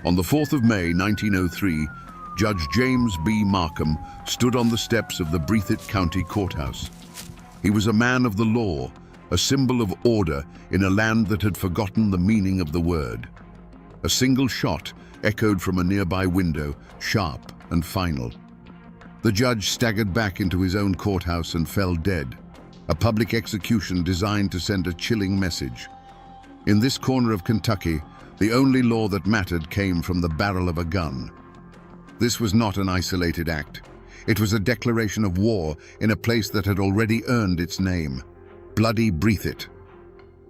On the 4th of May, 1903, Judge James B. Markham stood on the steps of the Breathitt County Courthouse. He was a man of the law, a symbol of order in a land that had forgotten the meaning of the word. A single shot echoed from a nearby window, sharp and final. The judge staggered back into his own courthouse and fell dead, a public execution designed to send a chilling message. In this corner of Kentucky, the only law that mattered came from the barrel of a gun. This was not an isolated act. It was a declaration of war in a place that had already earned its name, bloody Breathitt.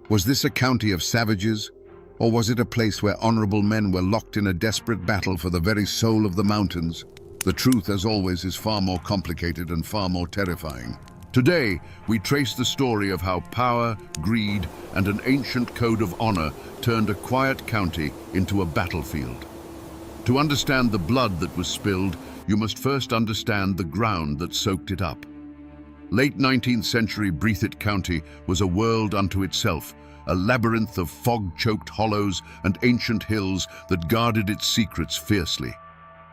Was this a county of savages, or was it a place where honorable men were locked in a desperate battle for the very soul of the mountains? The truth, as always, is far more complicated and far more terrifying. Today, we trace the story of how power, greed, and an ancient code of honor turned a quiet county into a battlefield. To understand the blood that was spilled, you must first understand the ground that soaked it up. Late 19th century Breathitt County was a world unto itself, a labyrinth of fog-choked hollows and ancient hills that guarded its secrets fiercely.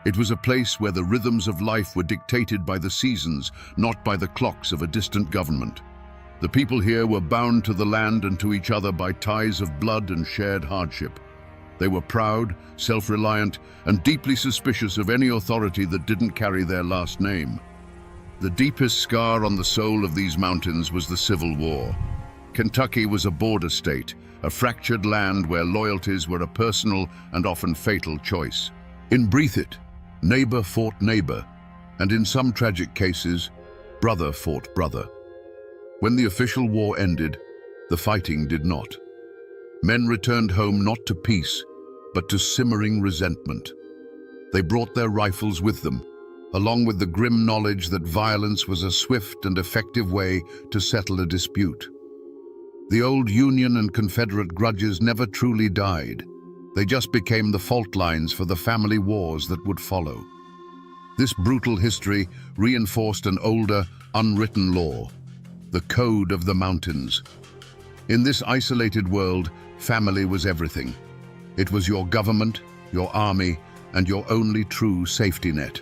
It was a place where the rhythms of life were dictated by the seasons, not by the clocks of a distant government. The people here were bound to the land and to each other by ties of blood and shared hardship. They were proud, self-reliant, and deeply suspicious of any authority that didn't carry their last name. The deepest scar on the soul of these mountains was the Civil War. Kentucky was a border state, a fractured land where loyalties were a personal and often fatal choice. In Breathitt, neighbor fought neighbor, and in some tragic cases, brother fought brother. When the official war ended, the fighting did not. Men returned home not to peace, but to simmering resentment. They brought their rifles with them, along with the grim knowledge that violence was a swift and effective way to settle a dispute. The old Union and Confederate grudges never truly died. They just became the fault lines for the family wars that would follow. This brutal history reinforced an older, unwritten law, the Code of the Mountains. In this isolated world, family was everything. It was your government, your army, and your only true safety net.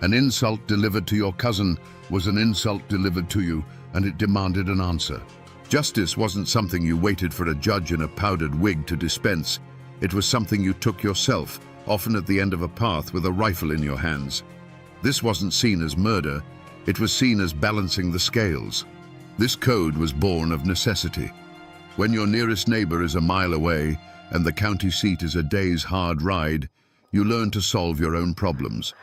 An insult delivered to your cousin was an insult delivered to you, and it demanded an answer. Justice wasn't something you waited for a judge in a powdered wig to dispense. It was something you took yourself, often at the end of a path with a rifle in your hands. This wasn't seen as murder, it was seen as balancing the scales. This code was born of necessity. When your nearest neighbor is a mile away and the county seat is a day's hard ride, you learn to solve your own problems.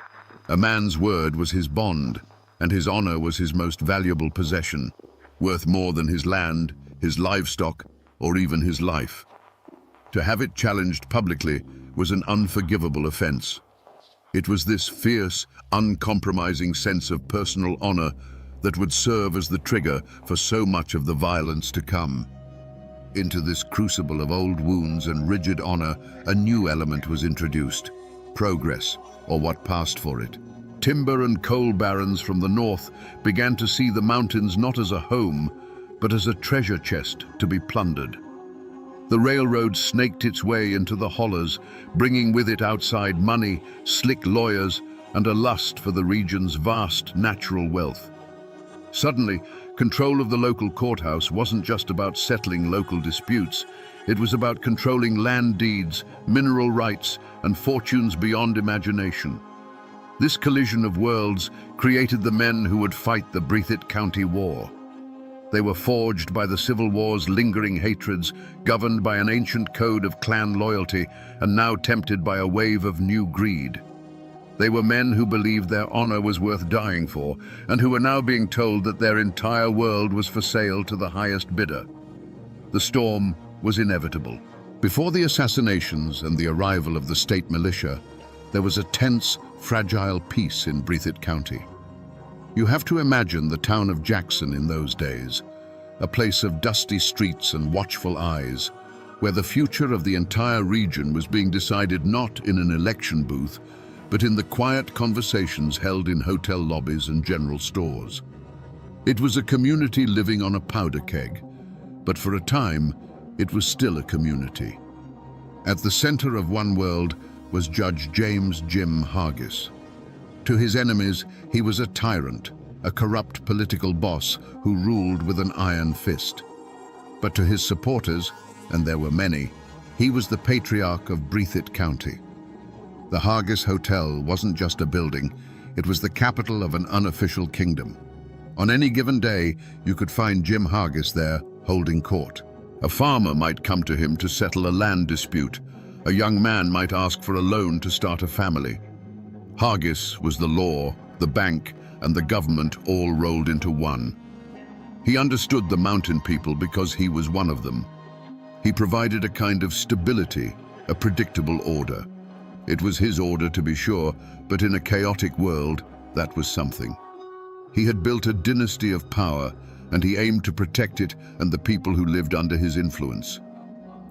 A man's word was his bond, and his honor was his most valuable possession, worth more than his land, his livestock, or even his life. To have it challenged publicly was an unforgivable offense. It was this fierce, uncompromising sense of personal honor that would serve as the trigger for so much of the violence to come. Into this crucible of old wounds and rigid honor, a new element was introduced: progress, or what passed for it. Timber and coal barons from the north began to see the mountains not as a home, but as a treasure chest to be plundered. The railroad snaked its way into the hollows, bringing with it outside money, slick lawyers, and a lust for the region's vast natural wealth. Suddenly, control of the local courthouse wasn't just about settling local disputes. It was about controlling land deeds, mineral rights, and fortunes beyond imagination. This collision of worlds created the men who would fight the Breathitt County War. They were forged by the Civil War's lingering hatreds, governed by an ancient code of clan loyalty, and now tempted by a wave of new greed. They were men who believed their honor was worth dying for, and who were now being told that their entire world was for sale to the highest bidder. The storm was inevitable. Before the assassinations and the arrival of the state militia, there was a tense, fragile peace in Breathitt County. You have to imagine the town of Jackson in those days, a place of dusty streets and watchful eyes, where the future of the entire region was being decided not in an election booth, but in the quiet conversations held in hotel lobbies and general stores. It was a community living on a powder keg, but for a time, it was still a community. At the center of one world, was Judge James "Jim" Hargis. To his enemies, he was a tyrant, a corrupt political boss who ruled with an iron fist. But to his supporters, and there were many, he was the patriarch of Breathitt County. The Hargis Hotel wasn't just a building, it was the capital of an unofficial kingdom. On any given day, you could find Jim Hargis there, holding court. A farmer might come to him to settle a land dispute. A young man might ask for a loan to start a family. Hargis was the law, the bank, and the government all rolled into one. He understood the mountain people because he was one of them. He provided a kind of stability, a predictable order. It was his order, to be sure, but in a chaotic world, that was something. He had built a dynasty of power, and he aimed to protect it and the people who lived under his influence.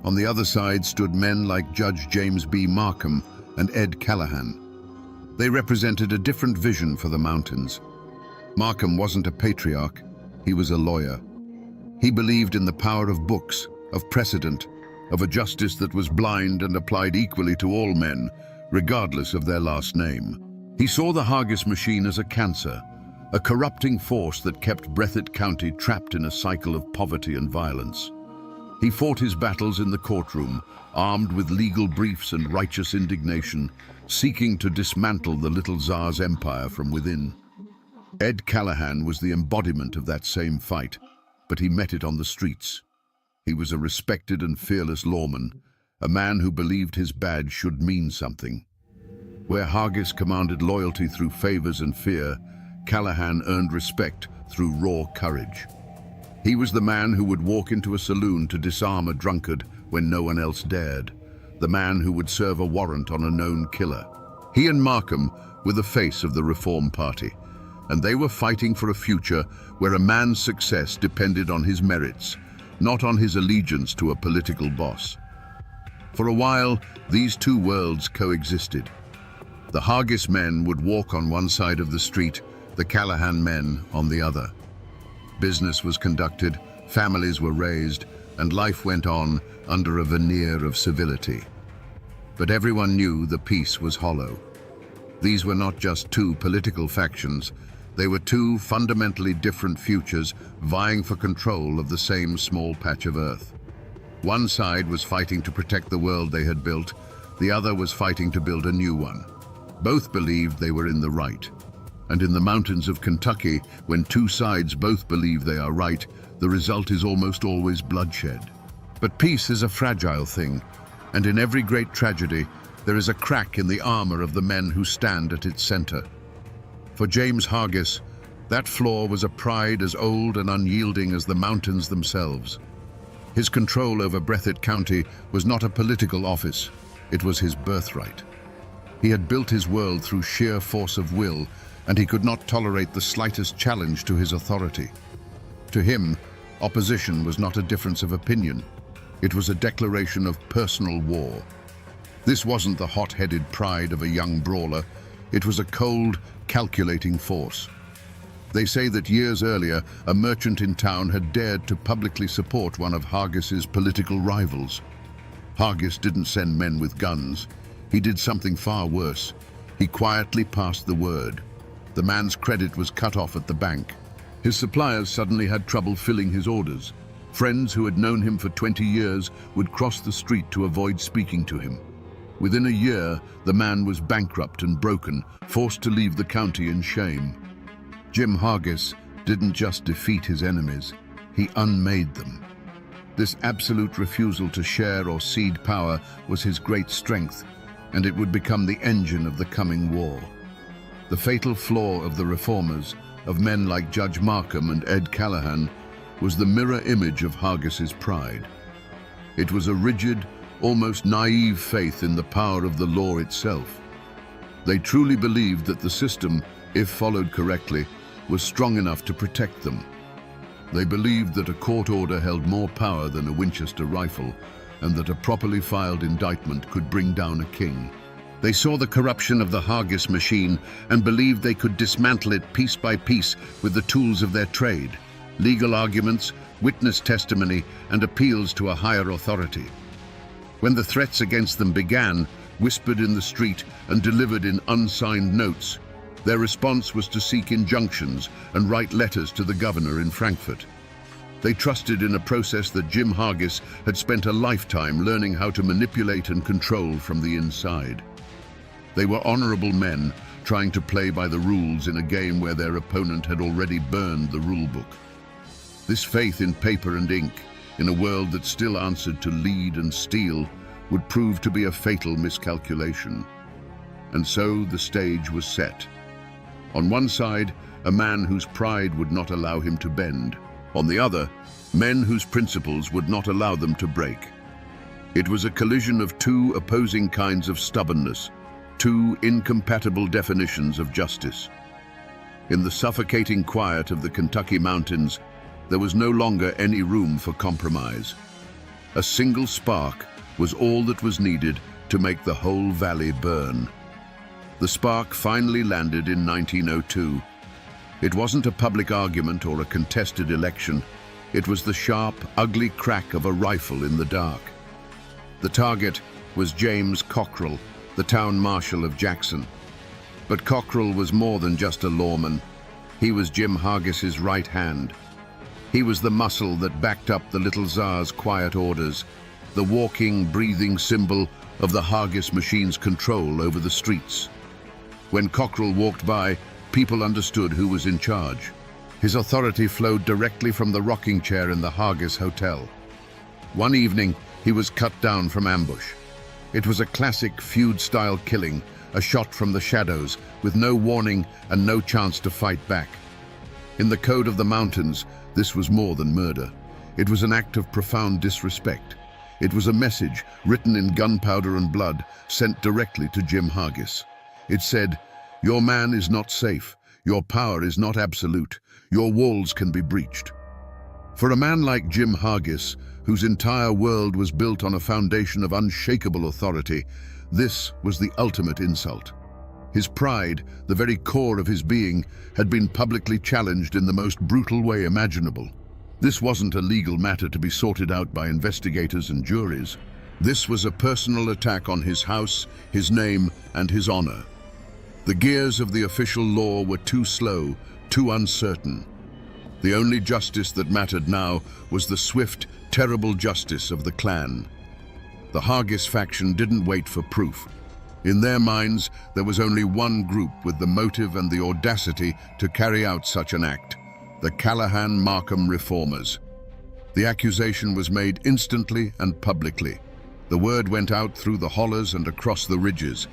On the other side stood men like Judge James B. Markham and Ed Callahan. They represented a different vision for the mountains. Markham wasn't a patriarch, he was a lawyer. He believed in the power of books, of precedent, of a justice that was blind and applied equally to all men, regardless of their last name. He saw the Hargis machine as a cancer, a corrupting force that kept Breathitt County trapped in a cycle of poverty and violence. He fought his battles in the courtroom, armed with legal briefs and righteous indignation, seeking to dismantle the little Tsar's empire from within. Ed Callahan was the embodiment of that same fight, but he met it on the streets. He was a respected and fearless lawman, a man who believed his badge should mean something. Where Hargis commanded loyalty through favors and fear, Callahan earned respect through raw courage. He was the man who would walk into a saloon to disarm a drunkard when no one else dared, the man who would serve a warrant on a known killer. He and Markham were the face of the Reform Party, and they were fighting for a future where a man's success depended on his merits, not on his allegiance to a political boss. For a while, these two worlds coexisted. The Hargis men would walk on one side of the street, the Callahan men on the other. Business was conducted, families were raised, and life went on under a veneer of civility. But everyone knew the peace was hollow. These were not just two political factions, they were two fundamentally different futures vying for control of the same small patch of earth. One side was fighting to protect the world they had built, the other was fighting to build a new one. Both believed they were in the right. And in the mountains of Kentucky, when two sides both believe they are right, the result is almost always bloodshed. But peace is a fragile thing, and in every great tragedy, there is a crack in the armor of the men who stand at its center. For James Hargis, that flaw was a pride as old and unyielding as the mountains themselves. His control over Breathitt County was not a political office, it was his birthright. He had built his world through sheer force of will, and he could not tolerate the slightest challenge to his authority. To him, opposition was not a difference of opinion. It was a declaration of personal war. This wasn't the hot-headed pride of a young brawler. It was a cold, calculating force. They say that years earlier, a merchant in town had dared to publicly support one of Hargis's political rivals. Hargis didn't send men with guns. He did something far worse. He quietly passed the word. The man's credit was cut off at the bank. His suppliers suddenly had trouble filling his orders. Friends who had known him for 20 years would cross the street to avoid speaking to him. Within a year, the man was bankrupt and broken, forced to leave the county in shame. Jim Hargis didn't just defeat his enemies, he unmade them. This absolute refusal to share or cede power was his great strength, and it would become the engine of the coming war. The fatal flaw of the reformers, of men like Judge Markham and Ed Callahan, was the mirror image of Hargis's pride. It was a rigid, almost naive faith in the power of the law itself. They truly believed that the system, if followed correctly, was strong enough to protect them. They believed that a court order held more power than a Winchester rifle, and that a properly filed indictment could bring down a king. They saw the corruption of the Hargis machine and believed they could dismantle it piece by piece with the tools of their trade: legal arguments, witness testimony, and appeals to a higher authority. When the threats against them began, whispered in the street and delivered in unsigned notes. Their response was to seek injunctions and write letters to the governor in Frankfurt. They trusted in a process that Jim Hargis had spent a lifetime learning how to manipulate and control from the inside. They were honorable men trying to play by the rules in a game where their opponent had already burned the rulebook. This faith in paper and ink, in a world that still answered to lead and steel, would prove to be a fatal miscalculation. And so the stage was set. On one side, a man whose pride would not allow him to bend. On the other, men whose principles would not allow them to break. It was a collision of two opposing kinds of stubbornness, two incompatible definitions of justice. In the suffocating quiet of the Kentucky mountains, there was no longer any room for compromise. A single spark was all that was needed to make the whole valley burn. The spark finally landed in 1902. It wasn't a public argument or a contested election. It was the sharp, ugly crack of a rifle in the dark. The target was James Cockrell, the town marshal of Jackson. But Cockrell was more than just a lawman. He was Jim Hargis's right hand. He was the muscle that backed up the little Tsar's quiet orders, the walking, breathing symbol of the Hargis machine's control over the streets. When Cockrell walked by, people understood who was in charge. His authority flowed directly from the rocking chair in the Hargis Hotel. One evening, he was cut down from ambush. It was a classic feud-style killing, a shot from the shadows, with no warning and no chance to fight back. In the code of the mountains, this was more than murder. It was an act of profound disrespect. It was a message, written in gunpowder and blood, sent directly to Jim Hargis. It said, "Your man is not safe. Your power is not absolute. Your walls can be breached." For a man like Jim Hargis, whose entire world was built on a foundation of unshakable authority, this was the ultimate insult. His pride, the very core of his being, had been publicly challenged in the most brutal way imaginable. This wasn't a legal matter to be sorted out by investigators and juries. This was a personal attack on his house, his name, and his honor. The gears of the official law were too slow, too uncertain. The only justice that mattered now was the swift, terrible justice of the clan. The Hargis faction didn't wait for proof. In their minds, there was only one group with the motive and the audacity to carry out such an act: the Callahan-Markham reformers. The accusation was made instantly and publicly. The word went out through the hollers and across the ridges.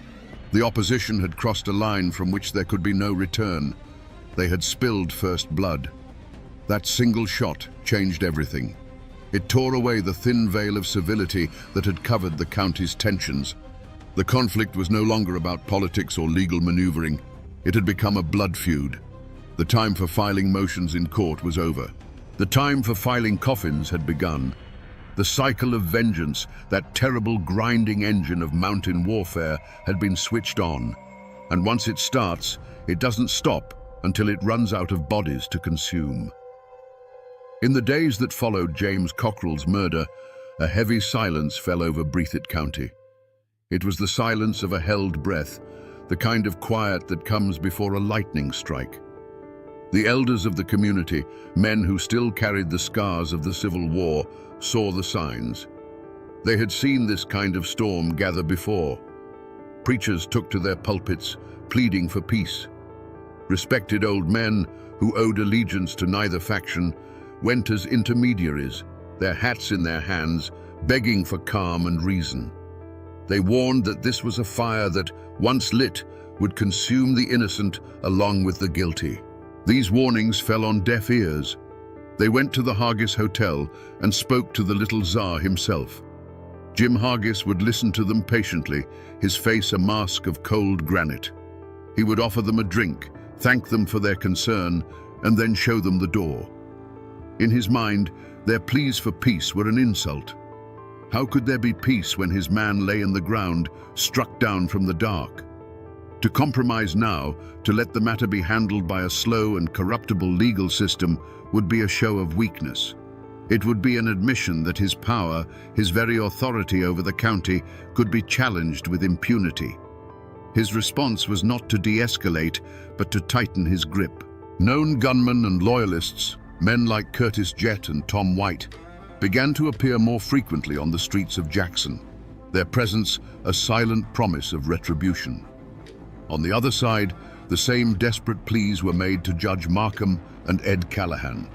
The opposition had crossed a line from which there could be no return. They had spilled first blood. That single shot changed everything. It tore away the thin veil of civility that had covered the county's tensions. The conflict was no longer about politics or legal maneuvering. It had become a blood feud. The time for filing motions in court was over. The time for filing coffins had begun. The cycle of vengeance, that terrible grinding engine of mountain warfare, had been switched on. And once it starts, it doesn't stop until it runs out of bodies to consume. In the days that followed James Cockrell's murder, a heavy silence fell over Breathitt County. It was the silence of a held breath, the kind of quiet that comes before a lightning strike. The elders of the community, men who still carried the scars of the Civil War, saw the signs. They had seen this kind of storm gather before. Preachers took to their pulpits, pleading for peace. Respected old men, who owed allegiance to neither faction, went as intermediaries, their hats in their hands, begging for calm and reason. They warned that this was a fire that, once lit, would consume the innocent along with the guilty. These warnings fell on deaf ears. They went to the Hargis Hotel and spoke to the little Tsar himself. Jim Hargis would listen to them patiently, his face a mask of cold granite. He would offer them a drink, thank them for their concern, and then show them the door. In his mind, their pleas for peace were an insult. How could there be peace when his man lay in the ground, struck down from the dark? To compromise now, to let the matter be handled by a slow and corruptible legal system, would be a show of weakness. It would be an admission that his power, his very authority over the county, could be challenged with impunity. His response was not to de-escalate, but to tighten his grip. Known gunmen and loyalists, men like Curtis Jett and Tom White, began to appear more frequently on the streets of Jackson, their presence a silent promise of retribution. On the other side, the same desperate pleas were made to Judge Markham and Ed Callahan.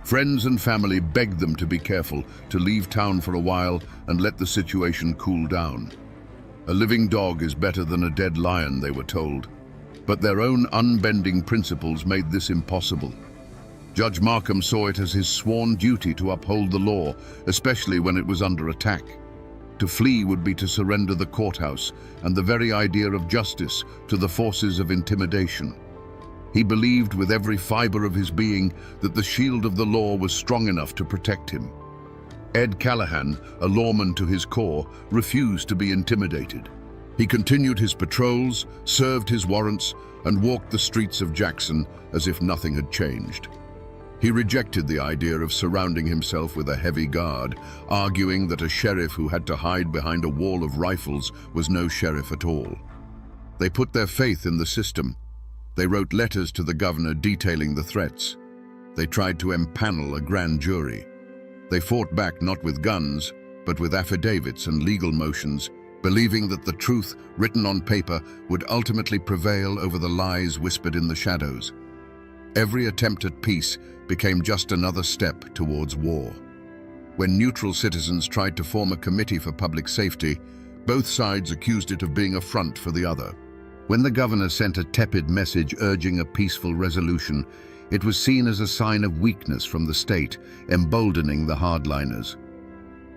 Friends and family begged them to be careful, to leave town for a while and let the situation cool down. A living dog is better than a dead lion, they were told. But their own unbending principles made this impossible. Judge Markham saw it as his sworn duty to uphold the law, especially when it was under attack. To flee would be to surrender the courthouse and the very idea of justice to the forces of intimidation. He believed with every fiber of his being that the shield of the law was strong enough to protect him. Ed Callahan, a lawman to his core, refused to be intimidated. He continued his patrols, served his warrants, and walked the streets of Jackson as if nothing had changed. He rejected the idea of surrounding himself with a heavy guard, arguing that a sheriff who had to hide behind a wall of rifles was no sheriff at all. They put their faith in the system. They wrote letters to the governor detailing the threats. They tried to empanel a grand jury. They fought back not with guns, but with affidavits and legal motions, believing that the truth written on paper would ultimately prevail over the lies whispered in the shadows. Every attempt at peace became just another step towards war. When neutral citizens tried to form a committee for public safety, both sides accused it of being a front for the other. When the governor sent a tepid message urging a peaceful resolution, it was seen as a sign of weakness from the state, emboldening the hardliners.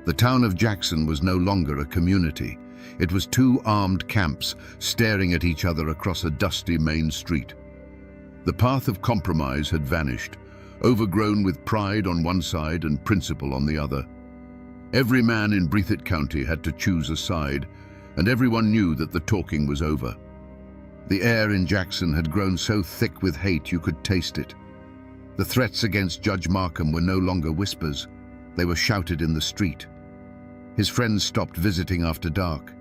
The town of Jackson was no longer a community. It was two armed camps staring at each other across a dusty main street. The path of compromise had vanished, overgrown with pride on one side and principle on the other. Every man in Breathitt County had to choose a side, and everyone knew that the talking was over. The air in Jackson had grown so thick with hate you could taste it. The threats against Judge Markham were no longer whispers. They were shouted in the street. His friends stopped visiting after dark.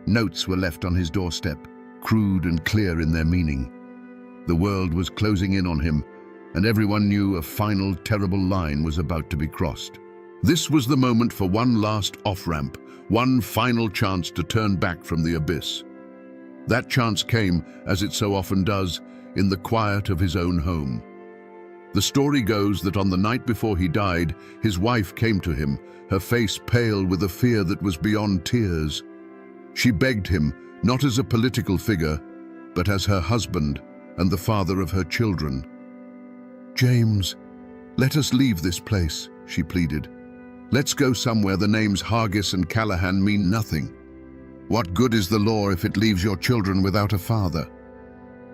Notes were left on his doorstep, crude and clear in their meaning. The world was closing in on him, and everyone knew a final terrible line was about to be crossed. This was the moment for one last off-ramp, one final chance to turn back from the abyss. That chance came, as it so often does, in the quiet of his own home. The story goes that on the night before he died, his wife came to him, her face pale with a fear that was beyond tears. She begged him, not as a political figure, but as her husband and the father of her children. "James, let us leave this place," she pleaded. "Let's go somewhere the names Hargis and Callahan mean nothing. What good is the law if it leaves your children without a father?"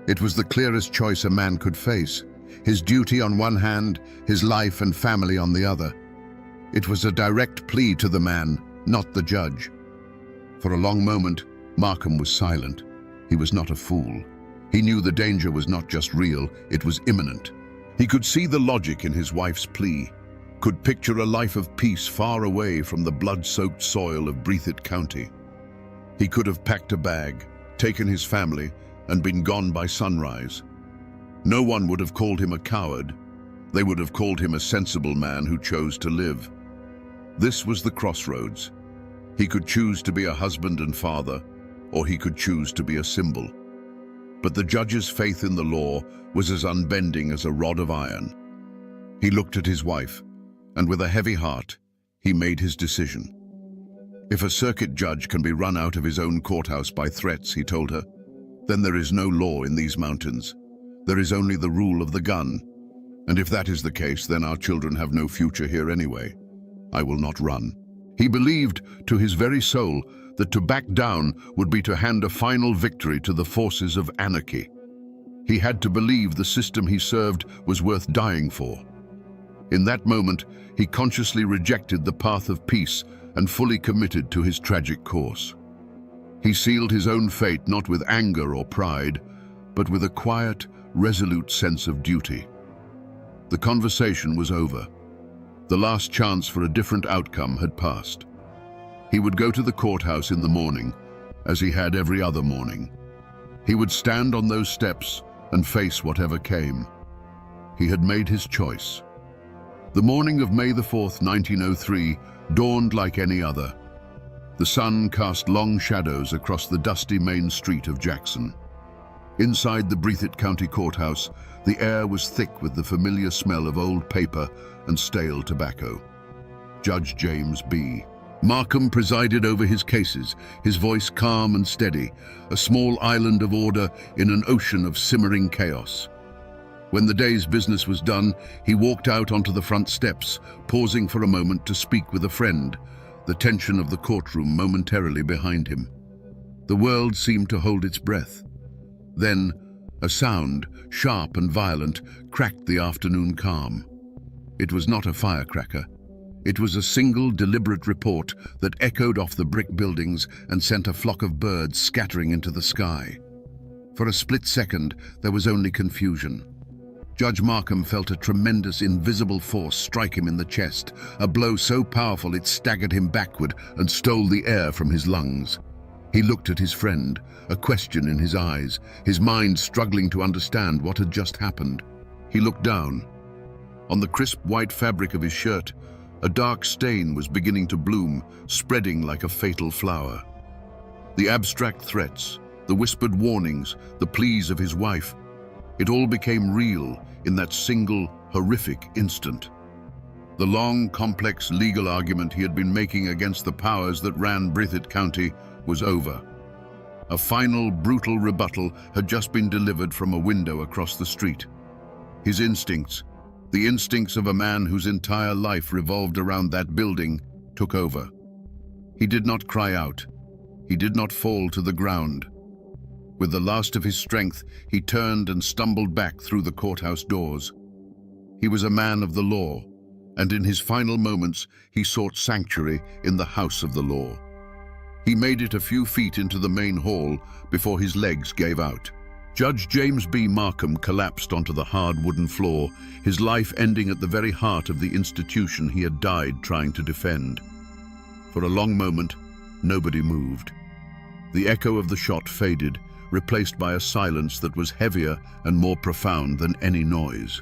It was the clearest choice a man could face. His duty on one hand, his life and family on the other. It was a direct plea to the man, not the judge. For a long moment, Markham was silent. He was not a fool. He knew the danger was not just real, it was imminent. He could see the logic in his wife's plea, could picture a life of peace far away from the blood-soaked soil of Breathitt County. He could have packed a bag, taken his family, and been gone by sunrise. No one would have called him a coward. They would have called him a sensible man who chose to live. This was the crossroads. He could choose to be a husband and father, or he could choose to be a symbol. But the judge's faith in the law was as unbending as a rod of iron. He looked at his wife, and with a heavy heart, he made his decision. If a circuit judge can be run out of his own courthouse by threats, he told her, then there is no law in these mountains. There is only the rule of the gun. And if that is the case, then our children have no future here anyway. I will not run. He believed to his very soul that to back down would be to hand a final victory to the forces of anarchy. He had to believe the system he served was worth dying for. In that moment, he consciously rejected the path of peace and fully committed to his tragic course. He sealed his own fate not with anger or pride, but with a quiet, resolute sense of duty. The conversation was over. The last chance for a different outcome had passed. He would go to the courthouse in the morning, as he had every other morning. He would stand on those steps and face whatever came. He had made his choice. The morning of May the 4th, 1903, dawned like any other. The sun cast long shadows across the dusty main street of Jackson. Inside the Breathitt County Courthouse, the air was thick with the familiar smell of old paper and stale tobacco. Judge James B. Markham presided over his cases, his voice calm and steady, a small island of order in an ocean of simmering chaos. When the day's business was done, he walked out onto the front steps, pausing for a moment to speak with a friend, the tension of the courtroom momentarily behind him. The world seemed to hold its breath. Then, a sound, sharp and violent, cracked the afternoon calm. It was not a firecracker. It was a single, deliberate report that echoed off the brick buildings and sent a flock of birds scattering into the sky. For a split second, there was only confusion. Judge Markham felt a tremendous, invisible force strike him in the chest, a blow so powerful it staggered him backward and stole the air from his lungs. He looked at his friend, a question in his eyes, his mind struggling to understand what had just happened. He looked down. On the crisp white fabric of his shirt, a dark stain was beginning to bloom, spreading like a fatal flower. The abstract threats, the whispered warnings, the pleas of his wife, it all became real in that single, horrific instant. The long, complex legal argument he had been making against the powers that ran Breathitt County was over. A final, brutal rebuttal had just been delivered from a window across the street. His instincts, the instincts of a man whose entire life revolved around that building, took over. He did not cry out. He did not fall to the ground. With the last of his strength, he turned and stumbled back through the courthouse doors. He was a man of the law, and in his final moments, he sought sanctuary in the house of the law. He made it a few feet into the main hall before his legs gave out. Judge James B. Markham collapsed onto the hard wooden floor, his life ending at the very heart of the institution he had died trying to defend. For a long moment, nobody moved. The echo of the shot faded, replaced by a silence that was heavier and more profound than any noise.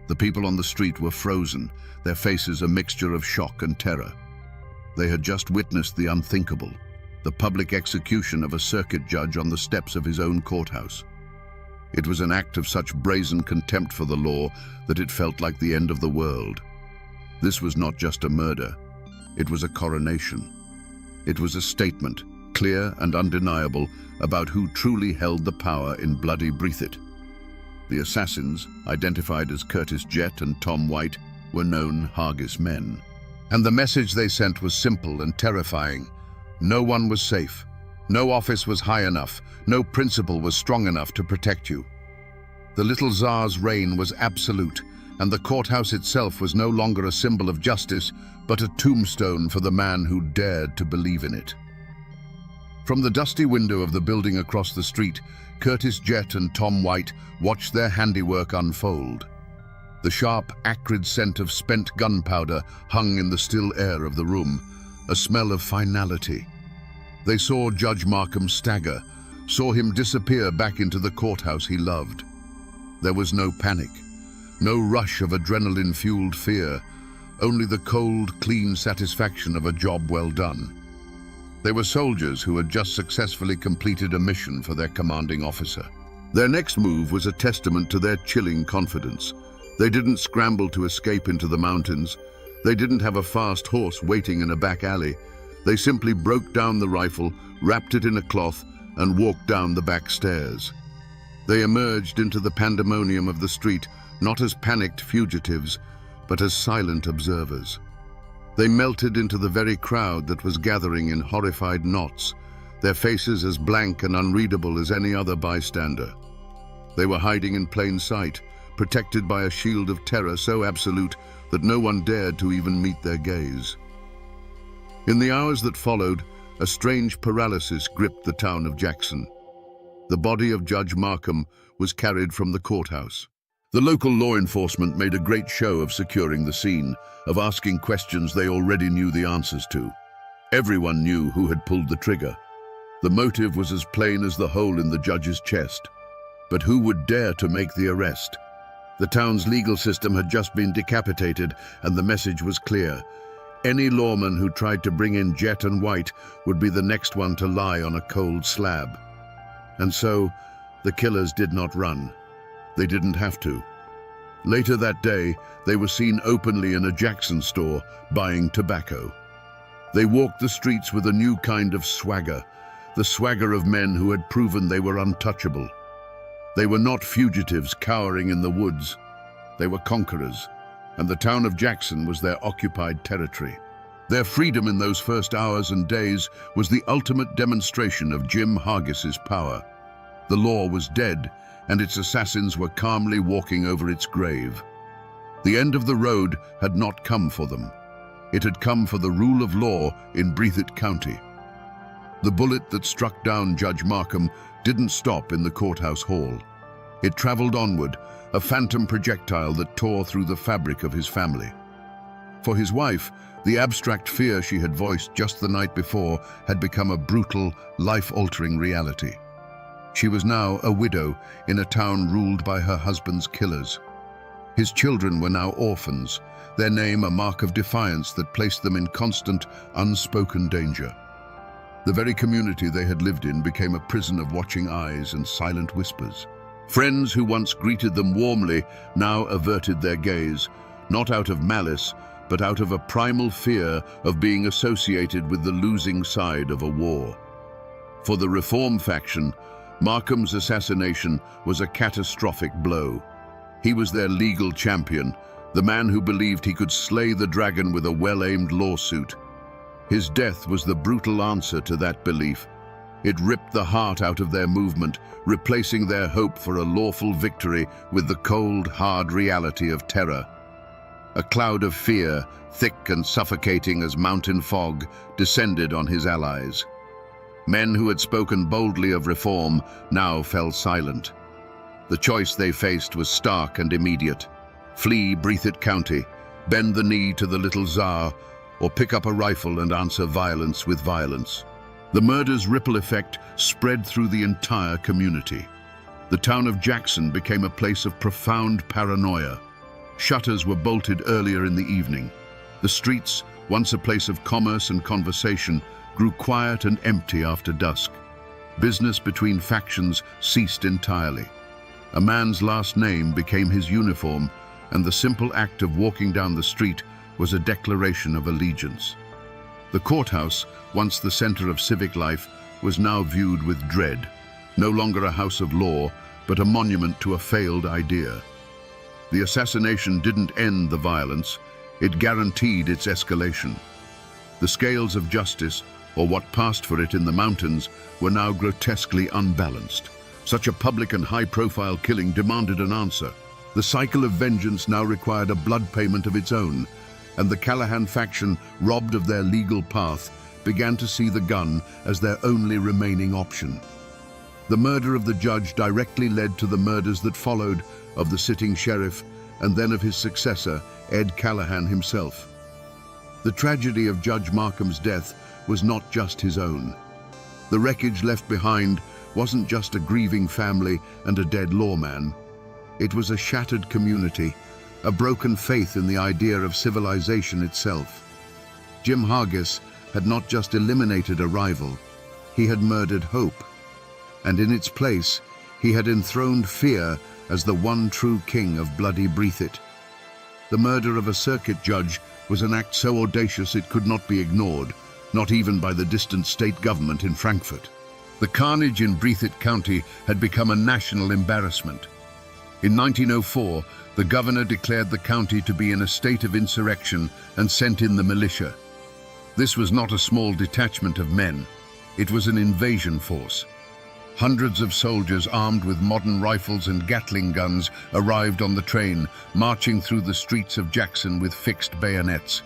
The people on the street were frozen, their faces a mixture of shock and terror. They had just witnessed the unthinkable, the public execution of a circuit judge on the steps of his own courthouse. It was an act of such brazen contempt for the law that it felt like the end of the world. This was not just a murder. It was a coronation. It was a statement, clear and undeniable, about who truly held the power in bloody Breathitt. The assassins, identified as Curtis Jett and Tom White, were known Hargis men. And the message they sent was simple and terrifying. No one was safe. No office was high enough. No principle was strong enough to protect you. The little Tsar's reign was absolute, and the courthouse itself was no longer a symbol of justice, but a tombstone for the man who dared to believe in it. From the dusty window of the building across the street, Curtis Jett and Tom White watched their handiwork unfold. The sharp, acrid scent of spent gunpowder hung in the still air of the room, a smell of finality. They saw Judge Markham stagger, saw him disappear back into the courthouse he loved. There was no panic, no rush of adrenaline-fueled fear, only the cold, clean satisfaction of a job well done. They were soldiers who had just successfully completed a mission for their commanding officer. Their next move was a testament to their chilling confidence. They didn't scramble to escape into the mountains. They didn't have a fast horse waiting in a back alley. They simply broke down the rifle, wrapped it in a cloth, and walked down the back stairs. They emerged into the pandemonium of the street, not as panicked fugitives, but as silent observers. They melted into the very crowd that was gathering in horrified knots, their faces as blank and unreadable as any other bystander. They were hiding in plain sight, protected by a shield of terror so absolute that no one dared to even meet their gaze. In the hours that followed, a strange paralysis gripped the town of Jackson. The body of Judge Markham was carried from the courthouse. The local law enforcement made a great show of securing the scene, of asking questions they already knew the answers to. Everyone knew who had pulled the trigger. The motive was as plain as the hole in the judge's chest. But who would dare to make the arrest? The town's legal system had just been decapitated, and the message was clear. Any lawman who tried to bring in Jet and White would be the next one to lie on a cold slab. And so, the killers did not run. They didn't have to. Later that day, they were seen openly in a Jackson store buying tobacco. They walked the streets with a new kind of swagger, the swagger of men who had proven they were untouchable. They were not fugitives cowering in the woods. They were conquerors, and the town of Jackson was their occupied territory. Their freedom in those first hours and days was the ultimate demonstration of Jim Hargis's power. The law was dead, and its assassins were calmly walking over its grave. The end of the road had not come for them. It had come for the rule of law in Breathitt County. The bullet that struck down Judge Markham didn't stop in the courthouse hall. It traveled onward, a phantom projectile that tore through the fabric of his family. For his wife, the abstract fear she had voiced just the night before had become a brutal, life-altering reality. She was now a widow in a town ruled by her husband's killers. His children were now orphans, their name a mark of defiance that placed them in constant, unspoken danger. The very community they had lived in became a prison of watching eyes and silent whispers. Friends who once greeted them warmly now averted their gaze, not out of malice, but out of a primal fear of being associated with the losing side of a war. For the Reform faction, Markham's assassination was a catastrophic blow. He was their legal champion, the man who believed he could slay the dragon with a well-aimed lawsuit. His death was the brutal answer to that belief. It ripped the heart out of their movement, replacing their hope for a lawful victory with the cold, hard reality of terror. A cloud of fear, thick and suffocating as mountain fog, descended on his allies. Men who had spoken boldly of reform now fell silent. The choice they faced was stark and immediate. Flee Breathitt County, bend the knee to the little Tsar, or pick up a rifle and answer violence with violence. The murder's ripple effect spread through the entire community. The town of Jackson became a place of profound paranoia. Shutters were bolted earlier in the evening. The streets, once a place of commerce and conversation, grew quiet and empty after dusk. Business between factions ceased entirely. A man's last name became his uniform, and the simple act of walking down the street was a declaration of allegiance. The courthouse, once the center of civic life, was now viewed with dread, no longer a house of law, but a monument to a failed idea. The assassination didn't end the violence, it guaranteed its escalation. The scales of justice, or what passed for it in the mountains, were now grotesquely unbalanced. Such a public and high-profile killing demanded an answer. The cycle of vengeance now required a blood payment of its own, and the Callahan faction, robbed of their legal path, began to see the gun as their only remaining option. The murder of the judge directly led to the murders that followed of the sitting sheriff and then of his successor, Ed Callahan himself. The tragedy of Judge Markham's death was not just his own. The wreckage left behind wasn't just a grieving family and a dead lawman. It was a shattered community, a broken faith in the idea of civilization itself. Jim Hargis had not just eliminated a rival, he had murdered hope. And in its place, he had enthroned fear as the one true king of bloody Breathitt. The murder of a circuit judge was an act so audacious it could not be ignored, not even by the distant state government in Frankfurt. The carnage in Breathitt County had become a national embarrassment. In 1904, the governor declared the county to be in a state of insurrection and sent in the militia. This was not a small detachment of men. It was an invasion force. Hundreds of soldiers armed with modern rifles and Gatling guns arrived on the train, marching through the streets of Jackson with fixed bayonets.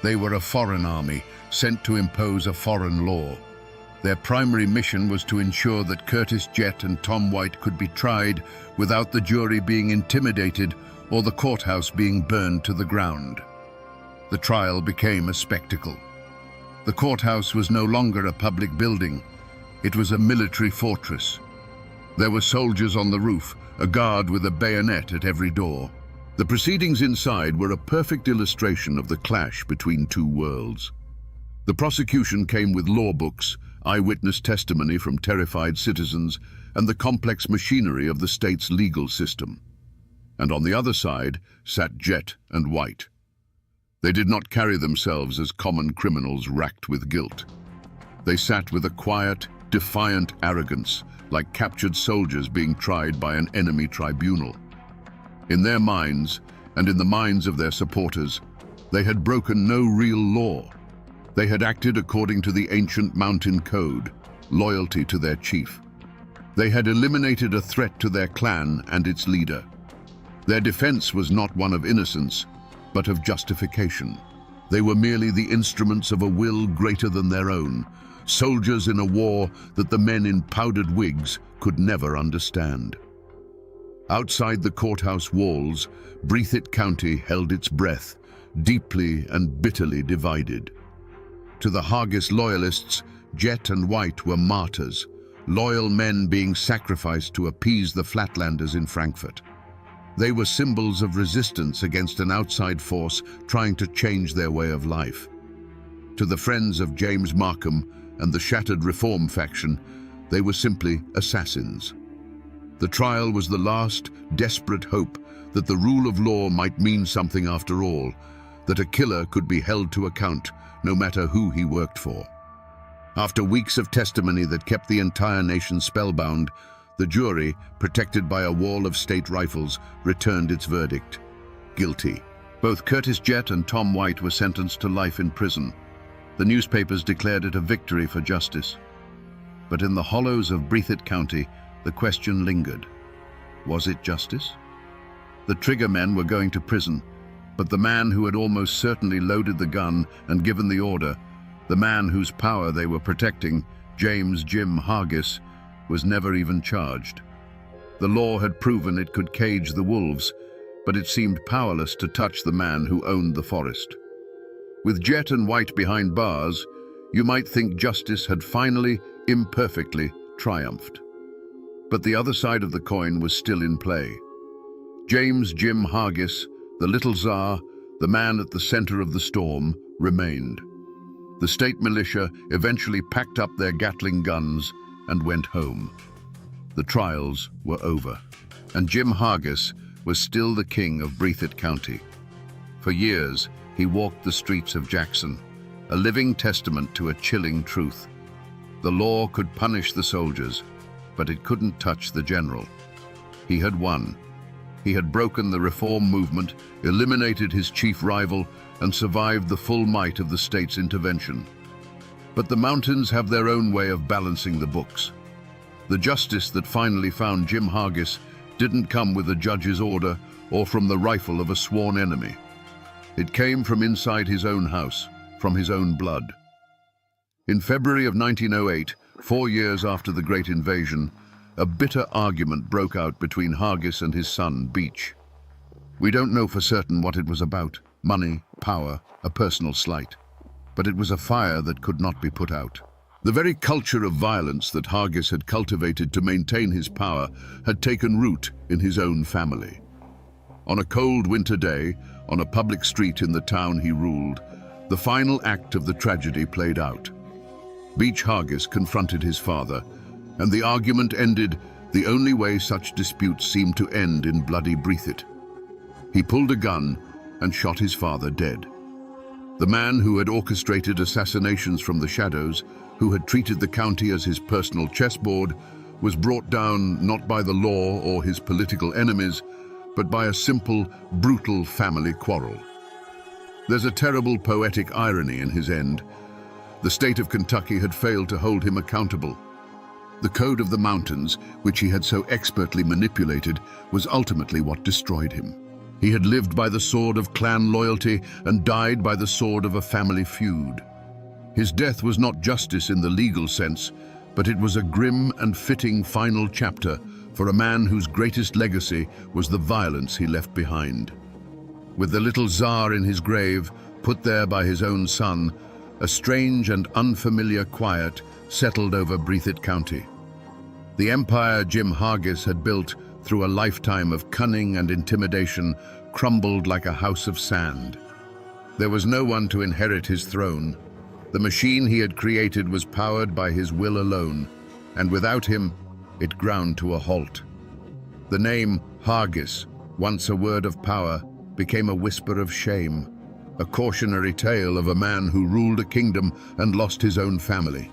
They were a foreign army, sent to impose a foreign law. Their primary mission was to ensure that Curtis Jett and Tom White could be tried without the jury being intimidated or the courthouse being burned to the ground. The trial became a spectacle. The courthouse was no longer a public building. It was a military fortress. There were soldiers on the roof, a guard with a bayonet at every door. The proceedings inside were a perfect illustration of the clash between two worlds. The prosecution came with law books, eyewitness testimony from terrified citizens, and the complex machinery of the state's legal system. And on the other side sat Jett and White. They did not carry themselves as common criminals racked with guilt. They sat with a quiet, defiant arrogance, like captured soldiers being tried by an enemy tribunal. In their minds, and in the minds of their supporters, they had broken no real law. They had acted according to the ancient mountain code, loyalty to their chief. They had eliminated a threat to their clan and its leader. Their defense was not one of innocence, but of justification. They were merely the instruments of a will greater than their own, soldiers in a war that the men in powdered wigs could never understand. Outside the courthouse walls, Breathitt County held its breath, deeply and bitterly divided. To the Hargis loyalists, Jett and White were martyrs, loyal men being sacrificed to appease the Flatlanders in Frankfurt. They were symbols of resistance against an outside force trying to change their way of life. To the friends of James Markham and the shattered Reform faction, they were simply assassins. The trial was the last, desperate hope that the rule of law might mean something after all, that a killer could be held to account no matter who he worked for. After weeks of testimony that kept the entire nation spellbound, the jury, protected by a wall of state rifles, returned its verdict: guilty. Both Curtis Jett and Tom White were sentenced to life in prison. The newspapers declared it a victory for justice. But in the hollows of Breathitt County, the question lingered. Was it justice? The trigger men were going to prison, but the man who had almost certainly loaded the gun and given the order, the man whose power they were protecting, James "Jim" Hargis, was never even charged. The law had proven it could cage the wolves, but it seemed powerless to touch the man who owned the forest. With Jett and White behind bars, you might think justice had finally, imperfectly, triumphed. But the other side of the coin was still in play. James "Jim" Hargis, the little Tsar, the man at the center of the storm, remained. The state militia eventually packed up their Gatling guns and went home. The trials were over, and Jim Hargis was still the king of Breathitt County. For years, he walked the streets of Jackson, a living testament to a chilling truth. The law could punish the soldiers, but it couldn't touch the general. He had won. He had broken the reform movement, eliminated his chief rival, and survived the full might of the state's intervention. But the mountains have their own way of balancing the books. The justice that finally found Jim Hargis didn't come with a judge's order or from the rifle of a sworn enemy. It came from inside his own house, from his own blood. In February of 1908, 4 years after the Great Invasion, a bitter argument broke out between Hargis and his son, Beach. We don't know for certain what it was about: money, power, a personal slight. But it was a fire that could not be put out. The very culture of violence that Hargis had cultivated to maintain his power had taken root in his own family. On a cold winter day, on a public street in the town he ruled, the final act of the tragedy played out. Beach Hargis confronted his father, and the argument ended the only way such disputes seemed to end in bloody Breathitt. He pulled a gun and shot his father dead. The man who had orchestrated assassinations from the shadows, who had treated the county as his personal chessboard, was brought down not by the law or his political enemies, but by a simple, brutal family quarrel. There's a terrible poetic irony in his end. The state of Kentucky had failed to hold him accountable. The code of the mountains, which he had so expertly manipulated, was ultimately what destroyed him. He had lived by the sword of clan loyalty and died by the sword of a family feud. His death was not justice in the legal sense, but it was a grim and fitting final chapter for a man whose greatest legacy was the violence he left behind. With the little Tsar in his grave, put there by his own son, a strange and unfamiliar quiet settled over Breathitt County. The empire Jim Hargis had built through a lifetime of cunning and intimidation crumbled like a house of sand. There was no one to inherit his throne. The machine he had created was powered by his will alone, and without him, it ground to a halt. The name Hargis, once a word of power, became a whisper of shame, a cautionary tale of a man who ruled a kingdom and lost his own family.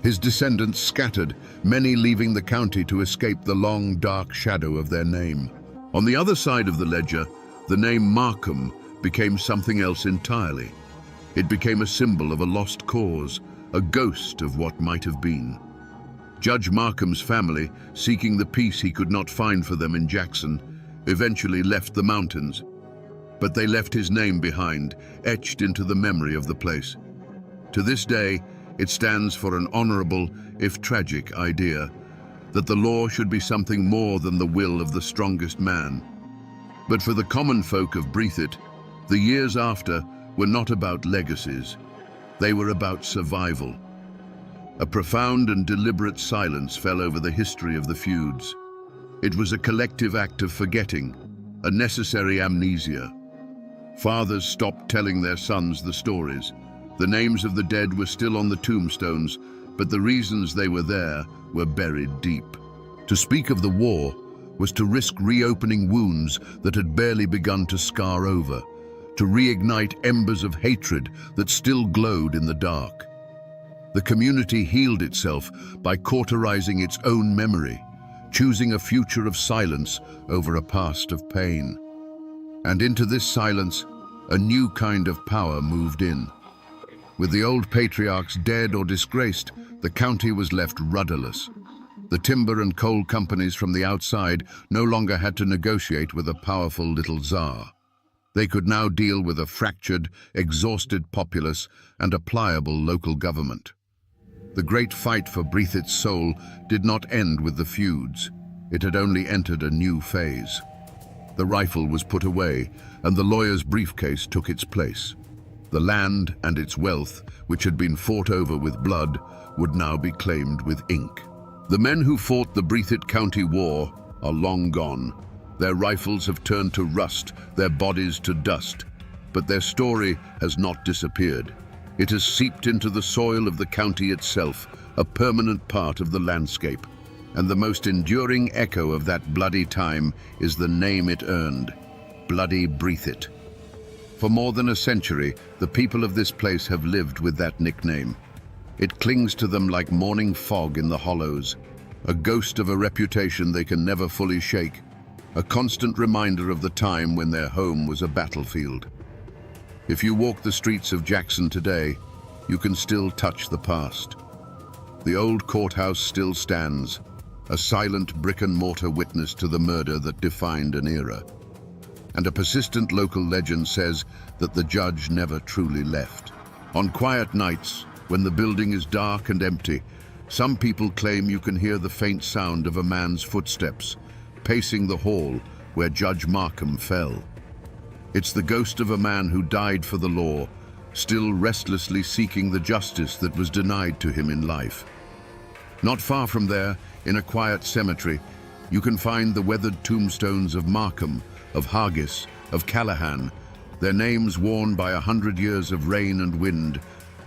His descendants scattered, many leaving the county to escape the long, dark shadow of their name. On the other side of the ledger, the name Markham became something else entirely. It became a symbol of a lost cause, a ghost of what might have been. Judge Markham's family, seeking the peace he could not find for them in Jackson, eventually left the mountains. But they left his name behind, etched into the memory of the place. To this day, it stands for an honorable, if tragic, idea that the law should be something more than the will of the strongest man. But for the common folk of Breathitt, the years after were not about legacies. They were about survival. A profound and deliberate silence fell over the history of the feuds. It was a collective act of forgetting, a necessary amnesia. Fathers stopped telling their sons the stories. The names of the dead were still on the tombstones, but the reasons they were there were buried deep. To speak of the war was to risk reopening wounds that had barely begun to scar over, to reignite embers of hatred that still glowed in the dark. The community healed itself by cauterizing its own memory, choosing a future of silence over a past of pain. And into this silence, a new kind of power moved in. With the old patriarchs dead or disgraced, the county was left rudderless. The timber and coal companies from the outside no longer had to negotiate with a powerful little Tsar. They could now deal with a fractured, exhausted populace and a pliable local government. The great fight for Breathitt's soul did not end with the feuds. It had only entered a new phase. The rifle was put away, and the lawyer's briefcase took its place. The land and its wealth, which had been fought over with blood, would now be claimed with ink. The men who fought the Breathitt County War are long gone. Their rifles have turned to rust, their bodies to dust. But their story has not disappeared. It has seeped into the soil of the county itself, a permanent part of the landscape. And the most enduring echo of that bloody time is the name it earned, Bloody Breathitt. For more than a century, the people of this place have lived with that nickname. It clings to them like morning fog in the hollows, a ghost of a reputation they can never fully shake, a constant reminder of the time when their home was a battlefield. If you walk the streets of Jackson today, you can still touch the past. The old courthouse still stands, a silent brick-and-mortar witness to the murder that defined an era. And a persistent local legend says that the judge never truly left. On quiet nights, when the building is dark and empty, some people claim you can hear the faint sound of a man's footsteps, pacing the hall where Judge Markham fell. It's the ghost of a man who died for the law, still restlessly seeking the justice that was denied to him in life. Not far from there, in a quiet cemetery, you can find the weathered tombstones of Markham, of Hargis, of Callahan, their names worn by 100 years of rain and wind,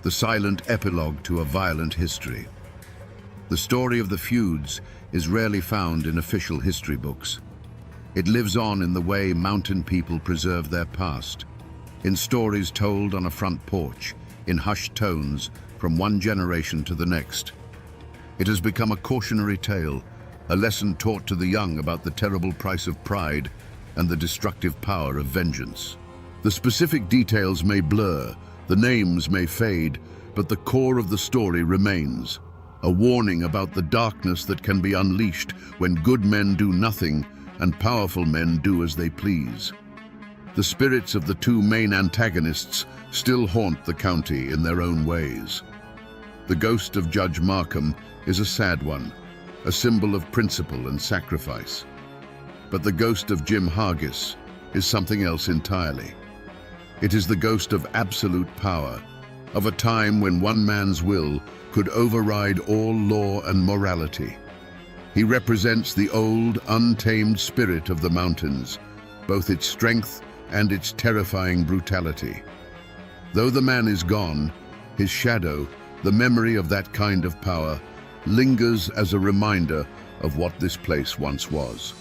the silent epilogue to a violent history. The story of the feuds is rarely found in official history books. It lives on in the way mountain people preserve their past, in stories told on a front porch, in hushed tones from one generation to the next. It has become a cautionary tale, a lesson taught to the young about the terrible price of pride and the destructive power of vengeance. The specific details may blur, the names may fade, but the core of the story remains. A warning about the darkness that can be unleashed when good men do nothing and powerful men do as they please. the spirits of the two main antagonists still haunt the county in their own ways. The ghost of Judge Markham is a sad one, a symbol of principle and sacrifice. But the ghost of Jim Hargis is something else entirely. It is the ghost of absolute power, of a time when one man's will could override all law and morality. He represents the old, untamed spirit of the mountains, both its strength and its terrifying brutality. Though the man is gone, his shadow, the memory of that kind of power, lingers as a reminder of what this place once was.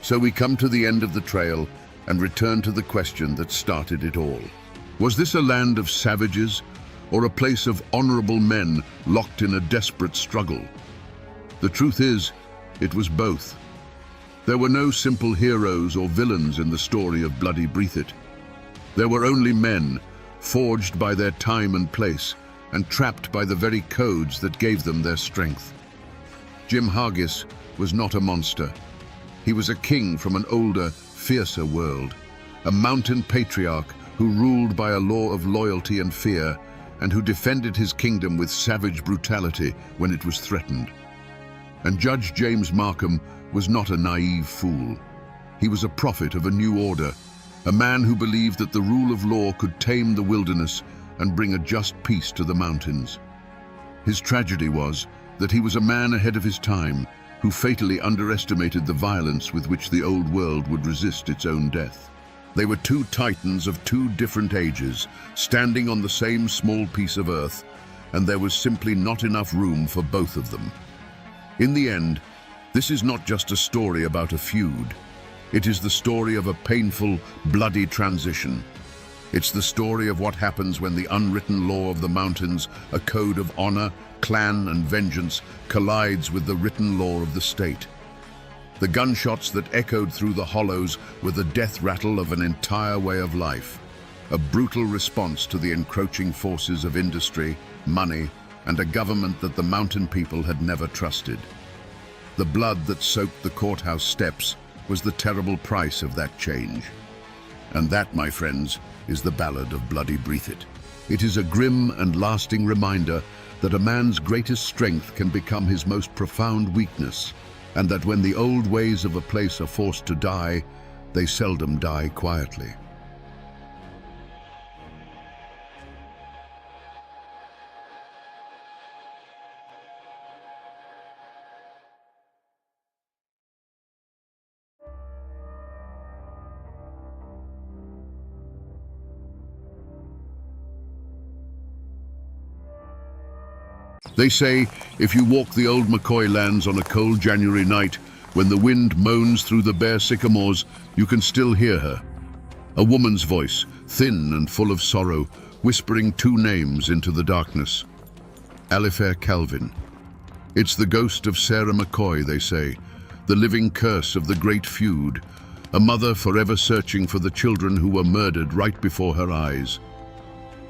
So we come to the end of the trail and return to the question that started it all. Was this a land of savages or a place of honorable men locked in a desperate struggle? The truth is, it was both. There were no simple heroes or villains in the story of Bloody Breathitt. There were only men, forged by their time and place, and trapped by the very codes that gave them their strength. Jim Hargis was not a monster. He was a king from an older, fiercer world, a mountain patriarch who ruled by a law of loyalty and fear, and who defended his kingdom with savage brutality when it was threatened. And Judge James Markham was not a naive fool. He was a prophet of a new order, a man who believed that the rule of law could tame the wilderness and bring a just peace to the mountains. His tragedy was that he was a man ahead of his time, who fatally underestimated the violence with which the old world would resist its own death. They were two titans of two different ages, standing on the same small piece of earth, and there was simply not enough room for both of them. In the end, this is not just a story about a feud. It is the story of a painful, bloody transition. It's the story of what happens when the unwritten law of the mountains, a code of honor, clan, and vengeance, collides with the written law of the state. The gunshots that echoed through the hollows were the death rattle of an entire way of life, a brutal response to the encroaching forces of industry, money, and a government that the mountain people had never trusted. The blood that soaked the courthouse steps was the terrible price of that change. And that, my friends, is the Ballad of Bloody Breathitt. It is a grim and lasting reminder that a man's greatest strength can become his most profound weakness, and that when the old ways of a place are forced to die, they seldom die quietly. They say, if you walk the old McCoy lands on a cold January night, when the wind moans through the bare sycamores, you can still hear her. A woman's voice, thin and full of sorrow, whispering two names into the darkness. Alifair Calvin. It's the ghost of Sarah McCoy, they say, the living curse of the great feud, a mother forever searching for the children who were murdered right before her eyes.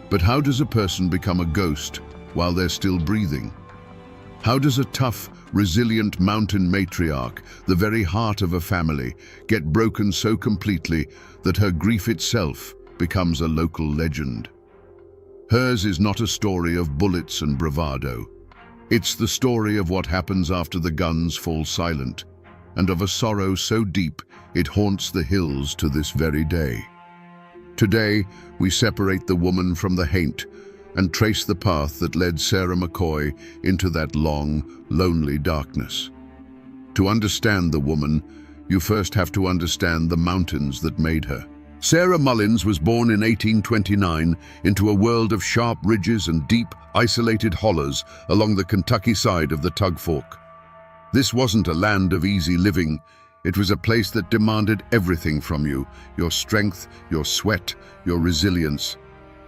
But how does a person become a ghost while they're still breathing? How does a tough, resilient mountain matriarch, the very heart of a family, get broken so completely that her grief itself becomes a local legend? Hers is not a story of bullets and bravado. It's the story of what happens after the guns fall silent, and of a sorrow so deep it haunts the hills to this very day. Today, we separate the woman from the haint and trace the path that led Sarah McCoy into that long, lonely darkness. To understand the woman, you first have to understand the mountains that made her. Sarah Mullins was born in 1829 into a world of sharp ridges and deep, isolated hollows along the Kentucky side of the Tug Fork. This wasn't a land of easy living. It was a place that demanded everything from you: your strength, your sweat, your resilience.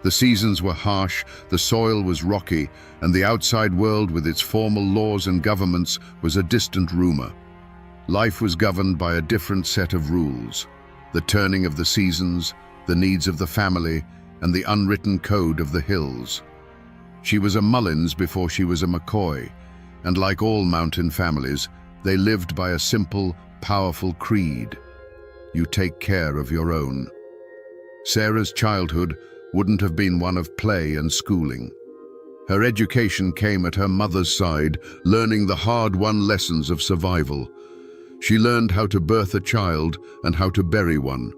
The seasons were harsh, the soil was rocky, and the outside world with its formal laws and governments was a distant rumor. Life was governed by a different set of rules: the turning of the seasons, the needs of the family, and the unwritten code of the hills. She was a Mullins before she was a McCoy, and like all mountain families, they lived by a simple, powerful creed: you take care of your own. Sarah's childhood wouldn't have been one of play and schooling. Her education came at her mother's side, learning the hard-won lessons of survival. She learned how to birth a child and how to bury one.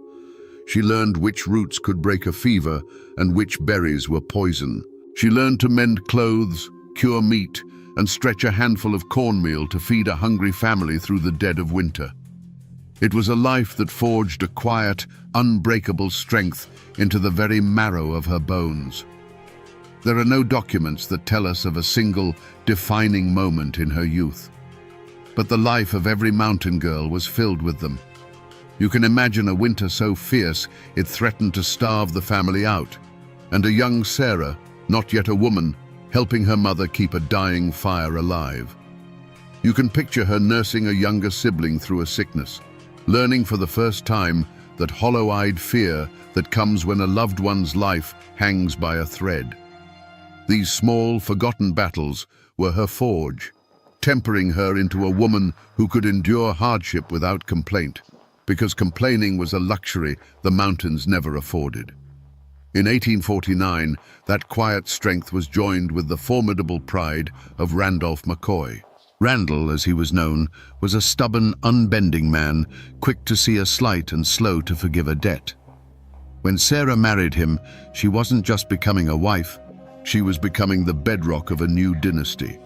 She learned which roots could break a fever and which berries were poison. She learned to mend clothes, cure meat, and stretch a handful of cornmeal to feed a hungry family through the dead of winter. It was a life that forged a quiet, unbreakable strength into the very marrow of her bones. There are no documents that tell us of a single, defining moment in her youth. But the life of every mountain girl was filled with them. You can imagine a winter so fierce it threatened to starve the family out, and a young Sarah, not yet a woman, helping her mother keep a dying fire alive. You can picture her nursing a younger sibling through a sickness, learning for the first time that hollow-eyed fear that comes when a loved one's life hangs by a thread. These small, forgotten battles were her forge, tempering her into a woman who could endure hardship without complaint, because complaining was a luxury the mountains never afforded. In 1849, that quiet strength was joined with the formidable pride of Randolph McCoy. Randall, as he was known, was a stubborn, unbending man, quick to see a slight and slow to forgive a debt. When Sarah married him, she wasn't just becoming a wife, she was becoming the bedrock of a new dynasty.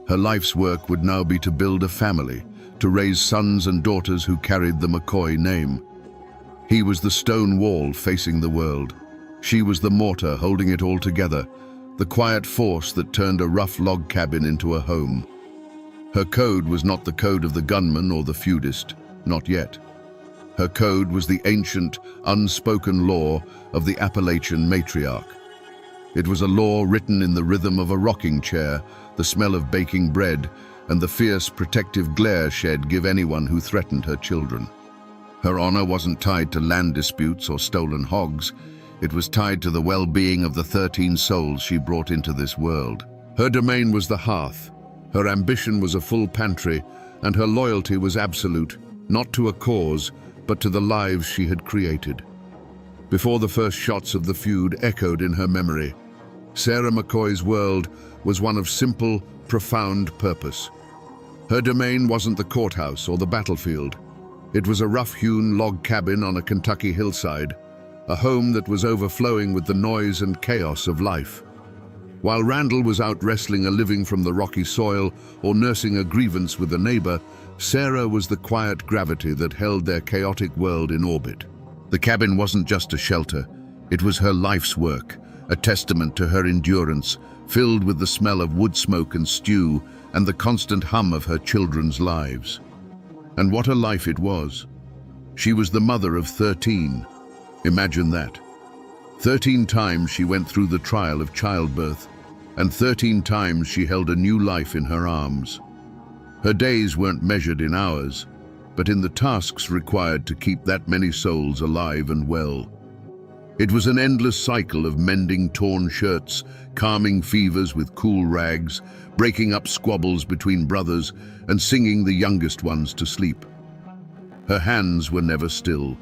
Her life's work would now be to build a family, to raise sons and daughters who carried the McCoy name. He was the stone wall facing the world. She was the mortar holding it all together, the quiet force that turned a rough log cabin into a home. Her code was not the code of the gunman or the feudist, not yet. Her code was the ancient, unspoken law of the Appalachian matriarch. It was a law written in the rhythm of a rocking chair, the smell of baking bread, and the fierce protective glare she'd give anyone who threatened her children. Her honor wasn't tied to land disputes or stolen hogs. It was tied to the well-being of the 13 souls she brought into this world. Her domain was the hearth. Her ambition was a full pantry, and her loyalty was absolute, not to a cause, but to the lives she had created. Before the first shots of the feud echoed in her memory, Sarah McCoy's world was one of simple, profound purpose. Her domain wasn't the courthouse or the battlefield. It was a rough-hewn log cabin on a Kentucky hillside, a home that was overflowing with the noise and chaos of life. While Randall was out wrestling a living from the rocky soil or nursing a grievance with a neighbor, Sarah was the quiet gravity that held their chaotic world in orbit. The cabin wasn't just a shelter, it was her life's work, a testament to her endurance, filled with the smell of wood smoke and stew and the constant hum of her children's lives. And what a life it was. She was the mother of 13. Imagine that. 13 times she went through the trial of childbirth, and 13 times she held a new life in her arms. Her days weren't measured in hours, but in the tasks required to keep that many souls alive and well. It was an endless cycle of mending torn shirts, calming fevers with cool rags, breaking up squabbles between brothers, and singing the youngest ones to sleep. Her hands were never still.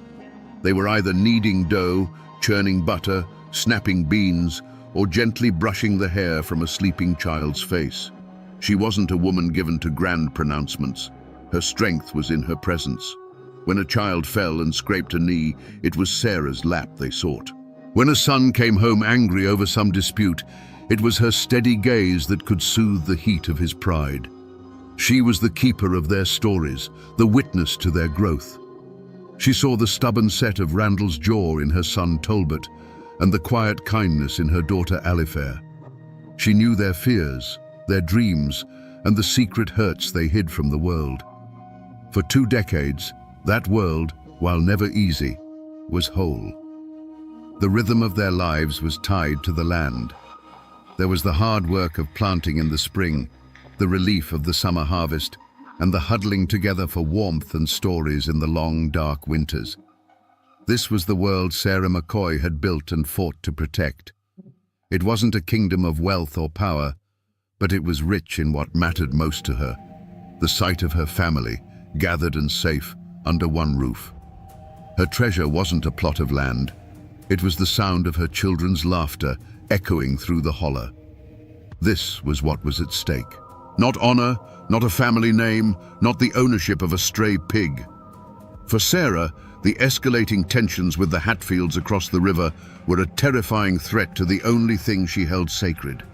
They were either kneading dough, churning butter, snapping beans, or gently brushing the hair from a sleeping child's face. She wasn't a woman given to grand pronouncements. Her strength was in her presence. When a child fell and scraped a knee, it was Sarah's lap they sought. When a son came home angry over some dispute, it was her steady gaze that could soothe the heat of his pride. She was the keeper of their stories, the witness to their growth. She saw the stubborn set of Randall's jaw in her son Tolbert, and the quiet kindness in her daughter Alifair. She knew their fears, their dreams, and the secret hurts they hid from the world. For 2 decades, that world, while never easy, was whole. The rhythm of their lives was tied to the land. There was the hard work of planting in the spring, the relief of the summer harvest, and the huddling together for warmth and stories in the long, dark winters. This was the world Sarah McCoy had built and fought to protect. It wasn't a kingdom of wealth or power, but it was rich in what mattered most to her, the sight of her family, gathered and safe, under one roof. Her treasure wasn't a plot of land. It was the sound of her children's laughter echoing through the holler. This was what was at stake. Not honor, not a family name, not the ownership of a stray pig. For Sarah, the escalating tensions with the Hatfields across the river were a terrifying threat to the only thing she held sacred.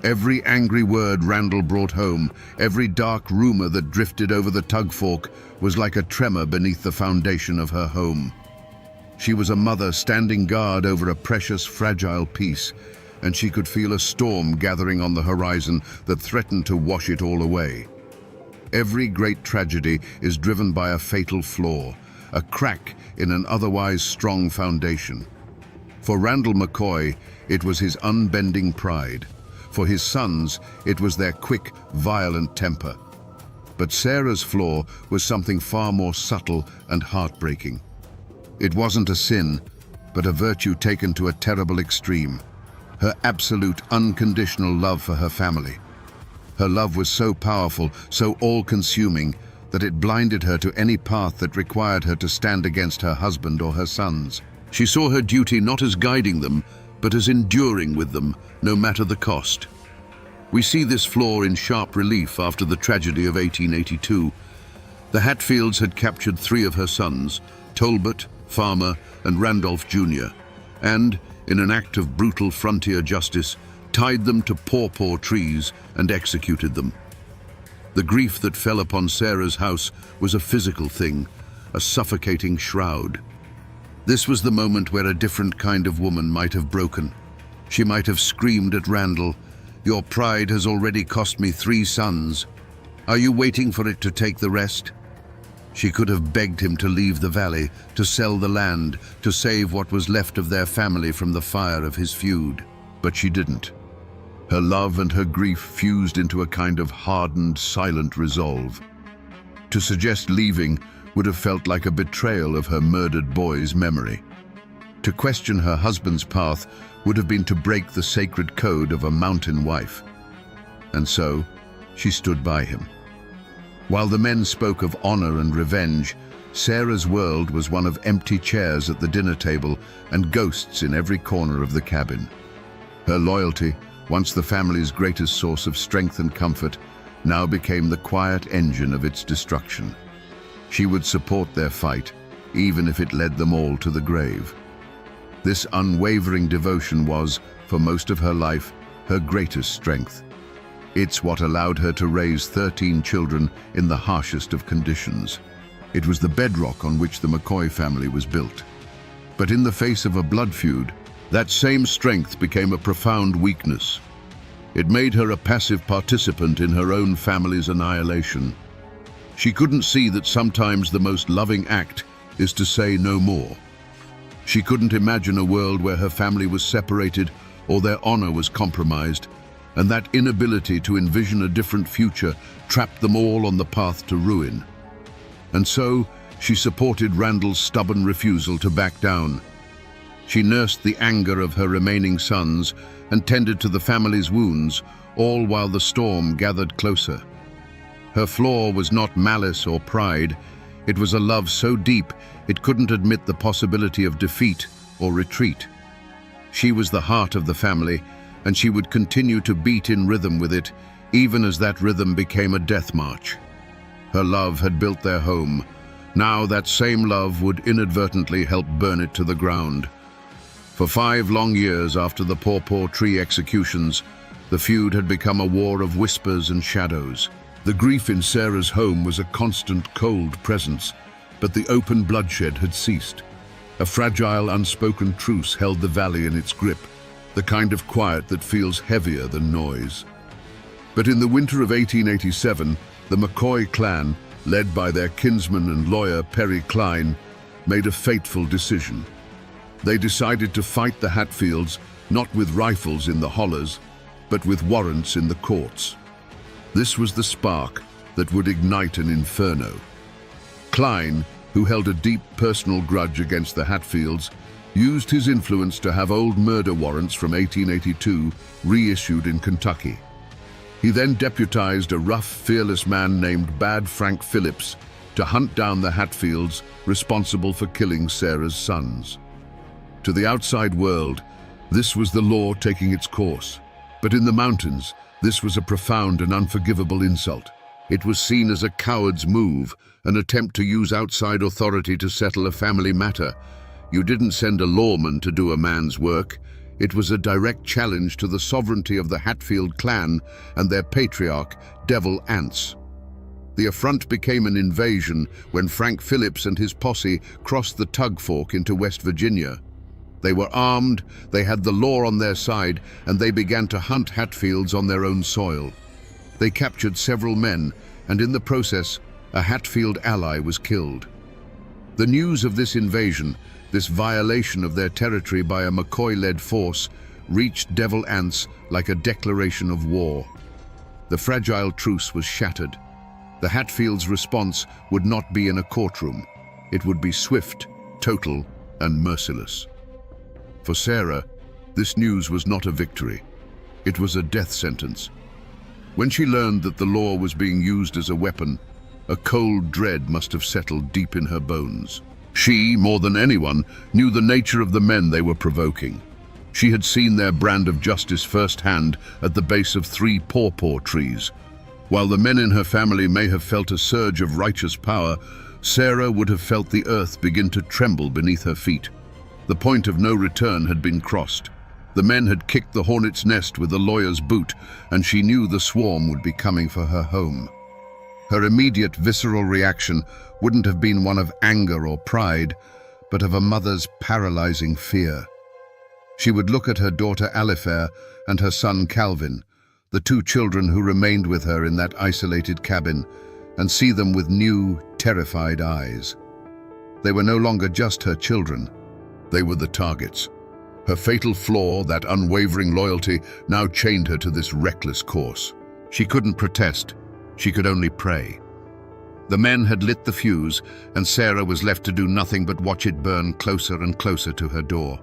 Every angry word Randall brought home, every dark rumor that drifted over the tug fork was like a tremor beneath the foundation of her home. She was a mother standing guard over a precious, fragile piece, and she could feel a storm gathering on the horizon that threatened to wash it all away. Every great tragedy is driven by a fatal flaw, a crack in an otherwise strong foundation. For Randall McCoy, it was his unbending pride. For his sons, it was their quick, violent temper. But Sarah's flaw was something far more subtle and heartbreaking. It wasn't a sin, but a virtue taken to a terrible extreme. Her absolute, unconditional love for her family. Her love was so powerful, so all-consuming, that it blinded her to any path that required her to stand against her husband or her sons. She saw her duty not as guiding them, but as enduring with them, no matter the cost. We see this flaw in sharp relief after the tragedy of 1882. The Hatfields had captured 3 of her sons, Tolbert, Farmer, and Randolph Jr., and, in an act of brutal frontier justice, tied them to pawpaw trees and executed them. The grief that fell upon Sarah's house was a physical thing, a suffocating shroud. This was the moment where a different kind of woman might have broken. She might have screamed at Randall, "Your pride has already cost me 3 sons. Are you waiting for it to take the rest?" She could have begged him to leave the valley, to sell the land, to save what was left of their family from the fire of his feud. But she didn't. Her love and her grief fused into a kind of hardened, silent resolve. To suggest leaving would have felt like a betrayal of her murdered boy's memory. To question her husband's path would have been to break the sacred code of a mountain wife. And so, she stood by him. While the men spoke of honor and revenge, Sarah's world was one of empty chairs at the dinner table and ghosts in every corner of the cabin. Her loyalty, once the family's greatest source of strength and comfort, now became the quiet engine of its destruction. She would support their fight, even if it led them all to the grave. This unwavering devotion was, for most of her life, her greatest strength. It's what allowed her to raise 13 children in the harshest of conditions. It was the bedrock on which the McCoy family was built. But in the face of a blood feud, that same strength became a profound weakness. It made her a passive participant in her own family's annihilation. She couldn't see that sometimes the most loving act is to say no more. She couldn't imagine a world where her family was separated or their honor was compromised, and that inability to envision a different future trapped them all on the path to ruin. And so, she supported Randall's stubborn refusal to back down. She nursed the anger of her remaining sons and tended to the family's wounds, all while the storm gathered closer. Her flaw was not malice or pride. It was a love so deep it couldn't admit the possibility of defeat or retreat. She was the heart of the family, and she would continue to beat in rhythm with it, even as that rhythm became a death march. Her love had built their home. Now that same love would inadvertently help burn it to the ground. For 5 long years after the pawpaw tree executions, the feud had become a war of whispers and shadows. The grief in Sarah's home was a constant, cold presence, but the open bloodshed had ceased. A fragile, unspoken truce held the valley in its grip, the kind of quiet that feels heavier than noise. But in the winter of 1887, the McCoy clan, led by their kinsman and lawyer Perry Cline, made a fateful decision. They decided to fight the Hatfields, not with rifles in the hollers, but with warrants in the courts. This was the spark that would ignite an inferno. Cline, who held a deep personal grudge against the Hatfields, used his influence to have old murder warrants from 1882 reissued in Kentucky. He then deputized a rough, fearless man named Bad Frank Phillips to hunt down the Hatfields responsible for killing Sarah's sons. To the outside world, this was the law taking its course. But in the mountains, this was a profound and unforgivable insult. It was seen as a coward's move, an attempt to use outside authority to settle a family matter. You didn't send a lawman to do a man's work. It was a direct challenge to the sovereignty of the Hatfield clan and their patriarch, Devil Anse. The affront became an invasion when Frank Phillips and his posse crossed the Tug Fork into West Virginia. They were armed, they had the law on their side, and they began to hunt Hatfields on their own soil. They captured several men, and in the process, a Hatfield ally was killed. The news of this invasion, this violation of their territory by a McCoy-led force, reached Devil Anse like a declaration of war. The fragile truce was shattered. The Hatfields' response would not be in a courtroom. It would be swift, total, and merciless. For Sarah, this news was not a victory. It was a death sentence. When she learned that the law was being used as a weapon, a cold dread must have settled deep in her bones. She, more than anyone, knew the nature of the men they were provoking. She had seen their brand of justice firsthand at the base of 3 pawpaw trees. While the men in her family may have felt a surge of righteous power, Sarah would have felt the earth begin to tremble beneath her feet. The point of no return had been crossed. The men had kicked the hornet's nest with the lawyer's boot, and she knew the swarm would be coming for her home. Her immediate visceral reaction wouldn't have been one of anger or pride, but of a mother's paralyzing fear. She would look at her daughter Alifair and her son Calvin, the 2 children who remained with her in that isolated cabin, and see them with new, terrified eyes. They were no longer just her children. They were the targets. Her fatal flaw, that unwavering loyalty, now chained her to this reckless course. She couldn't protest. She could only pray. The men had lit the fuse, and Sarah was left to do nothing but watch it burn closer and closer to her door.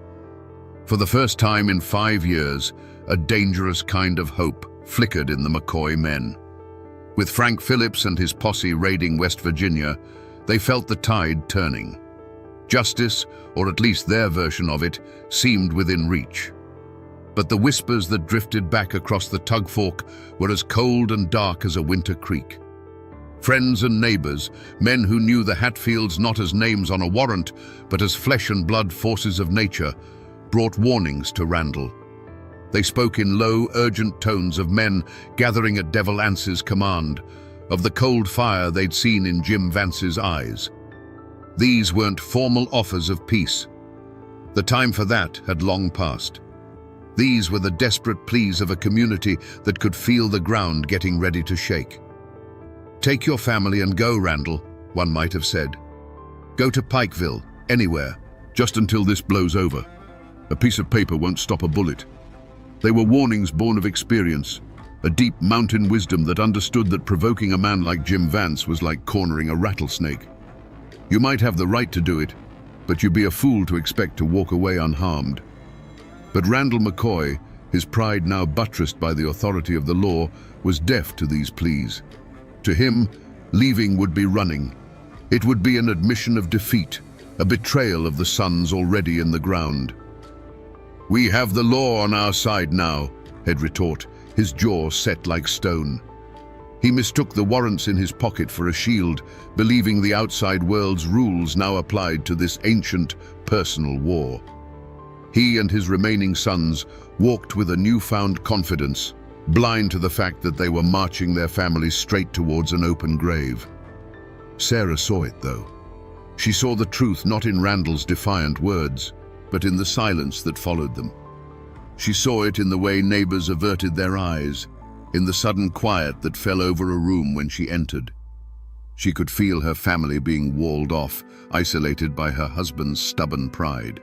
For the first time in 5 years, a dangerous kind of hope flickered in the McCoy men. With Frank Phillips and his posse raiding West Virginia, they felt the tide turning. Justice, or at least their version of it, seemed within reach. But the whispers that drifted back across the Tug Fork were as cold and dark as a winter creek. Friends and neighbors, men who knew the Hatfields not as names on a warrant, but as flesh and blood forces of nature, brought warnings to Randall. They spoke in low, urgent tones of men gathering at Devil Anse's command, of the cold fire they'd seen in Jim Vance's eyes. These weren't formal offers of peace. The time for that had long passed. These were the desperate pleas of a community that could feel the ground getting ready to shake. "Take your family and go, Randall," one might have said. "Go to Pikeville, anywhere, just until this blows over. A piece of paper won't stop a bullet." They were warnings born of experience, a deep mountain wisdom that understood that provoking a man like Jim Vance was like cornering a rattlesnake. You might have the right to do it, but you'd be a fool to expect to walk away unharmed. But Randall McCoy, his pride now buttressed by the authority of the law, was deaf to these pleas. To him, leaving would be running. It would be an admission of defeat, a betrayal of the sons already in the ground. "We have the law on our side now," he'd retort, his jaw set like stone. He mistook the warrants in his pocket for a shield, believing the outside world's rules now applied to this ancient, personal war. He and his remaining sons walked with a newfound confidence, blind to the fact that they were marching their families straight towards an open grave. Sarah saw it, though. She saw the truth not in Randall's defiant words, but in the silence that followed them. She saw it in the way neighbors averted their eyes, in the sudden quiet that fell over a room when she entered. She could feel her family being walled off, isolated by her husband's stubborn pride.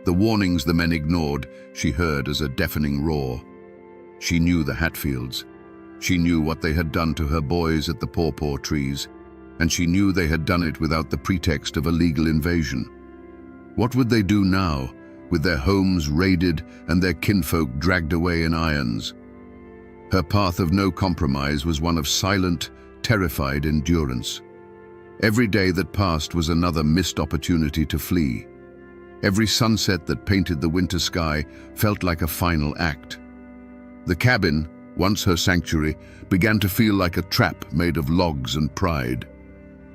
The warnings the men ignored, she heard as a deafening roar. She knew the Hatfields. She knew what they had done to her boys at the pawpaw trees, and she knew they had done it without the pretext of a legal invasion. What would they do now, with their homes raided and their kinfolk dragged away in irons? Her path of no compromise was one of silent, terrified endurance. Every day that passed was another missed opportunity to flee. Every sunset that painted the winter sky felt like a final act. The cabin, once her sanctuary, began to feel like a trap made of logs and pride.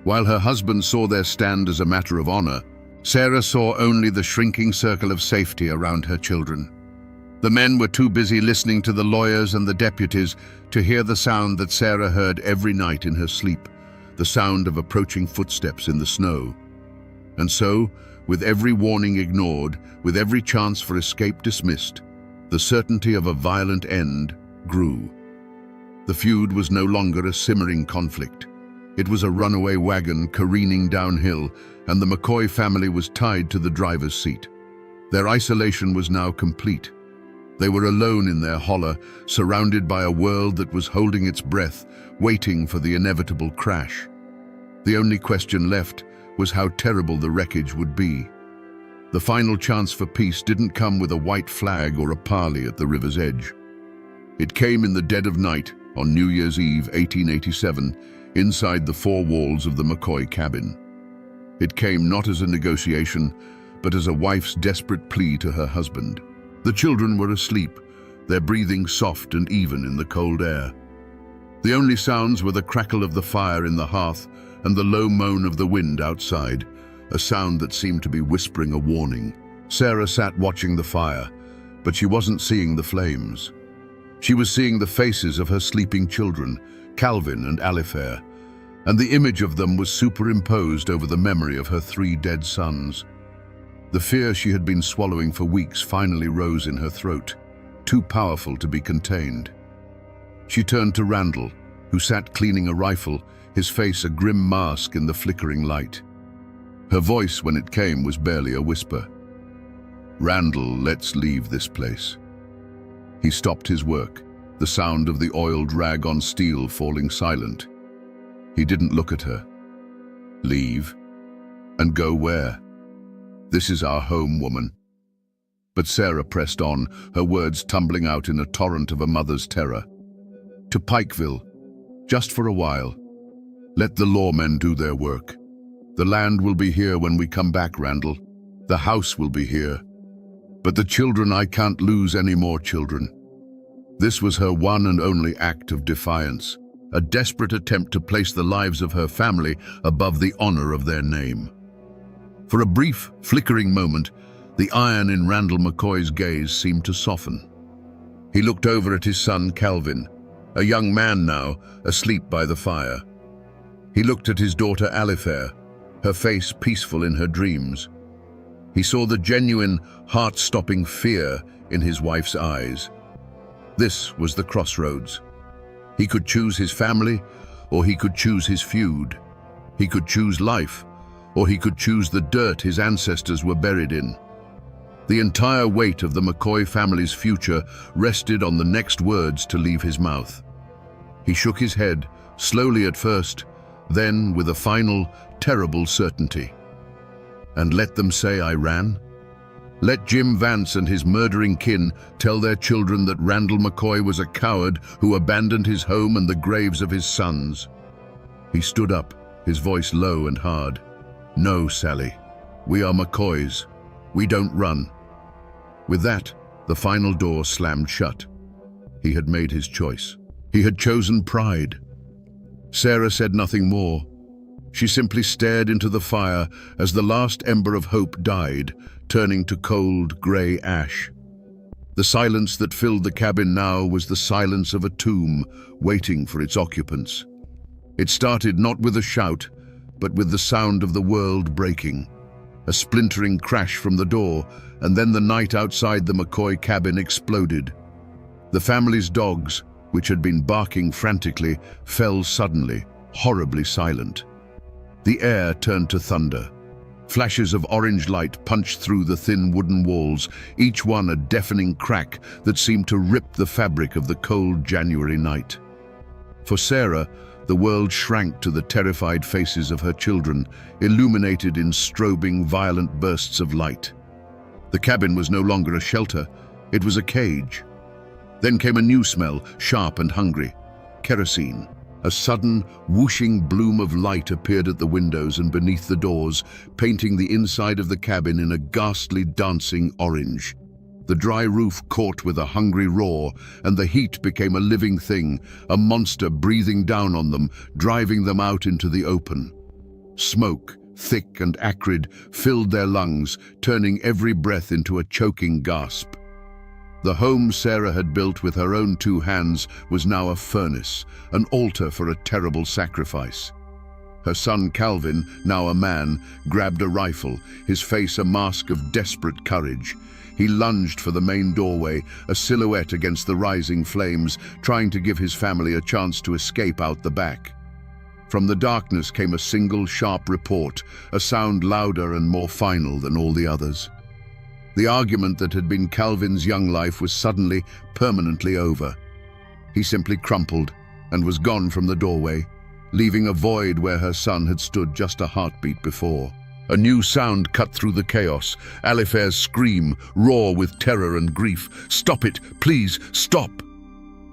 While her husband saw their stand as a matter of honor, Sarah saw only the shrinking circle of safety around her children. The men were too busy listening to the lawyers and the deputies to hear the sound that Sarah heard every night in her sleep, the sound of approaching footsteps in the snow. And so, with every warning ignored, with every chance for escape dismissed, the certainty of a violent end grew. The feud was no longer a simmering conflict. It was a runaway wagon careening downhill, and the McCoy family was tied to the driver's seat. Their isolation was now complete. They were alone in their holler, surrounded by a world that was holding its breath, waiting for the inevitable crash. The only question left was how terrible the wreckage would be. The final chance for peace didn't come with a white flag or a parley at the river's edge. It came in the dead of night, on New Year's Eve, 1887, inside the four walls of the McCoy cabin. It came not as a negotiation, but as a wife's desperate plea to her husband. The children were asleep, their breathing soft and even in the cold air. The only sounds were the crackle of the fire in the hearth and the low moan of the wind outside, a sound that seemed to be whispering a warning. Sarah sat watching the fire, but she wasn't seeing the flames. She was seeing the faces of her sleeping children, Calvin and Alifair, and the image of them was superimposed over the memory of her 3 dead sons. The fear she had been swallowing for weeks finally rose in her throat, too powerful to be contained. She turned to Randall, who sat cleaning a rifle, his face a grim mask in the flickering light. Her voice, when it came, was barely a whisper. "Randall, let's leave this place." He stopped his work, the sound of the oiled rag on steel falling silent. He didn't look at her. "Leave? And go where?" "This is our home, woman." But Sarah pressed on, her words tumbling out in a torrent of a mother's terror. "To Pikeville, just for a while. Let the lawmen do their work. The land will be here when we come back, Randall. The house will be here. But the children, I can't lose any more children." This was her one and only act of defiance, a desperate attempt to place the lives of her family above the honor of their name. For a brief, flickering moment, the iron in Randall McCoy's gaze seemed to soften. He looked over at his son, Calvin, a young man now, asleep by the fire. He looked at his daughter, Alifair, her face peaceful in her dreams. He saw the genuine, heart-stopping fear in his wife's eyes. This was the crossroads. He could choose his family, or he could choose his feud. He could choose life, or he could choose the dirt his ancestors were buried in. The entire weight of the McCoy family's future rested on the next words to leave his mouth. He shook his head, slowly at first, then with a final, terrible certainty. "And let them say I ran? Let Jim Vance and his murdering kin tell their children that Randall McCoy was a coward who abandoned his home and the graves of his sons." He stood up, his voice low and hard. "No, Sally. We are McCoys. We don't run." With that, the final door slammed shut. He had made his choice. He had chosen pride. Sarah said nothing more. She simply stared into the fire as the last ember of hope died, turning to cold, grey ash. The silence that filled the cabin now was the silence of a tomb waiting for its occupants. It started not with a shout, but with the sound of the world breaking. A splintering crash from the door, and then the night outside the McCoy cabin exploded. The family's dogs, which had been barking frantically, fell suddenly, horribly silent. The air turned to thunder. Flashes of orange light punched through the thin wooden walls, each one a deafening crack that seemed to rip the fabric of the cold January night. For Sarah, the world shrank to the terrified faces of her children, illuminated in strobing, violent bursts of light. The cabin was no longer a shelter, it was a cage. Then came a new smell, sharp and hungry. Kerosene. A sudden, whooshing bloom of light appeared at the windows and beneath the doors, painting the inside of the cabin in a ghastly dancing orange. The dry roof caught with a hungry roar, and the heat became a living thing, a monster breathing down on them, driving them out into the open. Smoke, thick and acrid, filled their lungs, turning every breath into a choking gasp. The home Sarah had built with her own 2 hands was now a furnace, an altar for a terrible sacrifice. Her son Calvin, now a man, grabbed a rifle, his face a mask of desperate courage. He lunged for the main doorway, a silhouette against the rising flames, trying to give his family a chance to escape out the back. From the darkness came a single sharp report, a sound louder and more final than all the others. The argument that had been Calvin's young life was suddenly, permanently over. He simply crumpled and was gone from the doorway, leaving a void where her son had stood just a heartbeat before. A new sound cut through the chaos, Alifair's scream, raw with terror and grief. "Stop it, please, stop!"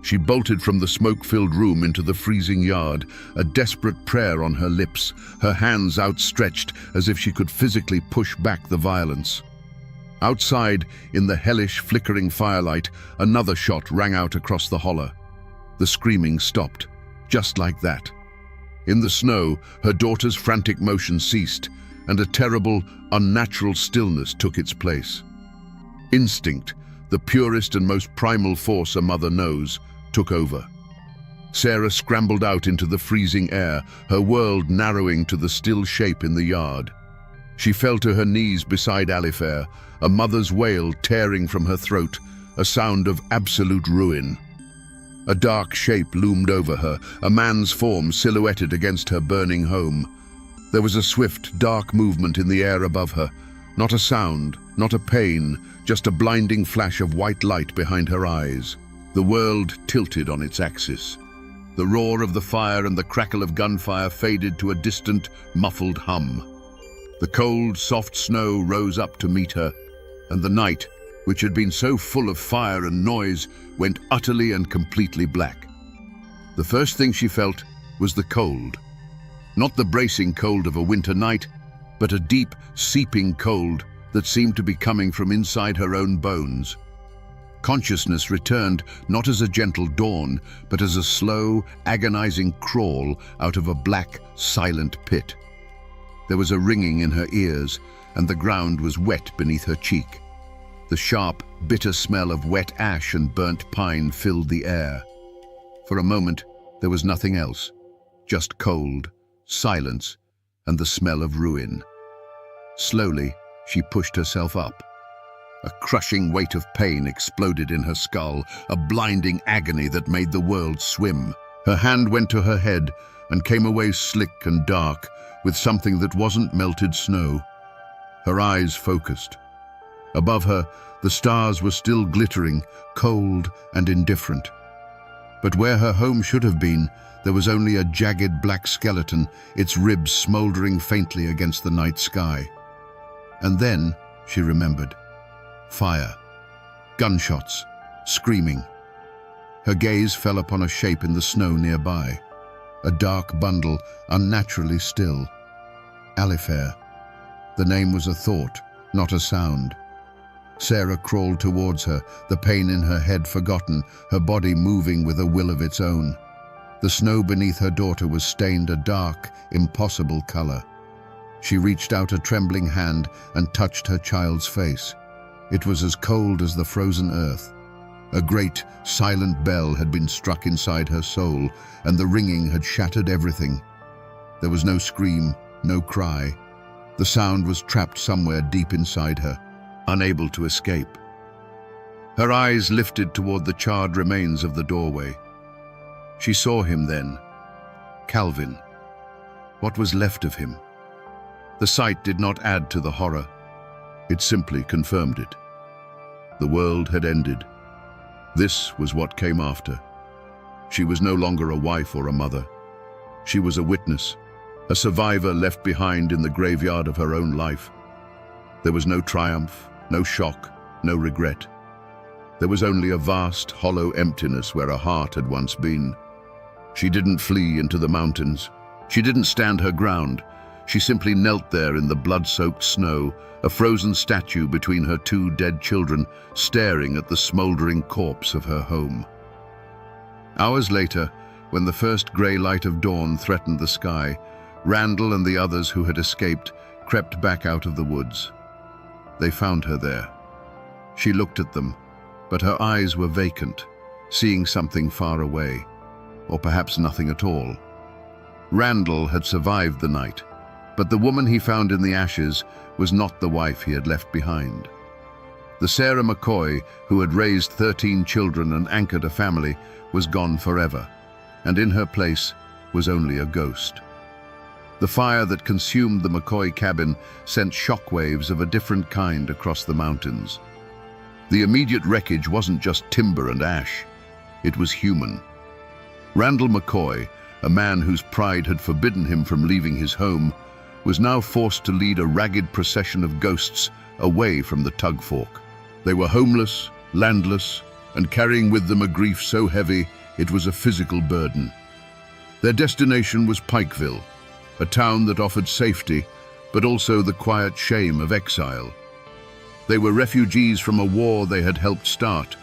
She bolted from the smoke-filled room into the freezing yard, a desperate prayer on her lips, her hands outstretched as if she could physically push back the violence. Outside, in the hellish, flickering firelight, another shot rang out across the holler. The screaming stopped, just like that. In the snow, her daughter's frantic motion ceased, and a terrible, unnatural stillness took its place. Instinct, the purest and most primal force a mother knows, took over. Sarah scrambled out into the freezing air, her world narrowing to the still shape in the yard. She fell to her knees beside Alifair, a mother's wail tearing from her throat, a sound of absolute ruin. A dark shape loomed over her, a man's form silhouetted against her burning home. There was a swift, dark movement in the air above her. Not a sound, not a pain, just a blinding flash of white light behind her eyes. The world tilted on its axis. The roar of the fire and the crackle of gunfire faded to a distant, muffled hum. The cold, soft snow rose up to meet her, and the night, which had been so full of fire and noise, went utterly and completely black. The first thing she felt was the cold. Not the bracing cold of a winter night, but a deep, seeping cold that seemed to be coming from inside her own bones. Consciousness returned not as a gentle dawn, but as a slow, agonizing crawl out of a black, silent pit. There was a ringing in her ears, and the ground was wet beneath her cheek. The sharp, bitter smell of wet ash and burnt pine filled the air. For a moment, there was nothing else, just cold, silence, and the smell of ruin. Slowly, she pushed herself up. A crushing weight of pain exploded in her skull, a blinding agony that made the world swim. Her hand went to her head and came away slick and dark, with something that wasn't melted snow. Her eyes focused. Above her, the stars were still glittering, cold and indifferent. But where her home should have been, there was only a jagged black skeleton, its ribs smoldering faintly against the night sky. And then, she remembered, fire, gunshots, screaming. Her gaze fell upon a shape in the snow nearby, a dark bundle, unnaturally still. Alifair. The name was a thought, not a sound. Sarah crawled towards her, the pain in her head forgotten, her body moving with a will of its own. The snow beneath her daughter was stained a dark, impossible color. She reached out a trembling hand and touched her child's face. It was as cold as the frozen earth. A great, silent bell had been struck inside her soul, and the ringing had shattered everything. There was no scream, no cry. The sound was trapped somewhere deep inside her, unable to escape. Her eyes lifted toward the charred remains of the doorway. She saw him then. Calvin. What was left of him? The sight did not add to the horror. It simply confirmed it. The world had ended. This was what came after. She was no longer a wife or a mother. She was a witness, a survivor left behind in the graveyard of her own life. There was no triumph, no shock, no regret. There was only a vast, hollow emptiness where a heart had once been. She didn't flee into the mountains. She didn't stand her ground. She simply knelt there in the blood-soaked snow, a frozen statue between her two dead children, staring at the smoldering corpse of her home. Hours later, when the first grey light of dawn threatened the sky, Randall and the others who had escaped crept back out of the woods. They found her there. She looked at them, but her eyes were vacant, seeing something far away, or perhaps nothing at all. Randall had survived the night, but the woman he found in the ashes was not the wife he had left behind. The Sarah McCoy, who had raised 13 children and anchored a family, was gone forever, and in her place was only a ghost. The fire that consumed the McCoy cabin sent shockwaves of a different kind across the mountains. The immediate wreckage wasn't just timber and ash, it was human. Randall McCoy, a man whose pride had forbidden him from leaving his home, was now forced to lead a ragged procession of ghosts away from the tug fork. They were homeless, landless, and carrying with them a grief so heavy it was a physical burden. Their destination was Pikeville, a town that offered safety, but also the quiet shame of exile. They were refugees from a war they had helped start,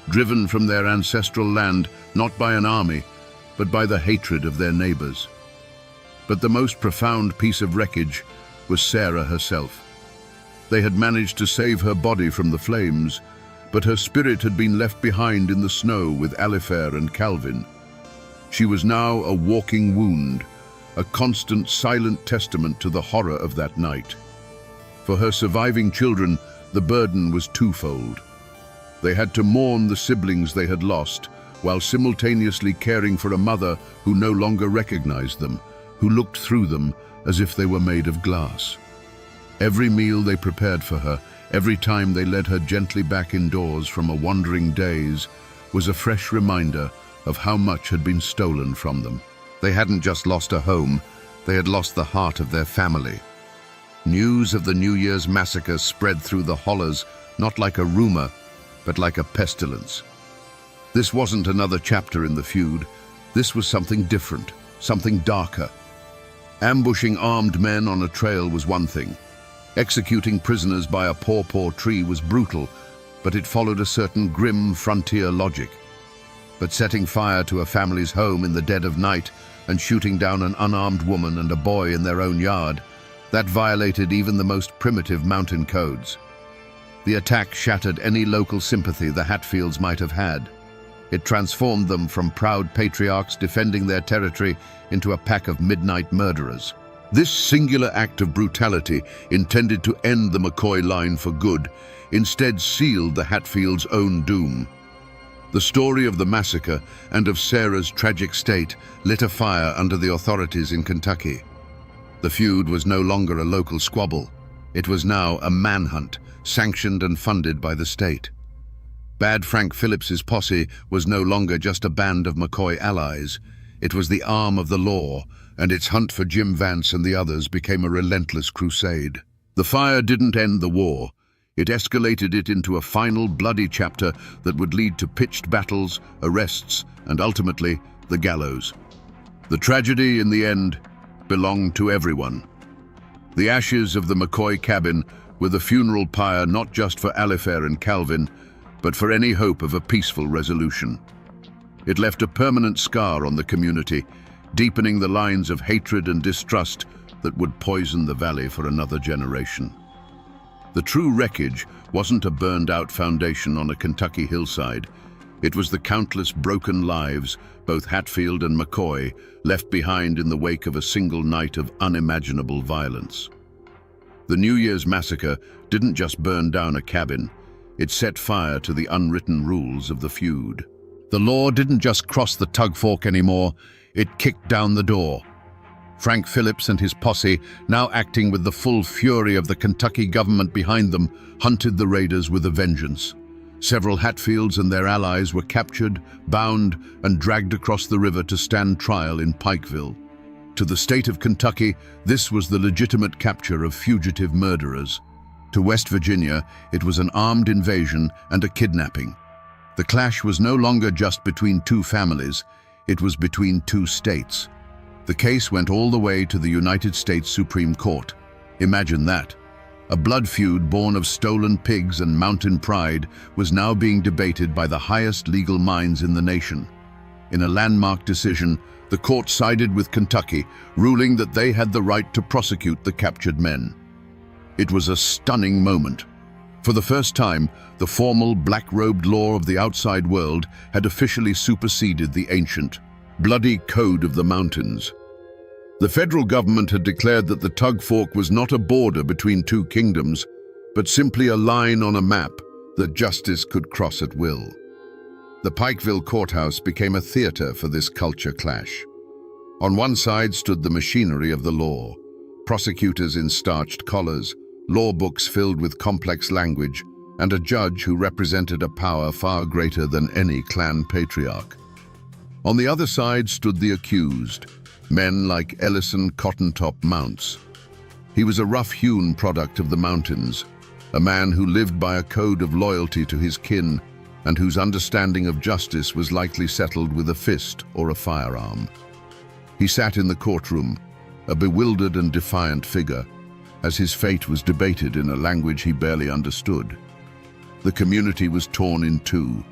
driven from their ancestral land not by an army, but by the hatred of their neighbors. But the most profound piece of wreckage was Sarah herself. They had managed to save her body from the flames, but her spirit had been left behind in the snow with Alifair and Calvin. She was now a walking wound, a constant, silent testament to the horror of that night. For her surviving children, the burden was twofold. They had to mourn the siblings they had lost, while simultaneously caring for a mother who no longer recognized them, who looked through them as if they were made of glass. Every meal they prepared for her, every time they led her gently back indoors from a wandering daze, was a fresh reminder of how much had been stolen from them. They hadn't just lost a home, they had lost the heart of their family. News of the New Year's massacre spread through the hollers, not like a rumor, but like a pestilence. This wasn't another chapter in the feud. This was something different, something darker. Ambushing armed men on a trail was one thing. Executing prisoners by a pawpaw tree was brutal, but it followed a certain grim frontier logic. But setting fire to a family's home in the dead of night and shooting down an unarmed woman and a boy in their own yard, that violated even the most primitive mountain codes. The attack shattered any local sympathy the Hatfields might have had. It transformed them from proud patriarchs defending their territory into a pack of midnight murderers. This singular act of brutality, intended to end the McCoy line for good, instead sealed the Hatfields' own doom. The story of the massacre and of Sarah's tragic state lit a fire under the authorities in Kentucky. The feud was no longer a local squabble. It was now a manhunt, sanctioned and funded by the state. Bad Frank Phillips's posse was no longer just a band of McCoy allies. It was the arm of the law, and its hunt for Jim Vance and the others became a relentless crusade. The fire didn't end the war. It escalated it into a final bloody chapter that would lead to pitched battles, arrests, and ultimately, the gallows. The tragedy, in the end, belonged to everyone. The ashes of the McCoy cabin were the funeral pyre not just for Alifair and Calvin, but for any hope of a peaceful resolution. It left a permanent scar on the community, deepening the lines of hatred and distrust that would poison the valley for another generation. The true wreckage wasn't a burned-out foundation on a Kentucky hillside. It was the countless broken lives, both Hatfield and McCoy, left behind in the wake of a single night of unimaginable violence. The New Year's massacre didn't just burn down a cabin, it set fire to the unwritten rules of the feud. The law didn't just cross the tug fork anymore, it kicked down the door. Frank Phillips and his posse, now acting with the full fury of the Kentucky government behind them, hunted the raiders with a vengeance. Several Hatfields and their allies were captured, bound, and dragged across the river to stand trial in Pikeville. To the state of Kentucky, this was the legitimate capture of fugitive murderers. To West Virginia, it was an armed invasion and a kidnapping. The clash was no longer just between two families, It was between two states. The case went all the way to the United States Supreme Court. Imagine that. A blood feud born of stolen pigs and mountain pride was now being debated by the highest legal minds in the nation. In a landmark decision, the court sided with Kentucky, ruling that they had the right to prosecute the captured men. It was a stunning moment. For the first time, the formal black-robed law of the outside world had officially superseded the ancient, bloody code of the mountains. The federal government had declared that the Tug Fork was not a border between two kingdoms, but simply a line on a map that justice could cross at will. The Pikeville courthouse became a theater for this culture clash. On one side stood the machinery of the law, prosecutors in starched collars, law books filled with complex language, and a judge who represented a power far greater than any clan patriarch. On the other side stood the accused, men like Ellison Cottontop Mounts. He was a rough-hewn product of the mountains, a man who lived by a code of loyalty to his kin and whose understanding of justice was likely settled with a fist or a firearm. He sat in the courtroom, a bewildered and defiant figure, as his fate was debated in a language he barely understood. The community was torn in two.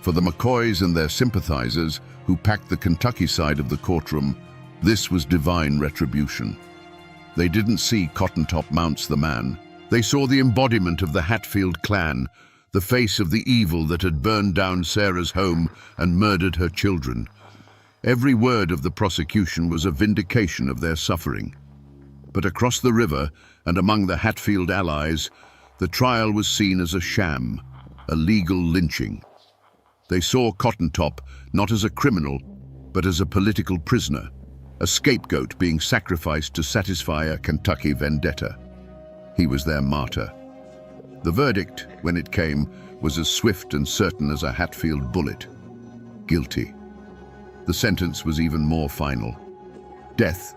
For the McCoys and their sympathizers, who packed the Kentucky side of the courtroom, this was divine retribution. They didn't see Cottontop Mounts the man. They saw the embodiment of the Hatfield clan, the face of the evil that had burned down Sarah's home and murdered her children. Every word of the prosecution was a vindication of their suffering. But across the river and among the Hatfield allies, the trial was seen as a sham, a legal lynching. They saw Cottontop not as a criminal, but as a political prisoner, a scapegoat being sacrificed to satisfy a Kentucky vendetta. He was their martyr. The verdict, when it came, was as swift and certain as a Hatfield bullet. Guilty. The sentence was even more final. Death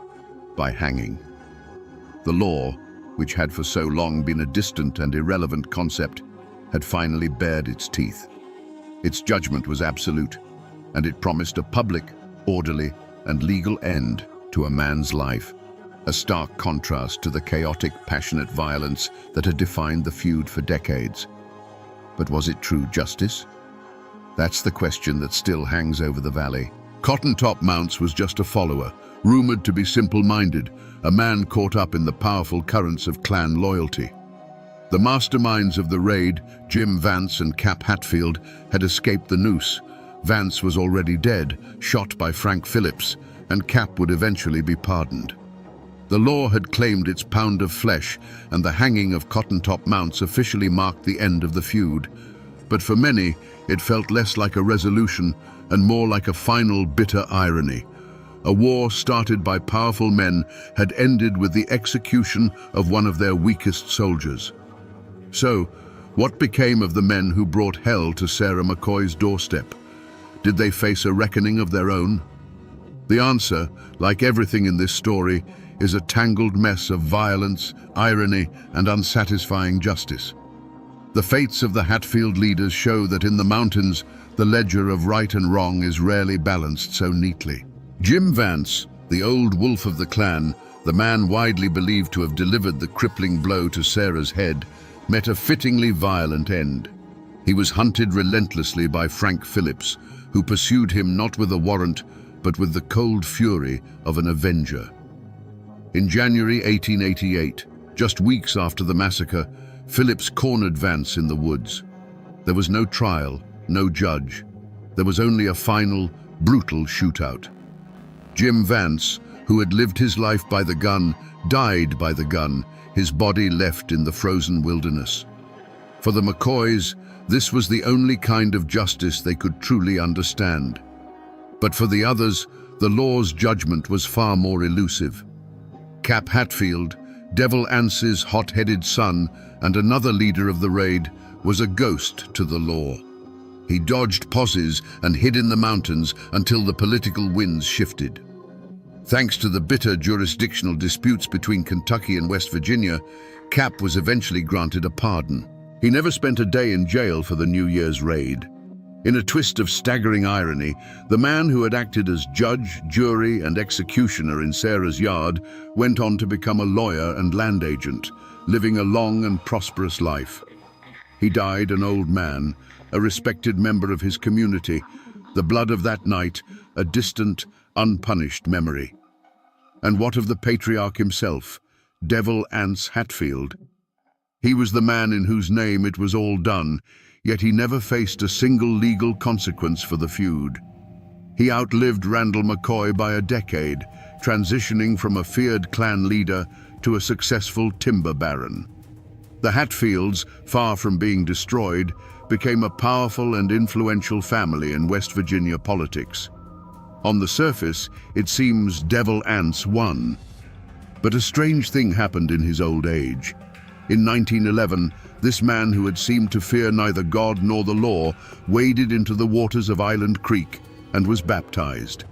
by hanging. The law, which had for so long been a distant and irrelevant concept, had finally bared its teeth. Its judgment was absolute, and it promised a public, orderly, and legal end to a man's life, a stark contrast to the chaotic, passionate violence that had defined the feud for decades. But was it true justice? That's the question that still hangs over the valley. Cottontop Mounts was just a follower, rumored to be simple-minded, a man caught up in the powerful currents of clan loyalty. The masterminds of the raid, Jim Vance and Cap Hatfield, had escaped the noose. Vance was already dead, shot by Frank Phillips, and Cap would eventually be pardoned. The law had claimed its pound of flesh, and the hanging of Cottontop Mounts officially marked the end of the feud. But for many, it felt less like a resolution and more like a final bitter irony. A war started by powerful men had ended with the execution of one of their weakest soldiers. So, what became of the men who brought hell to Sarah McCoy's doorstep? Did they face a reckoning of their own? The answer, like everything in this story, is a tangled mess of violence, irony, and unsatisfying justice. The fates of the Hatfield leaders show that in the mountains, the ledger of right and wrong is rarely balanced so neatly. Jim Vance, the old wolf of the clan, the man widely believed to have delivered the crippling blow to Sarah's head, met a fittingly violent end. He was hunted relentlessly by Frank Phillips, who pursued him not with a warrant, but with the cold fury of an avenger. In January 1888, just weeks after the massacre, Phillips cornered Vance in the woods. There was no trial, no judge. There was only a final, brutal shootout. Jim Vance, who had lived his life by the gun, died by the gun, his body left in the frozen wilderness. For the McCoys, this was the only kind of justice they could truly understand. But for the others, the law's judgment was far more elusive. Cap Hatfield, Devil Anse's hot-headed son and another leader of the raid, was a ghost to the law. He dodged posses and hid in the mountains until the political winds shifted. Thanks to the bitter jurisdictional disputes between Kentucky and West Virginia, Cap was eventually granted a pardon. He never spent a day in jail for the New Year's raid. In a twist of staggering irony, the man who had acted as judge, jury, and executioner in Sarah's yard went on to become a lawyer and land agent, living a long and prosperous life. He died an old man, a respected member of his community, the blood of that night, a distant, unpunished memory. And what of the patriarch himself, Devil Anse Hatfield? He was the man in whose name it was all done, yet he never faced a single legal consequence for the feud. He outlived Randall McCoy by a decade, transitioning from a feared clan leader to a successful timber baron. The Hatfields, far from being destroyed, became a powerful and influential family in West Virginia politics. On the surface, it seems Devil Anse won. But a strange thing happened in his old age. In 1911, this man who had seemed to fear neither God nor the law waded into the waters of Island Creek and was baptized.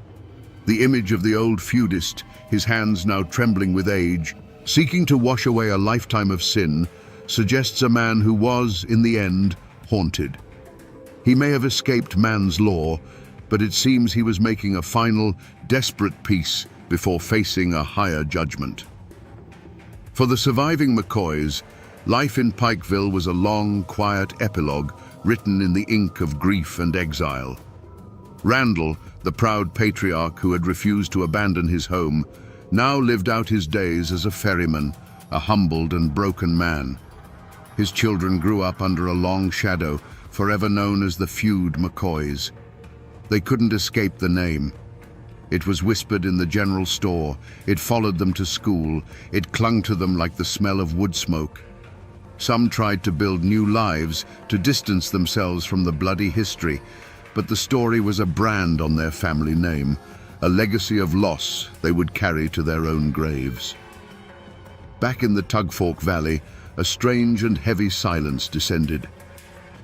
The image of the old feudist, his hands now trembling with age, seeking to wash away a lifetime of sin, suggests a man who was, in the end, haunted. He may have escaped man's law, but it seems he was making a final, desperate peace before facing a higher judgment. For the surviving McCoys, life in Pikeville was a long, quiet epilogue written in the ink of grief and exile. Randall, the proud patriarch who had refused to abandon his home, now lived out his days as a ferryman, a humbled and broken man. His children grew up under a long shadow, forever known as the feud McCoys. They couldn't escape the name. It was whispered in the general store, it followed them to school, it clung to them like the smell of wood smoke. Some tried to build new lives, to distance themselves from the bloody history, but the story was a brand on their family name, a legacy of loss they would carry to their own graves. Back in the Tugfork Valley, a strange and heavy silence descended.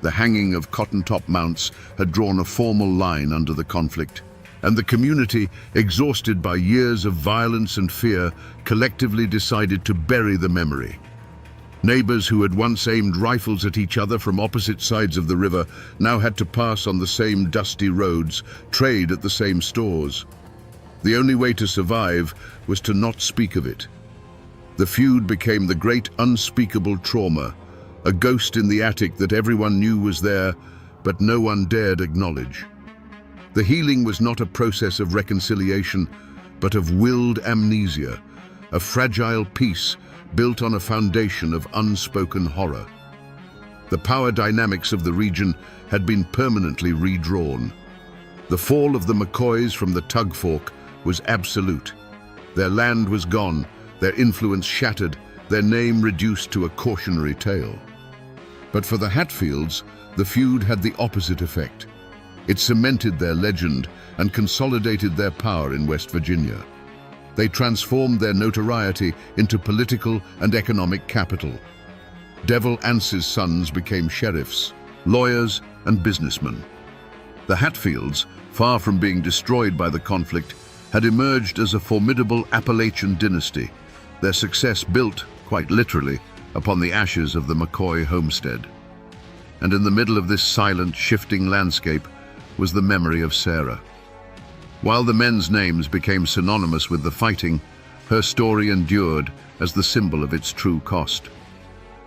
The hanging of cotton-top mounts had drawn a formal line under the conflict, and the community, exhausted by years of violence and fear, collectively decided to bury the memory. Neighbors who had once aimed rifles at each other from opposite sides of the river now had to pass on the same dusty roads, trade at the same stores. The only way to survive was to not speak of it. The feud became the great unspeakable trauma, a ghost in the attic that everyone knew was there, but no one dared acknowledge. The healing was not a process of reconciliation, but of willed amnesia, a fragile peace built on a foundation of unspoken horror. The power dynamics of the region had been permanently redrawn. The fall of the McCoys from the Tugfork was absolute. Their land was gone, their influence shattered, their name reduced to a cautionary tale. But for the Hatfields, the feud had the opposite effect. It cemented their legend and consolidated their power in West Virginia. They transformed their notoriety into political and economic capital. Devil Anse's sons became sheriffs, lawyers, and businessmen. The Hatfields, far from being destroyed by the conflict, had emerged as a formidable Appalachian dynasty, their success built, quite literally, upon the ashes of the McCoy homestead. And in the middle of this silent, shifting landscape was the memory of Sarah. While the men's names became synonymous with the fighting, her story endured as the symbol of its true cost.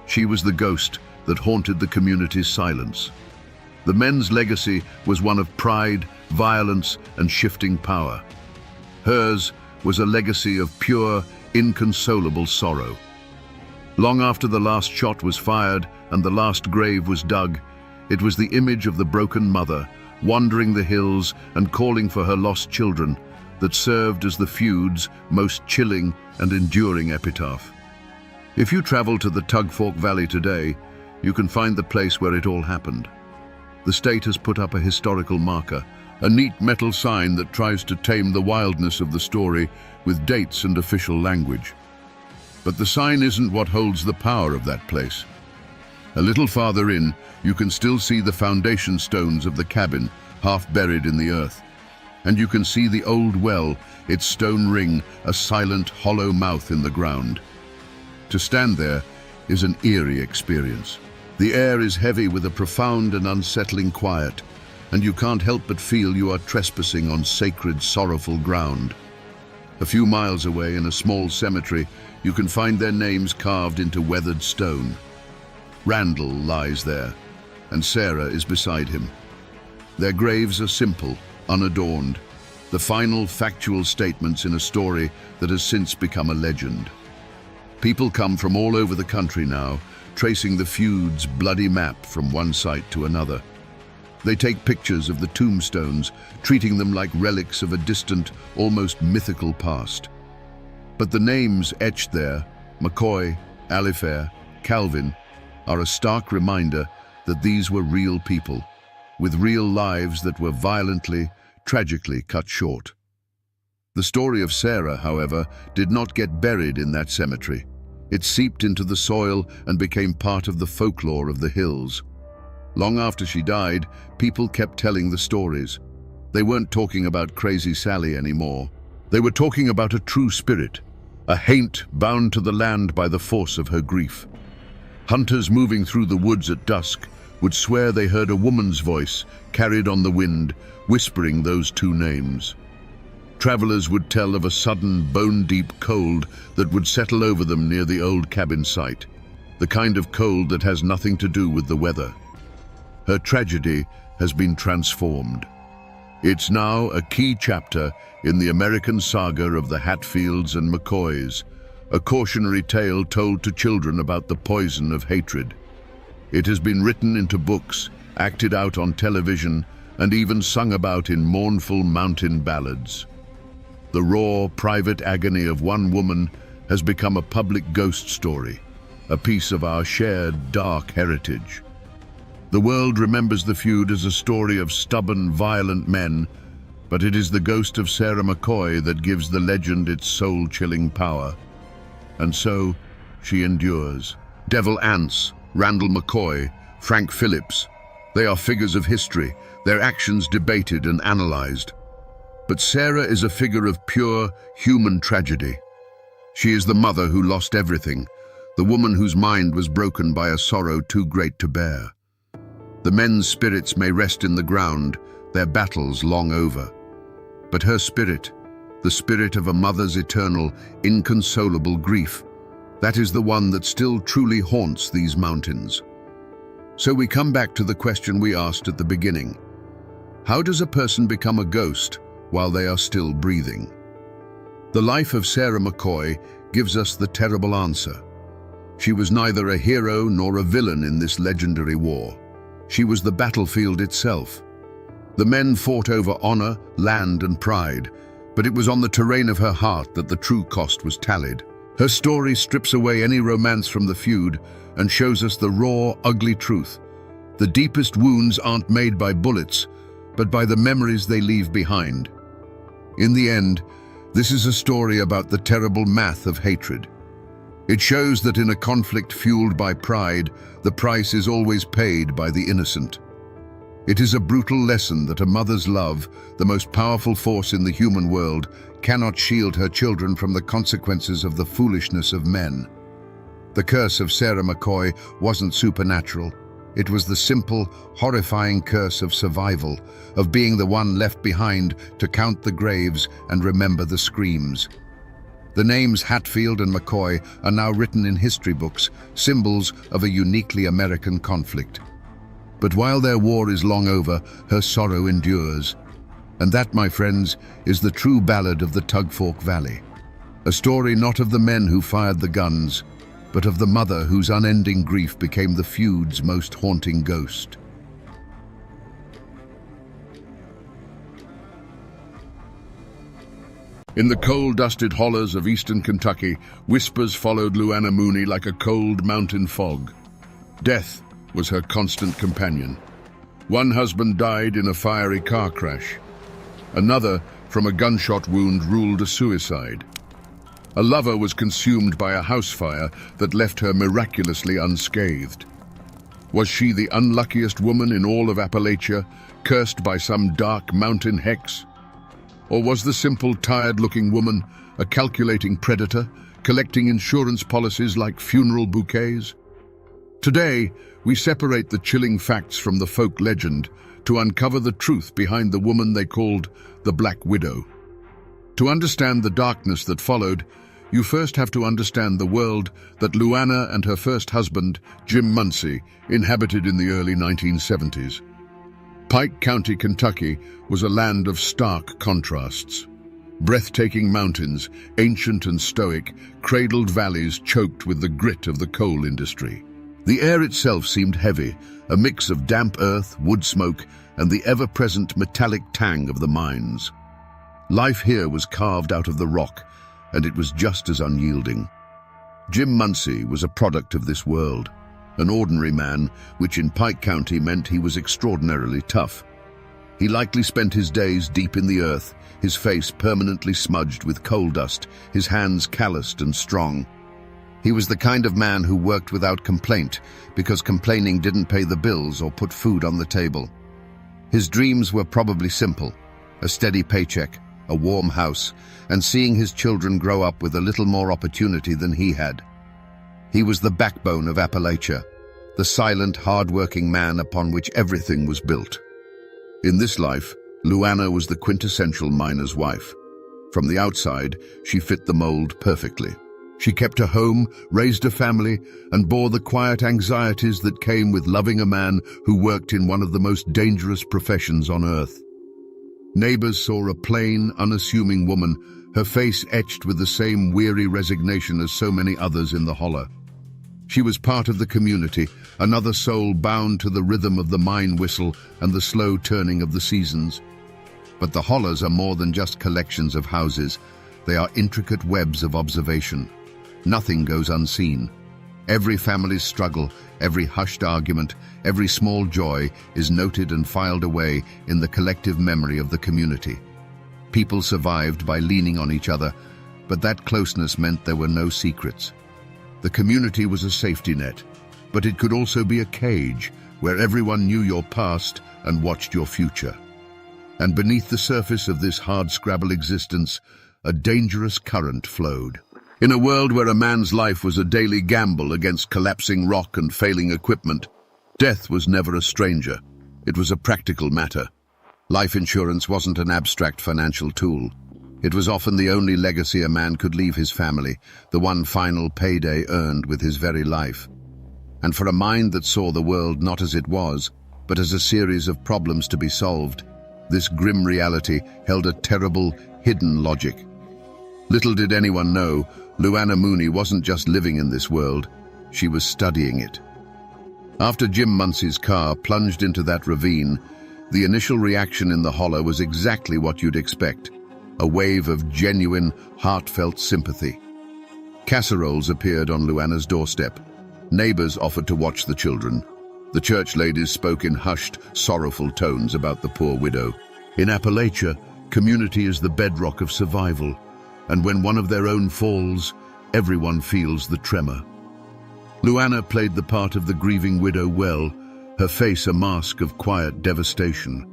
She was the ghost that haunted the community's silence. The men's legacy was one of pride, violence, and shifting power. Hers was a legacy of pure, inconsolable sorrow. Long after the last shot was fired and the last grave was dug, it was the image of the broken mother, wandering the hills and calling for her lost children, that served as the feud's most chilling and enduring epitaph. If you travel to the Tugfork Valley today, you can find the place where it all happened. The state has put up a historical marker, a neat metal sign that tries to tame the wildness of the story with dates and official language. But the sign isn't what holds the power of that place. A little farther in, you can still see the foundation stones of the cabin, half buried in the earth. And you can see the old well, its stone ring, a silent, hollow mouth in the ground. To stand there is an eerie experience. The air is heavy with a profound and unsettling quiet, and you can't help but feel you are trespassing on sacred, sorrowful ground. A few miles away, in a small cemetery, you can find their names carved into weathered stone. Randall lies there, and Sarah is beside him. Their graves are simple, unadorned, the final factual statements in a story that has since become a legend. People come from all over the country now, tracing the feud's bloody map from one site to another. They take pictures of the tombstones, treating them like relics of a distant, almost mythical past. But the names etched there, McCoy, Alifair, Calvin, are a stark reminder that these were real people, with real lives that were violently, tragically cut short. The story of Sarah, however, did not get buried in that cemetery. It seeped into the soil and became part of the folklore of the hills. Long after she died, people kept telling the stories. They weren't talking about Crazy Sally anymore. They were talking about a true spirit, a haint bound to the land by the force of her grief. Hunters moving through the woods at dusk would swear they heard a woman's voice carried on the wind, whispering those two names. Travelers would tell of a sudden, bone-deep cold that would settle over them near the old cabin site, the kind of cold that has nothing to do with the weather. Her tragedy has been transformed. It's now a key chapter in the American saga of the Hatfields and McCoys, a cautionary tale told to children about the poison of hatred. It has been written into books, acted out on television, and even sung about in mournful mountain ballads. The raw, private agony of one woman has become a public ghost story, a piece of our shared dark heritage. The world remembers the feud as a story of stubborn, violent men, but it is the ghost of Sarah McCoy that gives the legend its soul-chilling power. And so, she endures. Devil Anse, Randall McCoy, Frank Phillips, they are figures of history, their actions debated and analyzed. But Sarah is a figure of pure, human tragedy. She is the mother who lost everything, the woman whose mind was broken by a sorrow too great to bear. The men's spirits may rest in the ground, their battles long over. But her spirit, the spirit of a mother's eternal, inconsolable grief, that is the one that still truly haunts these mountains. So we come back to the question we asked at the beginning. How does a person become a ghost while they are still breathing? The life of Sarah McCoy gives us the terrible answer. She was neither a hero nor a villain in this legendary war. She was the battlefield itself. The men fought over honor, land, and pride, but it was on the terrain of her heart that the true cost was tallied. Her story strips away any romance from the feud and shows us the raw, ugly truth. The deepest wounds aren't made by bullets, but by the memories they leave behind. In the end, this is a story about the terrible math of hatred. It shows that in a conflict fueled by pride, the price is always paid by the innocent. It is a brutal lesson that a mother's love, the most powerful force in the human world, cannot shield her children from the consequences of the foolishness of men. The curse of Sarah McCoy wasn't supernatural. It was the simple, horrifying curse of survival, of being the one left behind to count the graves and remember the screams. The names Hatfield and McCoy are now written in history books, symbols of a uniquely American conflict. But while their war is long over, her sorrow endures. And that, my friends, is the true ballad of the Tugfork Valley. A story not of the men who fired the guns, but of the mother whose unending grief became the feud's most haunting ghost. In the coal-dusted hollows of eastern Kentucky, whispers followed Luana Mooney like a cold mountain fog. Death was her constant companion. One husband died in a fiery car crash. Another, from a gunshot wound, ruled a suicide. A lover was consumed by a house fire that left her miraculously unscathed. Was she the unluckiest woman in all of Appalachia, cursed by some dark mountain hex? Or was the simple, tired-looking woman a calculating predator, collecting insurance policies like funeral bouquets? Today, we separate the chilling facts from the folk legend to uncover the truth behind the woman they called the Black Widow. To understand the darkness that followed, you first have to understand the world that Luana and her first husband, Jim Muncie, inhabited in the early 1970s. Pike County, Kentucky, was a land of stark contrasts. Breathtaking mountains, ancient and stoic, cradled valleys choked with the grit of the coal industry. The air itself seemed heavy, a mix of damp earth, wood smoke, and the ever-present metallic tang of the mines. Life here was carved out of the rock, and it was just as unyielding. Jim Muncie was a product of this world, an ordinary man, which in Pike County meant he was extraordinarily tough. He likely spent his days deep in the earth, his face permanently smudged with coal dust, his hands calloused and strong. He was the kind of man who worked without complaint, because complaining didn't pay the bills or put food on the table. His dreams were probably simple: a steady paycheck, a warm house, and seeing his children grow up with a little more opportunity than he had. He was the backbone of Appalachia, the silent, hard-working man upon which everything was built. In this life, Luana was the quintessential miner's wife. From the outside, she fit the mold perfectly. She kept a home, raised a family, and bore the quiet anxieties that came with loving a man who worked in one of the most dangerous professions on earth. Neighbors saw a plain, unassuming woman, her face etched with the same weary resignation as so many others in the holler. She was part of the community, another soul bound to the rhythm of the mine whistle and the slow turning of the seasons. But the hollers are more than just collections of houses. They are intricate webs of observation. Nothing goes unseen. Every family's struggle, every hushed argument, every small joy is noted and filed away in the collective memory of the community. People survived by leaning on each other, but that closeness meant there were no secrets. The community was a safety net, but it could also be a cage where everyone knew your past and watched your future. And beneath the surface of this hardscrabble existence, a dangerous current flowed. In a world where a man's life was a daily gamble against collapsing rock and failing equipment, death was never a stranger. It was a practical matter. Life insurance wasn't an abstract financial tool. It was often the only legacy a man could leave his family, the one final payday earned with his very life. And for a mind that saw the world not as it was, but as a series of problems to be solved, this grim reality held a terrible, hidden logic. Little did anyone know, Luana Mooney wasn't just living in this world, she was studying it. After Jim Muncie's car plunged into that ravine, the initial reaction in the holler was exactly what you'd expect, a wave of genuine, heartfelt sympathy. Casseroles appeared on Luana's doorstep. Neighbors offered to watch the children. The church ladies spoke in hushed, sorrowful tones about the poor widow. In Appalachia, community is the bedrock of survival, and when one of their own falls, everyone feels the tremor. Luana played the part of the grieving widow well, her face a mask of quiet devastation.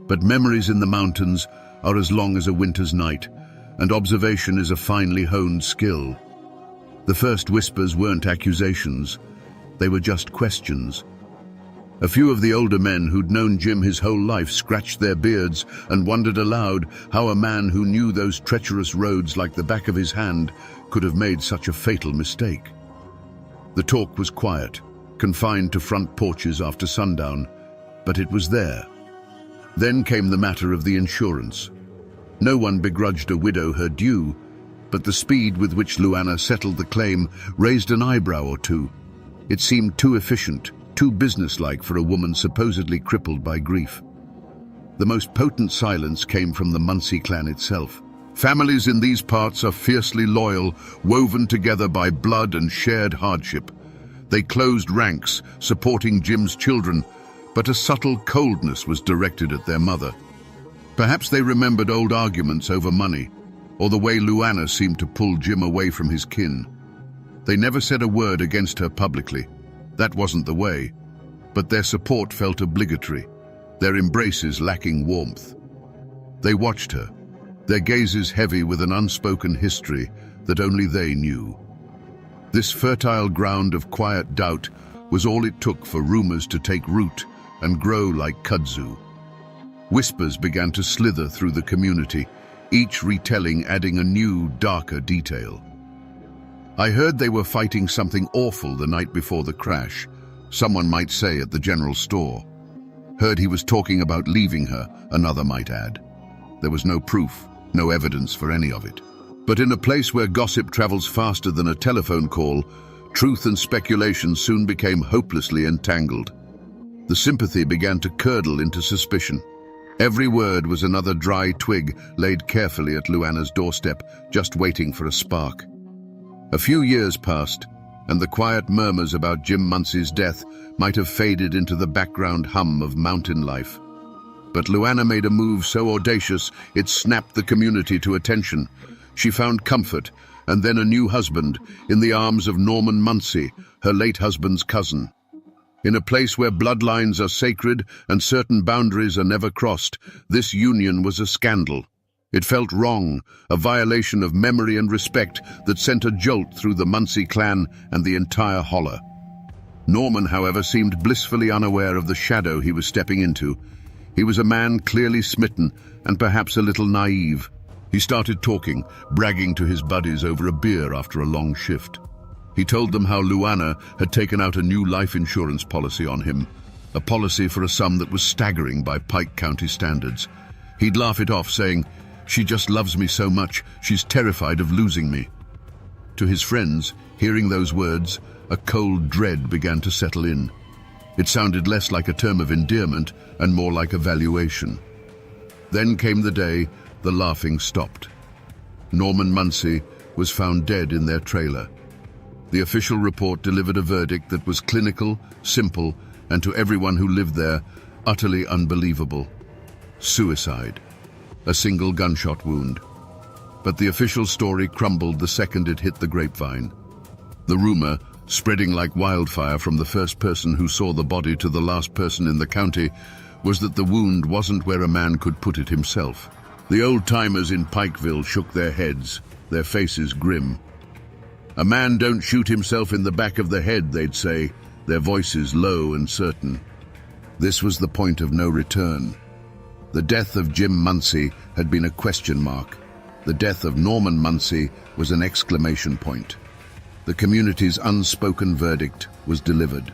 But memories in the mountains are as long as a winter's night, and observation is a finely honed skill. The first whispers weren't accusations, they were just questions. A few of the older men who'd known Jim his whole life scratched their beards and wondered aloud how a man who knew those treacherous roads like the back of his hand could have made such a fatal mistake. The talk was quiet, confined to front porches after sundown, but it was there. Then came the matter of the insurance. No one begrudged a widow her due, but the speed with which Luana settled the claim raised an eyebrow or two. It seemed too efficient, too businesslike for a woman supposedly crippled by grief. The most potent silence came from the Muncie clan itself. Families in these parts are fiercely loyal, woven together by blood and shared hardship. They closed ranks, supporting Jim's children, but a subtle coldness was directed at their mother. Perhaps they remembered old arguments over money, or the way Luana seemed to pull Jim away from his kin. They never said a word against her publicly. That wasn't the way, but their support felt obligatory, their embraces lacking warmth. They watched her, their gazes heavy with an unspoken history that only they knew. This fertile ground of quiet doubt was all it took for rumors to take root and grow like kudzu. Whispers began to slither through the community, each retelling adding a new, darker detail. I heard they were fighting something awful the night before the crash, someone might say at the general store. Heard he was talking about leaving her, another might add. There was no proof, no evidence for any of it. But in a place where gossip travels faster than a telephone call, truth and speculation soon became hopelessly entangled. The sympathy began to curdle into suspicion. Every word was another dry twig laid carefully at Luana's doorstep, just waiting for a spark. A few years passed, and the quiet murmurs about Jim Muncey's death might have faded into the background hum of mountain life. But Luana made a move so audacious it snapped the community to attention. She found comfort, and then a new husband, in the arms of Norman Muncey, her late husband's cousin. In a place where bloodlines are sacred and certain boundaries are never crossed, this union was a scandal. It felt wrong, a violation of memory and respect that sent a jolt through the Muncey clan and the entire holler. Norman, however, seemed blissfully unaware of the shadow he was stepping into. He was a man clearly smitten and perhaps a little naive. He started talking, bragging to his buddies over a beer after a long shift. He told them how Luana had taken out a new life insurance policy on him, a policy for a sum that was staggering by Pike County standards. He'd laugh it off, saying, "She just loves me so much, she's terrified of losing me." To his friends, hearing those words, a cold dread began to settle in. It sounded less like a term of endearment and more like a valuation. Then came the day the laughing stopped. Norman Muncey was found dead in their trailer. The official report delivered a verdict that was clinical, simple, and to everyone who lived there, utterly unbelievable. Suicide. A single gunshot wound. But the official story crumbled the second it hit the grapevine. The rumor, spreading like wildfire from the first person who saw the body to the last person in the county, was that the wound wasn't where a man could put it himself. The old-timers in Pikeville shook their heads, their faces grim. "A man don't shoot himself in the back of the head," they'd say, their voices low and certain. This was the point of no return. The death of Jim Muncey had been a question mark. The death of Norman Muncey was an exclamation point. The community's unspoken verdict was delivered.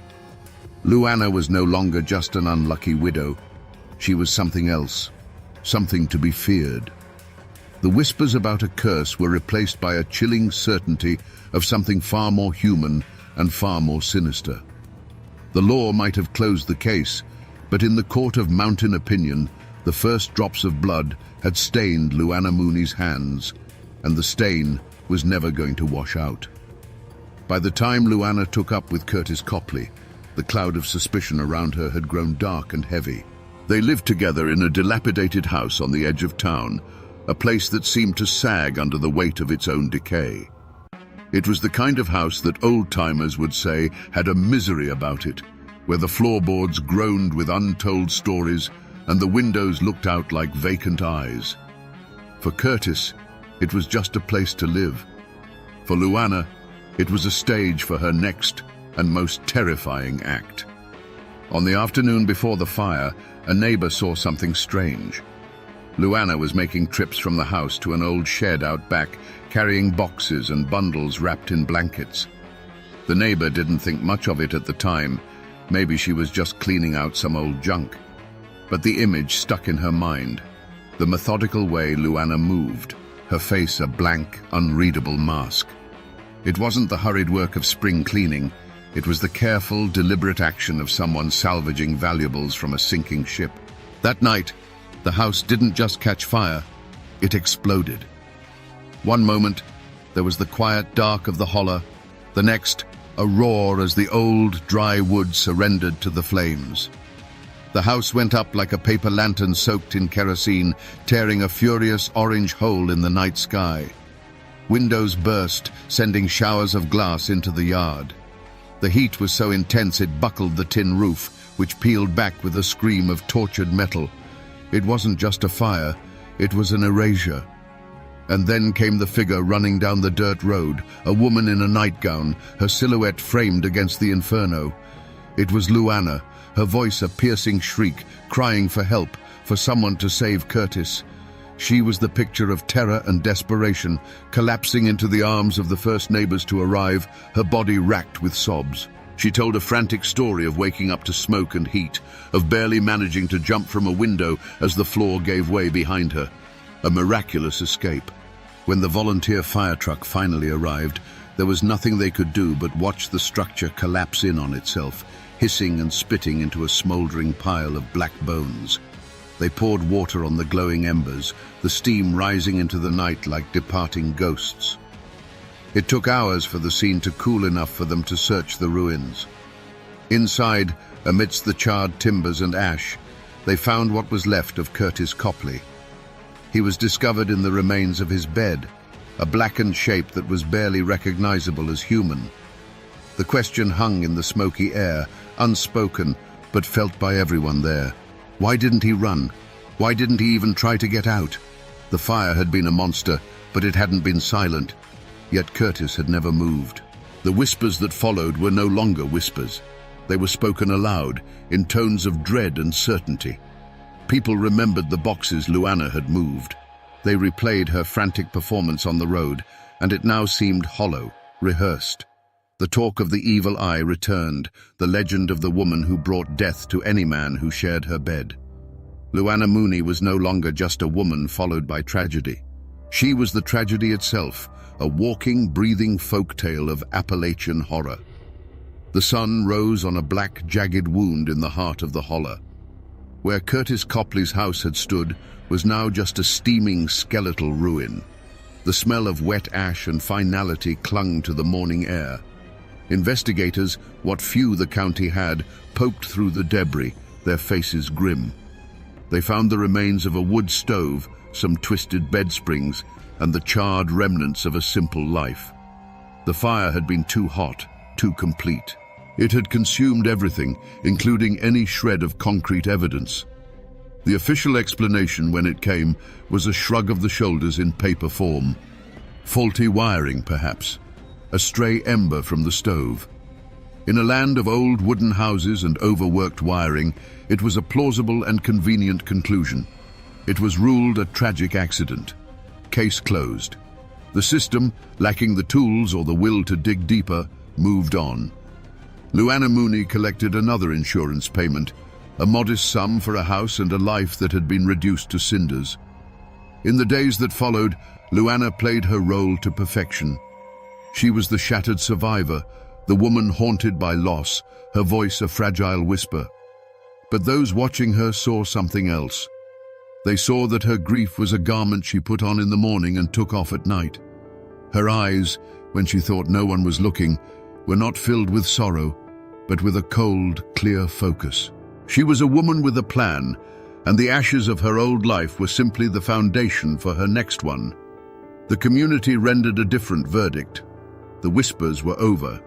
Luana was no longer just an unlucky widow. She was something else, something to be feared. The whispers about a curse were replaced by a chilling certainty of something far more human and far more sinister. The law might have closed the case, but in the court of mountain opinion, the first drops of blood had stained Luana Mooney's hands, and the stain was never going to wash out. By the time Luana took up with Curtis Copley, the cloud of suspicion around her had grown dark and heavy. They lived together in a dilapidated house on the edge of town, a place that seemed to sag under the weight of its own decay. It was the kind of house that old-timers would say had a misery about it, where the floorboards groaned with untold stories and the windows looked out like vacant eyes. For Curtis, it was just a place to live. For Luana, it was a stage for her next and most terrifying act. On the afternoon before the fire, a neighbor saw something strange. Luana was making trips from the house to an old shed out back, carrying boxes and bundles wrapped in blankets. The neighbor didn't think much of it at the time. Maybe she was just cleaning out some old junk. But the image stuck in her mind. The methodical way Luana moved, her face a blank, unreadable mask. It wasn't the hurried work of spring cleaning. It was the careful, deliberate action of someone salvaging valuables from a sinking ship. That night, the house didn't just catch fire, it exploded. One moment, there was the quiet dark of the holler. The next, a roar as the old, dry wood surrendered to the flames. The house went up like a paper lantern soaked in kerosene, tearing a furious orange hole in the night sky. Windows burst, sending showers of glass into the yard. The heat was so intense it buckled the tin roof, which peeled back with a scream of tortured metal. It wasn't just a fire, it was an erasure. And then came the figure running down the dirt road, a woman in a nightgown, her silhouette framed against the inferno. It was Luana, her voice a piercing shriek, crying for help, for someone to save Curtis. She was the picture of terror and desperation, collapsing into the arms of the first neighbors to arrive, her body racked with sobs. She told a frantic story of waking up to smoke and heat, of barely managing to jump from a window as the floor gave way behind her. A miraculous escape. When the volunteer fire truck finally arrived, there was nothing they could do but watch the structure collapse in on itself, hissing and spitting into a smoldering pile of black bones. They poured water on the glowing embers, the steam rising into the night like departing ghosts. It took hours for the scene to cool enough for them to search the ruins. Inside, amidst the charred timbers and ash, they found what was left of Curtis Copley. He was discovered in the remains of his bed, a blackened shape that was barely recognizable as human. The question hung in the smoky air, unspoken, but felt by everyone there. Why didn't he run? Why didn't he even try to get out? The fire had been a monster, but it hadn't been silent. Yet Curtis had never moved. The whispers that followed were no longer whispers. They were spoken aloud, in tones of dread and certainty. People remembered the boxes Luana had moved. They replayed her frantic performance on the road, and it now seemed hollow, rehearsed. The talk of the evil eye returned, the legend of the woman who brought death to any man who shared her bed. Luana Mooney was no longer just a woman followed by tragedy. She was the tragedy itself, a walking, breathing folktale of Appalachian horror. The sun rose on a black, jagged wound in the heart of the holler. Where Curtis Copley's house had stood was now just a steaming skeletal ruin. The smell of wet ash and finality clung to the morning air. Investigators, what few the county had, poked through the debris, their faces grim. They found the remains of a wood stove, some twisted bed springs, and the charred remnants of a simple life. The fire had been too hot, too complete. It had consumed everything, including any shred of concrete evidence. The official explanation, when it came, was a shrug of the shoulders in paper form. Faulty wiring, perhaps. A stray ember from the stove. In a land of old wooden houses and overworked wiring, it was a plausible and convenient conclusion. It was ruled a tragic accident. Case closed. The system, lacking the tools or the will to dig deeper, moved on. Luana Mooney collected another insurance payment, a modest sum for a house and a life that had been reduced to cinders. In the days that followed, Luana played her role to perfection. She was the shattered survivor, the woman haunted by loss, her voice a fragile whisper. But those watching her saw something else. They saw that her grief was a garment she put on in the morning and took off at night. Her eyes, when she thought no one was looking, were not filled with sorrow, but with a cold, clear focus. She was a woman with a plan, and the ashes of her old life were simply the foundation for her next one. The community rendered a different verdict. The whispers were over.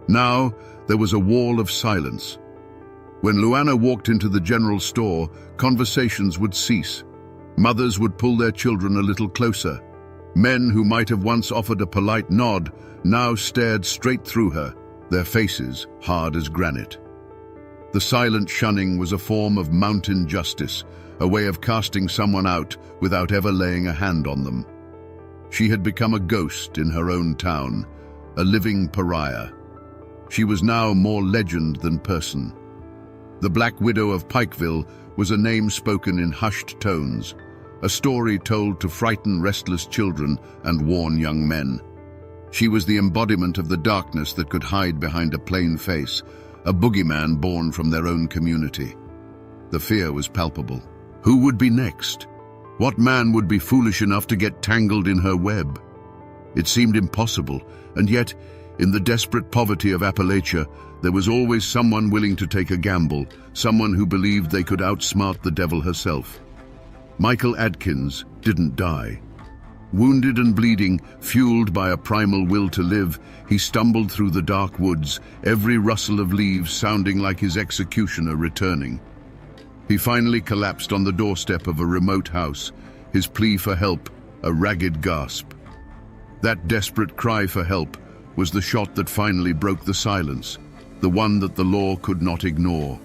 Now there was a wall of silence. When Luana walked into the general store, conversations would cease. Mothers would pull their children a little closer. Men who might have once offered a polite nod now stared straight through her, their faces hard as granite. The silent shunning was a form of mountain justice, a way of casting someone out without ever laying a hand on them. She had become a ghost in her own town, a living pariah. She was now more legend than person. The Black Widow of Pikeville was a name spoken in hushed tones, a story told to frighten restless children and warn young men. She was the embodiment of the darkness that could hide behind a plain face, a boogeyman born from their own community. The fear was palpable. Who would be next? What man would be foolish enough to get tangled in her web? It seemed impossible, and yet, in the desperate poverty of Appalachia, there was always someone willing to take a gamble, someone who believed they could outsmart the devil herself. Michael Adkins didn't die. Wounded and bleeding, fueled by a primal will to live, he stumbled through the dark woods, every rustle of leaves sounding like his executioner returning. He finally collapsed on the doorstep of a remote house, his plea for help a ragged gasp. That desperate cry for help was the shot that finally broke the silence. the one that the law could not ignore.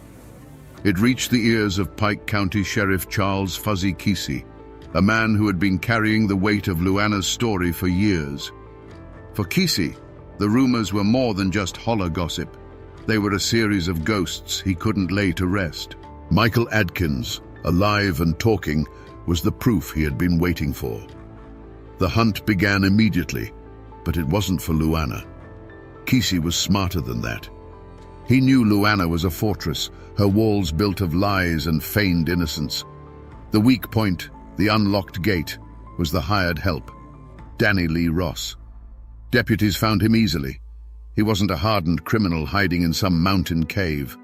It reached the ears of Pike County Sheriff Charles Fuzzy Kesey, a man who had been carrying the weight of Luana's story for years. For Kesey, the rumors were more than just holler gossip. They were a series of ghosts he couldn't lay to rest. Michael Adkins, alive and talking, was the proof he had been waiting for. The hunt began immediately, but it wasn't for Luana. Kesey was smarter than that. He knew Luana was a fortress, her walls built of lies and feigned innocence. The weak point, the unlocked gate, was the hired help, Danny Lee Ross. Deputies found him easily. He wasn't a hardened criminal hiding in some mountain cave.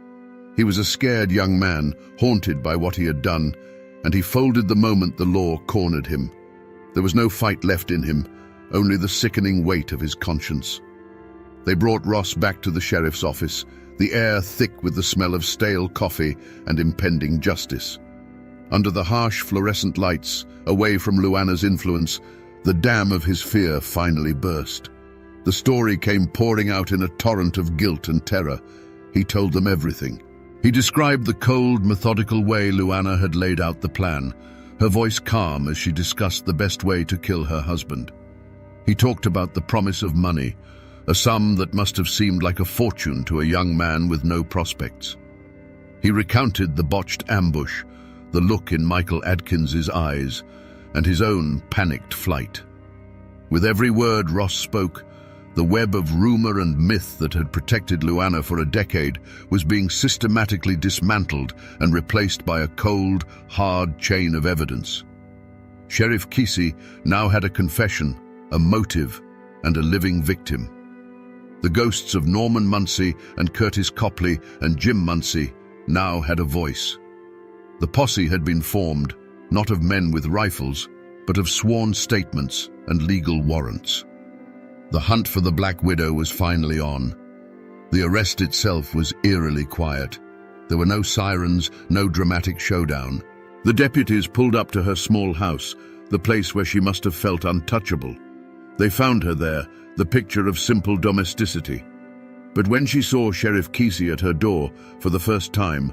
He was a scared young man, haunted by what he had done, and he folded the moment the law cornered him. There was no fight left in him, only the sickening weight of his conscience. They brought Ross back to the sheriff's office, the air thick with the smell of stale coffee and impending justice. Under the harsh fluorescent lights, away from Luana's influence, the dam of his fear finally burst. The story came pouring out in a torrent of guilt and terror. He told them everything. He described the cold, methodical way Luana had laid out the plan, her voice calm as she discussed the best way to kill her husband. He talked about the promise of money, a sum that must have seemed like a fortune to a young man with no prospects. He recounted the botched ambush, the look in Michael Adkins's eyes, and his own panicked flight. With every word Ross spoke, the web of rumor and myth that had protected Luana for a decade was being systematically dismantled and replaced by a cold, hard chain of evidence. Sheriff Kesey now had a confession, a motive, and a living victim. The ghosts of Norman Muncie and Curtis Copley and Jim Muncie now had a voice. The posse had been formed, not of men with rifles, but of sworn statements and legal warrants. The hunt for the Black Widow was finally on. The arrest itself was eerily quiet. There were no sirens, no dramatic showdown. The deputies pulled up to her small house, the place where she must have felt untouchable. They found her there, the picture of simple domesticity. But when she saw Sheriff Kesey at her door for the first time,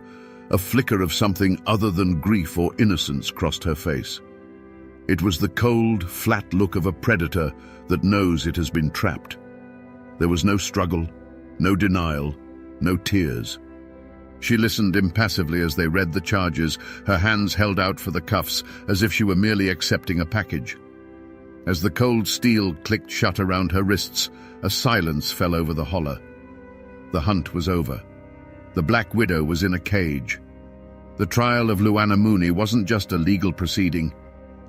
a flicker of something other than grief or innocence crossed her face. It was the cold, flat look of a predator that knows it has been trapped. There was no struggle, no denial, no tears. She listened impassively as they read the charges, her hands held out for the cuffs as if she were merely accepting a package. As the cold steel clicked shut around her wrists, a silence fell over the holler. The hunt was over. The Black Widow was in a cage. The trial of Luana Mooney wasn't just a legal proceeding.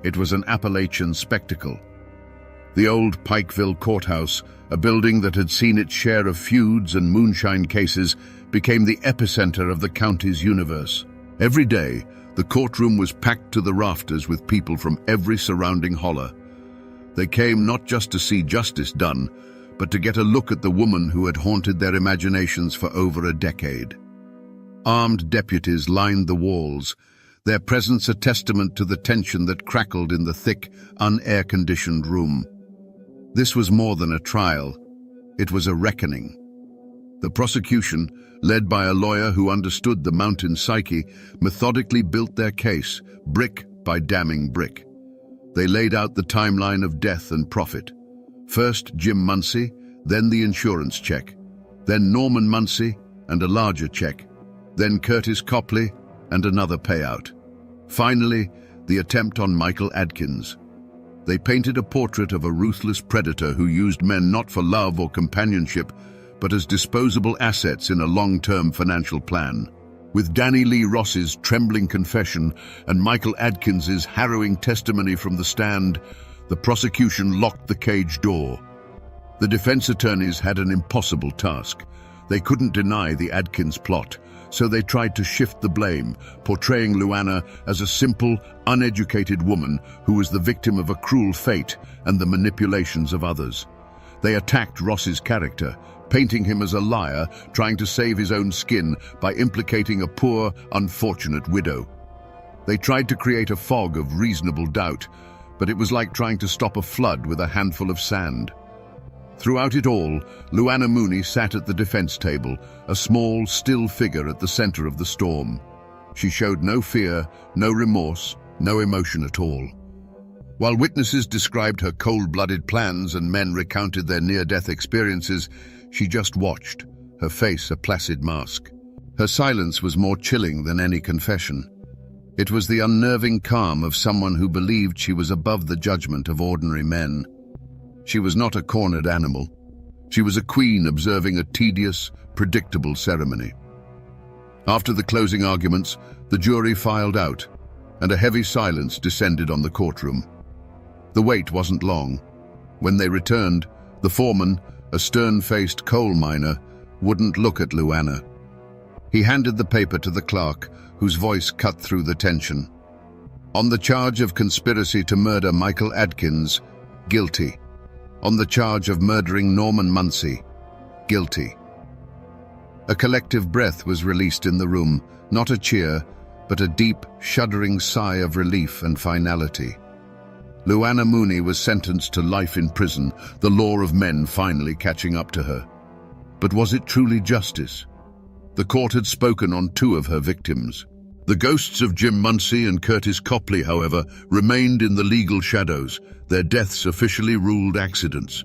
It was an Appalachian spectacle. The old Pikeville courthouse, a building that had seen its share of feuds and moonshine cases, became the epicenter of the county's universe. Every day, the courtroom was packed to the rafters with people from every surrounding holler. They came not just to see justice done, but to get a look at the woman who had haunted their imaginations for over a decade. Armed deputies lined the walls, their presence a testament to the tension that crackled in the thick, un-air-conditioned room. This was more than a trial. It was a reckoning. The prosecution, led by a lawyer who understood the mountain psyche, methodically built their case, brick by damning brick. They laid out the timeline of death and profit. First Jim Muncie, then the insurance check, then Norman Muncie and a larger check, then Curtis Copley and another payout. Finally, the attempt on Michael Adkins. They painted a portrait of a ruthless predator who used men not for love or companionship, but as disposable assets in a long-term financial plan. With Danny Lee Ross's trembling confession and Michael Adkins's harrowing testimony from the stand, the prosecution locked the cage door. The defense attorneys had an impossible task. They couldn't deny the Adkins plot, so they tried to shift the blame, portraying Luana as a simple, uneducated woman who was the victim of a cruel fate and the manipulations of others. They attacked Ross's character, painting him as a liar, trying to save his own skin by implicating a poor, unfortunate widow. They tried to create a fog of reasonable doubt, but it was like trying to stop a flood with a handful of sand. Throughout it all, Luana Mooney sat at the defense table, a small, still figure at the center of the storm. She showed no fear, no remorse, no emotion at all. While witnesses described her cold-blooded plans and men recounted their near-death experiences, she just watched, her face a placid mask. Her silence was more chilling than any confession. It was the unnerving calm of someone who believed she was above the judgment of ordinary men. She was not a cornered animal. She was a queen observing a tedious, predictable ceremony. After the closing arguments, the jury filed out, and a heavy silence descended on the courtroom. The wait wasn't long. When they returned, the foreman, a stern-faced coal miner, wouldn't look at Luana. He handed the paper to the clerk, whose voice cut through the tension. On the charge of conspiracy to murder Michael Adkins, guilty. On the charge of murdering Norman Muncie, guilty. A collective breath was released in the room, not a cheer, but a deep, shuddering sigh of relief and finality. Luana Mooney was sentenced to life in prison, the law of men finally catching up to her. But was it truly justice? The court had spoken on two of her victims. The ghosts of Jim Muncie and Curtis Copley, however, remained in the legal shadows, their deaths officially ruled accidents.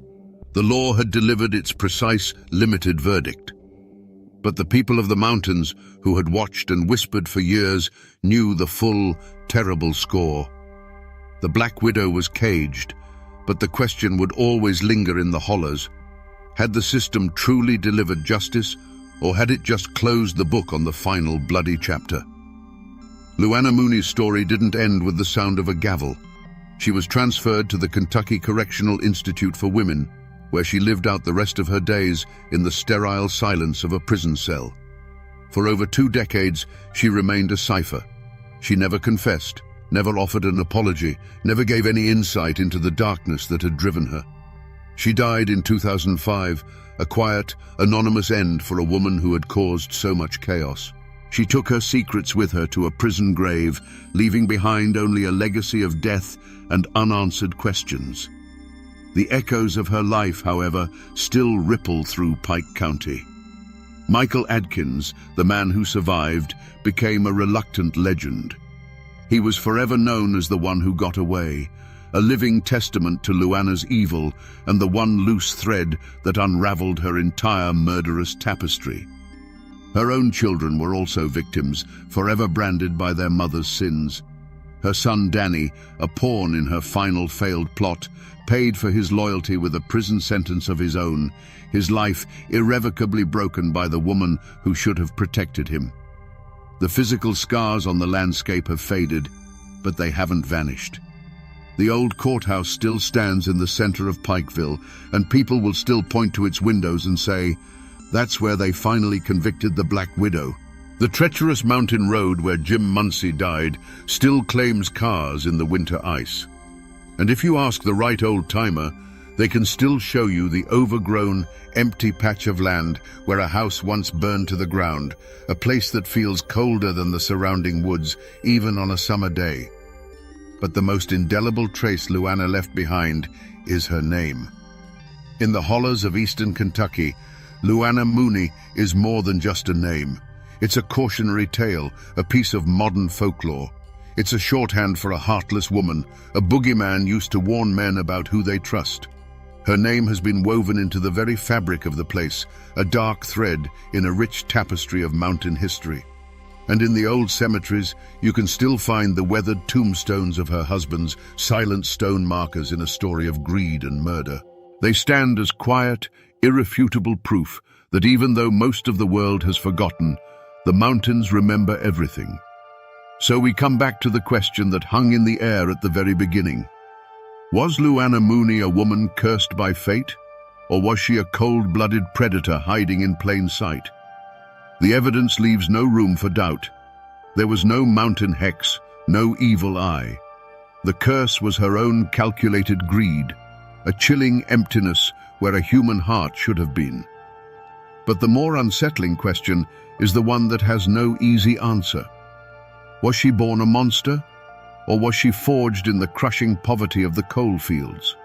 The law had delivered its precise, limited verdict. But the people of the mountains, who had watched and whispered for years, knew the full, terrible score. The Black Widow was caged, but the question would always linger in the hollows. Had the system truly delivered justice, or had it just closed the book on the final bloody chapter? Luana Mooney's story didn't end with the sound of a gavel. She was transferred to the Kentucky Correctional Institute for Women, where she lived out the rest of her days in the sterile silence of a prison cell. For over 2 decades, she remained a cipher. She never confessed, never offered an apology, never gave any insight into the darkness that had driven her. She died in 2005, a quiet, anonymous end for a woman who had caused so much chaos. She took her secrets with her to a prison grave, leaving behind only a legacy of death and unanswered questions. The echoes of her life, however, still ripple through Pike County. Michael Adkins, the man who survived, became a reluctant legend. He was forever known as the one who got away, a living testament to Luana's evil and the one loose thread that unraveled her entire murderous tapestry. Her own children were also victims, forever branded by their mother's sins. Her son Danny, a pawn in her final failed plot, paid for his loyalty with a prison sentence of his own, his life irrevocably broken by the woman who should have protected him. The physical scars on the landscape have faded, but they haven't vanished. The old courthouse still stands in the center of Pikeville, and people will still point to its windows and say, "That's where they finally convicted the Black Widow." The treacherous mountain road where Jim Muncie died still claims cars in the winter ice. And if you ask the right old-timer, they can still show you the overgrown, empty patch of land where a house once burned to the ground, a place that feels colder than the surrounding woods, even on a summer day. But the most indelible trace Luana left behind is her name. In the hollows of eastern Kentucky, Luana Mooney is more than just a name. It's a cautionary tale, a piece of modern folklore. It's a shorthand for a heartless woman, a boogeyman used to warn men about who they trust. Her name has been woven into the very fabric of the place, a dark thread in a rich tapestry of mountain history. And in the old cemeteries, you can still find the weathered tombstones of her husbands, silent stone markers in a story of greed and murder. They stand as quiet, irrefutable proof that even though most of the world has forgotten, the mountains remember everything. So we come back to the question that hung in the air at the very beginning. Was Luana Mooney a woman cursed by fate? Or was she a cold-blooded predator hiding in plain sight? The evidence leaves no room for doubt. There was no mountain hex, no evil eye. The curse was her own calculated greed, a chilling emptiness where a human heart should have been. But the more unsettling question is the one that has no easy answer. Was she born a monster, or was she forged in the crushing poverty of the coal fields?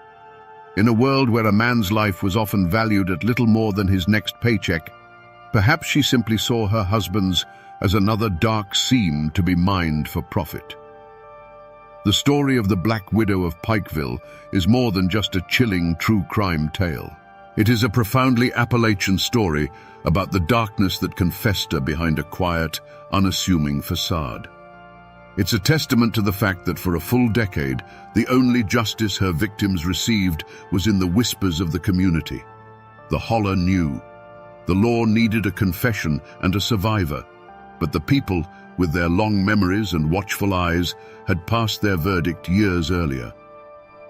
In a world where a man's life was often valued at little more than his next paycheck, perhaps she simply saw her husband's as another dark seam to be mined for profit. The story of the Black Widow of Pikeville is more than just a chilling true crime tale. It is a profoundly Appalachian story about the darkness that can fester behind a quiet, unassuming facade. It's a testament to the fact that for a full decade, the only justice her victims received was in the whispers of the community. The holler knew. The law needed a confession and a survivor, but the people, with their long memories and watchful eyes, had passed their verdict years earlier.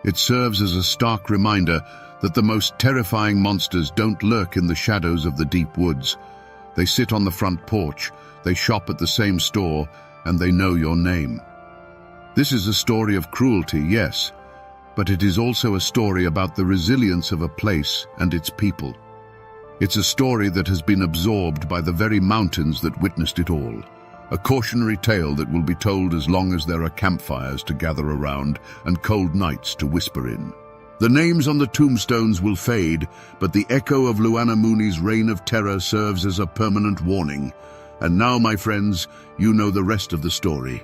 It serves as a stark reminder that the most terrifying monsters don't lurk in the shadows of the deep woods. They sit on the front porch, they shop at the same store, and they know your name. This is a story of cruelty, yes, but it is also a story about the resilience of a place and its people. It's a story that has been absorbed by the very mountains that witnessed it all. A cautionary tale that will be told as long as there are campfires to gather around and cold nights to whisper in. The names on the tombstones will fade, but the echo of Luana Mooney's reign of terror serves as a permanent warning. And now, my friends, you know the rest of the story.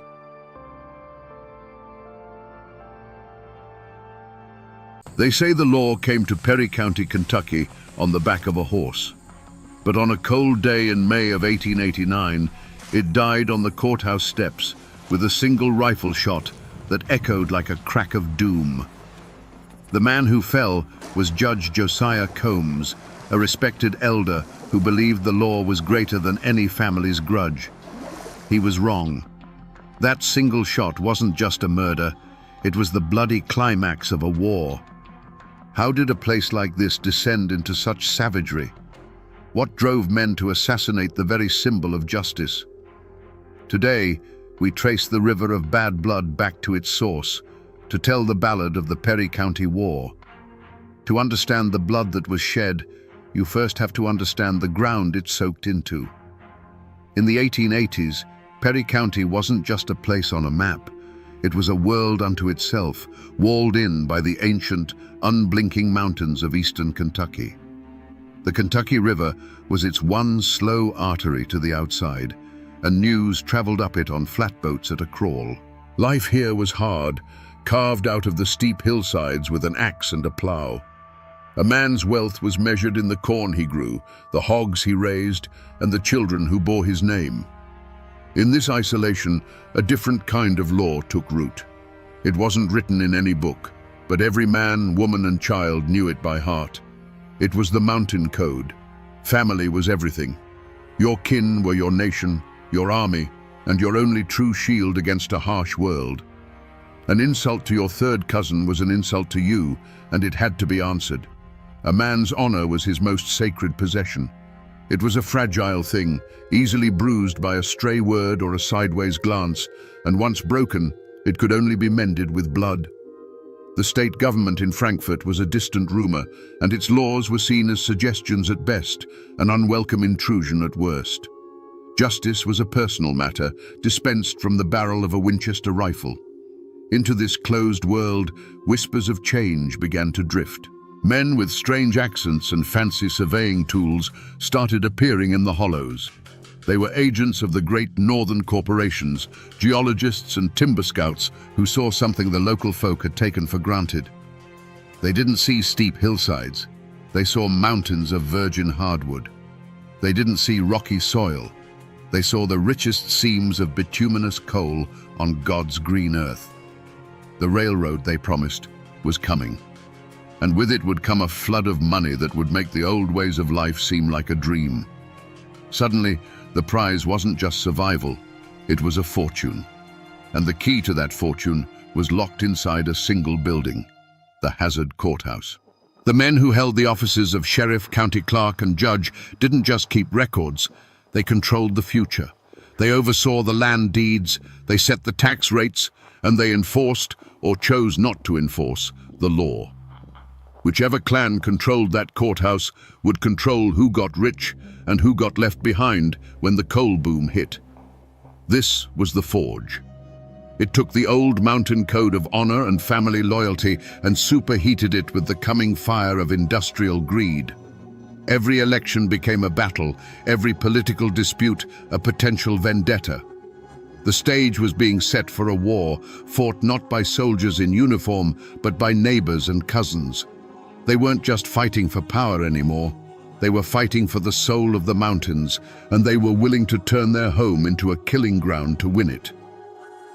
They say the law came to Perry County, Kentucky, on the back of a horse. But on a cold day in May of 1889, it died on the courthouse steps with a single rifle shot that echoed like a crack of doom. The man who fell was Judge Josiah Combs, a respected elder who believed the law was greater than any family's grudge. He was wrong. That single shot wasn't just a murder, it was the bloody climax of a war. How did a place like this descend into such savagery? What drove men to assassinate the very symbol of justice? Today, we trace the river of bad blood back to its source, to tell the ballad of the Perry County War. To understand the blood that was shed, you first have to understand the ground it soaked into. In the 1880s, Perry County wasn't just a place on a map. It was a world unto itself, walled in by the ancient, unblinking mountains of eastern Kentucky. The Kentucky River was its one slow artery to the outside, and news traveled up it on flatboats at a crawl. Life here was hard, carved out of the steep hillsides with an axe and a plow. A man's wealth was measured in the corn he grew, the hogs he raised, and the children who bore his name. In this isolation, a different kind of law took root. It wasn't written in any book, but every man, woman, and child knew it by heart. It was the mountain code. Family was everything. Your kin were your nation, your army, and your only true shield against a harsh world. An insult to your third cousin was an insult to you, and it had to be answered. A man's honor was his most sacred possession. It was a fragile thing, easily bruised by a stray word or a sideways glance, and once broken, it could only be mended with blood. The state government in Frankfurt was a distant rumor, and its laws were seen as suggestions at best, an unwelcome intrusion at worst. Justice was a personal matter, dispensed from the barrel of a Winchester rifle. Into this closed world, whispers of change began to drift. Men with strange accents and fancy surveying tools started appearing in the hollows. They were agents of the great northern corporations, geologists and timber scouts who saw something the local folk had taken for granted. They didn't see steep hillsides. They saw mountains of virgin hardwood. They didn't see rocky soil. They saw the richest seams of bituminous coal on God's green earth. The railroad, they promised, was coming. And with it would come a flood of money that would make the old ways of life seem like a dream. Suddenly, the prize wasn't just survival, it was a fortune. And the key to that fortune was locked inside a single building, the Hazard Courthouse. The men who held the offices of sheriff, county clerk, and judge didn't just keep records, they controlled the future. They oversaw the land deeds, they set the tax rates, and they enforced, or chose not to enforce, the law. Whichever clan controlled that courthouse would control who got rich and who got left behind when the coal boom hit. This was the Forge. It took the old mountain code of honor and family loyalty and superheated it with the coming fire of industrial greed. Every election became a battle, every political dispute a potential vendetta. The stage was being set for a war, fought not by soldiers in uniform, but by neighbors and cousins. They weren't just fighting for power anymore. They were fighting for the soul of the mountains, and they were willing to turn their home into a killing ground to win it.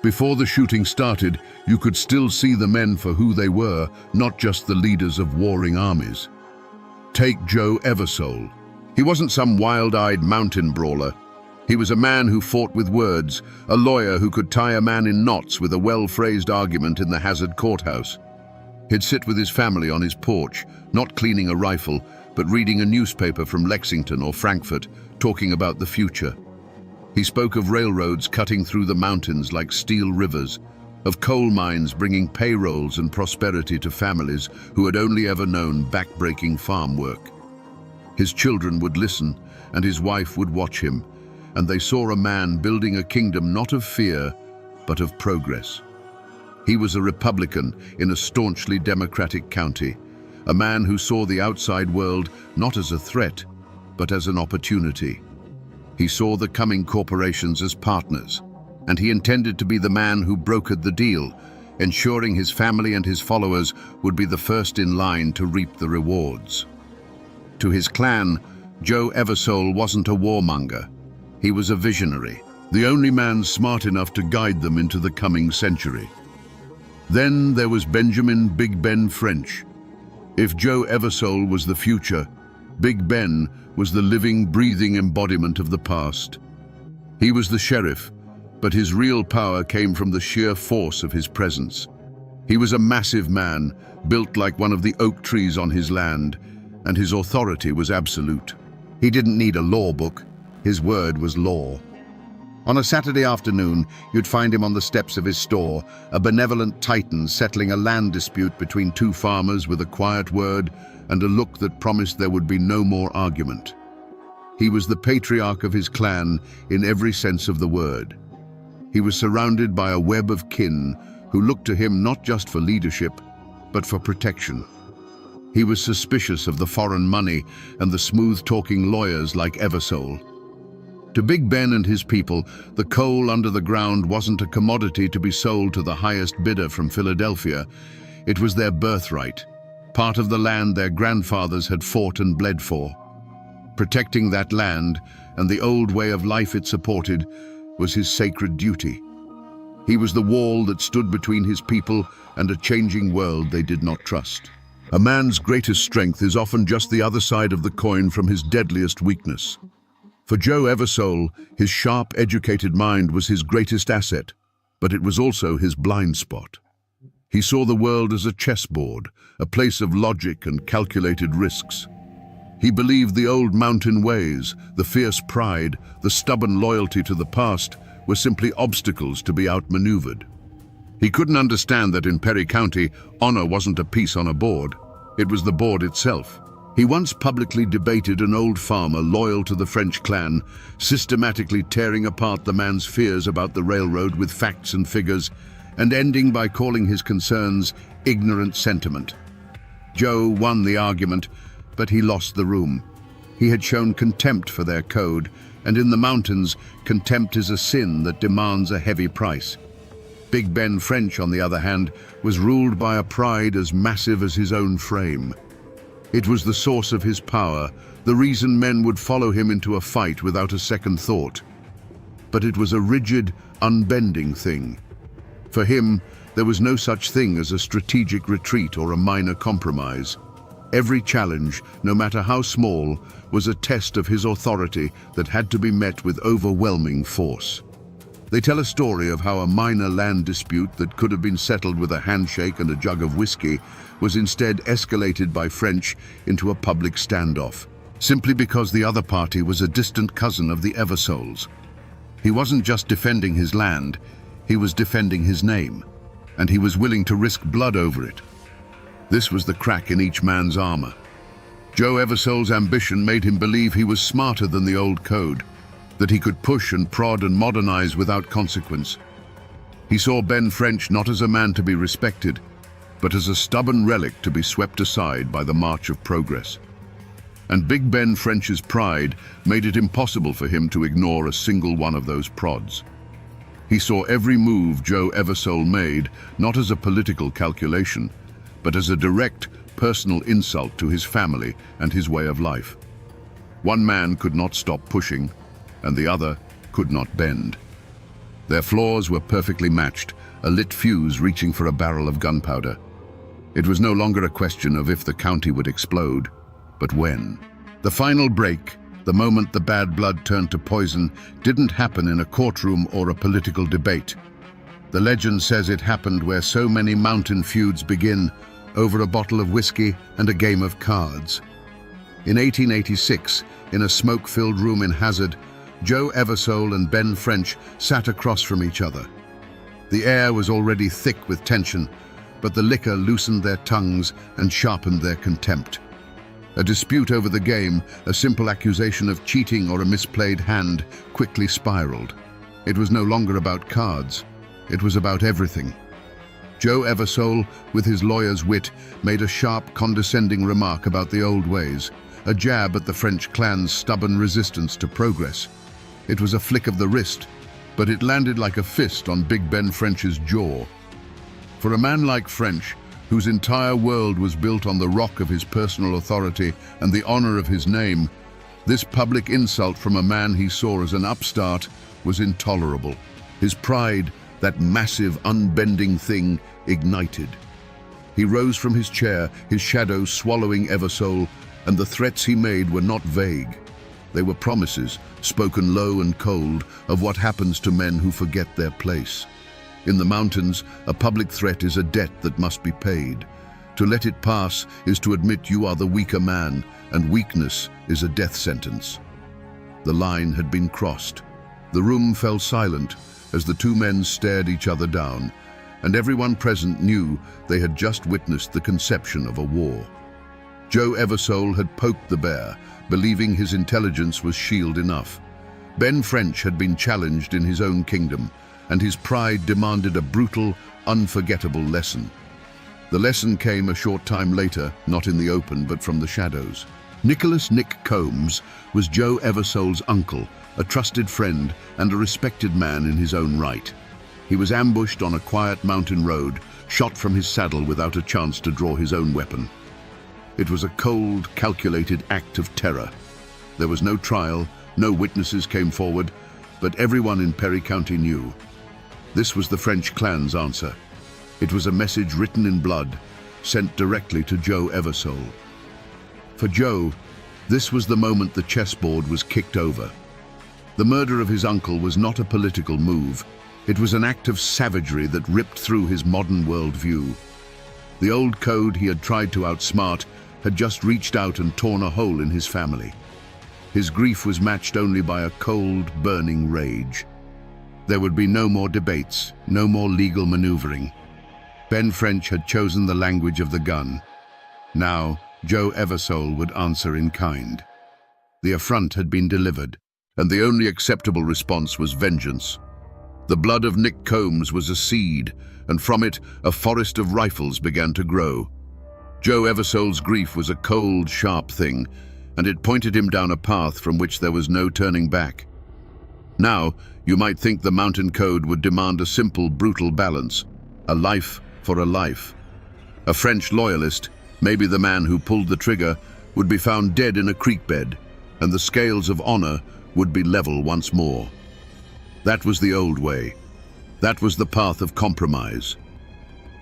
Before the shooting started, you could still see the men for who they were, not just the leaders of warring armies. Take Joe Eversole. He wasn't some wild-eyed mountain brawler. He was a man who fought with words, a lawyer who could tie a man in knots with a well-phrased argument in the Hazard courthouse. He'd sit with his family on his porch, not cleaning a rifle, but reading a newspaper from Lexington or Frankfurt, talking about the future. He spoke of railroads cutting through the mountains like steel rivers, of coal mines bringing payrolls and prosperity to families who had only ever known back-breaking farm work. His children would listen, and his wife would watch him, and they saw a man building a kingdom not of fear, but of progress. He was a Republican in a staunchly Democratic county, a man who saw the outside world not as a threat, but as an opportunity. He saw the coming corporations as partners, and he intended to be the man who brokered the deal, ensuring his family and his followers would be the first in line to reap the rewards. To his clan, Joe Eversole wasn't a warmonger. He was a visionary, the only man smart enough to guide them into the coming century. Then there was Benjamin Big Ben French. If Joe Eversole was the future, Big Ben was the living, breathing embodiment of the past. He was the sheriff, but his real power came from the sheer force of his presence. He was a massive man, built like one of the oak trees on his land, and his authority was absolute. He didn't need a law book. His word was law. On a Saturday afternoon, you'd find him on the steps of his store, a benevolent titan settling a land dispute between two farmers with a quiet word and a look that promised there would be no more argument. He was the patriarch of his clan in every sense of the word. He was surrounded by a web of kin who looked to him not just for leadership, but for protection. He was suspicious of the foreign money and the smooth-talking lawyers like Eversole. To Big Ben and his people, the coal under the ground wasn't a commodity to be sold to the highest bidder from Philadelphia. It was their birthright, part of the land their grandfathers had fought and bled for. Protecting that land and the old way of life it supported was his sacred duty. He was the wall that stood between his people and a changing world they did not trust. A man's greatest strength is often just the other side of the coin from his deadliest weakness. For Joe Eversole, his sharp, educated mind was his greatest asset, but it was also his blind spot. He saw the world as a chessboard, a place of logic and calculated risks. He believed the old mountain ways, the fierce pride, the stubborn loyalty to the past were simply obstacles to be outmaneuvered. He couldn't understand that in Perry County, honor wasn't a piece on a board. It was the board itself. He once publicly debated an old farmer loyal to the French clan, systematically tearing apart the man's fears about the railroad with facts and figures, and ending by calling his concerns ignorant sentiment. Joe won the argument, but he lost the room. He had shown contempt for their code, and in the mountains, contempt is a sin that demands a heavy price. Big Ben French, on the other hand, was ruled by a pride as massive as his own frame. It was the source of his power, the reason men would follow him into a fight without a second thought. But it was a rigid, unbending thing. For him, there was no such thing as a strategic retreat or a minor compromise. Every challenge, no matter how small, was a test of his authority that had to be met with overwhelming force. They tell a story of how a minor land dispute that could have been settled with a handshake and a jug of whiskey was instead escalated by French into a public standoff, simply because the other party was a distant cousin of the Eversoles. He wasn't just defending his land, he was defending his name, and he was willing to risk blood over it. This was the crack in each man's armor. Joe Eversole's ambition made him believe he was smarter than the old code, that he could push and prod and modernize without consequence. He saw Ben French not as a man to be respected, but as a stubborn relic to be swept aside by the march of progress. And Big Ben French's pride made it impossible for him to ignore a single one of those prods. He saw every move Joe Eversole made not as a political calculation, but as a direct, personal insult to his family and his way of life. One man could not stop pushing, and the other could not bend. Their flaws were perfectly matched, a lit fuse reaching for a barrel of gunpowder. It was no longer a question of if the county would explode, but when. The final break, the moment the bad blood turned to poison, didn't happen in a courtroom or a political debate. The legend says it happened where so many mountain feuds begin, over a bottle of whiskey and a game of cards. In 1886, in a smoke-filled room in Hazard, Joe Eversole and Ben French sat across from each other. The air was already thick with tension, but the liquor loosened their tongues and sharpened their contempt. A dispute over the game, a simple accusation of cheating or a misplayed hand, quickly spiraled. It was no longer about cards. It was about everything. Joe Eversole, with his lawyer's wit, made a sharp, condescending remark about the old ways, a jab at the French clan's stubborn resistance to progress. It was a flick of the wrist, but it landed like a fist on Big Ben French's jaw. For a man like French, whose entire world was built on the rock of his personal authority and the honor of his name, this public insult from a man he saw as an upstart was intolerable. His pride, that massive, unbending thing, ignited. He rose from his chair, his shadow swallowing Eversole, and the threats he made were not vague. They were promises, spoken low and cold, of what happens to men who forget their place. In the mountains, a public threat is a debt that must be paid. To let it pass is to admit you are the weaker man, and weakness is a death sentence. The line had been crossed. The room fell silent as the two men stared each other down, and everyone present knew they had just witnessed the conception of a war. Joe Eversole had poked the bear, believing his intelligence was shield enough. Ben French had been challenged in his own kingdom, and his pride demanded a brutal, unforgettable lesson. The lesson came a short time later, not in the open, but from the shadows. Nicholas "Nick" Combs was Joe Eversole's uncle, a trusted friend and a respected man in his own right. He was ambushed on a quiet mountain road, shot from his saddle without a chance to draw his own weapon. It was a cold, calculated act of terror. There was no trial, no witnesses came forward, but everyone in Perry County knew. This was the French clan's answer. It was a message written in blood, sent directly to Joe Eversole. For Joe, this was the moment the chessboard was kicked over. The murder of his uncle was not a political move. It was an act of savagery that ripped through his modern worldview. The old code he had tried to outsmart had just reached out and torn a hole in his family. His grief was matched only by a cold, burning rage. There would be no more debates, no more legal maneuvering. Ben French had chosen the language of the gun. Now, Joe Eversole would answer in kind. The affront had been delivered, and the only acceptable response was vengeance. The blood of Nick Combs was a seed, and from it a forest of rifles began to grow. Joe Eversole's grief was a cold, sharp thing, and it pointed him down a path from which there was no turning back. Now, you might think the mountain code would demand a simple, brutal balance, a life for a life. A French loyalist, maybe the man who pulled the trigger, would be found dead in a creek bed, and the scales of honor would be level once more. That was the old way. That was the path of compromise.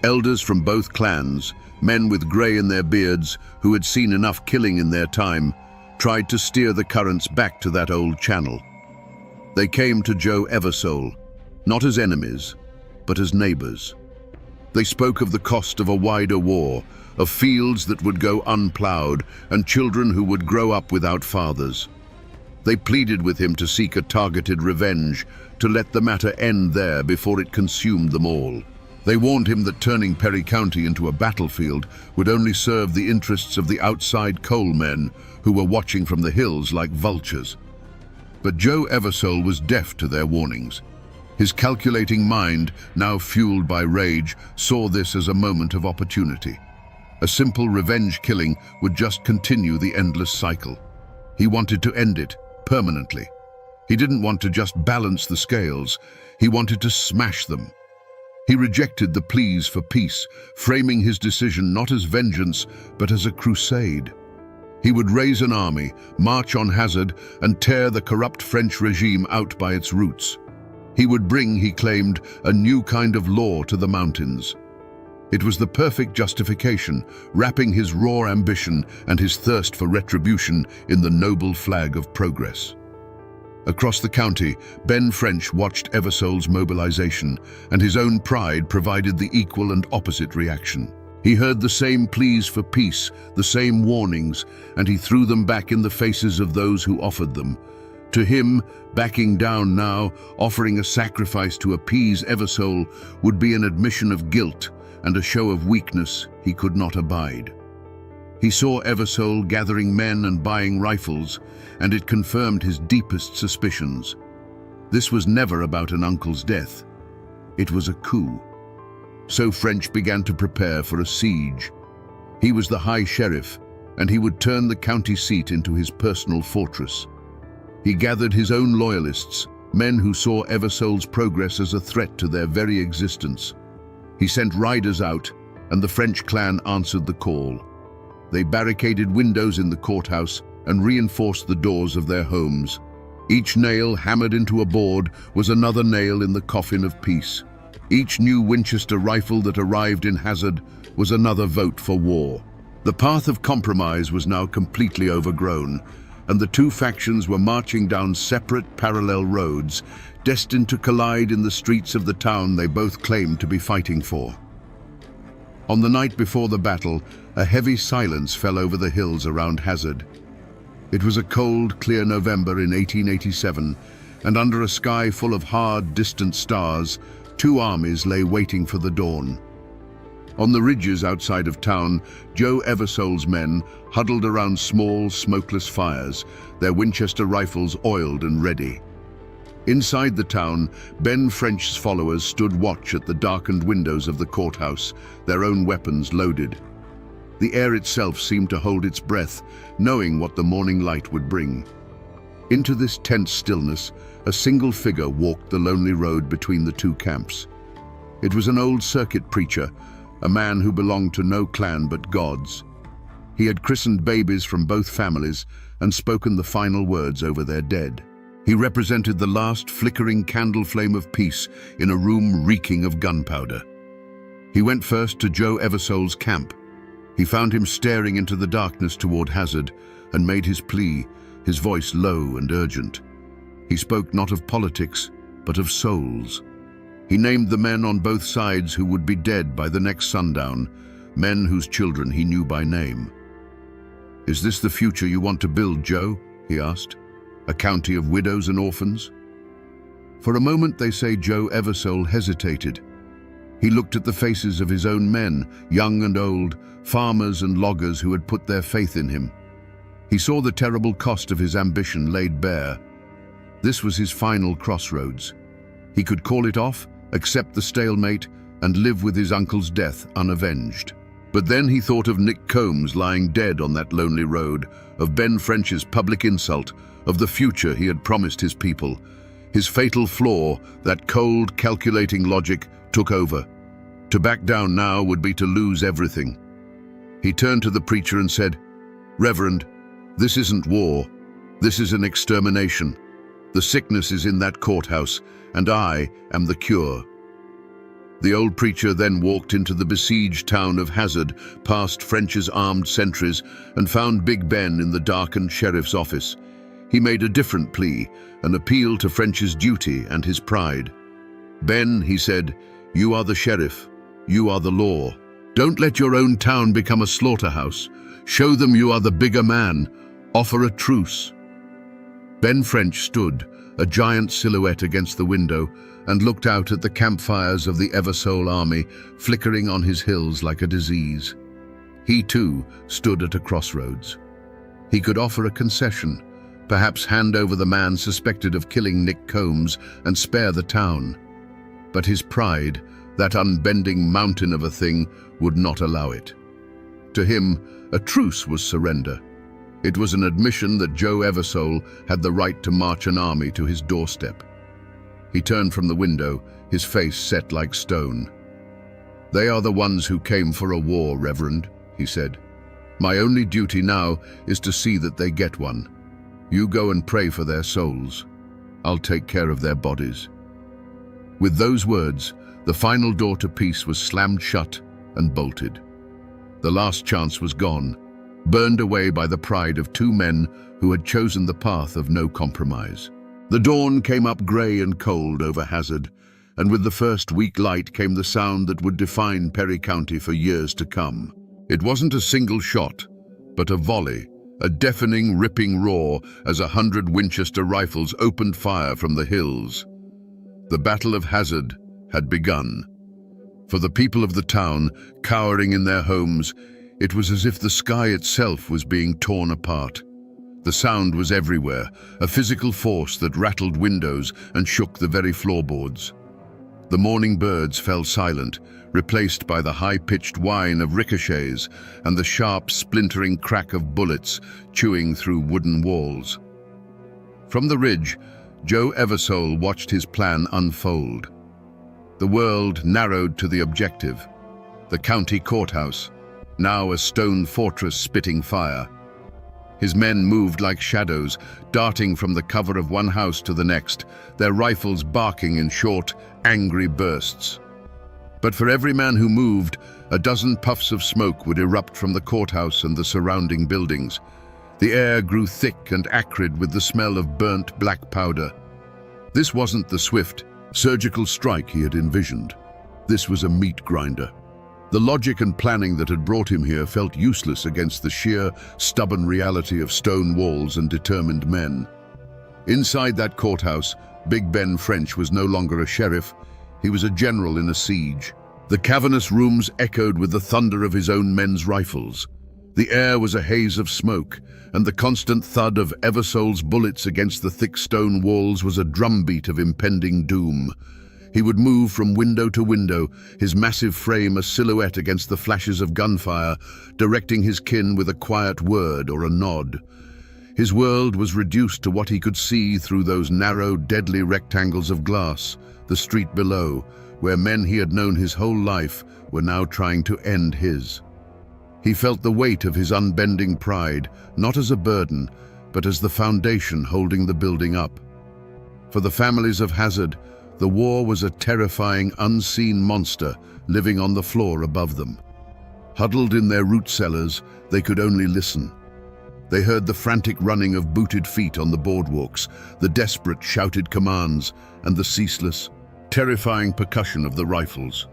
Elders from both clans, men with grey in their beards who had seen enough killing in their time, tried to steer the currents back to that old channel. They came to Joe Eversole, not as enemies, but as neighbors. They spoke of the cost of a wider war, of fields that would go unplowed, and children who would grow up without fathers. They pleaded with him to seek a targeted revenge, to let the matter end there before it consumed them all. They warned him that turning Perry County into a battlefield would only serve the interests of the outside coal men who were watching from the hills like vultures. But Joe Eversole was deaf to their warnings. His calculating mind, now fueled by rage, saw this as a moment of opportunity. A simple revenge killing would just continue the endless cycle. He wanted to end it permanently. He didn't want to just balance the scales, he wanted to smash them. He rejected the pleas for peace, framing his decision not as vengeance, but as a crusade. He would raise an army, march on Hazard, and tear the corrupt French regime out by its roots. He would bring, he claimed, a new kind of law to the mountains. It was the perfect justification, wrapping his raw ambition and his thirst for retribution in the noble flag of progress. Across the county, Ben French watched Eversole's mobilization, and his own pride provided the equal and opposite reaction. He heard the same pleas for peace, the same warnings, and he threw them back in the faces of those who offered them. To him, backing down now, offering a sacrifice to appease Eversole, would be an admission of guilt and a show of weakness he could not abide. He saw Eversole gathering men and buying rifles, and it confirmed his deepest suspicions. This was never about an uncle's death. It was a coup. So French began to prepare for a siege. He was the High Sheriff, and he would turn the county seat into his personal fortress. He gathered his own loyalists, men who saw Eversole's progress as a threat to their very existence. He sent riders out, and the French clan answered the call. They barricaded windows in the courthouse and reinforced the doors of their homes. Each nail hammered into a board was another nail in the coffin of peace. Each new Winchester rifle that arrived in Hazard was another vote for war. The path of compromise was now completely overgrown, and the two factions were marching down separate parallel roads, destined to collide in the streets of the town they both claimed to be fighting for. On the night before the battle, a heavy silence fell over the hills around Hazard. It was a cold, clear November in 1887, and under a sky full of hard, distant stars, two armies lay waiting for the dawn. On the ridges outside of town, Joe Eversole's men huddled around small, smokeless fires, their Winchester rifles oiled and ready. Inside the town, Ben French's followers stood watch at the darkened windows of the courthouse, their own weapons loaded. The air itself seemed to hold its breath, knowing what the morning light would bring. Into this tense stillness, a single figure walked the lonely road between the two camps. It was an old circuit preacher, a man who belonged to no clan but God's. He had christened babies from both families and spoken the final words over their dead. He represented the last flickering candle flame of peace in a room reeking of gunpowder. He went first to Joe Eversole's camp. He found him staring into the darkness toward Hazard and made his plea, his voice low and urgent. He spoke not of politics, but of souls. He named the men on both sides who would be dead by the next sundown, men whose children he knew by name. "Is this the future you want to build, Joe?" he asked. "A county of widows and orphans?" For a moment, they say, Joe Eversole hesitated. He looked at the faces of his own men, young and old, farmers and loggers who had put their faith in him. He saw the terrible cost of his ambition laid bare. This was his final crossroads. He could call it off, accept the stalemate, and live with his uncle's death unavenged. But then he thought of Nick Combs lying dead on that lonely road, of Ben French's public insult, of the future he had promised his people. His fatal flaw, that cold, calculating logic, took over. To back down now would be to lose everything. He turned to the preacher and said, "Reverend, this isn't war. This is an extermination. The sickness is in that courthouse, and I am the cure." The old preacher then walked into the besieged town of Hazard, past French's armed sentries, and found Big Ben in the darkened sheriff's office. He made a different plea, an appeal to French's duty and his pride. "Ben," he said, "you are the sheriff. You are the law. Don't let your own town become a slaughterhouse. Show them you are the bigger man. Offer a truce." Ben French stood, a giant silhouette against the window, and looked out at the campfires of the Eversole army flickering on his hills like a disease. He too stood at a crossroads. He could offer a concession, perhaps hand over the man suspected of killing Nick Combs and spare the town. But his pride, that unbending mountain of a thing, would not allow it. To him, a truce was surrender. It was an admission that Joe Eversole had the right to march an army to his doorstep. He turned from the window, his face set like stone. "They are the ones who came for a war, Reverend," he said. "My only duty now is to see that they get one. You go and pray for their souls. I'll take care of their bodies." With those words, the final door to peace was slammed shut and bolted. The last chance was gone, burned away by the pride of two men who had chosen the path of no compromise. The dawn came up grey and cold over Hazard, and with the first weak light came the sound that would define Perry County for years to come. It wasn't a single shot, but a volley, a deafening, ripping roar as 100 Winchester rifles opened fire from the hills. The Battle of Hazard had begun. For the people of the town, cowering in their homes, it was as if the sky itself was being torn apart. The sound was everywhere, a physical force that rattled windows and shook the very floorboards. The morning birds fell silent, replaced by the high-pitched whine of ricochets and the sharp, splintering crack of bullets chewing through wooden walls. From the ridge, Joe Eversole watched his plan unfold. The world narrowed to the objective, the county courthouse, now a stone fortress spitting fire. His men moved like shadows, darting from the cover of one house to the next, their rifles barking in short, angry bursts. But for every man who moved, a dozen puffs of smoke would erupt from the courthouse and the surrounding buildings. The air grew thick and acrid with the smell of burnt black powder. This wasn't the swift, surgical strike he had envisioned. This was a meat grinder. The logic and planning that had brought him here felt useless against the sheer, stubborn reality of stone walls and determined men. Inside that courthouse, Big Ben French was no longer a sheriff. He was a general in a siege. The cavernous rooms echoed with the thunder of his own men's rifles. The air was a haze of smoke, and the constant thud of Eversole's bullets against the thick stone walls was a drumbeat of impending doom. He would move from window to window, his massive frame a silhouette against the flashes of gunfire, directing his kin with a quiet word or a nod. His world was reduced to what he could see through those narrow, deadly rectangles of glass, the street below, where men he had known his whole life were now trying to end his. He felt the weight of his unbending pride, not as a burden, but as the foundation holding the building up. For the families of Hazard, the war was a terrifying, unseen monster living on the floor above them. Huddled in their root cellars, they could only listen. They heard the frantic running of booted feet on the boardwalks, the desperate shouted commands, and the ceaseless, terrifying percussion of the rifles.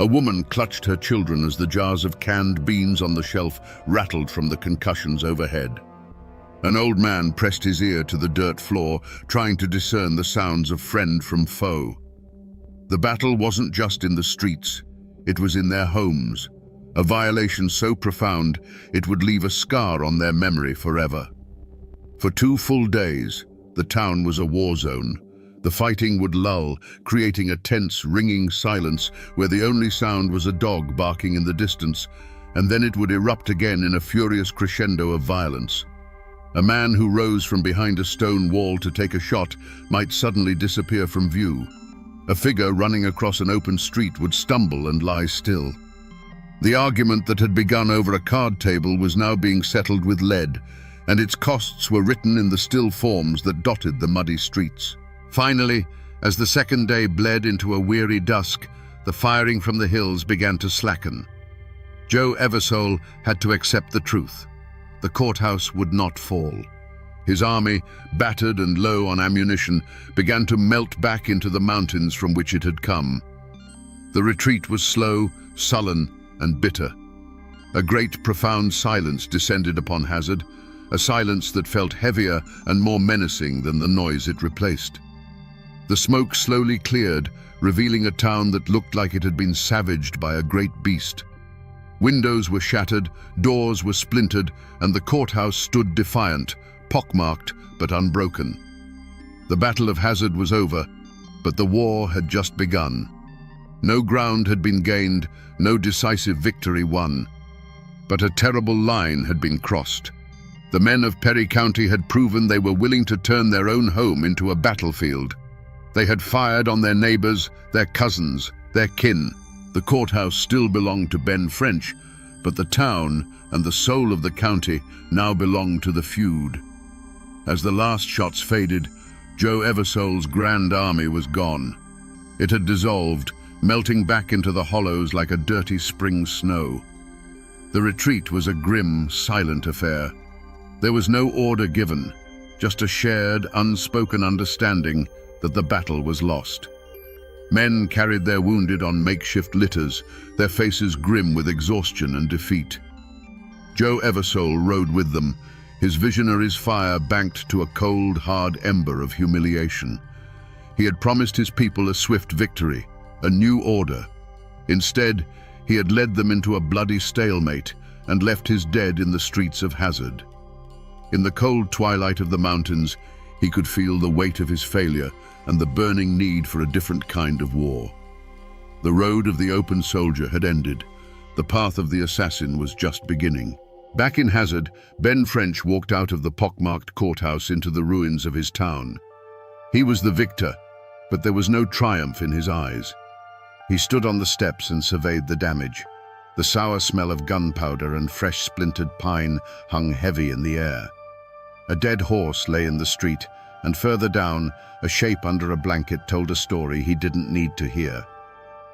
A woman clutched her children as the jars of canned beans on the shelf rattled from the concussions overhead. An old man pressed his ear to the dirt floor, trying to discern the sounds of friend from foe. The battle wasn't just in the streets, it was in their homes, a violation so profound it would leave a scar on their memory forever. For 2 full days, the town was a war zone. The fighting would lull, creating a tense, ringing silence where the only sound was a dog barking in the distance, and then it would erupt again in a furious crescendo of violence. A man who rose from behind a stone wall to take a shot might suddenly disappear from view. A figure running across an open street would stumble and lie still. The argument that had begun over a card table was now being settled with lead, and its costs were written in the still forms that dotted the muddy streets. Finally, as the second day bled into a weary dusk, the firing from the hills began to slacken. Joe Eversole had to accept the truth. The courthouse would not fall. His army, battered and low on ammunition, began to melt back into the mountains from which it had come. The retreat was slow, sullen, and bitter. A great, profound silence descended upon Hazard, a silence that felt heavier and more menacing than the noise it replaced. The smoke slowly cleared, revealing a town that looked like it had been savaged by a great beast. Windows were shattered, doors were splintered, and the courthouse stood defiant, pockmarked but unbroken. The Battle of Hazard was over, But the war had just begun. No ground had been gained, no decisive victory won. But a terrible line had been crossed. The men of Perry County had proven they were willing to turn their own home into a battlefield. They had fired on their neighbors, their cousins, their kin. The courthouse still belonged to Ben French, but the town and the soul of the county now belonged to the feud. As the last shots faded, Joe Eversole's grand army was gone. It had dissolved, melting back into the hollows like a dirty spring snow. The retreat was a grim, silent affair. There was no order given, just a shared, unspoken understanding that the battle was lost. Men carried their wounded on makeshift litters, their faces grim with exhaustion and defeat. Joe Eversole rode with them, his visionary's fire banked to a cold, hard ember of humiliation. He had promised his people a swift victory, a new order. Instead, he had led them into a bloody stalemate and left his dead in the streets of Hazard. In the cold twilight of the mountains, he could feel the weight of his failure and the burning need for a different kind of war. The road of the open soldier had ended. The path of the assassin was just beginning. Back in Hazard, Ben French walked out of the pockmarked courthouse into the ruins of his town. He was the victor, but there was no triumph in his eyes. He stood on the steps and surveyed the damage. The sour smell of gunpowder and fresh splintered pine hung heavy in the air. A dead horse lay in the street, and further down, a shape under a blanket told a story he didn't need to hear.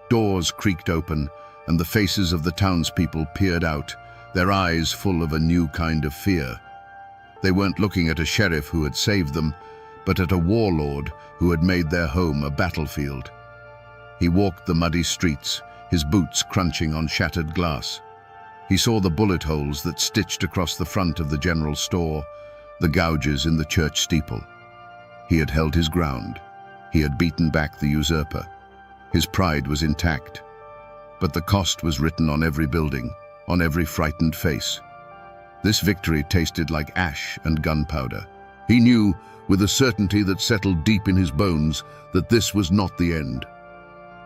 Doors creaked open, and the faces of the townspeople peered out, their eyes full of a new kind of fear. They weren't looking at a sheriff who had saved them, but at a warlord who had made their home a battlefield. He walked the muddy streets, his boots crunching on shattered glass. He saw the bullet holes that stitched across the front of the general store, the gouges in the church steeple. He had held his ground. He had beaten back the usurper. His pride was intact. But the cost was written on every building, on every frightened face. This victory tasted like ash and gunpowder. He knew, with a certainty that settled deep in his bones, that this was not the end.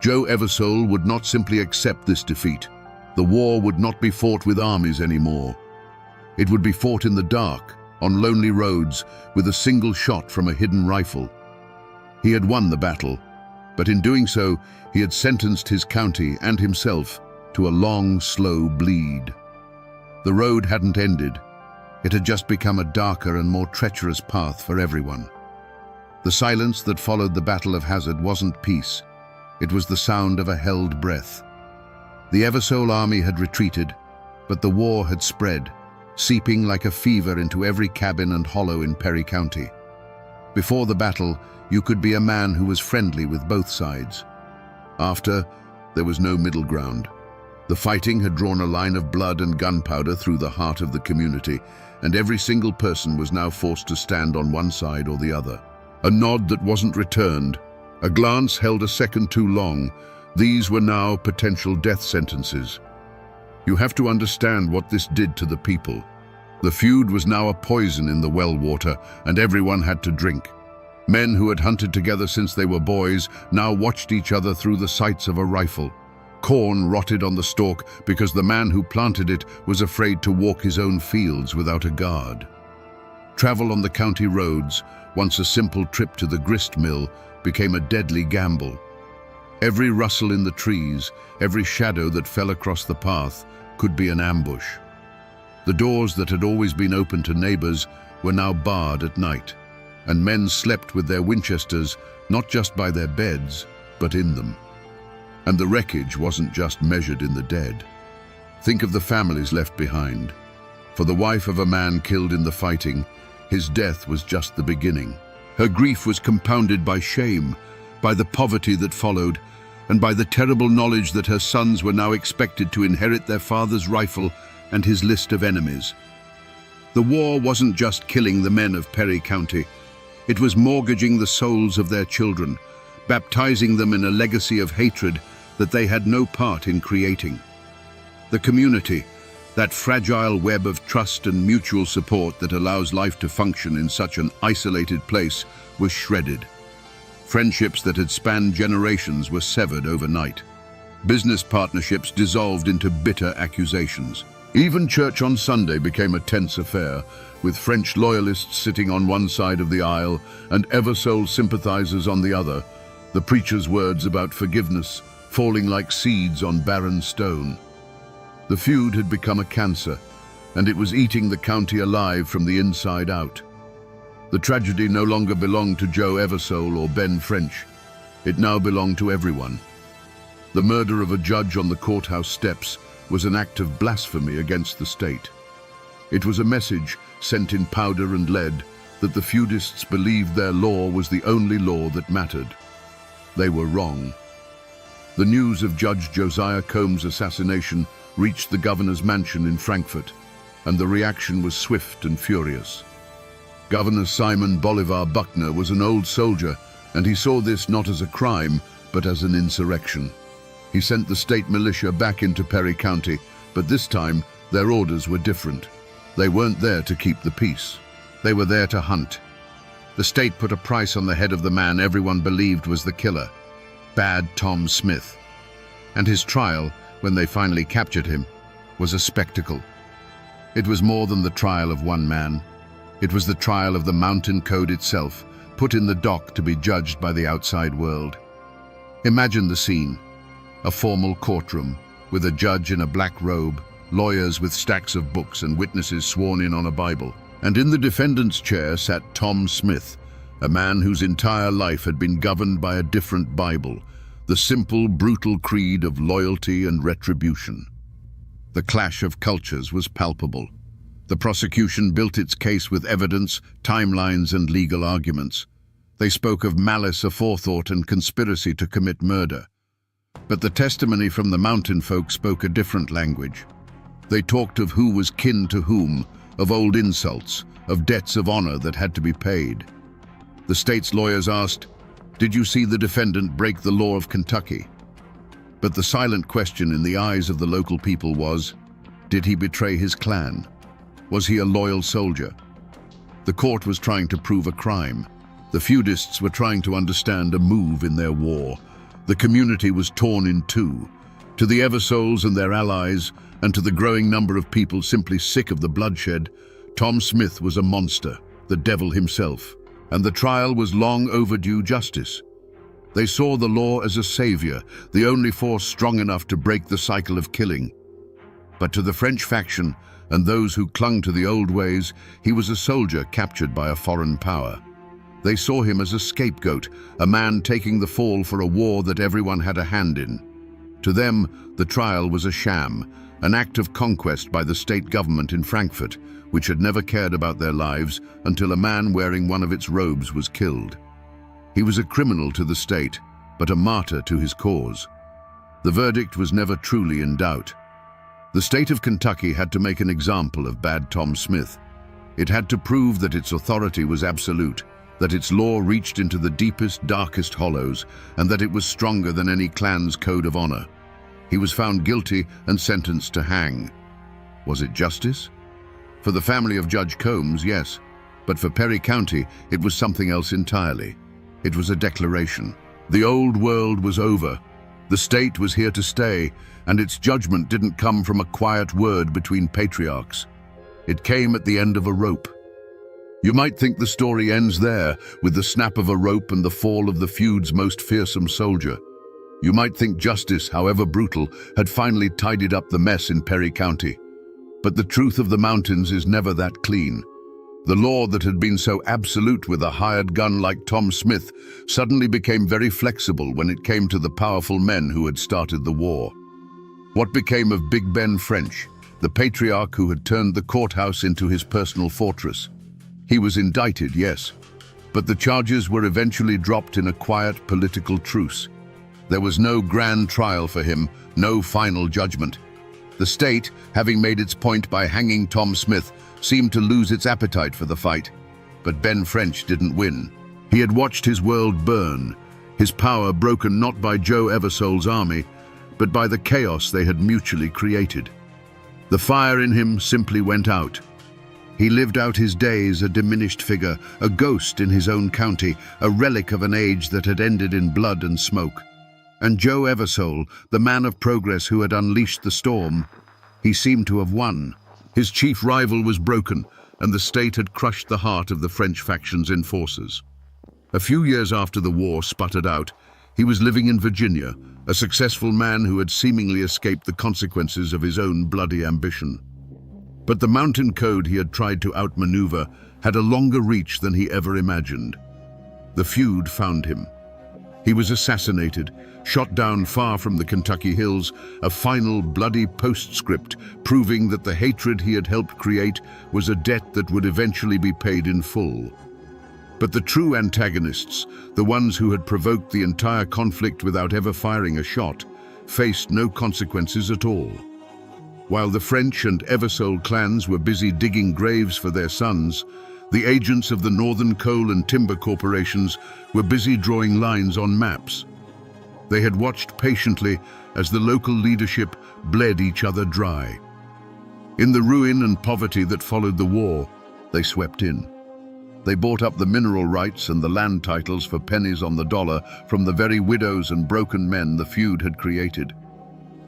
Joe Eversole would not simply accept this defeat. The war would not be fought with armies anymore. It would be fought in the dark, on lonely roads, with a single shot from a hidden rifle. He had won the battle, but in doing so, he had sentenced his county and himself to a long, slow bleed. The road hadn't ended. It had just become a darker and more treacherous path for everyone. The silence that followed the Battle of Hazard wasn't peace. It was the sound of a held breath. The Eversole army had retreated, but the war had spread, seeping like a fever into every cabin and hollow in Perry County. Before the battle, you could be a man who was friendly with both sides. After, there was no middle ground. The fighting had drawn a line of blood and gunpowder through the heart of the community, and every single person was now forced to stand on one side or the other. A nod that wasn't returned, a glance held a second too long. These were now potential death sentences. You have to understand what this did to the people. The feud was now a poison in the well water, and everyone had to drink. Men who had hunted together since they were boys now watched each other through the sights of a rifle. Corn rotted on the stalk because the man who planted it was afraid to walk his own fields without a guard. Travel on the county roads, once a simple trip to the grist mill, became a deadly gamble. Every rustle in the trees, every shadow that fell across the path, could be an ambush. The doors that had always been open to neighbors were now barred at night, and men slept with their Winchesters not just by their beds, but in them. And the wreckage wasn't just measured in the dead. Think of the families left behind. For the wife of a man killed in the fighting, his death was just the beginning. Her grief was compounded by shame, by the poverty that followed, and by the terrible knowledge that her sons were now expected to inherit their father's rifle and his list of enemies. The war wasn't just killing the men of Perry County. It was mortgaging the souls of their children, baptizing them in a legacy of hatred that they had no part in creating. The community, that fragile web of trust and mutual support that allows life to function in such an isolated place, was shredded. Friendships that had spanned generations were severed overnight. Business partnerships dissolved into bitter accusations. Even church on Sunday became a tense affair, with French loyalists sitting on one side of the aisle and Eversole sympathizers on the other, the preacher's words about forgiveness falling like seeds on barren stone. The feud had become a cancer, and it was eating the county alive from the inside out. The tragedy no longer belonged to Joe Eversole or Ben French. It now belonged to everyone. The murder of a judge on the courthouse steps was an act of blasphemy against the state. It was a message sent in powder and lead that the feudists believed their law was the only law that mattered. They were wrong. The news of Judge Josiah Combs' assassination reached the governor's mansion in Frankfurt, and the reaction was swift and furious. Governor Simon Bolivar Buckner was an old soldier, and he saw this not as a crime, but as an insurrection. He sent the state militia back into Perry County, but this time their orders were different. They weren't there to keep the peace. They were there to hunt. The state put a price on the head of the man everyone believed was the killer, Bad Tom Smith. And his trial, when they finally captured him, was a spectacle. It was more than the trial of one man. It was the trial of the Mountain Code itself, put in the dock to be judged by the outside world. Imagine the scene. A formal courtroom, with a judge in a black robe, lawyers with stacks of books and witnesses sworn in on a Bible. And in the defendant's chair sat Tom Smith, a man whose entire life had been governed by a different Bible, the simple, brutal creed of loyalty and retribution. The clash of cultures was palpable. The prosecution built its case with evidence, timelines, and legal arguments. They spoke of malice aforethought and conspiracy to commit murder. But the testimony from the mountain folk spoke a different language. They talked of who was kin to whom, of old insults, of debts of honor that had to be paid. The state's lawyers asked, "Did you see the defendant break the law of Kentucky?" But the silent question in the eyes of the local people was, did he betray his clan? Was he a loyal soldier? The court was trying to prove a crime. The feudists were trying to understand a move in their war. The community was torn in two. To the Eversoles and their allies, and to the growing number of people simply sick of the bloodshed, Tom Smith was a monster, the devil himself, and the trial was long overdue justice. They saw the law as a savior, the only force strong enough to break the cycle of killing. But to the French faction and those who clung to the old ways, he was a soldier captured by a foreign power. They saw him as a scapegoat, a man taking the fall for a war that everyone had a hand in. To them, the trial was a sham, an act of conquest by the state government in Frankfurt, which had never cared about their lives until a man wearing one of its robes was killed. He was a criminal to the state, but a martyr to his cause. The verdict was never truly in doubt. The state of Kentucky had to make an example of Bad Tom Smith. It had to prove that its authority was absolute, that its law reached into the deepest, darkest hollows, and that it was stronger than any clan's code of honor. He was found guilty and sentenced to hang. Was it justice? For the family of Judge Combs, yes, but for Perry County, it was something else entirely. It was a declaration. The old world was over. The state was here to stay, and its judgment didn't come from a quiet word between patriarchs. It came at the end of a rope. You might think the story ends there, with the snap of a rope and the fall of the feud's most fearsome soldier. You might think justice, however brutal, had finally tidied up the mess in Perry County. But the truth of the mountains is never that clean. The law that had been so absolute with a hired gun like Tom Smith suddenly became very flexible when it came to the powerful men who had started the war. What became of Big Ben French, the patriarch who had turned the courthouse into his personal fortress? He was indicted, yes, but the charges were eventually dropped in a quiet political truce. There was no grand trial for him, no final judgment. The state, having made its point by hanging Tom Smith, seemed to lose its appetite for the fight. But Ben French didn't win. He had watched his world burn, his power broken not by Joe Eversole's army, but by the chaos they had mutually created. The fire in him simply went out. He lived out his days a diminished figure, a ghost in his own county, a relic of an age that had ended in blood and smoke. And Joe Eversole, the man of progress who had unleashed the storm, he seemed to have won. His chief rival was broken, and the state had crushed the heart of the French faction's enforcers. A few years after the war sputtered out, he was living in Virginia, a successful man who had seemingly escaped the consequences of his own bloody ambition. But the mountain code he had tried to outmaneuver had a longer reach than he ever imagined. The feud found him. He was assassinated, shot down far from the Kentucky hills, a final bloody postscript proving that the hatred he had helped create was a debt that would eventually be paid in full. But the true antagonists, the ones who had provoked the entire conflict without ever firing a shot, faced no consequences at all. While the French and Eversole clans were busy digging graves for their sons, the agents of the Northern Coal and Timber Corporations were busy drawing lines on maps. They had watched patiently as the local leadership bled each other dry. In the ruin and poverty that followed the war, they swept in. They bought up the mineral rights and the land titles for pennies on the dollar from the very widows and broken men the feud had created.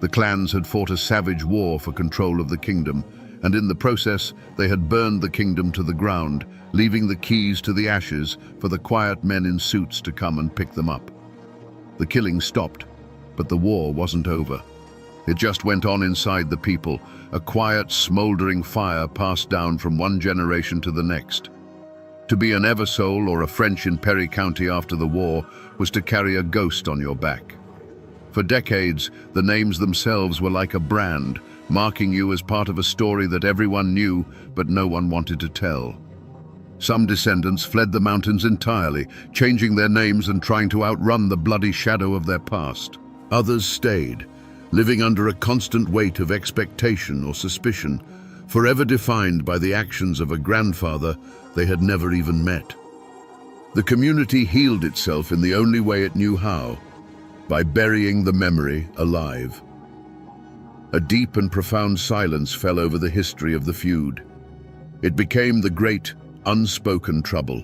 The clans had fought a savage war for control of the kingdom, and in the process they had burned the kingdom to the ground, leaving the keys to the ashes for the quiet men in suits to come and pick them up. The killing stopped, but the war wasn't over. It just went on inside the people, a quiet, smoldering fire passed down from one generation to the next. To be an Eversole or a French in Perry County after the war was to carry a ghost on your back. For decades, the names themselves were like a brand, marking you as part of a story that everyone knew but no one wanted to tell. Some descendants fled the mountains entirely, changing their names and trying to outrun the bloody shadow of their past. Others stayed, living under a constant weight of expectation or suspicion, forever defined by the actions of a grandfather they had never even met. The community healed itself in the only way it knew how, by burying the memory alive. A deep and profound silence fell over the history of the feud. It became the great, unspoken trouble.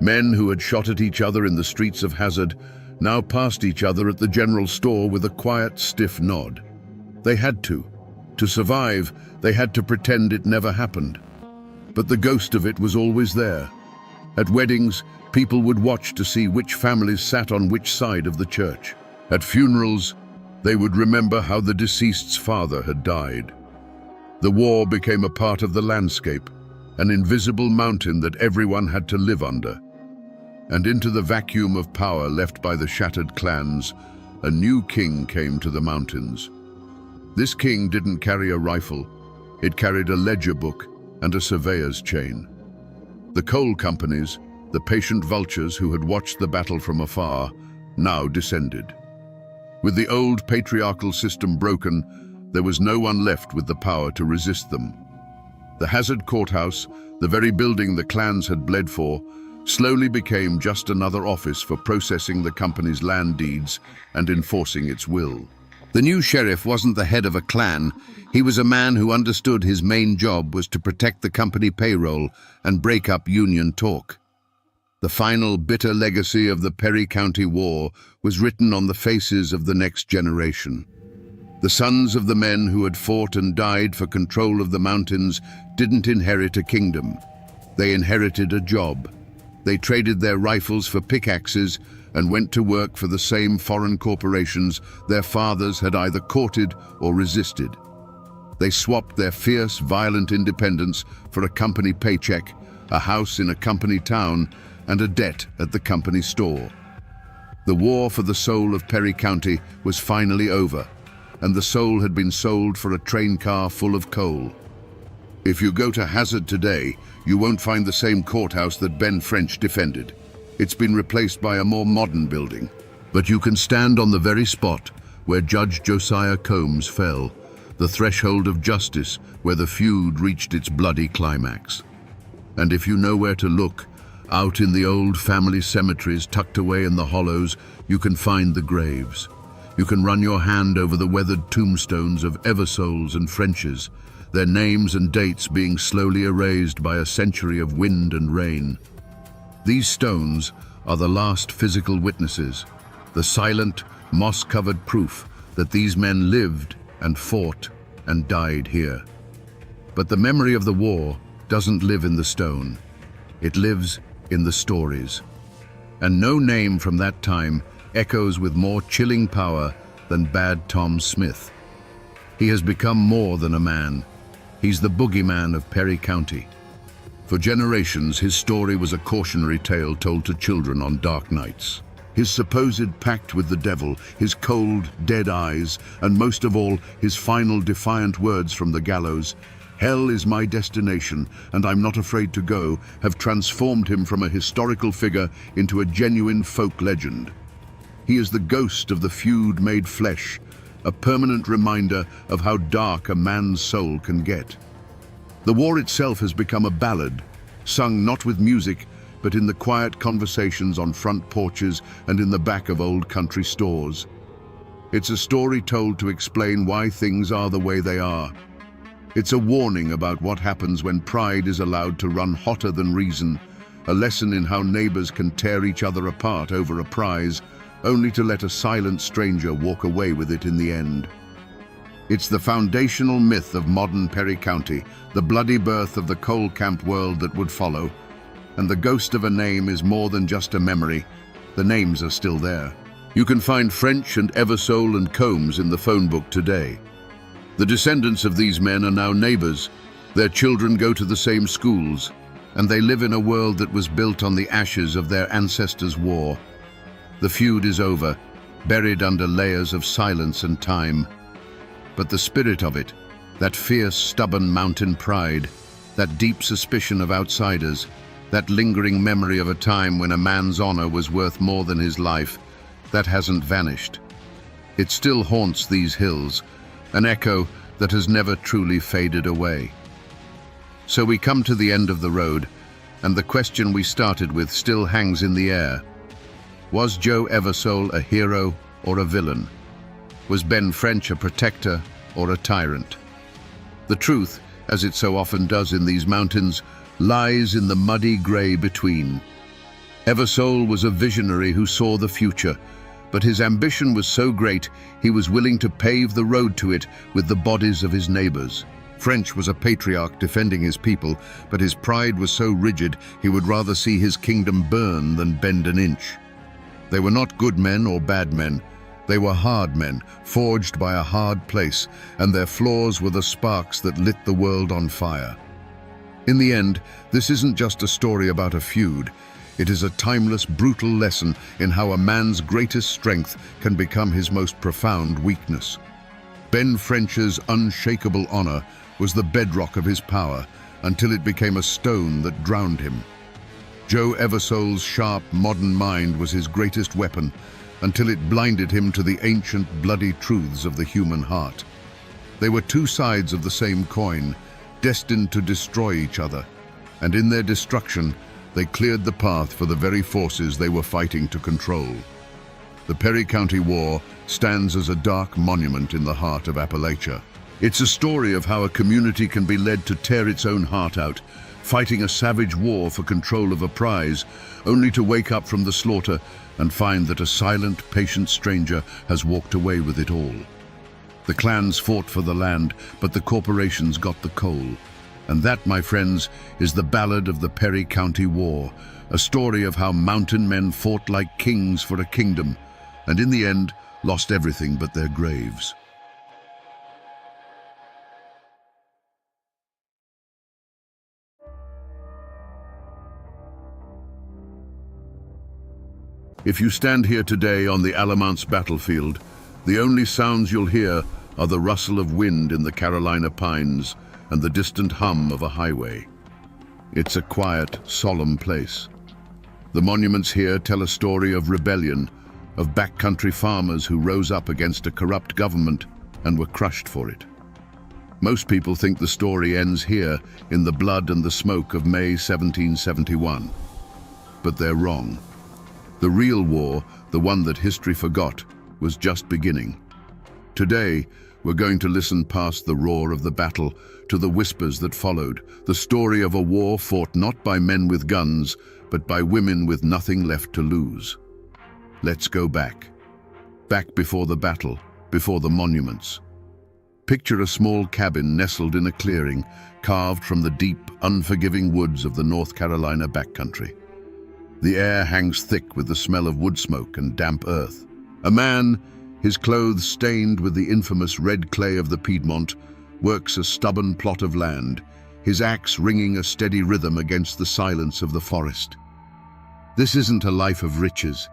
Men who had shot at each other in the streets of Hazard now passed each other at the general store with a quiet, stiff nod. They had to. To survive, they had to pretend it never happened. But the ghost of it was always there. At weddings, people would watch to see which families sat on which side of the church. At funerals, they would remember how the deceased's father had died. The war became a part of the landscape, an invisible mountain that everyone had to live under. And into the vacuum of power left by the shattered clans, a new king came to the mountains. This king didn't carry a rifle. It carried a ledger book and a surveyor's chain. The coal companies, the patient vultures who had watched the battle from afar, now descended. With the old patriarchal system broken, there was no one left with the power to resist them. The Hazard courthouse, the very building the clans had bled for, slowly became just another office for processing the company's land deeds and enforcing its will. The new sheriff wasn't the head of a clan. He was a man who understood his main job was to protect the company payroll and break up union talk. The final bitter legacy of the Perry County War was written on the faces of the next generation. The sons of the men who had fought and died for control of the mountains didn't inherit a kingdom. They inherited a job. They traded their rifles for pickaxes and went to work for the same foreign corporations their fathers had either courted or resisted. They swapped their fierce, violent independence for a company paycheck, a house in a company town, and a debt at the company store. The war for the soul of Perry County was finally over, and the soul had been sold for a train car full of coal. If you go to Hazard today, you won't find the same courthouse that Ben French defended. It's been replaced by a more modern building. But you can stand on the very spot where Judge Josiah Combs fell, the threshold of justice where the feud reached its bloody climax. And if you know where to look, out in the old family cemeteries tucked away in the hollows, you can find the graves. You can run your hand over the weathered tombstones of Eversoles and Frenches, their names and dates being slowly erased by a century of wind and rain. These stones are the last physical witnesses, the silent, moss-covered proof that these men lived and fought and died here. But the memory of the war doesn't live in the stone. It lives in the stories. And no name from that time echoes with more chilling power than Bad Tom Smith. He has become more than a man. He's the boogeyman of Perry County. For generations, his story was a cautionary tale told to children on dark nights. His supposed pact with the devil, his cold, dead eyes, and most of all, his final defiant words from the gallows, "Hell is my destination, and I'm not afraid to go," have transformed him from a historical figure into a genuine folk legend. He is the ghost of the feud made flesh, a permanent reminder of how dark a man's soul can get. The war itself has become a ballad, sung not with music, but in the quiet conversations on front porches and in the back of old country stores. It's a story told to explain why things are the way they are. It's a warning about what happens when pride is allowed to run hotter than reason, a lesson in how neighbors can tear each other apart over a prize, only to let a silent stranger walk away with it in the end. It's the foundational myth of modern Perry County, the bloody birth of the coal camp world that would follow. And the ghost of a name is more than just a memory. The names are still there. You can find French and Eversole and Combs in the phone book today. The descendants of these men are now neighbors. Their children go to the same schools, and they live in a world that was built on the ashes of their ancestors' war. The feud is over, buried under layers of silence and time. But the spirit of it, that fierce, stubborn mountain pride, that deep suspicion of outsiders, that lingering memory of a time when a man's honor was worth more than his life, that hasn't vanished. It still haunts these hills, an echo that has never truly faded away. So we come to the end of the road, and the question we started with still hangs in the air. Was Joe Eversole a hero or a villain? Was Ben French a protector or a tyrant? The truth, as it so often does in these mountains, lies in the muddy grey between. Eversole was a visionary who saw the future, but his ambition was so great he was willing to pave the road to it with the bodies of his neighbors. French was a patriarch defending his people, but his pride was so rigid he would rather see his kingdom burn than bend an inch. They were not good men or bad men. They were hard men, forged by a hard place, and their flaws were the sparks that lit the world on fire. In the end, this isn't just a story about a feud. It is a timeless, brutal lesson in how a man's greatest strength can become his most profound weakness. Ben French's unshakable honor was the bedrock of his power until it became a stone that drowned him. Joe Eversole's sharp, modern mind was his greatest weapon until it blinded him to the ancient, bloody truths of the human heart. They were two sides of the same coin, destined to destroy each other, and in their destruction, they cleared the path for the very forces they were fighting to control. The Perry County War stands as a dark monument in the heart of Appalachia. It's a story of how a community can be led to tear its own heart out, fighting a savage war for control of a prize, only to wake up from the slaughter and find that a silent, patient stranger has walked away with it all. The clans fought for the land, but the corporations got the coal. And that, my friends, is the ballad of the Perry County War, a story of how mountain men fought like kings for a kingdom, and in the end, lost everything but their graves. If you stand here today on the Alamance battlefield, the only sounds you'll hear are the rustle of wind in the Carolina pines and the distant hum of a highway. It's a quiet, solemn place. The monuments here tell a story of rebellion, of backcountry farmers who rose up against a corrupt government and were crushed for it. Most people think the story ends here in the blood and the smoke of May 1771. But they're wrong. The real war, the one that history forgot, was just beginning. Today, we're going to listen past the roar of the battle to the whispers that followed, the story of a war fought not by men with guns, but by women with nothing left to lose. Let's go back. Back before the battle, before the monuments. Picture a small cabin nestled in a clearing, carved from the deep, unforgiving woods of the North Carolina backcountry. The air hangs thick with the smell of wood smoke and damp earth. A man, his clothes stained with the infamous red clay of the Piedmont, works a stubborn plot of land, his axe ringing a steady rhythm against the silence of the forest. This isn't a life of riches.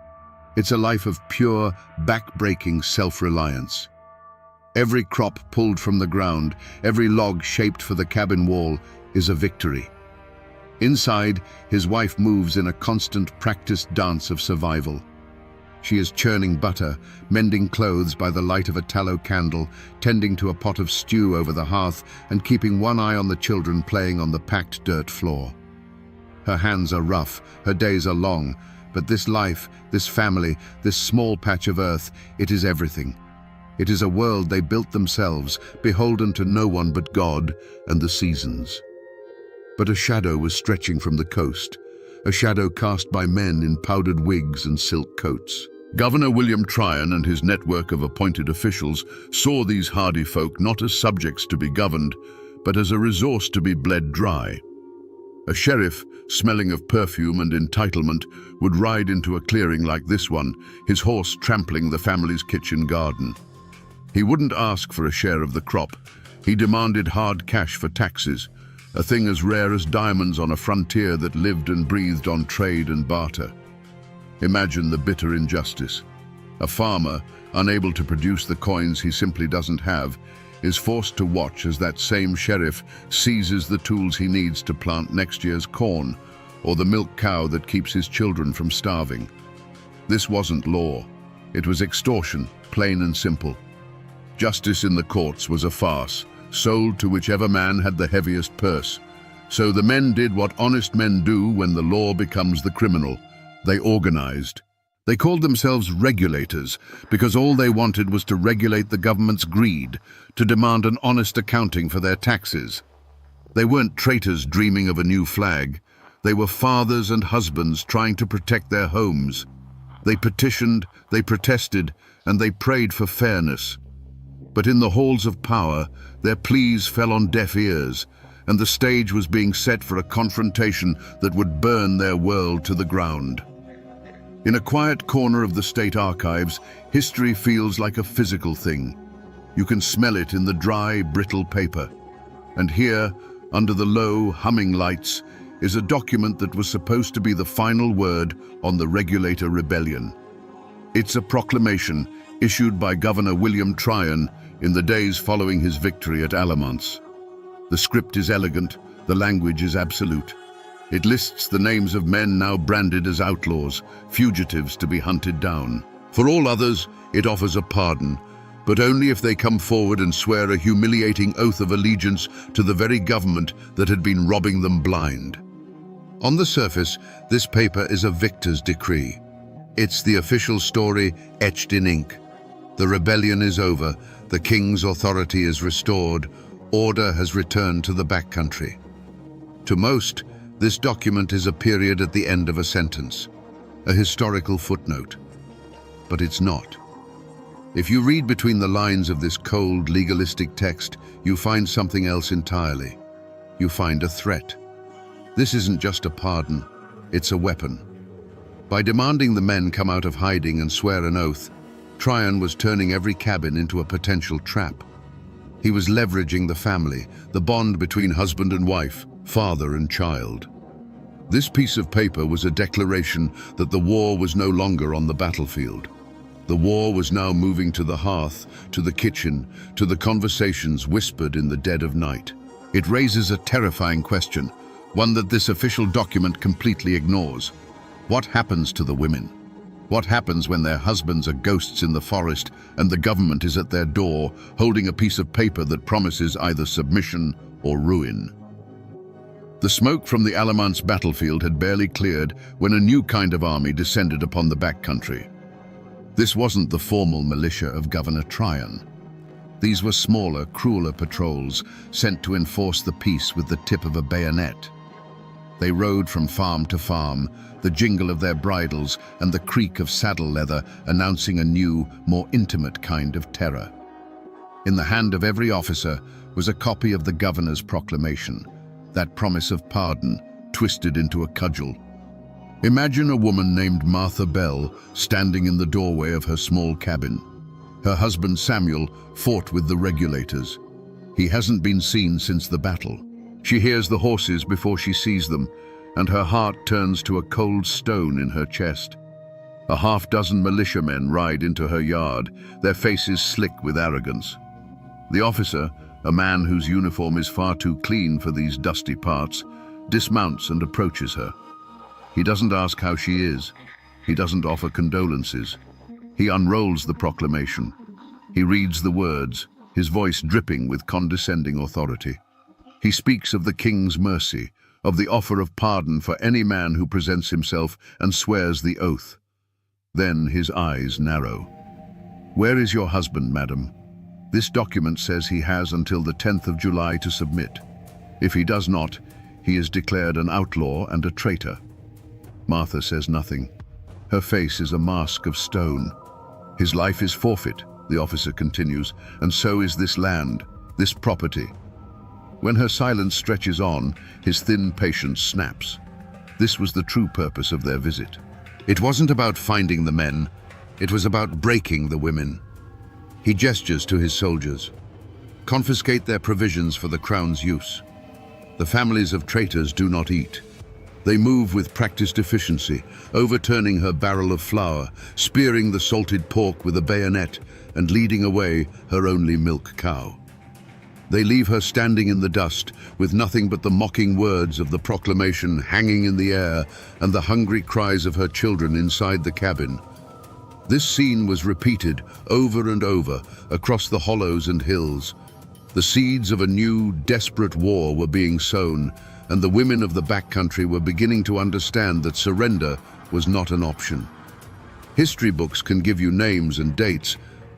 It's a life of pure, back-breaking self-reliance. Every crop pulled from the ground, every log shaped for the cabin wall, is a victory. Inside, his wife moves in a constant practiced dance of survival. She is churning butter, mending clothes by the light of a tallow candle, tending to a pot of stew over the hearth, and keeping one eye on the children playing on the packed dirt floor. Her hands are rough, her days are long, but this life, this family, this small patch of earth, it is everything. It is a world they built themselves, beholden to no one but God and the seasons. But a shadow was stretching from the coast, a shadow cast by men in powdered wigs and silk coats. Governor William Tryon and his network of appointed officials saw these hardy folk not as subjects to be governed, but as a resource to be bled dry. A sheriff, smelling of perfume and entitlement, would ride into a clearing like this one, his horse trampling the family's kitchen garden. He wouldn't ask for a share of the crop. He demanded hard cash for taxes, a thing as rare as diamonds on a frontier that lived and breathed on trade and barter. Imagine the bitter injustice. A farmer, unable to produce the coins he simply doesn't have, is forced to watch as that same sheriff seizes the tools he needs to plant next year's corn, or the milk cow that keeps his children from starving. This wasn't law. It was extortion, plain and simple. Justice in the courts was a farce, sold to whichever man had the heaviest purse. So the men did what honest men do when the law becomes the criminal. They organized. They called themselves regulators because all they wanted was to regulate the government's greed, to demand an honest accounting for their taxes. They weren't traitors dreaming of a new flag. They were fathers and husbands trying to protect their homes. They petitioned, they protested, and they prayed for fairness. But in the halls of power, their pleas fell on deaf ears, and the stage was being set for a confrontation that would burn their world to the ground. In a quiet corner of the state archives, history feels like a physical thing. You can smell it in the dry, brittle paper. And here, under the low, humming lights, is a document that was supposed to be the final word on the Regulator Rebellion. It's a proclamation issued by Governor William Tryon in the days following his victory at Alamance. The script is elegant, the language is absolute. It lists the names of men now branded as outlaws, fugitives to be hunted down. For all others, it offers a pardon, but only if they come forward and swear a humiliating oath of allegiance to the very government that had been robbing them blind. On the surface, this paper is a victor's decree. It's the official story etched in ink. The rebellion is over, the king's authority is restored, order has returned to the backcountry. To most, this document is a period at the end of a sentence, a historical footnote. But it's not. If you read between the lines of this cold, legalistic text, you find something else entirely. You find a threat. This isn't just a pardon, it's a weapon. By demanding the men come out of hiding and swear an oath, Tryon was turning every cabin into a potential trap. He was leveraging the family, the bond between husband and wife, father and child. This piece of paper was a declaration that the war was no longer on the battlefield. The war was now moving to the hearth, to the kitchen, to the conversations whispered in the dead of night. It raises a terrifying question, one that this official document completely ignores. What happens to the women? What happens when their husbands are ghosts in the forest and the government is at their door, holding a piece of paper that promises either submission or ruin? The smoke from the Alamance battlefield had barely cleared when a new kind of army descended upon the backcountry. This wasn't the formal militia of Governor Tryon. These were smaller, crueler patrols, sent to enforce the peace with the tip of a bayonet. They rode from farm to farm, the jingle of their bridles and the creak of saddle leather announcing a new, more intimate kind of terror. In the hand of every officer was a copy of the governor's proclamation, that promise of pardon twisted into a cudgel. Imagine a woman named Martha Bell standing in the doorway of her small cabin. Her husband Samuel fought with the regulators. He hasn't been seen since the battle. She hears the horses before she sees them, and her heart turns to a cold stone in her chest. A half-dozen militiamen ride into her yard, their faces slick with arrogance. The officer, a man whose uniform is far too clean for these dusty parts, dismounts and approaches her. He doesn't ask how she is. He doesn't offer condolences. He unrolls the proclamation. He reads the words, his voice dripping with condescending authority. He speaks of the king's mercy, of the offer of pardon for any man who presents himself and swears the oath. Then his eyes narrow. "Where is your husband, madam? This document says he has until the 10th of July to submit. If he does not, he is declared an outlaw and a traitor." Martha says nothing. Her face is a mask of stone. "His life is forfeit," the officer continues, "and so is this land, this property." When her silence stretches on, his thin patience snaps. This was the true purpose of their visit. It wasn't about finding the men, it was about breaking the women. He gestures to his soldiers. "Confiscate their provisions for the crown's use. The families of traitors do not eat." They move with practiced efficiency, overturning her barrel of flour, spearing the salted pork with a bayonet, and leading away her only milk cow. They leave her standing in the dust, with nothing but the mocking words of the proclamation hanging in the air and the hungry cries of her children inside the cabin. This scene was repeated over and over across the hollows and hills. The seeds of a new, desperate war were being sown, and the women of the backcountry were beginning to understand that surrender was not an option. History books can give you names and dates,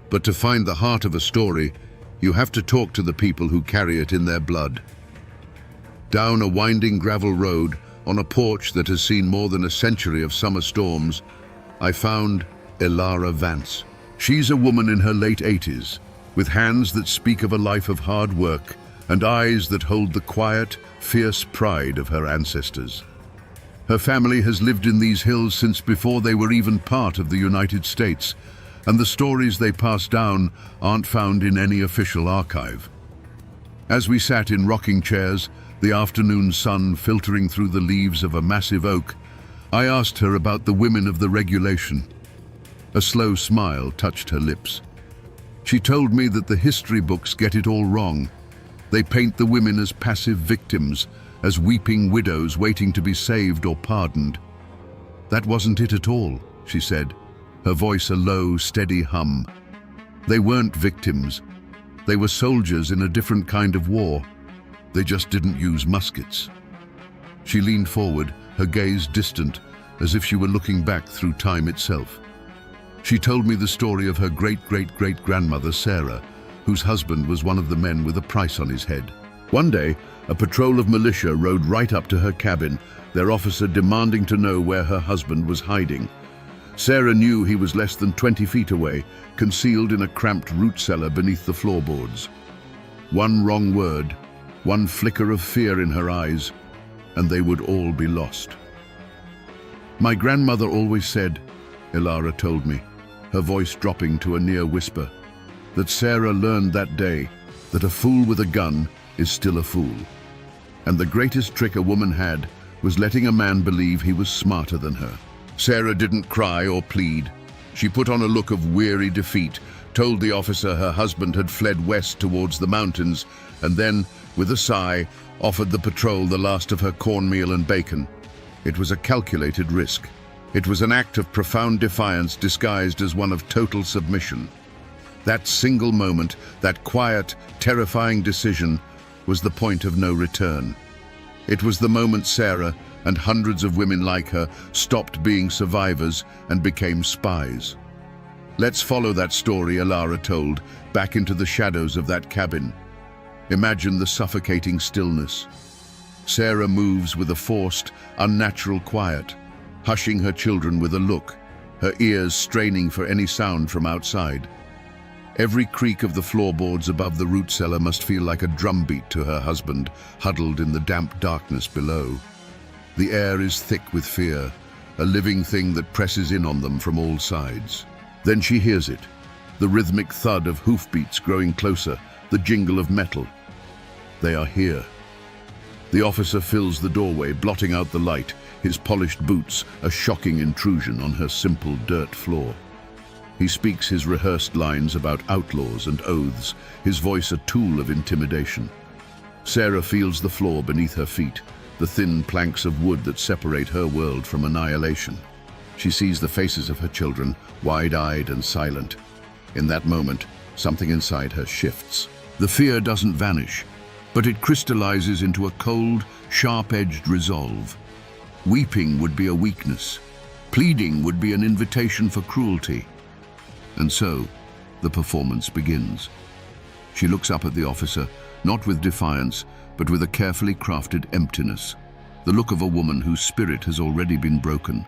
but to find the heart of a story, you have to talk to the people who carry it in their blood. Down a winding gravel road, on a porch that has seen more than a century of summer storms, I found Elara Vance. She's a woman in her late 80s, with hands that speak of a life of hard work and eyes that hold the quiet, fierce pride of her ancestors. Her family has lived in these hills since before they were even part of the United States, and the stories they pass down aren't found in any official archive. As we sat in rocking chairs, the afternoon sun filtering through the leaves of a massive oak, I asked her about the women of the regulation. A slow smile touched her lips. She told me that the history books get it all wrong. They paint the women as passive victims, as weeping widows waiting to be saved or pardoned. "That wasn't it at all," she said, her voice a low, steady hum. "They weren't victims. They were soldiers in a different kind of war. They just didn't use muskets." She leaned forward, her gaze distant, as if she were looking back through time itself. She told me the story of her great-great-great-grandmother, Sarah, whose husband was one of the men with a price on his head. One day, a patrol of militia rode right up to her cabin, their officer demanding to know where her husband was hiding. Sarah knew he was less than 20 feet away, concealed in a cramped root cellar beneath the floorboards. One wrong word, one flicker of fear in her eyes, and they would all be lost. "My grandmother always said," Elara told me, her voice dropping to a near whisper, "that Sarah learned that day that a fool with a gun is still a fool. And the greatest trick a woman had was letting a man believe he was smarter than her." Sarah didn't cry or plead. She put on a look of weary defeat, told the officer her husband had fled west towards the mountains, and then, with a sigh, offered the patrol the last of her cornmeal and bacon. It was a calculated risk. It was an act of profound defiance disguised as one of total submission. That single moment, that quiet, terrifying decision, was the point of no return. It was the moment Sarah, and hundreds of women like her, stopped being survivors and became spies. Let's follow that story, Alara told, back into the shadows of that cabin. Imagine the suffocating stillness. Sarah moves with a forced, unnatural quiet, hushing her children with a look, her ears straining for any sound from outside. Every creak of the floorboards above the root cellar must feel like a drumbeat to her husband, huddled in the damp darkness below. The air is thick with fear, a living thing that presses in on them from all sides. Then she hears it, the rhythmic thud of hoofbeats growing closer, the jingle of metal. They are here. The officer fills the doorway, blotting out the light, his polished boots a shocking intrusion on her simple dirt floor. He speaks his rehearsed lines about outlaws and oaths, his voice a tool of intimidation. Sarah feels the floor beneath her feet, the thin planks of wood that separate her world from annihilation. She sees the faces of her children, wide-eyed and silent. In that moment, something inside her shifts. The fear doesn't vanish, but it crystallizes into a cold, sharp-edged resolve. Weeping would be a weakness. Pleading would be an invitation for cruelty. And so, the performance begins. She looks up at the officer, not with defiance, but with a carefully crafted emptiness, the look of a woman whose spirit has already been broken.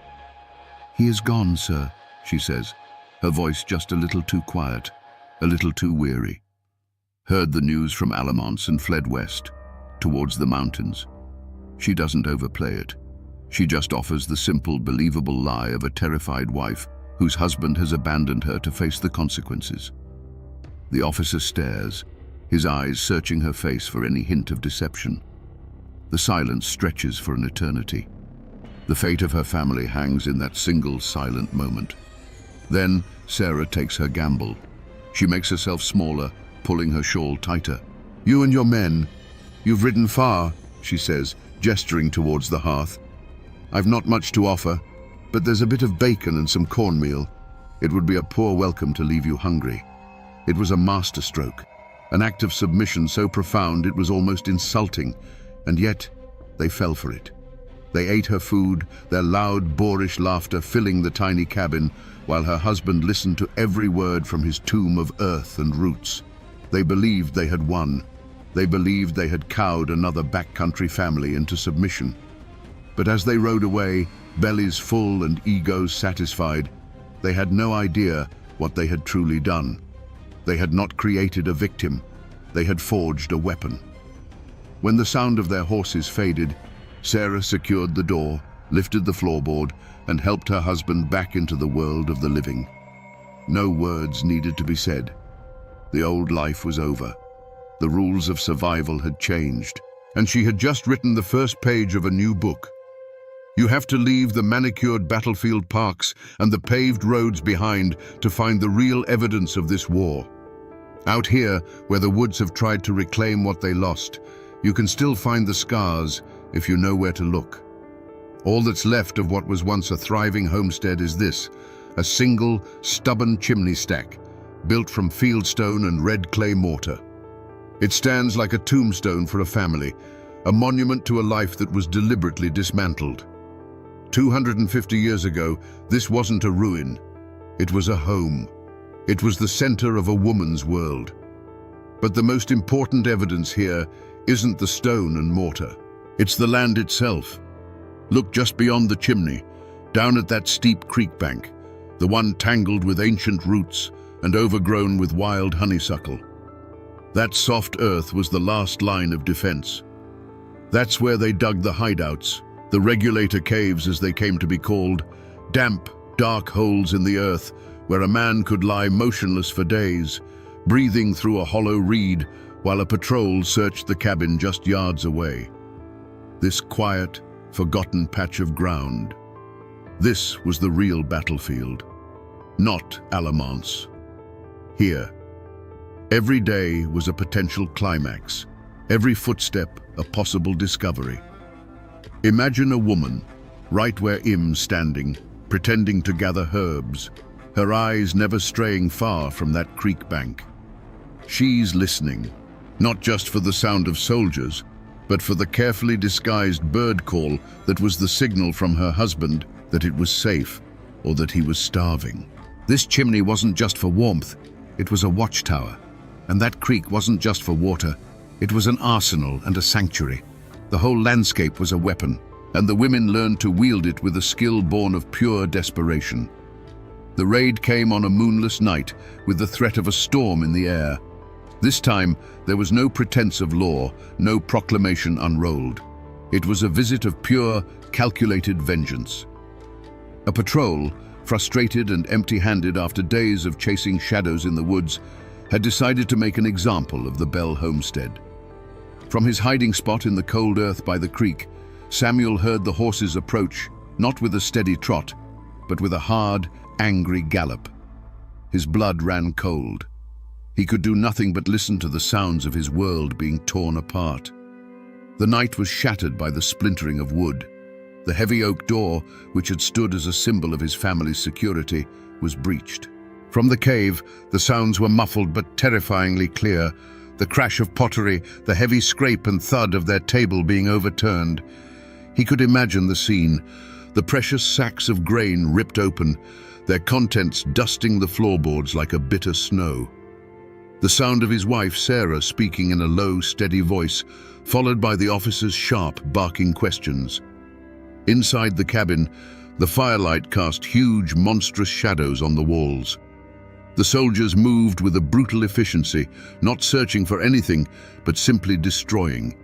"He is gone, sir," she says, her voice just a little too quiet, a little too weary. Heard the news from Alamance and fled west, towards the mountains. She doesn't overplay it. She just offers the simple, believable lie of a terrified wife whose husband has abandoned her to face the consequences. The officer stares, his eyes searching her face for any hint of deception. The silence stretches for an eternity. The fate of her family hangs in that single silent moment. Then Sarah takes her gamble. She makes herself smaller, pulling her shawl tighter. "You and your men, you've ridden far," she says, gesturing towards the hearth. "I've not much to offer, but there's a bit of bacon and some cornmeal. It would be a poor welcome to leave you hungry." It was a masterstroke, an act of submission so profound it was almost insulting, and yet they fell for it. They ate her food, their loud, boorish laughter filling the tiny cabin, while her husband listened to every word from his tomb of earth and roots. They believed they had won. They believed they had cowed another backcountry family into submission. But as they rode away, bellies full and egos satisfied, they had no idea what they had truly done. They had not created a victim, they had forged a weapon. When the sound of their horses faded, Sarah secured the door, lifted the floorboard, and helped her husband back into the world of the living. No words needed to be said. The old life was over. The rules of survival had changed, and she had just written the first page of a new book. You have to leave the manicured battlefield parks and the paved roads behind to find the real evidence of this war. Out here, where the woods have tried to reclaim what they lost, you can still find the scars if you know where to look. All that's left of what was once a thriving homestead is this, a single, stubborn chimney stack, built from fieldstone and red clay mortar. It stands like a tombstone for a family, a monument to a life that was deliberately dismantled. 250 years ago, this wasn't a ruin. It was a home. It was the center of a woman's world. But the most important evidence here isn't the stone and mortar. It's the land itself. Look just beyond the chimney, down at that steep creek bank, the one tangled with ancient roots and overgrown with wild honeysuckle. That soft earth was the last line of defense. That's where they dug the hideouts, the regulator caves as they came to be called, damp, dark holes in the earth where a man could lie motionless for days, breathing through a hollow reed while a patrol searched the cabin just yards away. This quiet, forgotten patch of ground. This was the real battlefield, not Alamance. Here, every day was a potential climax, every footstep a possible discovery. Imagine a woman, right where Im's standing, pretending to gather herbs, her eyes never straying far from that creek bank. She's listening, not just for the sound of soldiers, but for the carefully disguised bird call that was the signal from her husband that it was safe or that he was starving. This chimney wasn't just for warmth, it was a watchtower. And that creek wasn't just for water, it was an arsenal and a sanctuary. The whole landscape was a weapon, and the women learned to wield it with a skill born of pure desperation. The raid came on a moonless night, with the threat of a storm in the air. This time, there was no pretense of law, no proclamation unrolled. It was a visit of pure, calculated vengeance. A patrol, frustrated and empty-handed after days of chasing shadows in the woods, had decided to make an example of the Bell homestead. From his hiding spot in the cold earth by the creek, Samuel heard the horses approach, not with a steady trot, but with a hard, angry gallop. His blood ran cold. He could do nothing but listen to the sounds of his world being torn apart. The night was shattered by the splintering of wood. The heavy oak door, which had stood as a symbol of his family's security, was breached. From the cave, the sounds were muffled but terrifyingly clear. The crash of pottery, the heavy scrape and thud of their table being overturned. He could imagine the scene, the precious sacks of grain ripped open, their contents dusting the floorboards like a bitter snow. The sound of his wife, Sarah, speaking in a low, steady voice, followed by the officer's sharp, barking questions. Inside the cabin, the firelight cast huge, monstrous shadows on the walls. The soldiers moved with a brutal efficiency, not searching for anything, but simply destroying.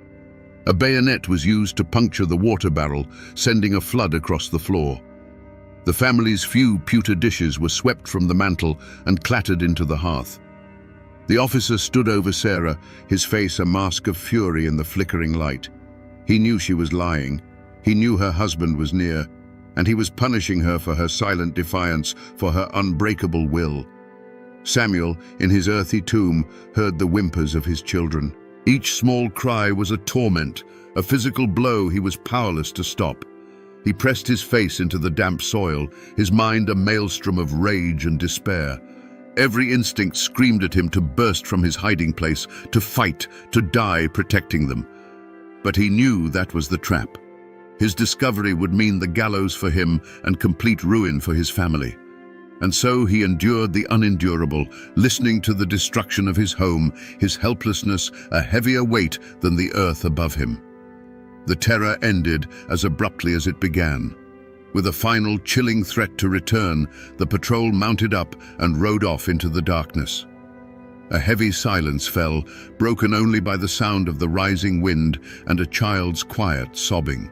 A bayonet was used to puncture the water barrel, sending a flood across the floor. The family's few pewter dishes were swept from the mantel and clattered into the hearth. The officer stood over Sarah, his face a mask of fury in the flickering light. He knew she was lying. He knew her husband was near, and he was punishing her for her silent defiance, for her unbreakable will. Samuel, in his earthy tomb, heard the whimpers of his children. Each small cry was a torment, a physical blow he was powerless to stop. He pressed his face into the damp soil, his mind a maelstrom of rage and despair. Every instinct screamed at him to burst from his hiding place, to fight, to die protecting them. But he knew that was the trap. His discovery would mean the gallows for him and complete ruin for his family. And so he endured the unendurable, listening to the destruction of his home, his helplessness a heavier weight than the earth above him. The terror ended as abruptly as it began. With a final chilling threat to return, the patrol mounted up and rode off into the darkness. A heavy silence fell, broken only by the sound of the rising wind and a child's quiet sobbing.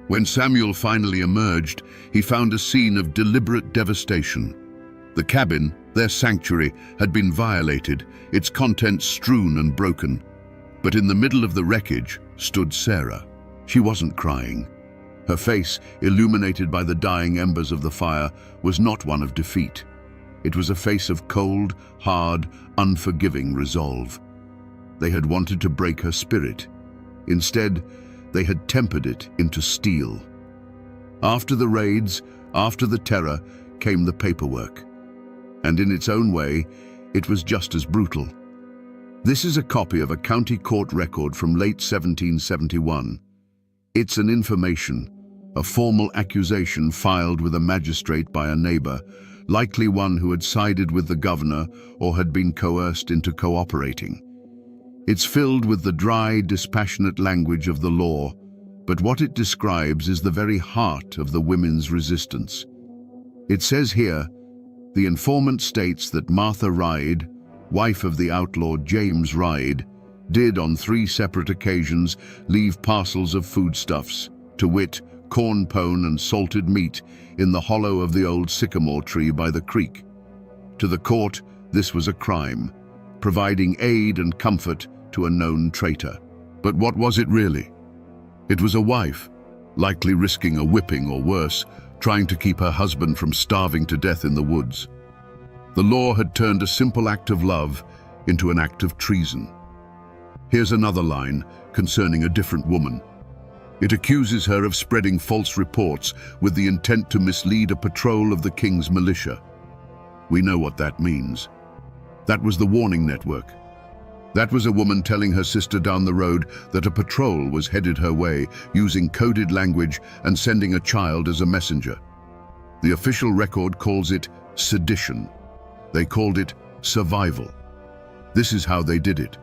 When Samuel finally emerged, he found a scene of deliberate devastation. The cabin, their sanctuary, had been violated, its contents strewn and broken. But in the middle of the wreckage stood Sarah. She wasn't crying. Her face, illuminated by the dying embers of the fire, was not one of defeat. It was a face of cold, hard, unforgiving resolve. They had wanted to break her spirit. Instead, they had tempered it into steel. After the raids, after the terror, came the paperwork. And in its own way, it was just as brutal. This is a copy of a county court record from late 1771. It's an information, a formal accusation filed with a magistrate by a neighbor, likely one who had sided with the governor or had been coerced into cooperating. It's filled with the dry, dispassionate language of the law, but what it describes is the very heart of the women's resistance. It says here, the informant states that Martha Ryde, wife of the outlaw James Ryde, did on 3 separate occasions leave parcels of foodstuffs, to wit, corn pone and salted meat, in the hollow of the old sycamore tree by the creek. To the court, this was a crime, providing aid and comfort to a known traitor. But what was it really? It was a wife, likely risking a whipping or worse, trying to keep her husband from starving to death in the woods. The law had turned a simple act of love into an act of treason. Here's another line concerning a different woman. It accuses her of spreading false reports with the intent to mislead a patrol of the king's militia. We know what that means. That was the warning network. That was a woman telling her sister down the road that a patrol was headed her way, using coded language and sending a child as a messenger. The official record calls it sedition. They called it survival. This is how they did it.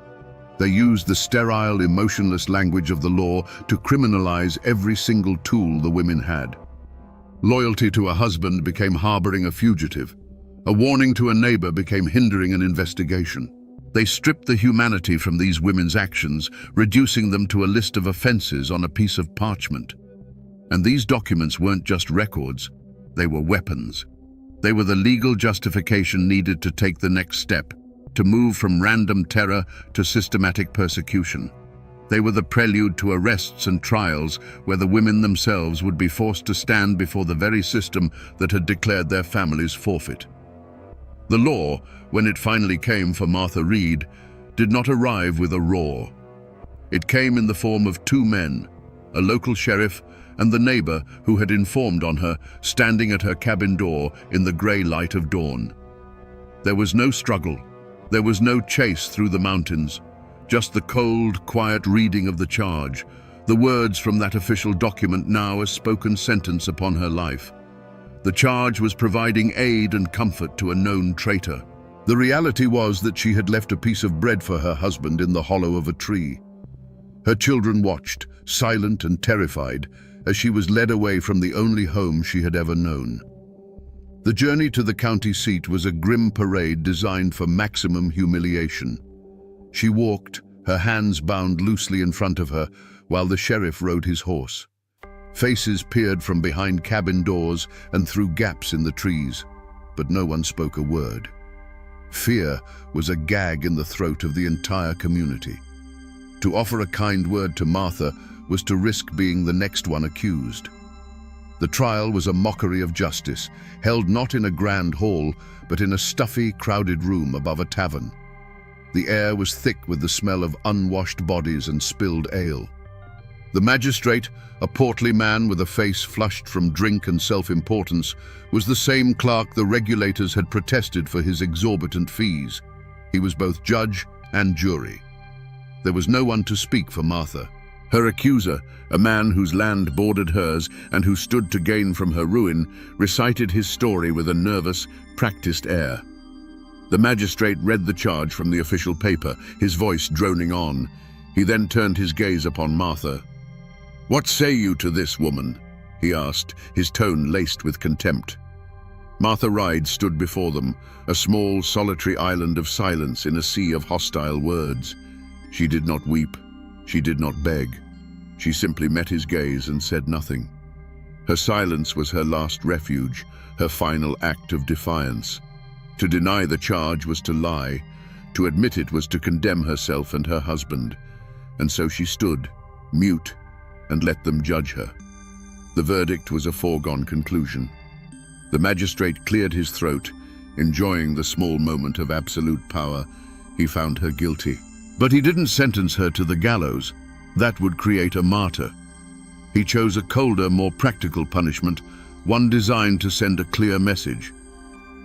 They used the sterile, emotionless language of the law to criminalize every single tool the women had. Loyalty to a husband became harboring a fugitive. A warning to a neighbor became hindering an investigation. They stripped the humanity from these women's actions, reducing them to a list of offenses on a piece of parchment. And these documents weren't just records, they were weapons. They were the legal justification needed to take the next step, to move from random terror to systematic persecution. They were the prelude to arrests and trials where the women themselves would be forced to stand before the very system that had declared their families forfeit. The law, when it finally came for Martha Reed, did not arrive with a roar. It came in the form of two men, a local sheriff and the neighbor who had informed on her, standing at her cabin door in the grey light of dawn. There was no struggle. There was no chase through the mountains, just the cold, quiet reading of the charge, the words from that official document now a spoken sentence upon her life. The charge was providing aid and comfort to a known traitor. The reality was that she had left a piece of bread for her husband in the hollow of a tree. Her children watched, silent and terrified, as she was led away from the only home she had ever known. The journey to the county seat was a grim parade designed for maximum humiliation. She walked, her hands bound loosely in front of her, while the sheriff rode his horse. Faces peered from behind cabin doors and through gaps in the trees, but no one spoke a word. Fear was a gag in the throat of the entire community. To offer a kind word to Martha was to risk being the next one accused. The trial was a mockery of justice, held not in a grand hall, but in a stuffy, crowded room above a tavern. The air was thick with the smell of unwashed bodies and spilled ale. The magistrate, a portly man with a face flushed from drink and self-importance, was the same clerk the regulators had protested for his exorbitant fees. He was both judge and jury. There was no one to speak for Martha. Her accuser, a man whose land bordered hers and who stood to gain from her ruin, recited his story with a nervous, practiced air. The magistrate read the charge from the official paper, his voice droning on. He then turned his gaze upon Martha. "What say you to this, woman?" he asked, his tone laced with contempt. Martha Reed stood before them, a small, solitary island of silence in a sea of hostile words. She did not weep. She did not beg. She simply met his gaze and said nothing. Her silence was her last refuge, her final act of defiance. To deny the charge was to lie. To admit it was to condemn herself and her husband. And so she stood, mute, and let them judge her. The verdict was a foregone conclusion. The magistrate cleared his throat, enjoying the small moment of absolute power. He found her guilty. But he didn't sentence her to the gallows. That would create a martyr. He chose a colder, more practical punishment, one designed to send a clear message.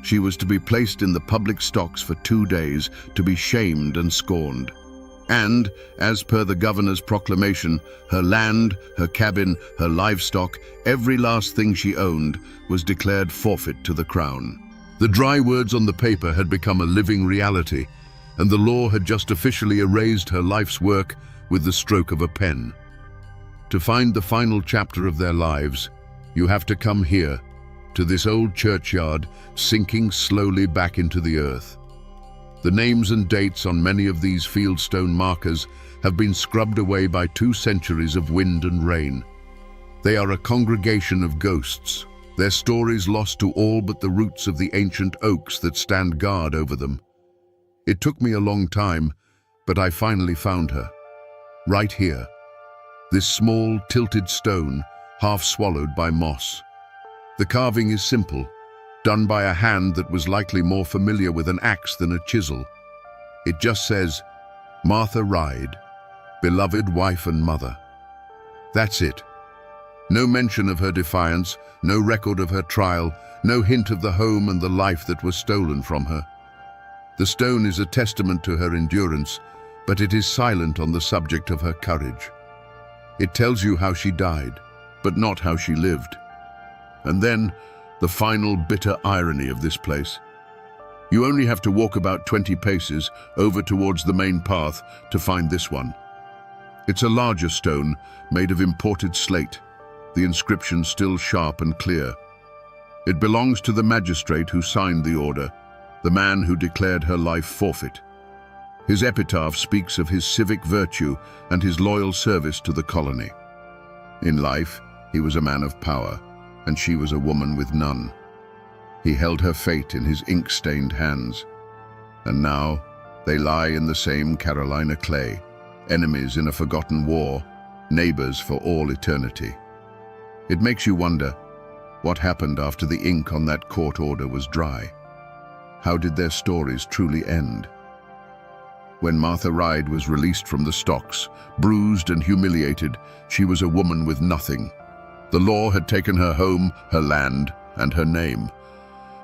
She was to be placed in the public stocks for 2 days, to be shamed and scorned. And, as per the governor's proclamation, her land, her cabin, her livestock, every last thing she owned, was declared forfeit to the crown. The dry words on the paper had become a living reality, and the law had just officially erased her life's work with the stroke of a pen. To find the final chapter of their lives, you have to come here, to this old churchyard, sinking slowly back into the earth. The names and dates on many of these fieldstone markers have been scrubbed away by 2 centuries of wind and rain. They are a congregation of ghosts, their stories lost to all but the roots of the ancient oaks that stand guard over them. It took me a long time, but I finally found her. Right here. This small, tilted stone, half swallowed by moss. The carving is simple, done by a hand that was likely more familiar with an axe than a chisel. It just says, Martha Reed, beloved wife and mother. That's it. No mention of her defiance, no record of her trial, no hint of the home and the life that was stolen from her. The stone is a testament to her endurance, but it is silent on the subject of her courage. It tells you how she died, but not how she lived. And then, the final bitter irony of this place. You only have to walk about 20 paces over towards the main path to find this one. It's a larger stone made of imported slate, the inscription still sharp and clear. It belongs to the magistrate who signed the order, the man who declared her life forfeit. His epitaph speaks of his civic virtue and his loyal service to the colony. In life, he was a man of power, and she was a woman with none. He held her fate in his ink-stained hands. And now, they lie in the same Carolina clay, enemies in a forgotten war, neighbors for all eternity. It makes you wonder, what happened after the ink on that court order was dry? How did their stories truly end? When Martha Ryde was released from the stocks, bruised and humiliated, she was a woman with nothing. The law had taken her home, her land, and her name.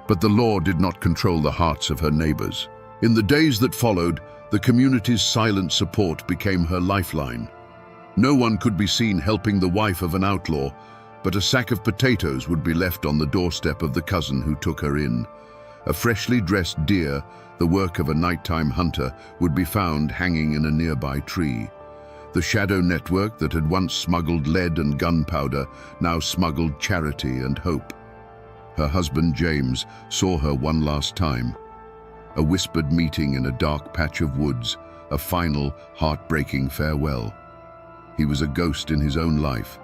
But the law did not control the hearts of her neighbors. In the days that followed, the community's silent support became her lifeline. No one could be seen helping the wife of an outlaw, but a sack of potatoes would be left on the doorstep of the cousin who took her in. A freshly dressed deer, the work of a nighttime hunter, would be found hanging in a nearby tree. The shadow network that had once smuggled lead and gunpowder now smuggled charity and hope. Her husband James saw her one last time. A whispered meeting in a dark patch of woods, a final, heartbreaking farewell. He was a ghost in his own life,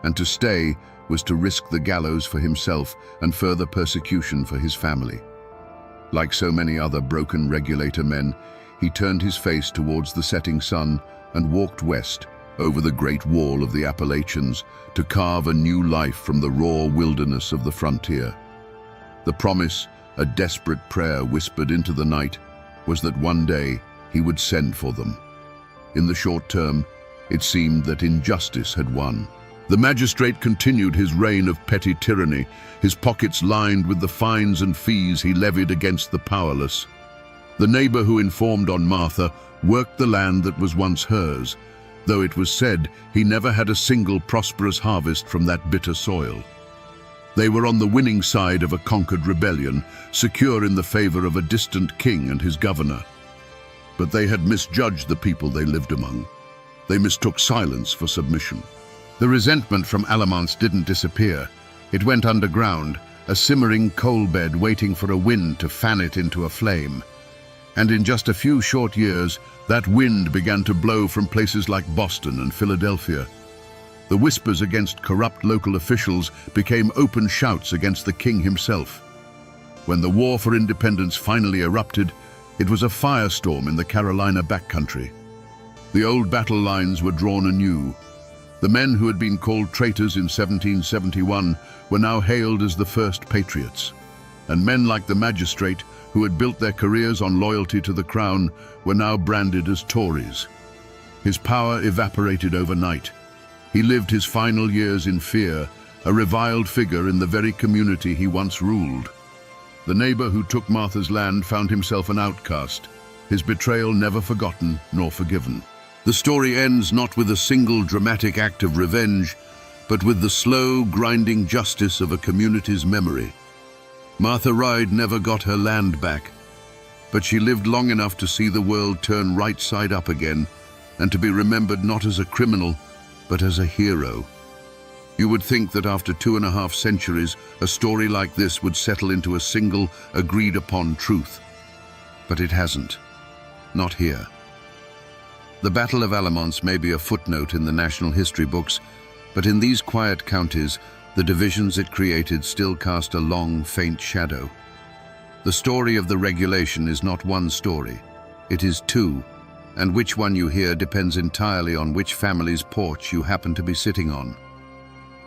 and to stay was to risk the gallows for himself and further persecution for his family. Like so many other broken regulator men, he turned his face towards the setting sun and walked west, over the great wall of the Appalachians, to carve a new life from the raw wilderness of the frontier. The promise, a desperate prayer whispered into the night, was that one day he would send for them. In the short term, it seemed that injustice had won. The magistrate continued his reign of petty tyranny, his pockets lined with the fines and fees he levied against the powerless. The neighbor who informed on Martha worked the land that was once hers, though it was said he never had a single prosperous harvest from that bitter soil. They were on the winning side of a conquered rebellion, secure in the favor of a distant king and his governor. But they had misjudged the people they lived among. They mistook silence for submission. The resentment from Alamance didn't disappear. It went underground, a simmering coal bed waiting for a wind to fan it into a flame. And in just a few short years, that wind began to blow from places like Boston and Philadelphia. The whispers against corrupt local officials became open shouts against the king himself. When the war for independence finally erupted, it was a firestorm in the Carolina backcountry. The old battle lines were drawn anew. The men who had been called traitors in 1771 were now hailed as the first patriots. And men like the magistrate, who had built their careers on loyalty to the crown, were now branded as Tories. His power evaporated overnight. He lived his final years in fear, a reviled figure in the very community he once ruled. The neighbor who took Martha's land found himself an outcast, his betrayal never forgotten nor forgiven. The story ends not with a single dramatic act of revenge, but with the slow, grinding justice of a community's memory. Martha Ryde never got her land back, but she lived long enough to see the world turn right side up again, and to be remembered not as a criminal, but as a hero. You would think that after 2.5 centuries, a story like this would settle into a single, agreed-upon truth. But it hasn't. Not here. The Battle of Alamance may be a footnote in the national history books, but in these quiet counties, the divisions it created still cast a long, faint shadow. The story of the regulation is not one story. It is two, and which one you hear depends entirely on which family's porch you happen to be sitting on.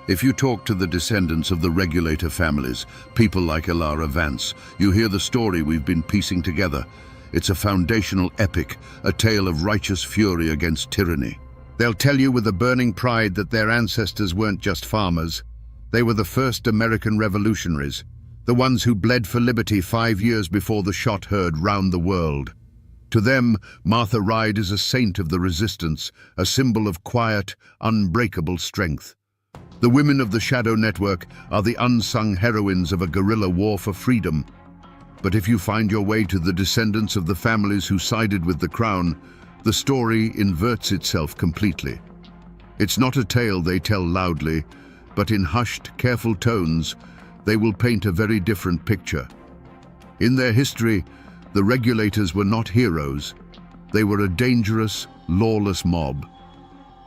If you talk to the descendants of the regulator families, people like Elara Vance, you hear the story we've been piecing together. It's a foundational epic, a tale of righteous fury against tyranny. They'll tell you with a burning pride that their ancestors weren't just farmers. They were the first American revolutionaries, the ones who bled for liberty 5 years before the shot heard round the world. To them, Martha Ryde is a saint of the resistance, a symbol of quiet, unbreakable strength. The women of the Shadow Network are the unsung heroines of a guerrilla war for freedom. But if you find your way to the descendants of the families who sided with the crown, the story inverts itself completely. It's not a tale they tell loudly, but in hushed, careful tones, they will paint a very different picture. In their history, the regulators were not heroes. They were a dangerous, lawless mob.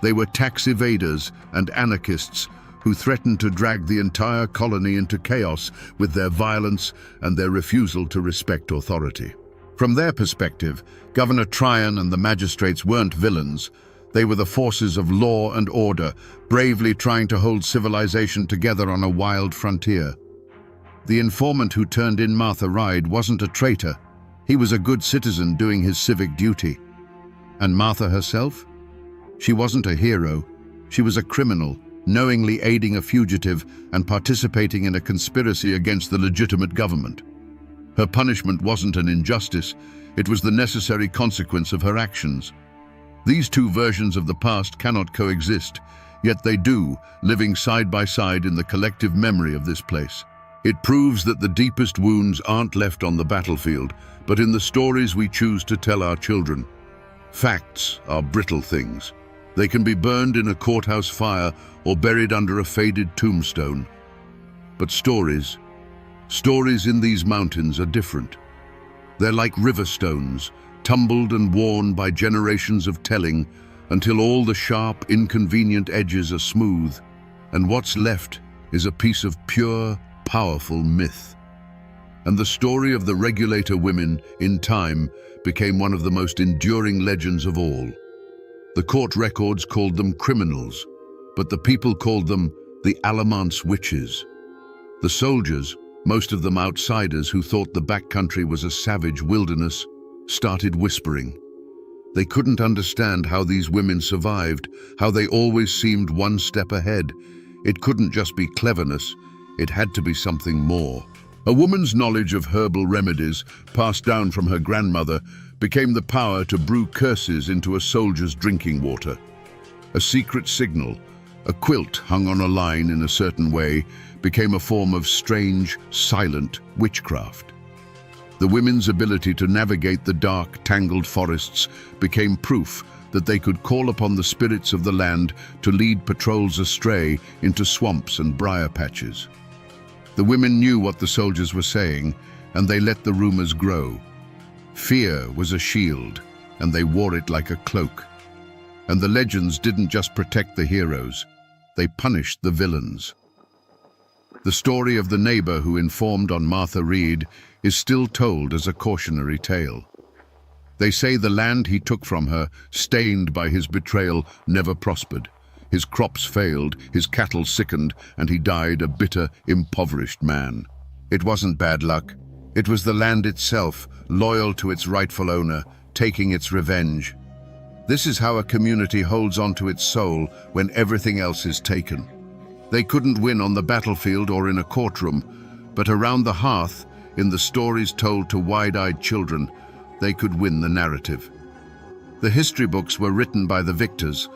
They were tax evaders and anarchists who threatened to drag the entire colony into chaos with their violence and their refusal to respect authority. From their perspective, Governor Tryon and the magistrates weren't villains. They were the forces of law and order, bravely trying to hold civilization together on a wild frontier. The informant who turned in Martha Ryde wasn't a traitor. He was a good citizen doing his civic duty. And Martha herself? She wasn't a hero. She was a criminal, knowingly aiding a fugitive and participating in a conspiracy against the legitimate government. Her punishment wasn't an injustice. It was the necessary consequence of her actions. These two versions of the past cannot coexist, yet they do, living side by side in the collective memory of this place. It proves that the deepest wounds aren't left on the battlefield, but in the stories we choose to tell our children. Facts are brittle things. They can be burned in a courthouse fire or buried under a faded tombstone. But stories in these mountains are different. They're like river stones, tumbled and worn by generations of telling, until all the sharp, inconvenient edges are smooth, and what's left is a piece of pure, powerful myth. And the story of the regulator women, in time, became one of the most enduring legends of all. The court records called them criminals, but the people called them the Alamance witches. The soldiers, most of them outsiders who thought the backcountry was a savage wilderness, started whispering. They couldn't understand how these women survived, how they always seemed one step ahead. It couldn't just be cleverness, it had to be something more. A woman's knowledge of herbal remedies, passed down from her grandmother, became the power to brew curses into a soldier's drinking water. A secret signal, a quilt hung on a line in a certain way, became a form of strange, silent witchcraft. The women's ability to navigate the dark, tangled forests became proof that they could call upon the spirits of the land to lead patrols astray into swamps and briar patches. The women knew what the soldiers were saying, and they let the rumors grow. Fear was a shield, and they wore it like a cloak. And the legends didn't just protect the heroes, they punished the villains. The story of the neighbor who informed on Martha Reed is still told as a cautionary tale. They say the land he took from her, stained by his betrayal, never prospered. His crops failed, his cattle sickened, and he died a bitter, impoverished man. It wasn't bad luck. It was the land itself, loyal to its rightful owner, taking its revenge. This is how a community holds on to its soul when everything else is taken. They couldn't win on the battlefield or in a courtroom, but around the hearth, in the stories told to wide-eyed children, they could win the narrative. The history books were written by the victors,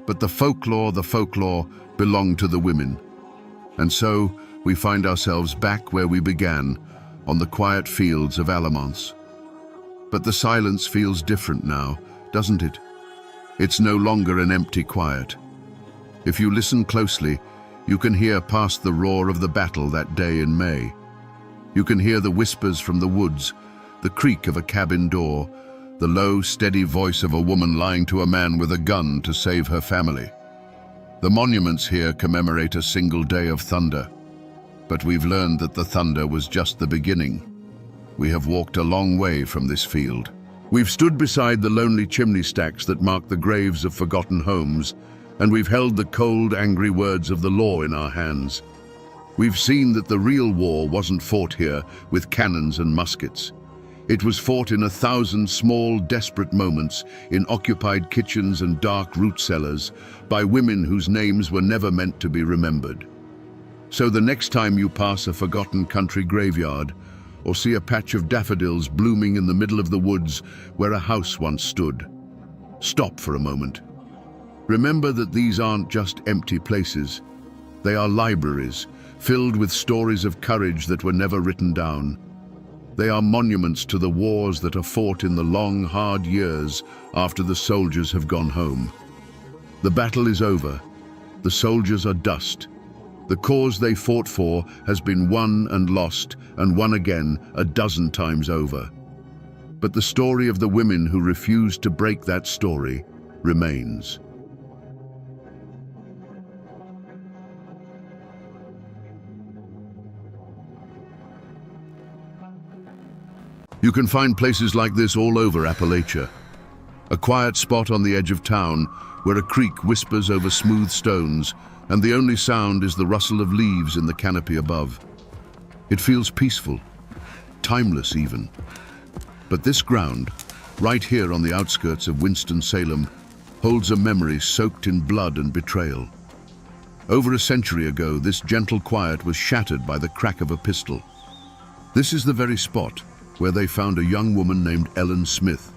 but the folklore belonged to the women. And so, we find ourselves back where we began, on the quiet fields of Alamance. But the silence feels different now, doesn't it? It's no longer an empty quiet. If you listen closely, you can hear past the roar of the battle that day in May. You can hear the whispers from the woods, the creak of a cabin door, the low, steady voice of a woman lying to a man with a gun to save her family. The monuments here commemorate a single day of thunder, but we've learned that the thunder was just the beginning. We have walked a long way from this field. We've stood beside the lonely chimney stacks that mark the graves of forgotten homes, and we've held the cold, angry words of the law in our hands. We've seen that the real war wasn't fought here with cannons and muskets. It was fought in 1,000 small, desperate moments, in occupied kitchens and dark root cellars, by women whose names were never meant to be remembered. So the next time you pass a forgotten country graveyard, or see a patch of daffodils blooming in the middle of the woods where a house once stood, stop for a moment. Remember that these aren't just empty places. They are libraries, filled with stories of courage that were never written down. They are monuments to the wars that are fought in the long, hard years after the soldiers have gone home. The battle is over. The soldiers are dust. The cause they fought for has been won and lost and won again a dozen times over. But the story of the women who refused to break that story remains. You can find places like this all over Appalachia. A quiet spot on the edge of town where a creek whispers over smooth stones and the only sound is the rustle of leaves in the canopy above. It feels peaceful, timeless even. But this ground, right here on the outskirts of Winston-Salem, holds a memory soaked in blood and betrayal. Over a century ago, this gentle quiet was shattered by the crack of a pistol. This is the very spot where they found a young woman named Ellen Smith.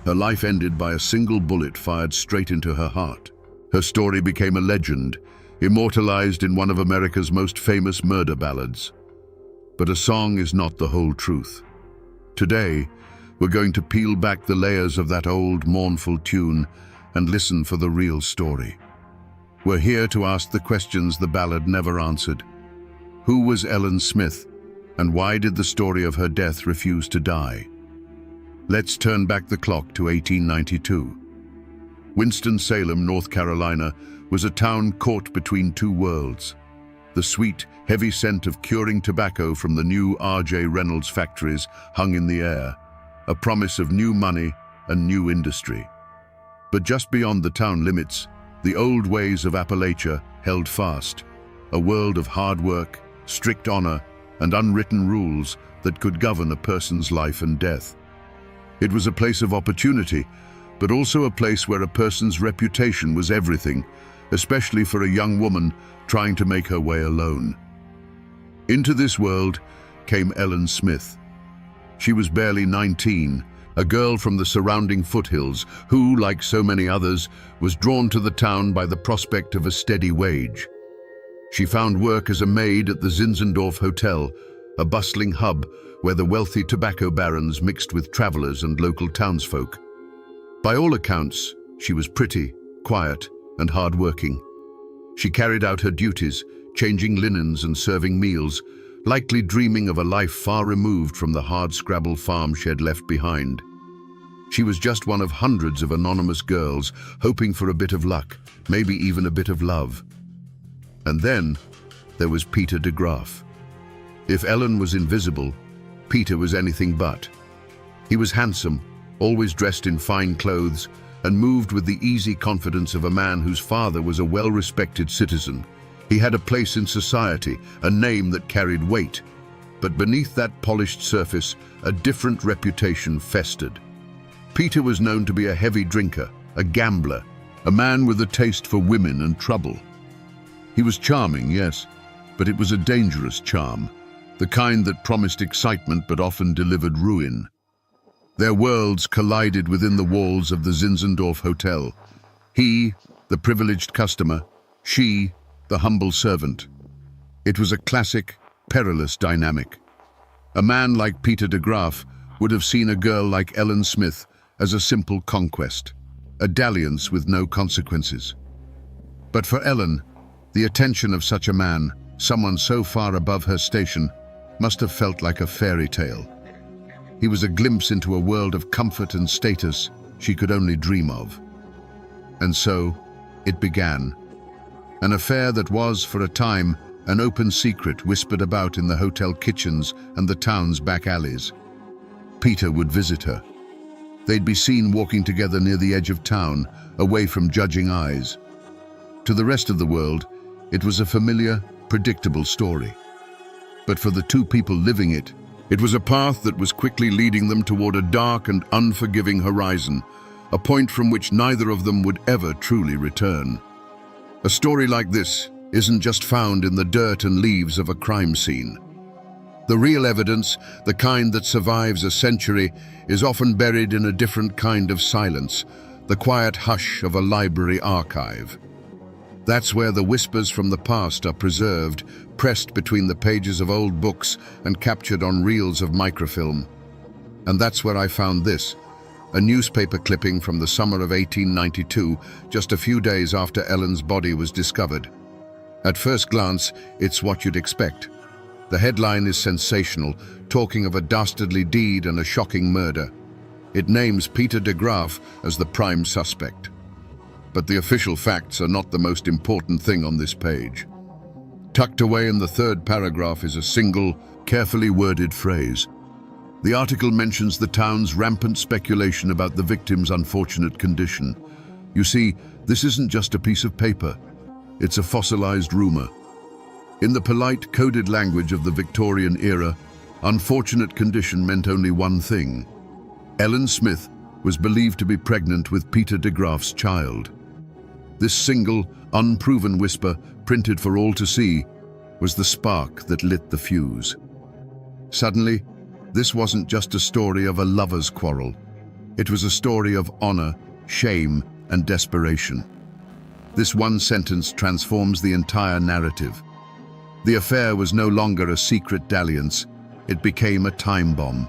Her life ended by a single bullet fired straight into her heart. Her story became a legend, immortalized in one of America's most famous murder ballads. But a song is not the whole truth. Today, we're going to peel back the layers of that old, mournful tune and listen for the real story. We're here to ask the questions the ballad never answered. Who was Ellen Smith, and why did the story of her death refuse to die? Let's turn back the clock to 1892. Winston-Salem, North Carolina, was a town caught between two worlds. The sweet, heavy scent of curing tobacco from the new R.J. Reynolds factories hung in the air, a promise of new money and new industry. But just beyond the town limits, the old ways of Appalachia held fast, a world of hard work, strict honor, and unwritten rules that could govern a person's life and death. It was a place of opportunity, but also a place where a person's reputation was everything, especially for a young woman trying to make her way alone. Into this world came Ellen Smith. She was barely 19, a girl from the surrounding foothills who, like so many others, was drawn to the town by the prospect of a steady wage. She found work as a maid at the Zinzendorf Hotel, a bustling hub where the wealthy tobacco barons mixed with travelers and local townsfolk. By all accounts, she was pretty, quiet, and hard-working. She carried out her duties, changing linens and serving meals, likely dreaming of a life far removed from the hard-scrabble farm she had left behind. She was just one of hundreds of anonymous girls hoping for a bit of luck, maybe even a bit of love. And then there was Peter de Graaf. If Ellen was invisible, Peter was anything but. He was handsome, always dressed in fine clothes, and moved with the easy confidence of a man whose father was a well-respected citizen. He had a place in society, a name that carried weight. But beneath that polished surface, a different reputation festered. Peter was known to be a heavy drinker, a gambler, a man with a taste for women and trouble. He was charming, yes, but it was a dangerous charm, the kind that promised excitement but often delivered ruin. Their worlds collided within the walls of the Zinzendorf Hotel. He, the privileged customer, she, the humble servant. It was a classic, perilous dynamic. A man like Peter de Graaf would have seen a girl like Ellen Smith as a simple conquest, a dalliance with no consequences. But for Ellen, the attention of such a man, someone so far above her station, must have felt like a fairy tale. He was a glimpse into a world of comfort and status she could only dream of. And so, it began. An affair that was, for a time, an open secret whispered about in the hotel kitchens and the town's back alleys. Peter would visit her. They'd be seen walking together near the edge of town, away from judging eyes. To the rest of the world, it was a familiar, predictable story. But for the two people living it, it was a path that was quickly leading them toward a dark and unforgiving horizon, a point from which neither of them would ever truly return. A story like this isn't just found in the dirt and leaves of a crime scene. The real evidence, the kind that survives a century, is often buried in a different kind of silence, the quiet hush of a library archive. That's where the whispers from the past are preserved, pressed between the pages of old books and captured on reels of microfilm. And that's where I found this, a newspaper clipping from the summer of 1892, just a few days after Ellen's body was discovered. At first glance, it's what you'd expect. The headline is sensational, talking of a dastardly deed and a shocking murder. It names Peter de Graaf as the prime suspect. But the official facts are not the most important thing on this page. Tucked away in the third paragraph is a single, carefully worded phrase. The article mentions the town's rampant speculation about the victim's unfortunate condition. You see, this isn't just a piece of paper. It's a fossilized rumor. In the polite, coded language of the Victorian era, unfortunate condition meant only one thing. Ellen Smith was believed to be pregnant with Peter de Graaf's child. This single, unproven whisper, printed for all to see, was the spark that lit the fuse. Suddenly, this wasn't just a story of a lover's quarrel. It was a story of honor, shame, and desperation. This one sentence transforms the entire narrative. The affair was no longer a secret dalliance. It became a time bomb.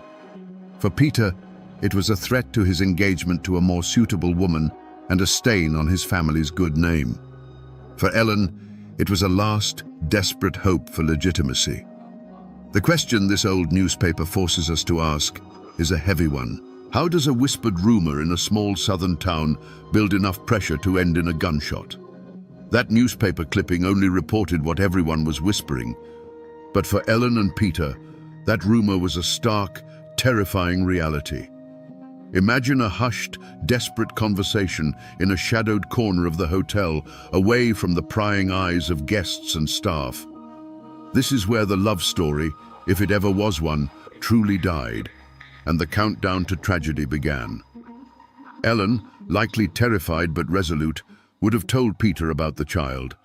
For Peter, it was a threat to his engagement to a more suitable woman and a stain on his family's good name. For Ellen, it was a last, desperate hope for legitimacy. The question this old newspaper forces us to ask is a heavy one. How does a whispered rumor in a small southern town build enough pressure to end in a gunshot? That newspaper clipping only reported what everyone was whispering. But for Ellen and Peter, that rumor was a stark, terrifying reality. Imagine a hushed, desperate conversation in a shadowed corner of the hotel, away from the prying eyes of guests and staff. This is where the love story, if it ever was one, truly died, and the countdown to tragedy began. Ellen, likely terrified but resolute, would have told Peter about the child.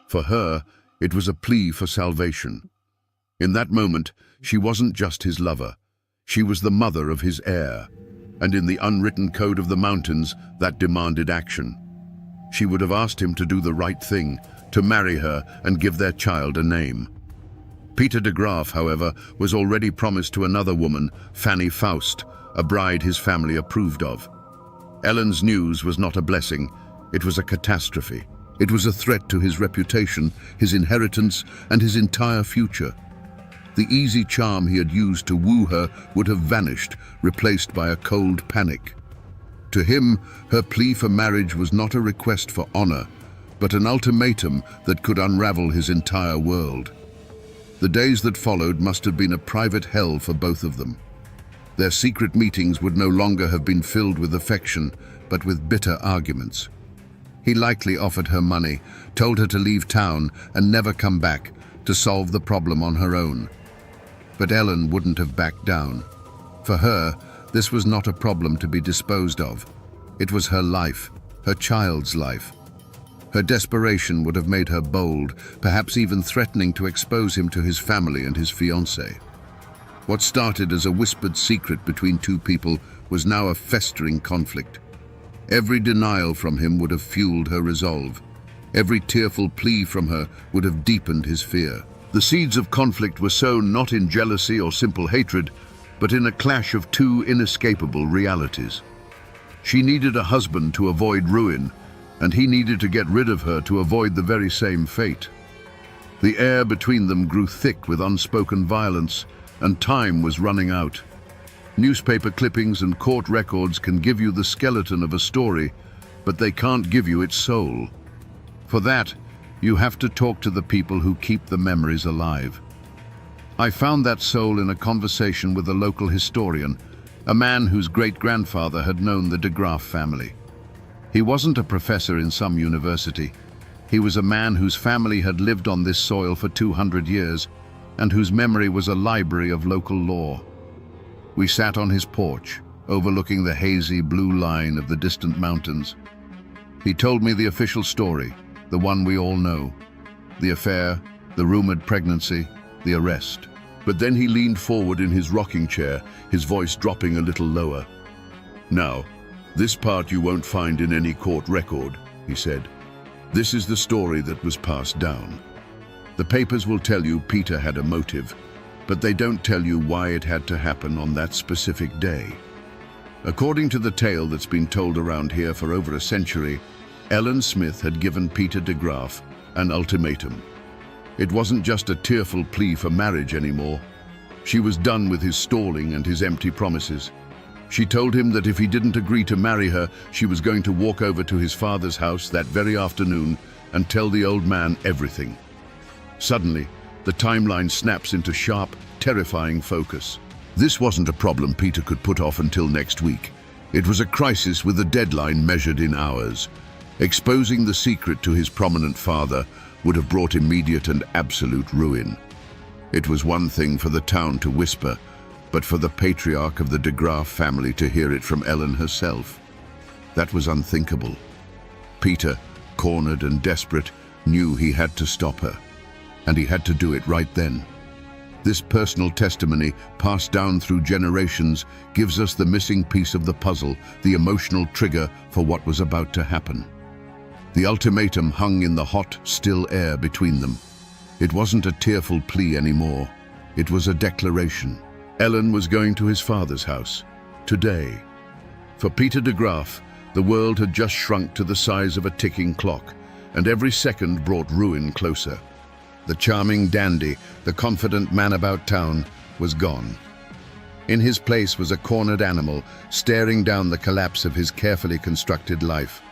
For her, it was a plea for salvation. In that moment, she wasn't just his lover. She was the mother of his heir. And in the unwritten code of the mountains, that demanded action. She would have asked him to do the right thing, to marry her and give their child a name. Peter de Graaf, however, was already promised to another woman, Fanny Faust, a bride his family approved of. Ellen's news was not a blessing, it was a catastrophe. It was a threat to his reputation, his inheritance, and his entire future. The easy charm he had used to woo her would have vanished, replaced by a cold panic. To him, her plea for marriage was not a request for honor, but an ultimatum that could unravel his entire world. The days that followed must have been a private hell for both of them. Their secret meetings would no longer have been filled with affection, but with bitter arguments. He likely offered her money, told her to leave town and never come back, to solve the problem on her own. But Ellen wouldn't have backed down. For her, this was not a problem to be disposed of. It was her life, her child's life. Her desperation would have made her bold, perhaps even threatening to expose him to his family and his fiancée. What started as a whispered secret between two people was now a festering conflict. Every denial from him would have fueled her resolve. Every tearful plea from her would have deepened his fear. The seeds of conflict were sown not in jealousy or simple hatred, but in a clash of two inescapable realities. She needed a husband to avoid ruin, and he needed to get rid of her to avoid the very same fate. The air between them grew thick with unspoken violence, and time was running out. Newspaper clippings and court records can give you the skeleton of a story, but they can't give you its soul. For that, you have to talk to the people who keep the memories alive. I found that soul in a conversation with a local historian, a man whose great-grandfather had known the de Graaf family. He wasn't a professor in some university. He was a man whose family had lived on this soil for 200 years, and whose memory was a library of local lore. We sat on his porch, overlooking the hazy blue line of the distant mountains. He told me the official story, the one we all know. The affair, the rumored pregnancy, the arrest. But then he leaned forward in his rocking chair, his voice dropping a little lower. "Now, this part you won't find in any court record," he said. This is the story that was passed down. The papers will tell you Peter had a motive, but they don't tell you why it had to happen on that specific day. According to the tale that's been told around here for over a century, Ellen Smith had given Peter de Graaf an ultimatum. It wasn't just a tearful plea for marriage anymore. She was done with his stalling and his empty promises. She told him that if he didn't agree to marry her, she was going to walk over to his father's house that very afternoon and tell the old man everything. Suddenly, the timeline snaps into sharp, terrifying focus. This wasn't a problem Peter could put off until next week. It was a crisis with a deadline measured in hours. Exposing the secret to his prominent father would have brought immediate and absolute ruin. It was one thing for the town to whisper, but for the patriarch of the de Graaf family to hear it from Ellen herself. That was unthinkable. Peter, cornered and desperate, knew he had to stop her. And he had to do it right then. This personal testimony, passed down through generations, gives us the missing piece of the puzzle, the emotional trigger for what was about to happen. The ultimatum hung in the hot, still air between them. It wasn't a tearful plea anymore. It was a declaration. Ellen was going to his father's house, today. For Peter de Graaf, the world had just shrunk to the size of a ticking clock, and every second brought ruin closer. The charming dandy, the confident man about town, was gone. In his place was a cornered animal, staring down the collapse of his carefully constructed life.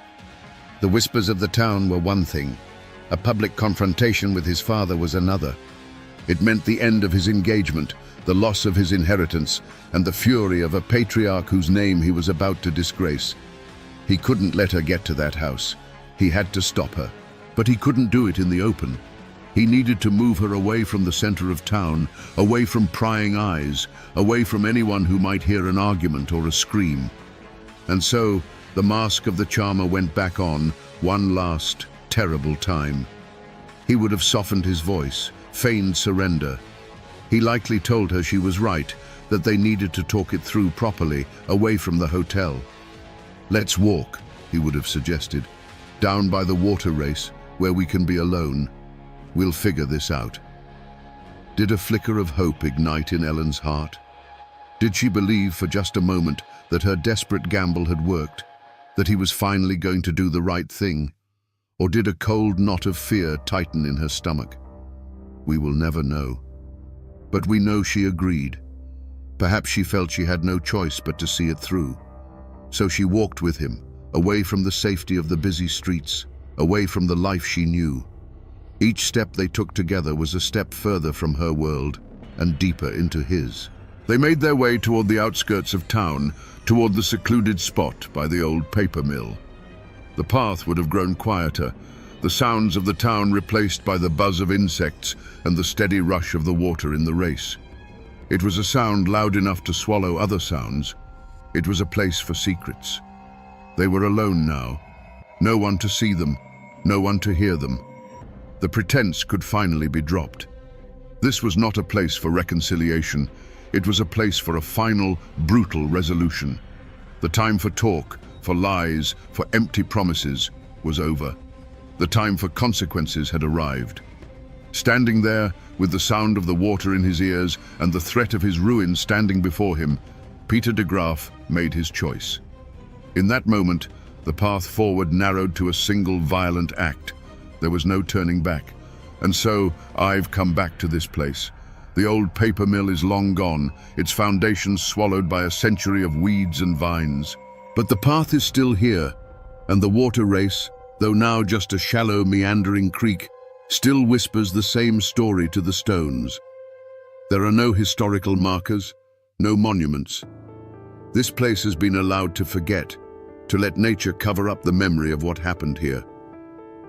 The whispers of the town were one thing. A public confrontation with his father was another. It meant the end of his engagement, the loss of his inheritance, and the fury of a patriarch whose name he was about to disgrace. He couldn't let her get to that house. He had to stop her. But he couldn't do it in the open. He needed to move her away from the center of town, away from prying eyes, away from anyone who might hear an argument or a scream. And so, the mask of the charmer went back on, one last, terrible time. He would have softened his voice, feigned surrender. He likely told her she was right, that they needed to talk it through properly, away from the hotel. "Let's walk," he would have suggested, "down by the water race, where we can be alone. We'll figure this out." Did a flicker of hope ignite in Ellen's heart? Did she believe for just a moment that her desperate gamble had worked, that he was finally going to do the right thing? Or did a cold knot of fear tighten in her stomach? We will never know. But we know she agreed. Perhaps she felt she had no choice but to see it through. So she walked with him, away from the safety of the busy streets, away from the life she knew. Each step they took together was a step further from her world and deeper into his. They made their way toward the outskirts of town, toward the secluded spot by the old paper mill. The path would have grown quieter, the sounds of the town replaced by the buzz of insects and the steady rush of the water in the race. It was a sound loud enough to swallow other sounds. It was a place for secrets. They were alone now. No one to see them, no one to hear them. The pretense could finally be dropped. This was not a place for reconciliation. It was a place for a final, brutal resolution. The time for talk, for lies, for empty promises was over. The time for consequences had arrived. Standing there, with the sound of the water in his ears and the threat of his ruin standing before him, Peter de Graaf made his choice. In that moment, the path forward narrowed to a single violent act. There was no turning back. And so, I've come back to this place. The old paper mill is long gone, its foundations swallowed by a century of weeds and vines. But the path is still here, and the water race, though now just a shallow, meandering creek, still whispers the same story to the stones. There are no historical markers, no monuments. This place has been allowed to forget, to let nature cover up the memory of what happened here.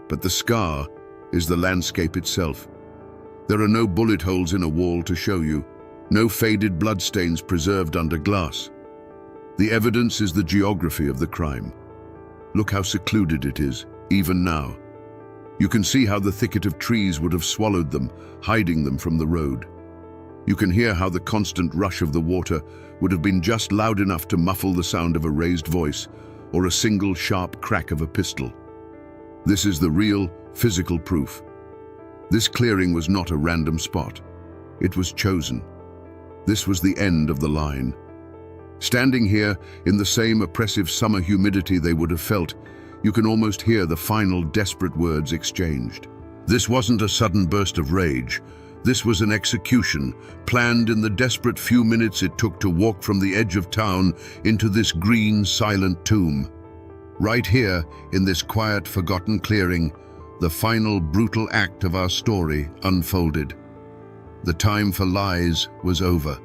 But the scar is the landscape itself. There are no bullet holes in a wall to show you, no faded bloodstains preserved under glass. The evidence is the geography of the crime. Look how secluded it is, even now. You can see how the thicket of trees would have swallowed them, hiding them from the road. You can hear how the constant rush of the water would have been just loud enough to muffle the sound of a raised voice or a single sharp crack of a pistol. This is the real, physical proof. This clearing was not a random spot. It was chosen. This was the end of the line. Standing here, in the same oppressive summer humidity they would have felt, you can almost hear the final desperate words exchanged. This wasn't a sudden burst of rage. This was an execution, planned in the desperate few minutes it took to walk from the edge of town into this green, silent tomb. Right here, in this quiet, forgotten clearing, the final brutal act of our story unfolded. The time for lies was over.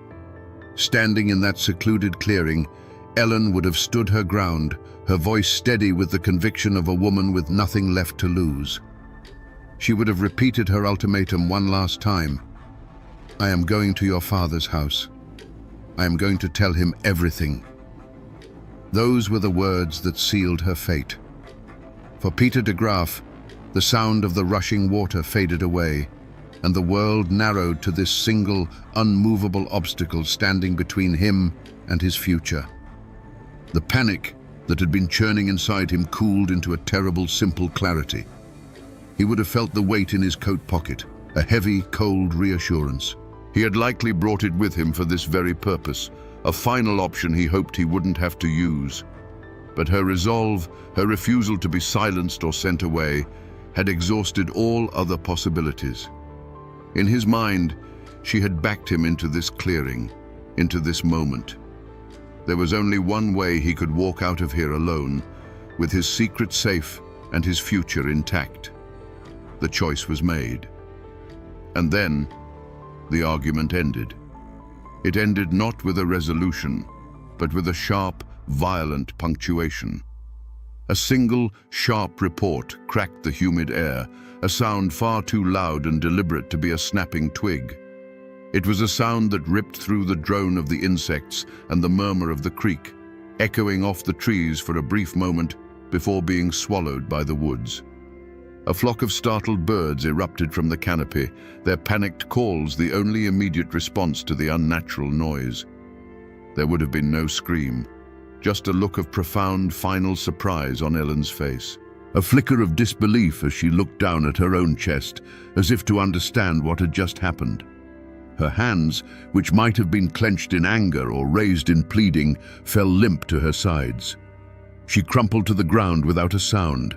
Standing in that secluded clearing, Ellen would have stood her ground, her voice steady with the conviction of a woman with nothing left to lose. She would have repeated her ultimatum one last time. I am going to your father's house. I am going to tell him everything. Those were the words that sealed her fate. For Peter de Graaf, the sound of the rushing water faded away, and the world narrowed to this single, unmovable obstacle standing between him and his future. The panic that had been churning inside him cooled into a terrible, simple clarity. He would have felt the weight in his coat pocket, a heavy, cold reassurance. He had likely brought it with him for this very purpose, a final option he hoped he wouldn't have to use. But her resolve, her refusal to be silenced or sent away, had exhausted all other possibilities. In his mind, she had backed him into this clearing, into this moment. There was only one way he could walk out of here alone, with his secret safe and his future intact. The choice was made. And then, the argument ended. It ended not with a resolution, but with a sharp, violent punctuation. A single, sharp report cracked the humid air, a sound far too loud and deliberate to be a snapping twig. It was a sound that ripped through the drone of the insects and the murmur of the creek, echoing off the trees for a brief moment before being swallowed by the woods. A flock of startled birds erupted from the canopy, their panicked calls the only immediate response to the unnatural noise. There would have been no scream, just a look of profound, final surprise on Ellen's face. A flicker of disbelief as she looked down at her own chest, as if to understand what had just happened. Her hands, which might have been clenched in anger or raised in pleading, fell limp to her sides. She crumpled to the ground without a sound,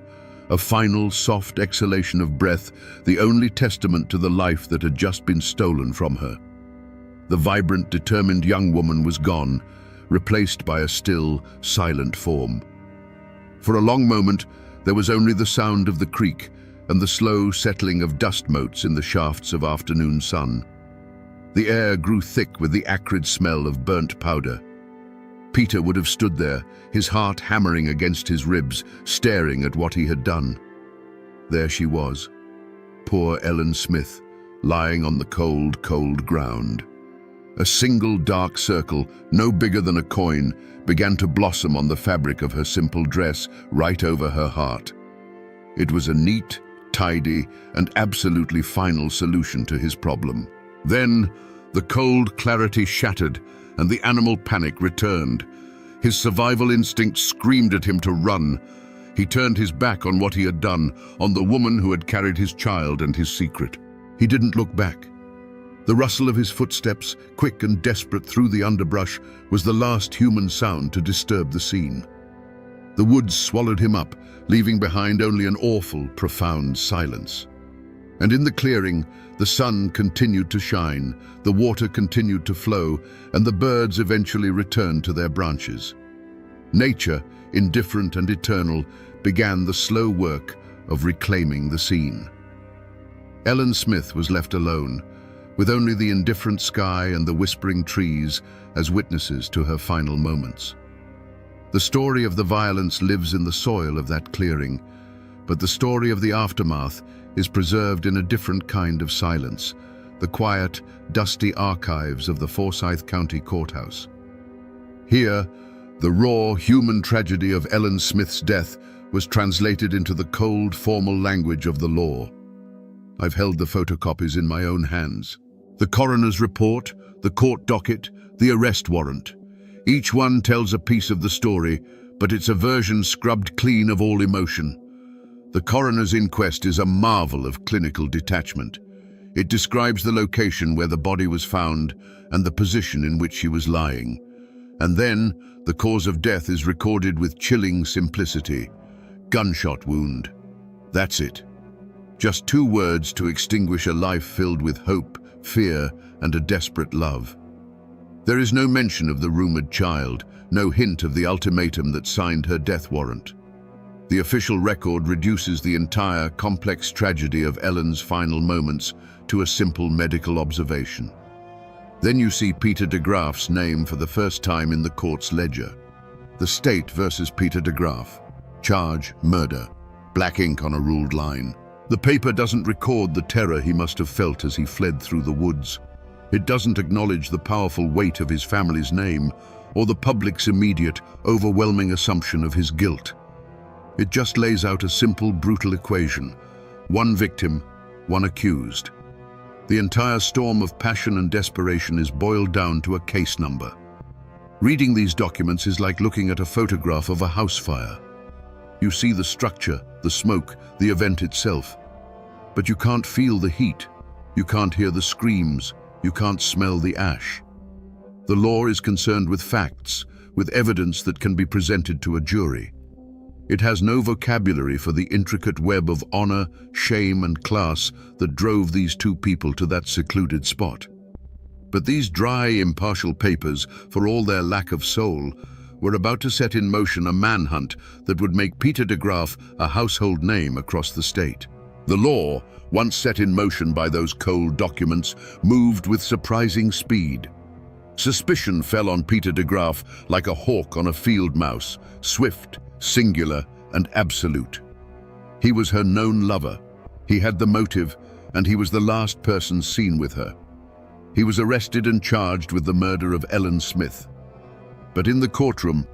a final, soft exhalation of breath, the only testament to the life that had just been stolen from her. The vibrant, determined young woman was gone, replaced by a still, silent form. For a long moment, there was only the sound of the creek and the slow settling of dust motes in the shafts of afternoon sun. The air grew thick with the acrid smell of burnt powder. Peter would have stood there, his heart hammering against his ribs, staring at what he had done. There she was, poor Ellen Smith, lying on the cold, cold ground. A single dark circle, no bigger than a coin, began to blossom on the fabric of her simple dress right over her heart. It was a neat, tidy, and absolutely final solution to his problem. Then, the cold clarity shattered, and the animal panic returned. His survival instinct screamed at him to run. He turned his back on what he had done, on the woman who had carried his child and his secret. He didn't look back. The rustle of his footsteps, quick and desperate through the underbrush, was the last human sound to disturb the scene. The woods swallowed him up, leaving behind only an awful, profound silence. And in the clearing, the sun continued to shine, the water continued to flow, and the birds eventually returned to their branches. Nature, indifferent and eternal, began the slow work of reclaiming the scene. Ellen Smith was left alone, with only the indifferent sky and the whispering trees as witnesses to her final moments. The story of the violence lives in the soil of that clearing, but the story of the aftermath is preserved in a different kind of silence, the quiet, dusty archives of the Forsyth County Courthouse. Here, the raw, human tragedy of Ellen Smith's death was translated into the cold, formal language of the law. I've held the photocopies in my own hands. The coroner's report, the court docket, the arrest warrant. Each one tells a piece of the story, but it's a version scrubbed clean of all emotion. The coroner's inquest is a marvel of clinical detachment. It describes the location where the body was found and the position in which she was lying. And then, the cause of death is recorded with chilling simplicity. Gunshot wound. That's it. Just 2 words to extinguish a life filled with hope, fear, and a desperate love. There is no mention of the rumored child, no hint of the ultimatum that signed her death warrant. The official record reduces the entire complex tragedy of Ellen's final moments to a simple medical observation. Then you see Peter de Graaf's name for the first time in the court's ledger. The state versus Peter de Graaf. Charge, murder. Black ink on a ruled line. The paper doesn't record the terror he must have felt as he fled through the woods. It doesn't acknowledge the powerful weight of his family's name or the public's immediate, overwhelming assumption of his guilt. It just lays out a simple, brutal equation. 1 victim, 1 accused. The entire storm of passion and desperation is boiled down to a case number. Reading these documents is like looking at a photograph of a house fire. You see the structure, the smoke, the event itself. But you can't feel the heat. You can't hear the screams. You can't smell the ash. The law is concerned with facts, with evidence that can be presented to a jury. It has no vocabulary for the intricate web of honor, shame, and class that drove these 2 people to that secluded spot. But these dry, impartial papers, for all their lack of soul, were about to set in motion a manhunt that would make Peter de Graaf a household name across the state. The law, once set in motion by those cold documents, moved with surprising speed. Suspicion fell on Peter de Graaf like a hawk on a field mouse, swift, singular, and absolute. He was her known lover. He had the motive, and he was the last person seen with her. He was arrested and charged with the murder of Ellen Smith. But in the courtroom,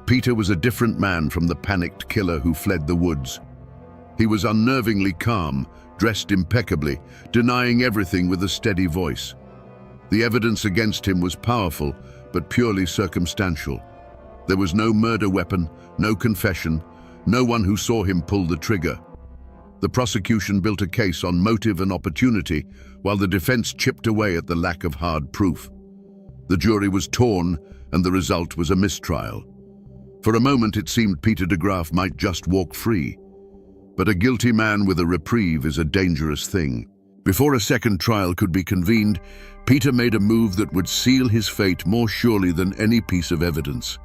Peter was a different man from the panicked killer who fled the woods. He was unnervingly calm, dressed impeccably, denying everything with a steady voice. The evidence against him was powerful, but purely circumstantial. There was no murder weapon, no confession, no one who saw him pull the trigger. The prosecution built a case on motive and opportunity, while the defense chipped away at the lack of hard proof. The jury was torn, and the result was a mistrial. For a moment it seemed Peter de Graaf might just walk free. But a guilty man with a reprieve is a dangerous thing. Before a second trial could be convened, Peter made a move that would seal his fate more surely than any piece of evidence.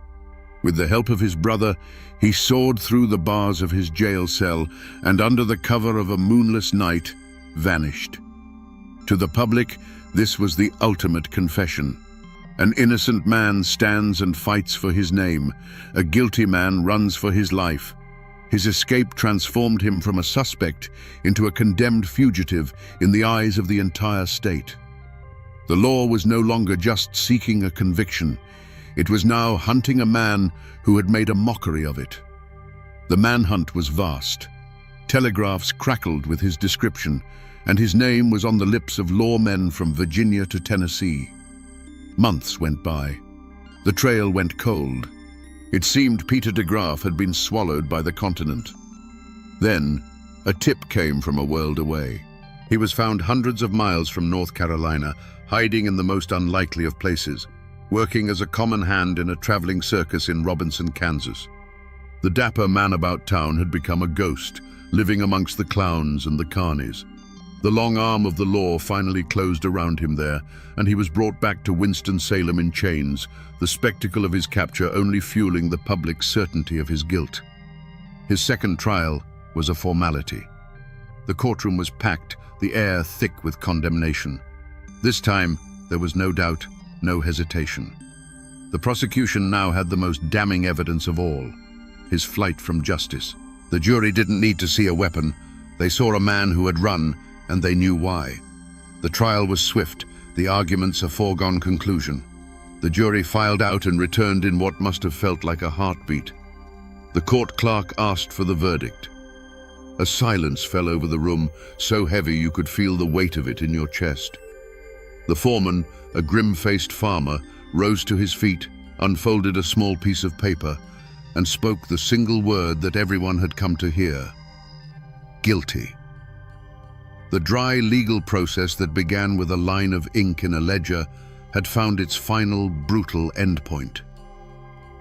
With the help of his brother, he soared through the bars of his jail cell and, under the cover of a moonless night, vanished. To the public, this was the ultimate confession. An innocent man stands and fights for his name. A guilty man runs for his life. His escape transformed him from a suspect into a condemned fugitive in the eyes of the entire state. The law was no longer just seeking a conviction. It was now hunting a man who had made a mockery of it. The manhunt was vast. Telegraphs crackled with his description, and his name was on the lips of lawmen from Virginia to Tennessee. Months went by. The trail went cold. It seemed Peter de Graaf had been swallowed by the continent. Then, a tip came from a world away. He was found hundreds of miles from North Carolina, hiding in the most unlikely of places, working as a common hand in a traveling circus in Robinson, Kansas. The dapper man about town had become a ghost, living amongst the clowns and the carnies. The long arm of the law finally closed around him there, and he was brought back to Winston-Salem in chains, the spectacle of his capture only fueling the public's certainty of his guilt. His second trial was a formality. The courtroom was packed, the air thick with condemnation. This time, there was no doubt, no hesitation. The prosecution now had the most damning evidence of all: his flight from justice. The jury didn't need to see a weapon. They saw a man who had run, and they knew why. The trial was swift, the arguments a foregone conclusion. The jury filed out and returned in what must have felt like a heartbeat. The court clerk asked for the verdict. A silence fell over the room, so heavy you could feel the weight of it in your chest. The foreman, a grim-faced farmer, rose to his feet, unfolded a small piece of paper, and spoke the single word that everyone had come to hear: guilty. The dry legal process that began with a line of ink in a ledger had found its final, brutal endpoint.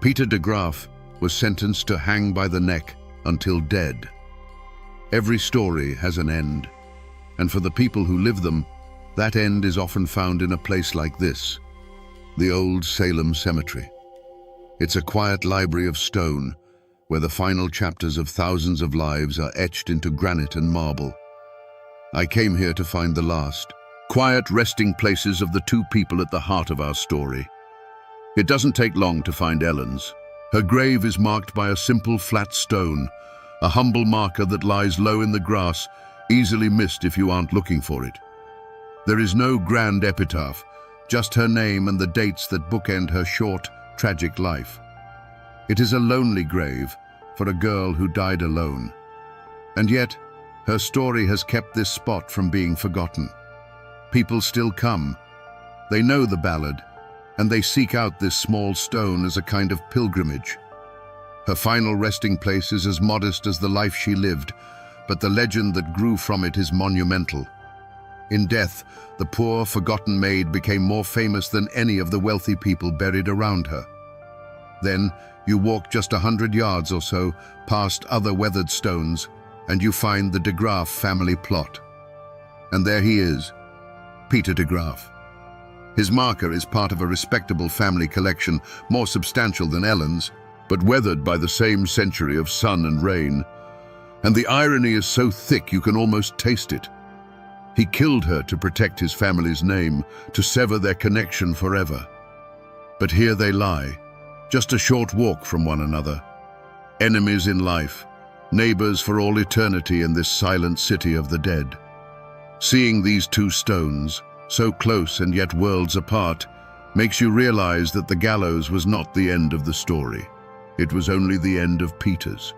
Peter de Graaf was sentenced to hang by the neck until dead. Every story has an end, and for the people who live them, that end is often found in a place like this, the old Salem Cemetery. It's a quiet library of stone, where the final chapters of thousands of lives are etched into granite and marble. I came here to find the last, quiet resting places of the two people at the heart of our story. It doesn't take long to find Ellen's. Her grave is marked by a simple flat stone, a humble marker that lies low in the grass, easily missed if you aren't looking for it. There is no grand epitaph, just her name and the dates that bookend her short, tragic life. It is a lonely grave for a girl who died alone. And yet, her story has kept this spot from being forgotten. People still come. They know the ballad, and they seek out this small stone as a kind of pilgrimage. Her final resting place is as modest as the life she lived, but the legend that grew from it is monumental. In death, the poor, forgotten maid became more famous than any of the wealthy people buried around her. Then, you walk just 100 yards or so past other weathered stones, and you find the de Graaf family plot. And there he is, Peter de Graaf. His marker is part of a respectable family collection, more substantial than Ellen's, but weathered by the same century of sun and rain. And the irony is so thick you can almost taste it. He killed her to protect his family's name, to sever their connection forever. But here they lie, just a short walk from one another. Enemies in life, neighbors for all eternity in this silent city of the dead. Seeing these two stones, so close and yet worlds apart, makes you realize that the gallows was not the end of the story. It was only the end of Peter's.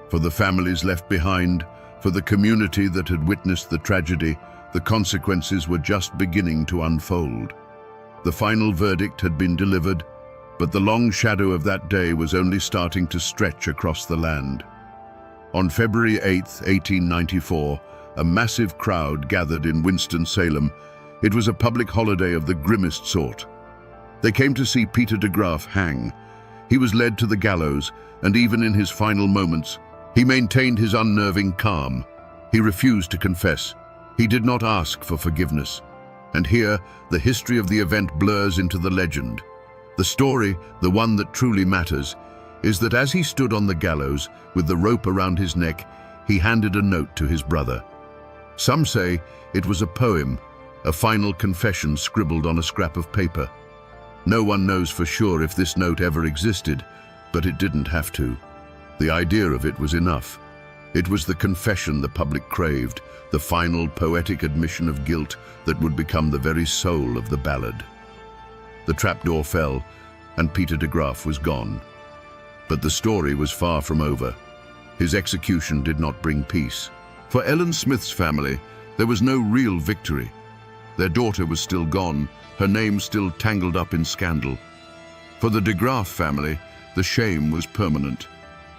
For the families left behind, for the community that had witnessed the tragedy, the consequences were just beginning to unfold. The final verdict had been delivered, but the long shadow of that day was only starting to stretch across the land. On February 8, 1894, a massive crowd gathered in Winston-Salem. It was a public holiday of the grimmest sort. They came to see Peter de Graaf hang. He was led to the gallows, and even in his final moments, he maintained his unnerving calm. He refused to confess. He did not ask for forgiveness. And here, the history of the event blurs into the legend. The story, the one that truly matters, is that as he stood on the gallows, with the rope around his neck, he handed a note to his brother. Some say it was a poem, a final confession scribbled on a scrap of paper. No one knows for sure if this note ever existed, but it didn't have to. The idea of it was enough. It was the confession the public craved, the final poetic admission of guilt that would become the very soul of the ballad. The trapdoor fell, and Peter de Graaf was gone. But the story was far from over. His execution did not bring peace. For Ellen Smith's family, there was no real victory. Their daughter was still gone, her name still tangled up in scandal. For the de Graaf family, the shame was permanent.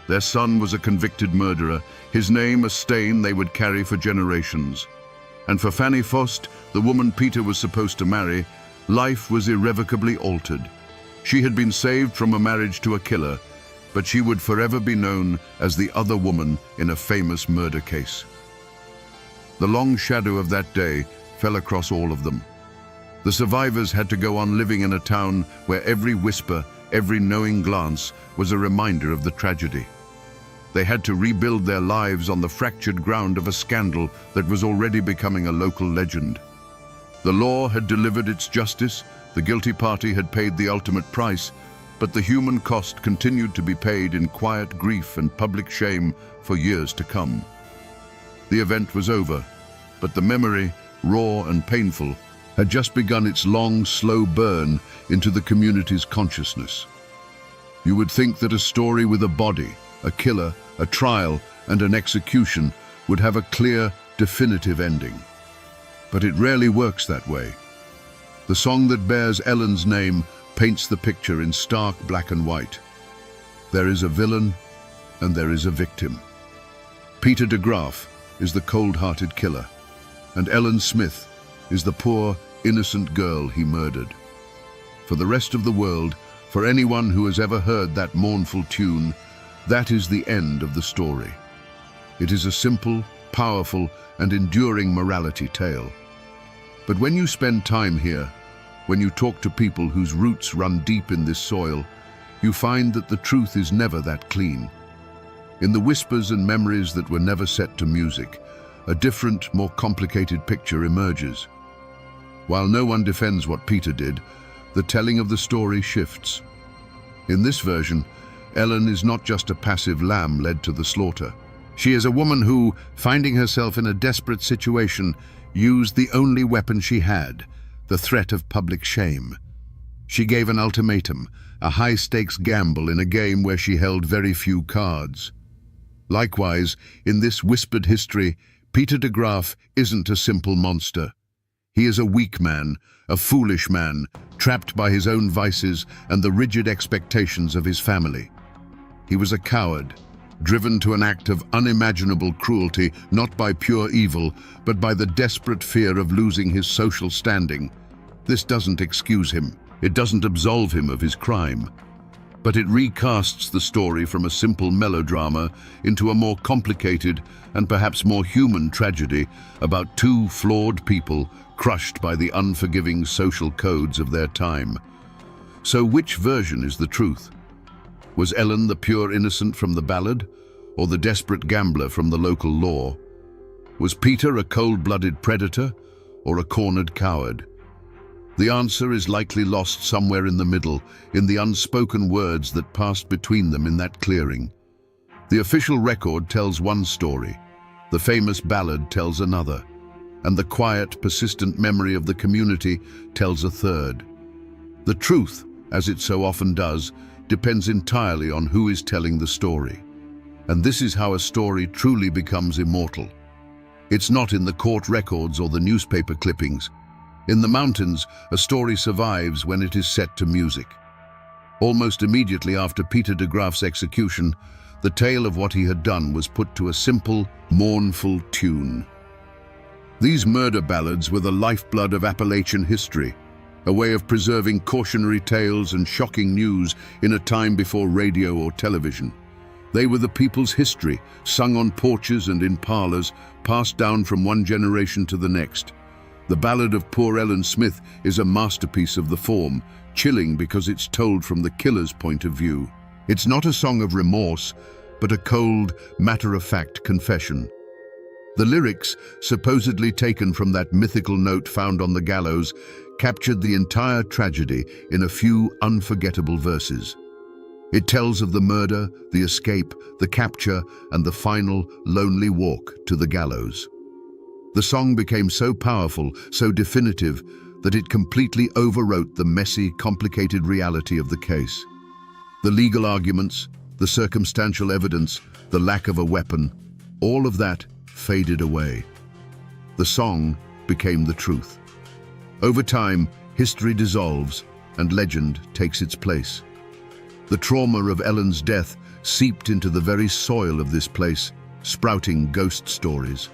Their son was a convicted murderer, his name a stain they would carry for generations. And for Fanny Fost, the woman Peter was supposed to marry, life was irrevocably altered. She had been saved from a marriage to a killer, but she would forever be known as the other woman in a famous murder case. The long shadow of that day fell across all of them. The survivors had to go on living in a town where every whisper, every knowing glance was a reminder of the tragedy. They had to rebuild their lives on the fractured ground of a scandal that was already becoming a local legend. The law had delivered its justice, the guilty party had paid the ultimate price, but the human cost continued to be paid in quiet grief and public shame for years to come. The event was over, but the memory, raw and painful, had just begun its long, slow burn into the community's consciousness. You would think that a story with a body, a killer, a trial, and an execution would have a clear, definitive ending. But it rarely works that way. The song that bears Ellen's name paints the picture in stark black and white. There is a villain, and there is a victim. Peter de Graaf, is the cold-hearted killer, and Ellen Smith is the poor, innocent girl he murdered. For the rest of the world, for anyone who has ever heard that mournful tune, that is the end of the story. It is a simple, powerful, and enduring morality tale. But when you spend time here, when you talk to people whose roots run deep in this soil, you find that the truth is never that clean. In the whispers and memories that were never set to music, a different, more complicated picture emerges. While no one defends what Peter did, the telling of the story shifts. In this version, Ellen is not just a passive lamb led to the slaughter. She is a woman who, finding herself in a desperate situation, used the only weapon she had, the threat of public shame. She gave an ultimatum, a high-stakes gamble in a game where she held very few cards. Likewise, in this whispered history, Peter de Graaf isn't a simple monster. He is a weak man, a foolish man, trapped by his own vices and the rigid expectations of his family. He was a coward, driven to an act of unimaginable cruelty, not by pure evil, but by the desperate fear of losing his social standing. This doesn't excuse him. It doesn't absolve him of his crime. But it recasts the story from a simple melodrama into a more complicated and perhaps more human tragedy about two flawed people crushed by the unforgiving social codes of their time. So which version is the truth? Was Ellen the pure innocent from the ballad, or the desperate gambler from the local law? Was Peter a cold-blooded predator, or a cornered coward? The answer is likely lost somewhere in the middle, in the unspoken words that passed between them in that clearing. The official record tells one story, the famous ballad tells another, and the quiet, persistent memory of the community tells a third. The truth, as it so often does, depends entirely on who is telling the story. And this is how a story truly becomes immortal. It's not in the court records or the newspaper clippings. In the mountains, a story survives when it is set to music. Almost immediately after Peter de Graaf's execution, the tale of what he had done was put to a simple, mournful tune. These murder ballads were the lifeblood of Appalachian history, a way of preserving cautionary tales and shocking news in a time before radio or television. They were the people's history, sung on porches and in parlors, passed down from one generation to the next. The Ballad of Poor Ellen Smith is a masterpiece of the form, chilling because it's told from the killer's point of view. It's not a song of remorse, but a cold, matter-of-fact confession. The lyrics, supposedly taken from that mythical note found on the gallows, captured the entire tragedy in a few unforgettable verses. It tells of the murder, the escape, the capture, and the final, lonely walk to the gallows. The song became so powerful, so definitive, that it completely overwrote the messy, complicated reality of the case. The legal arguments, the circumstantial evidence, the lack of a weapon, all of that faded away. The song became the truth. Over time, history dissolves and legend takes its place. The trauma of Ellen's death seeped into the very soil of this place, sprouting ghost stories.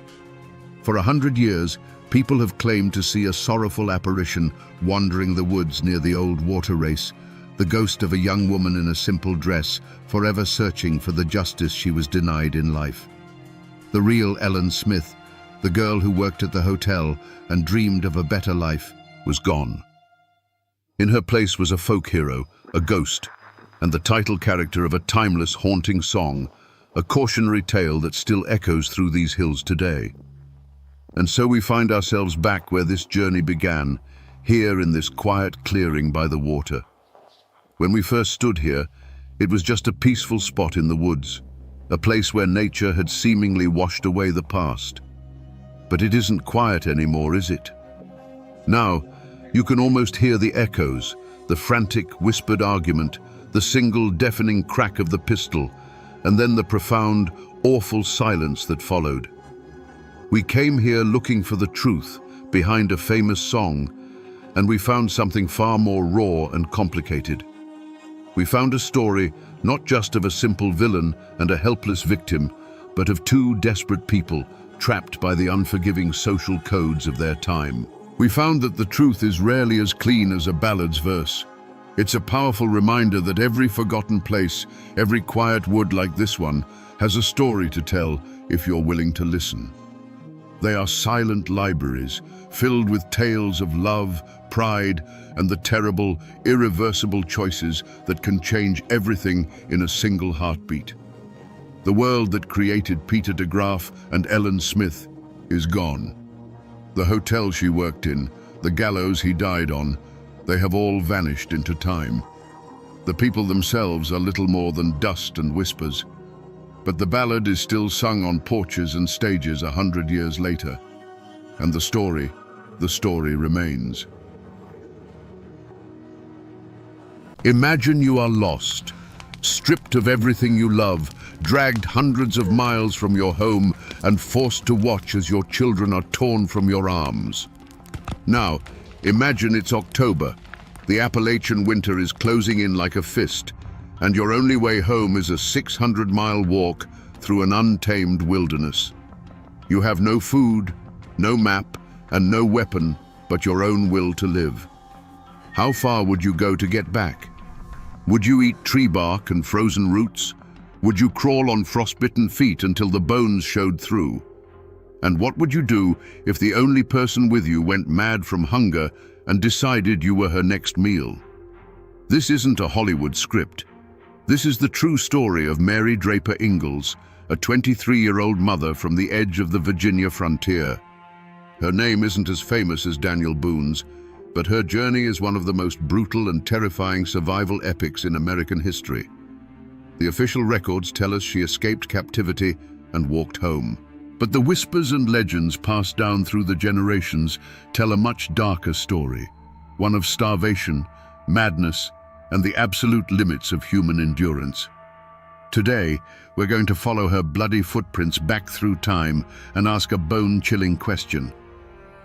For 100 years, people have claimed to see a sorrowful apparition wandering the woods near the old water race, the ghost of a young woman in a simple dress, forever searching for the justice she was denied in life. The real Ellen Smith, the girl who worked at the hotel and dreamed of a better life, was gone. In her place was a folk hero, a ghost, and the title character of a timeless, haunting song, a cautionary tale that still echoes through these hills today. And so we find ourselves back where this journey began, here in this quiet clearing by the water. When we first stood here, it was just a peaceful spot in the woods, a place where nature had seemingly washed away the past. But it isn't quiet anymore, is it? Now, you can almost hear the echoes, the frantic, whispered argument, the single deafening crack of the pistol, and then the profound, awful silence that followed. We came here looking for the truth behind a famous song, and we found something far more raw and complicated. We found a story not just of a simple villain and a helpless victim, but of two desperate people trapped by the unforgiving social codes of their time. We found that the truth is rarely as clean as a ballad's verse. It's a powerful reminder that every forgotten place, every quiet wood like this one, has a story to tell if you're willing to listen. They are silent libraries, filled with tales of love, pride, and the terrible, irreversible choices that can change everything in a single heartbeat. The world that created Peter de Graaf and Ellen Smith is gone. The hotel she worked in, the gallows he died on, they have all vanished into time. The people themselves are little more than dust and whispers. But the ballad is still sung on porches and stages 100 years later. And the story remains. Imagine you are lost, stripped of everything you love, dragged hundreds of miles from your home and forced to watch as your children are torn from your arms. Now, imagine it's October. The Appalachian winter is closing in like a fist, and your only way home is a 600-mile walk through an untamed wilderness. You have no food, no map, and no weapon but your own will to live. How far would you go to get back? Would you eat tree bark and frozen roots? Would you crawl on frostbitten feet until the bones showed through? And what would you do if the only person with you went mad from hunger and decided you were her next meal? This isn't a Hollywood script. This is the true story of Mary Draper Ingalls, a 23-year-old mother from the edge of the Virginia frontier. Her name isn't as famous as Daniel Boone's, but her journey is one of the most brutal and terrifying survival epics in American history. The official records tell us she escaped captivity and walked home. But the whispers and legends passed down through the generations tell a much darker story, one of starvation, madness, and the absolute limits of human endurance. Today, we're going to follow her bloody footprints back through time and ask a bone-chilling question.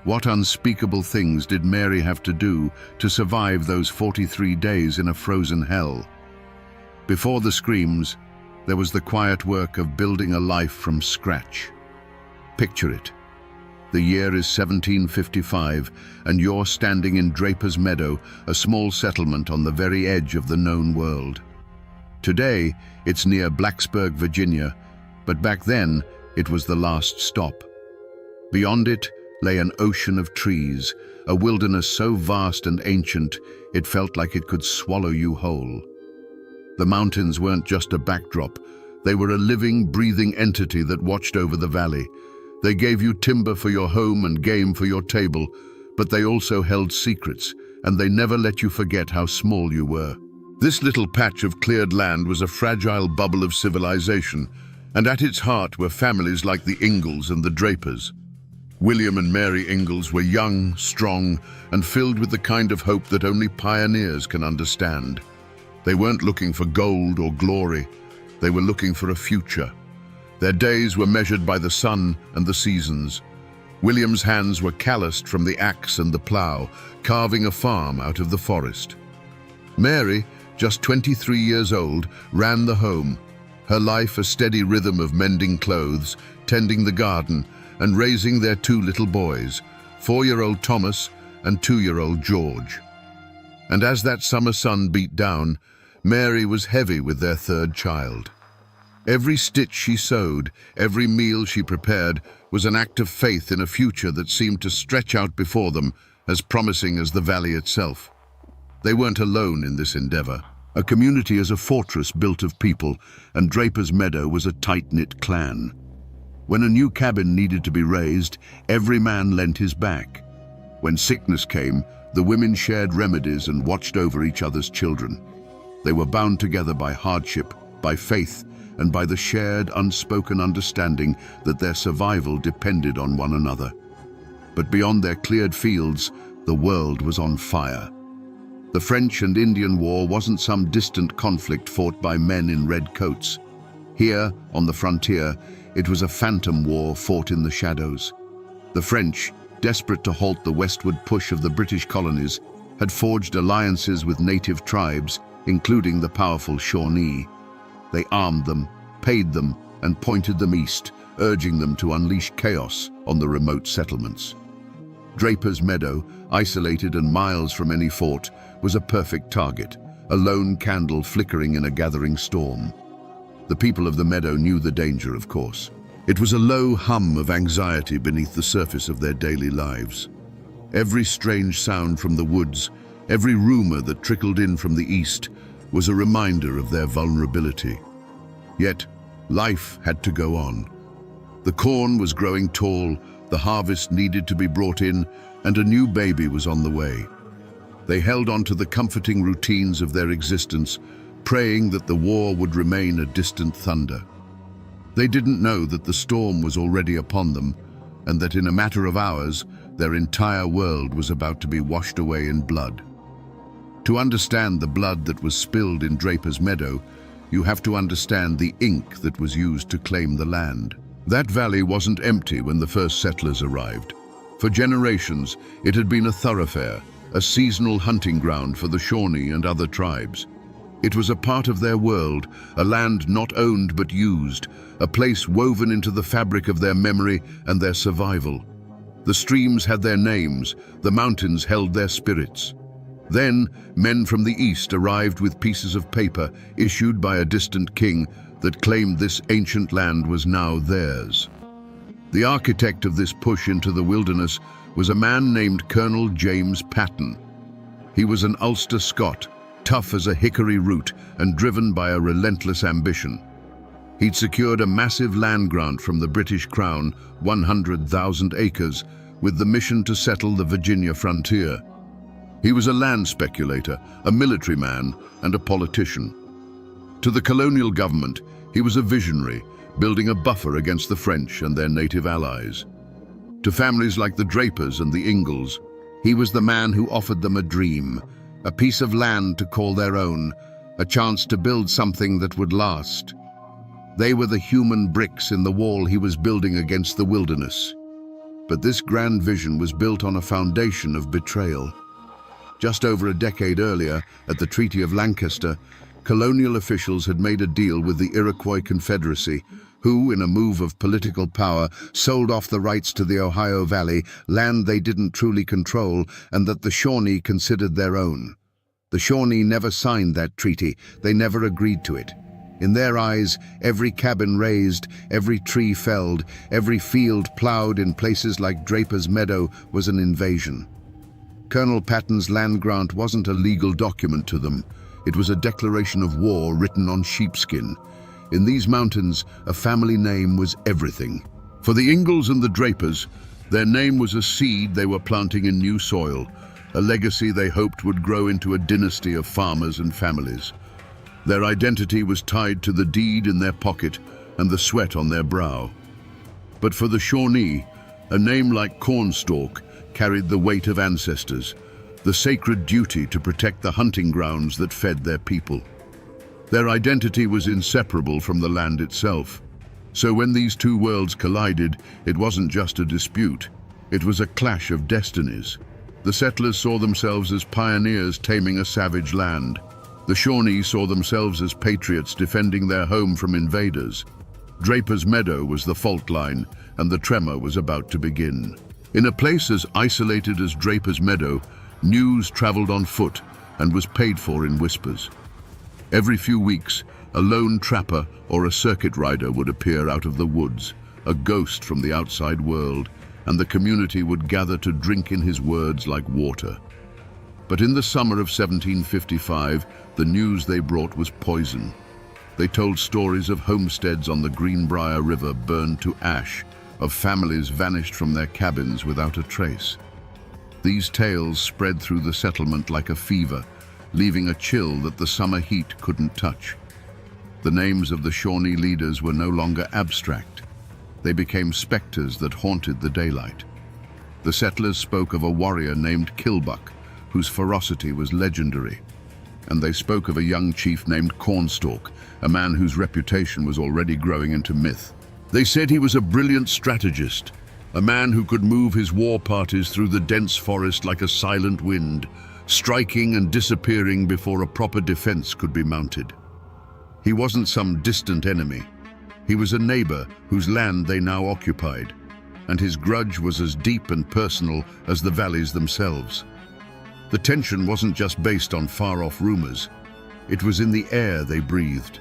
What unspeakable things did Mary have to do to survive those 43 days in a frozen hell? Before the screams, there was the quiet work of building a life from scratch. Picture it. The year is 1755, and you're standing in Draper's Meadow, a small settlement on the very edge of the known world. Today, it's near Blacksburg, Virginia, but back then, it was the last stop. Beyond it lay an ocean of trees, a wilderness so vast and ancient, it felt like it could swallow you whole. The mountains weren't just a backdrop, they were a living, breathing entity that watched over the valley. They gave you timber for your home and game for your table, but they also held secrets, and they never let you forget how small you were. This little patch of cleared land was a fragile bubble of civilization, and at its heart were families like the Ingalls and the Drapers. William and Mary Ingalls were young, strong, and filled with the kind of hope that only pioneers can understand. They weren't looking for gold or glory, they were looking for a future. Their days were measured by the sun and the seasons. William's hands were calloused from the axe and the plow, carving a farm out of the forest. Mary, just 23 years old, ran the home, her life a steady rhythm of mending clothes, tending the garden, and raising their two little boys, 4-year-old Thomas and 2-year-old George. And as that summer sun beat down, Mary was heavy with their third child. Every stitch she sewed, every meal she prepared, was an act of faith in a future that seemed to stretch out before them, as promising as the valley itself. They weren't alone in this endeavor. A community is a fortress built of people, and Draper's Meadow was a tight-knit clan. When a new cabin needed to be raised, every man lent his back. When sickness came, the women shared remedies and watched over each other's children. They were bound together by hardship, by faith, and by the shared, unspoken understanding that their survival depended on one another. But beyond their cleared fields, the world was on fire. The French and Indian War wasn't some distant conflict fought by men in red coats. Here, on the frontier, it was a phantom war fought in the shadows. The French, desperate to halt the westward push of the British colonies, had forged alliances with native tribes, including the powerful Shawnee. They armed them, paid them, and pointed them east, urging them to unleash chaos on the remote settlements. Draper's Meadow, isolated and miles from any fort, was a perfect target, a lone candle flickering in a gathering storm. The people of the meadow knew the danger, of course. It was a low hum of anxiety beneath the surface of their daily lives. Every strange sound from the woods, every rumor that trickled in from the east, was a reminder of their vulnerability. Yet, life had to go on. The corn was growing tall, the harvest needed to be brought in, and a new baby was on the way. They held on to the comforting routines of their existence, praying that the war would remain a distant thunder. They didn't know that the storm was already upon them, and that in a matter of hours, their entire world was about to be washed away in blood. To understand the blood that was spilled in Draper's Meadow, you have to understand the ink that was used to claim the land. That valley wasn't empty when the first settlers arrived. For generations, it had been a thoroughfare, a seasonal hunting ground for the Shawnee and other tribes. It was a part of their world, a land not owned but used, a place woven into the fabric of their memory and their survival. The streams had their names, the mountains held their spirits. Then, men from the east arrived with pieces of paper issued by a distant king that claimed this ancient land was now theirs. The architect of this push into the wilderness was a man named Colonel James Patton. He was an Ulster Scot, tough as a hickory root and driven by a relentless ambition. He'd secured a massive land grant from the British Crown, 100,000 acres, with the mission to settle the Virginia frontier. He was a land speculator, a military man, and a politician. To the colonial government, he was a visionary, building a buffer against the French and their native allies. To families like the Drapers and the Ingalls, he was the man who offered them a dream, a piece of land to call their own, a chance to build something that would last. They were the human bricks in the wall he was building against the wilderness. But this grand vision was built on a foundation of betrayal. Just over a decade earlier, at the Treaty of Lancaster, colonial officials had made a deal with the Iroquois Confederacy, who, in a move of political power, sold off the rights to the Ohio Valley, land they didn't truly control and that the Shawnee considered their own. The Shawnee never signed that treaty. They never agreed to it. In their eyes, every cabin razed, every tree felled, every field plowed in places like Draper's Meadow was an invasion. Colonel Patton's land grant wasn't a legal document to them. It was a declaration of war written on sheepskin. In these mountains, a family name was everything. For the Ingalls and the Drapers, their name was a seed they were planting in new soil, a legacy they hoped would grow into a dynasty of farmers and families. Their identity was tied to the deed in their pocket and the sweat on their brow. But for the Shawnee, a name like Cornstalk carried the weight of ancestors, the sacred duty to protect the hunting grounds that fed their people. Their identity was inseparable from the land itself. So when these two worlds collided, it wasn't just a dispute. It was a clash of destinies. The settlers saw themselves as pioneers taming a savage land. The Shawnee saw themselves as patriots defending their home from invaders. Draper's Meadow was the fault line, and the tremor was about to begin. In a place as isolated as Draper's Meadow, news traveled on foot and was paid for in whispers. Every few weeks, a lone trapper or a circuit rider would appear out of the woods, a ghost from the outside world, and the community would gather to drink in his words like water. But in the summer of 1755, the news they brought was poison. They told stories of homesteads on the Greenbrier River burned to ash, of families vanished from their cabins without a trace. These tales spread through the settlement like a fever, leaving a chill that the summer heat couldn't touch. The names of the Shawnee leaders were no longer abstract. They became specters that haunted the daylight. The settlers spoke of a warrior named Kilbuck, whose ferocity was legendary. And they spoke of a young chief named Cornstalk, a man whose reputation was already growing into myth. They said he was a brilliant strategist, a man who could move his war parties through the dense forest like a silent wind, striking and disappearing before a proper defense could be mounted. He wasn't some distant enemy. He was a neighbor whose land they now occupied, and his grudge was as deep and personal as the valleys themselves. The tension wasn't just based on far-off rumors. It was in the air they breathed.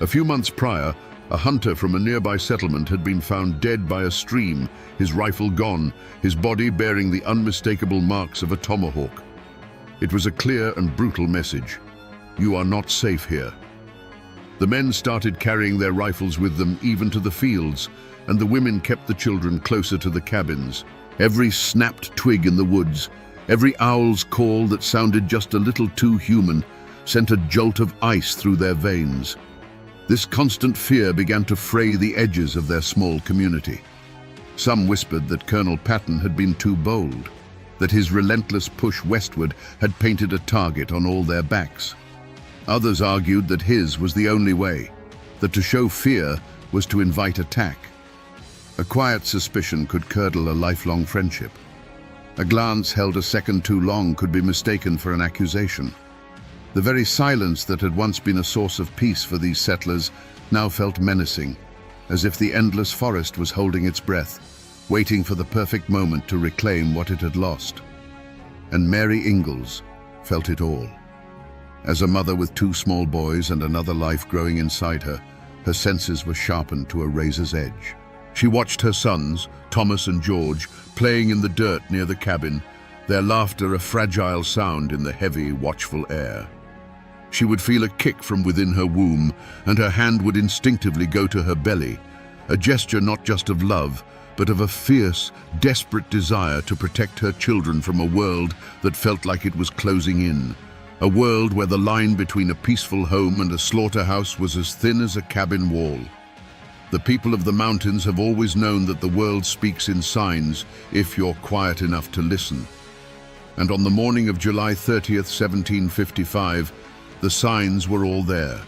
A few months prior, a hunter from a nearby settlement had been found dead by a stream, his rifle gone, his body bearing the unmistakable marks of a tomahawk. It was a clear and brutal message. You are not safe here. The men started carrying their rifles with them even to the fields, and the women kept the children closer to the cabins. Every snapped twig in the woods, every owl's call that sounded just a little too human, sent a jolt of ice through their veins. This constant fear began to fray the edges of their small community. Some whispered that Colonel Patton had been too bold, that his relentless push westward had painted a target on all their backs. Others argued that his was the only way, that to show fear was to invite attack. A quiet suspicion could curdle a lifelong friendship. A glance held a second too long could be mistaken for an accusation. The very silence that had once been a source of peace for these settlers now felt menacing, as if the endless forest was holding its breath, waiting for the perfect moment to reclaim what it had lost. And Mary Ingalls felt it all. As a mother with two small boys and another life growing inside her, her senses were sharpened to a razor's edge. She watched her sons, Thomas and George, playing in the dirt near the cabin, their laughter a fragile sound in the heavy, watchful air. She would feel a kick from within her womb, and her hand would instinctively go to her belly, a gesture not just of love, but of a fierce, desperate desire to protect her children from a world that felt like it was closing in, a world where the line between a peaceful home and a slaughterhouse was as thin as a cabin wall. The people of the mountains have always known that the world speaks in signs if you're quiet enough to listen. And on the morning of July 30th, 1755, the signs were all there.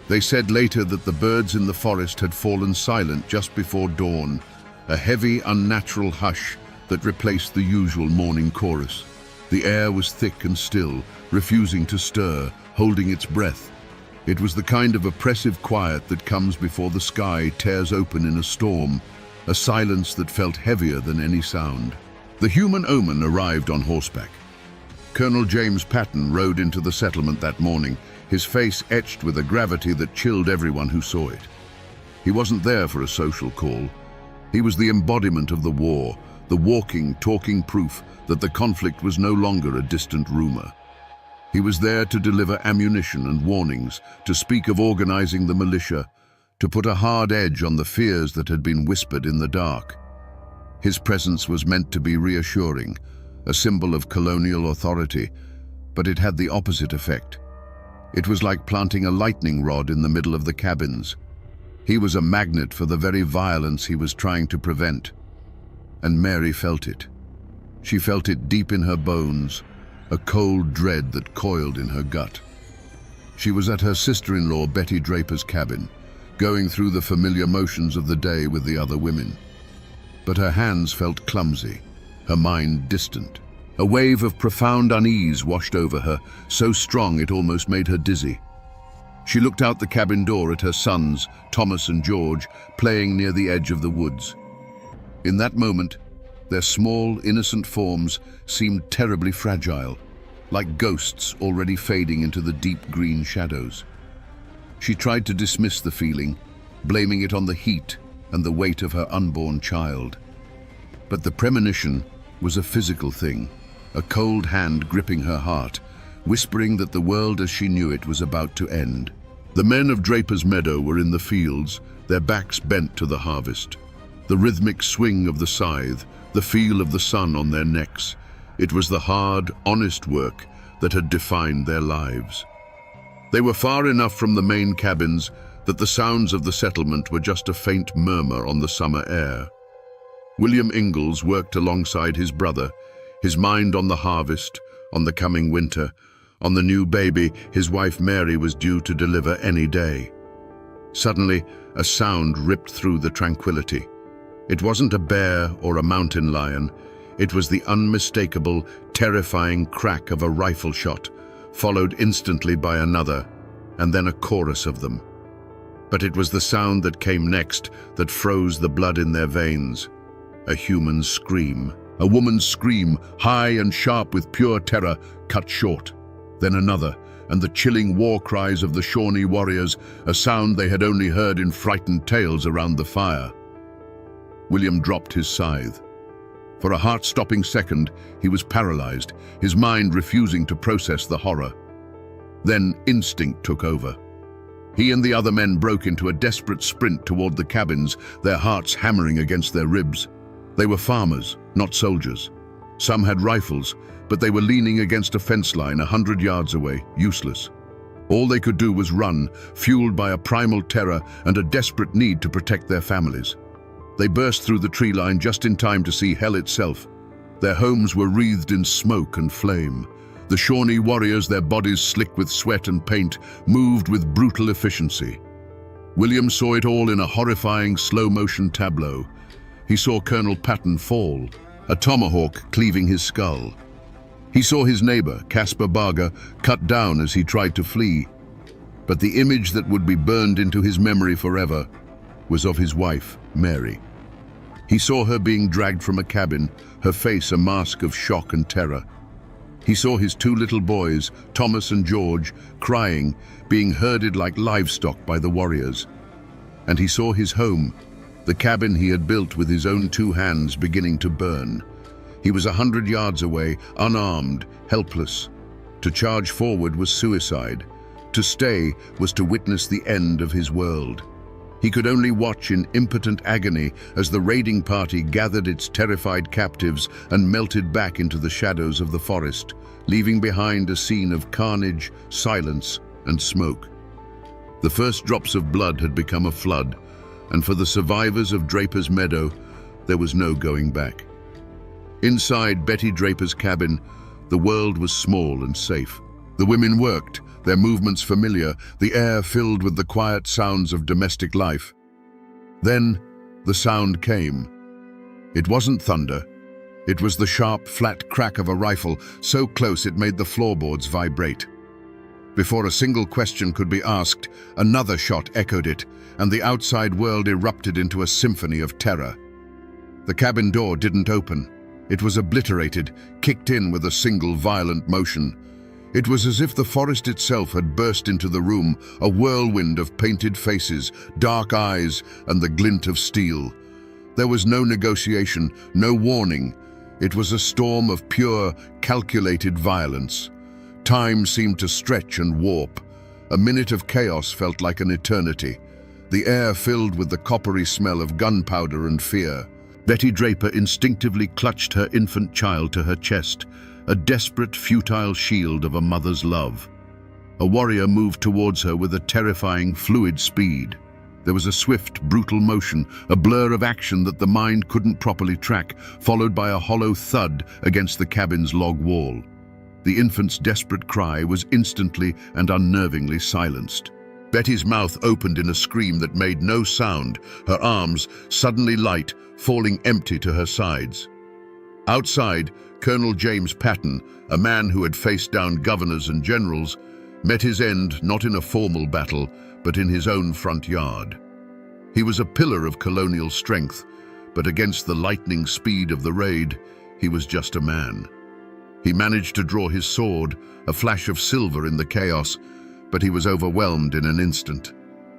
They said later that the birds in the forest had fallen silent just before dawn, a heavy, unnatural hush that replaced the usual morning chorus. The air was thick and still, refusing to stir, holding its breath. It was the kind of oppressive quiet that comes before the sky tears open in a storm, a silence that felt heavier than any sound. The human omen arrived on horseback. Colonel James Patton rode into the settlement that morning, his face etched with a gravity that chilled everyone who saw it. He wasn't there for a social call. He was the embodiment of the war, the walking, talking proof that the conflict was no longer a distant rumor. He was there to deliver ammunition and warnings, to speak of organizing the militia, to put a hard edge on the fears that had been whispered in the dark. His presence was meant to be reassuring, a symbol of colonial authority, but it had the opposite effect. It was like planting a lightning rod in the middle of the cabins. He was a magnet for the very violence he was trying to prevent. And Mary felt it. She felt it deep in her bones, a cold dread that coiled in her gut. She was at her sister-in-law Betty Draper's cabin, going through the familiar motions of the day with the other women. But her hands felt clumsy, her mind distant. A wave of profound unease washed over her, so strong it almost made her dizzy. She looked out the cabin door at her sons, Thomas and George, playing near the edge of the woods. In that moment, their small, innocent forms seemed terribly fragile, like ghosts already fading into the deep green shadows. She tried to dismiss the feeling, blaming it on the heat and the weight of her unborn child. But the premonition was a physical thing, a cold hand gripping her heart, whispering that the world as she knew it was about to end. The men of Draper's Meadow were in the fields, their backs bent to the harvest. The rhythmic swing of the scythe, the feel of the sun on their necks. It was the hard, honest work that had defined their lives. They were far enough from the main cabins that the sounds of the settlement were just a faint murmur on the summer air. William Ingalls worked alongside his brother, his mind on the harvest, on the coming winter, on the new baby his wife Mary was due to deliver any day. Suddenly, a sound ripped through the tranquility. It wasn't a bear or a mountain lion. It was the unmistakable, terrifying crack of a rifle shot, followed instantly by another, and then a chorus of them. But it was the sound that came next that froze the blood in their veins. A human scream. A woman's scream, high and sharp with pure terror, cut short. Then another, and the chilling war cries of the Shawnee warriors, a sound they had only heard in frightened tales around the fire. William dropped his scythe. For a heart-stopping second, he was paralyzed, his mind refusing to process the horror. Then instinct took over. He and the other men broke into a desperate sprint toward the cabins, their hearts hammering against their ribs. They were farmers, not soldiers. Some had rifles, but they were leaning against a fence line 100 yards away, useless. All they could do was run, fueled by a primal terror and a desperate need to protect their families. They burst through the tree line just in time to see hell itself. Their homes were wreathed in smoke and flame. The Shawnee warriors, their bodies slick with sweat and paint, moved with brutal efficiency. William saw it all in a horrifying slow-motion tableau. He saw Colonel Patton fall, a tomahawk cleaving his skull. He saw his neighbor, Caspar Barger, cut down as he tried to flee. But the image that would be burned into his memory forever was of his wife, Mary. He saw her being dragged from a cabin, her face a mask of shock and terror. He saw his two little boys, Thomas and George, crying, being herded like livestock by the warriors. And he saw his home, the cabin he had built with his own two hands, beginning to burn. He was 100 yards away, unarmed, helpless. To charge forward was suicide. To stay was to witness the end of his world. He could only watch in impotent agony as the raiding party gathered its terrified captives and melted back into the shadows of the forest, leaving behind a scene of carnage, silence, and smoke. The first drops of blood had become a flood, and for the survivors of Draper's Meadow, there was no going back. Inside Betty Draper's cabin, the world was small and safe. The women worked, their movements familiar, the air filled with the quiet sounds of domestic life. Then the sound came. It wasn't thunder. It was the sharp, flat crack of a rifle, so close it made the floorboards vibrate. Before a single question could be asked, another shot echoed it, and the outside world erupted into a symphony of terror. The cabin door didn't open. It was obliterated, kicked in with a single violent motion. It was as if the forest itself had burst into the room, a whirlwind of painted faces, dark eyes, and the glint of steel. There was no negotiation, no warning. It was a storm of pure, calculated violence. Time seemed to stretch and warp. A minute of chaos felt like an eternity. The air filled with the coppery smell of gunpowder and fear. Betty Draper instinctively clutched her infant child to her chest, a desperate, futile shield of a mother's love. A warrior moved towards her with a terrifying, fluid speed. There was a swift, brutal motion, a blur of action that the mind couldn't properly track, followed by a hollow thud against the cabin's log wall. The infant's desperate cry was instantly and unnervingly silenced. Betty's mouth opened in a scream that made no sound, her arms, suddenly light, falling empty to her sides. Outside, Colonel James Patton, a man who had faced down governors and generals, met his end not in a formal battle, but in his own front yard. He was a pillar of colonial strength, but against the lightning speed of the raid, he was just a man. He managed to draw his sword, a flash of silver in the chaos, but he was overwhelmed in an instant.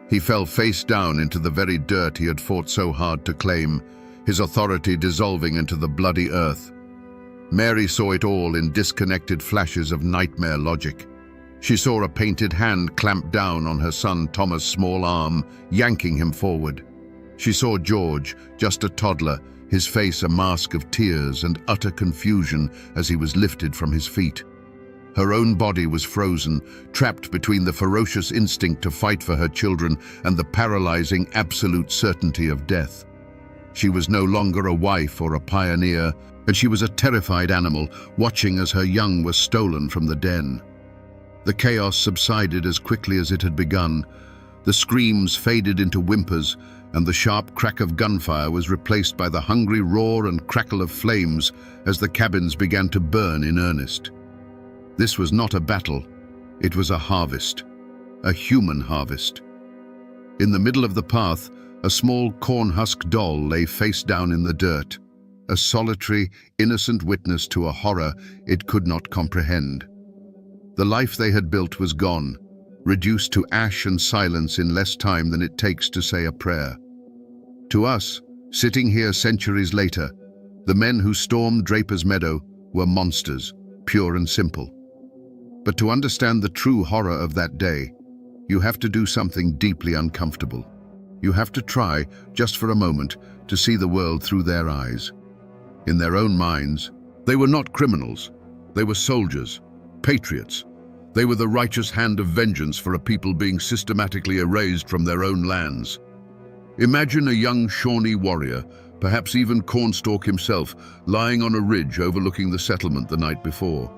He fell face down into the very dirt he had fought so hard to claim, his authority dissolving into the bloody earth. Mary saw it all in disconnected flashes of nightmare logic. She saw a painted hand clamp down on her son Thomas' small arm, yanking him forward. She saw George, just a toddler, his face a mask of tears and utter confusion as he was lifted from his feet. Her own body was frozen, trapped between the ferocious instinct to fight for her children and the paralyzing absolute certainty of death. She was no longer a wife or a pioneer, and she was a terrified animal, watching as her young was stolen from the den. The chaos subsided as quickly as it had begun. The screams faded into whimpers, and the sharp crack of gunfire was replaced by the hungry roar and crackle of flames as the cabins began to burn in earnest. This was not a battle, it was a harvest, a human harvest. In the middle of the path, a small corn-husk doll lay face down in the dirt, a solitary, innocent witness to a horror it could not comprehend. The life they had built was gone, reduced to ash and silence in less time than it takes to say a prayer. To us, sitting here centuries later, the men who stormed Draper's Meadow were monsters, pure and simple. But to understand the true horror of that day, you have to do something deeply uncomfortable. You have to try, just for a moment, to see the world through their eyes. In their own minds, they were not criminals. They were soldiers, patriots. They were the righteous hand of vengeance for a people being systematically erased from their own lands. Imagine a young Shawnee warrior, perhaps even Cornstalk himself, lying on a ridge overlooking the settlement the night before.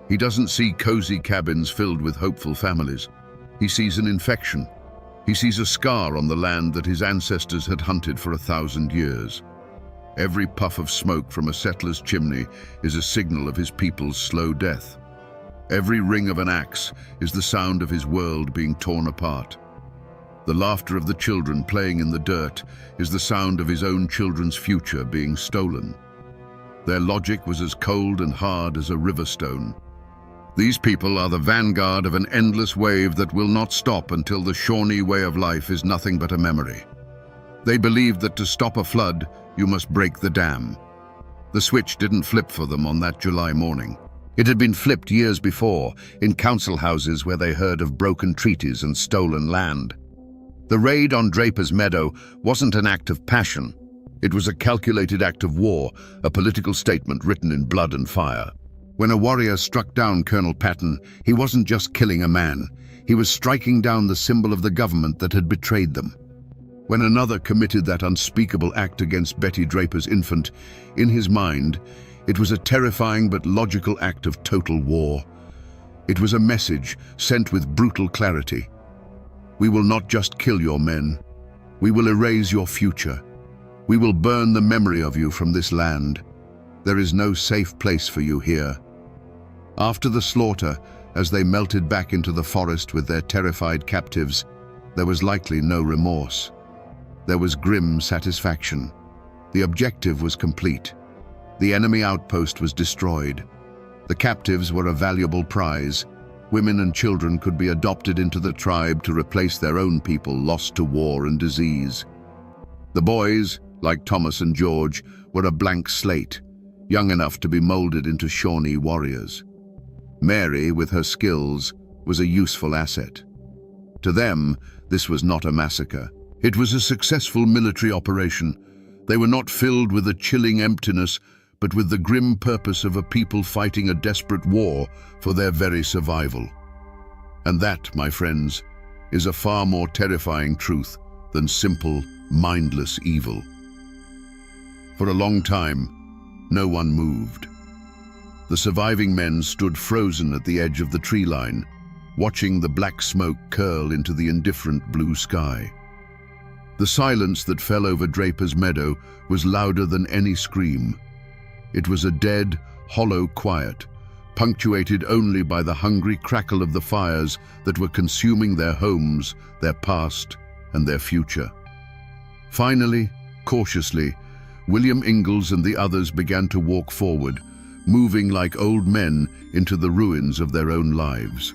He doesn't see cozy cabins filled with hopeful families. He sees an infection. He sees a scar on the land that his ancestors had hunted for 1,000 years. Every puff of smoke from a settler's chimney is a signal of his people's slow death. Every ring of an axe is the sound of his world being torn apart. The laughter of the children playing in the dirt is the sound of his own children's future being stolen. Their logic was as cold and hard as a river stone. These people are the vanguard of an endless wave that will not stop until the Shawnee way of life is nothing but a memory. They believed that to stop a flood, you must break the dam. The switch didn't flip for them on that July morning. It had been flipped years before, in council houses where they heard of broken treaties and stolen land. The raid on Draper's Meadow wasn't an act of passion. It was a calculated act of war, a political statement written in blood and fire. When a warrior struck down Colonel Patton, he wasn't just killing a man. He was striking down the symbol of the government that had betrayed them. When another committed that unspeakable act against Betty Draper's infant, in his mind, it was a terrifying but logical act of total war. It was a message sent with brutal clarity. We will not just kill your men. We will erase your future. We will burn the memory of you from this land. There is no safe place for you here. After the slaughter, as they melted back into the forest with their terrified captives, there was likely no remorse. There was grim satisfaction. The objective was complete. The enemy outpost was destroyed. The captives were a valuable prize. Women and children could be adopted into the tribe to replace their own people lost to war and disease. The boys, like Thomas and George, were a blank slate, young enough to be molded into Shawnee warriors. Mary, with her skills, was a useful asset. To them, this was not a massacre. It was a successful military operation. They were not filled with a chilling emptiness, but with the grim purpose of a people fighting a desperate war for their very survival. And that, my friends, is a far more terrifying truth than simple, mindless evil. For a long time, no one moved. The surviving men stood frozen at the edge of the tree line, watching the black smoke curl into the indifferent blue sky. The silence that fell over Draper's Meadow was louder than any scream. It was a dead, hollow quiet, punctuated only by the hungry crackle of the fires that were consuming their homes, their past, and their future. Finally, cautiously, William Ingalls and the others began to walk forward, moving like old men into the ruins of their own lives.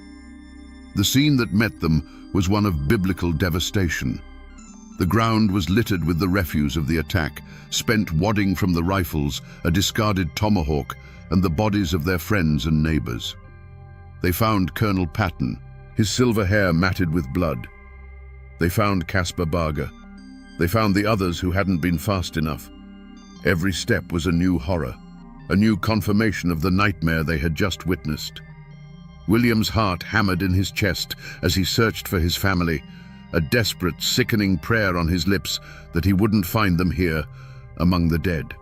The scene that met them was one of biblical devastation. The ground was littered with the refuse of the attack, spent wadding from the rifles, a discarded tomahawk, and the bodies of their friends and neighbors. They found Colonel Patton, his silver hair matted with blood. They found Caspar Barger. They found the others who hadn't been fast enough. Every step was a new horror, a new confirmation of the nightmare they had just witnessed. William's heart hammered in his chest as he searched for his family, a desperate, sickening prayer on his lips that he wouldn't find them here, among the dead.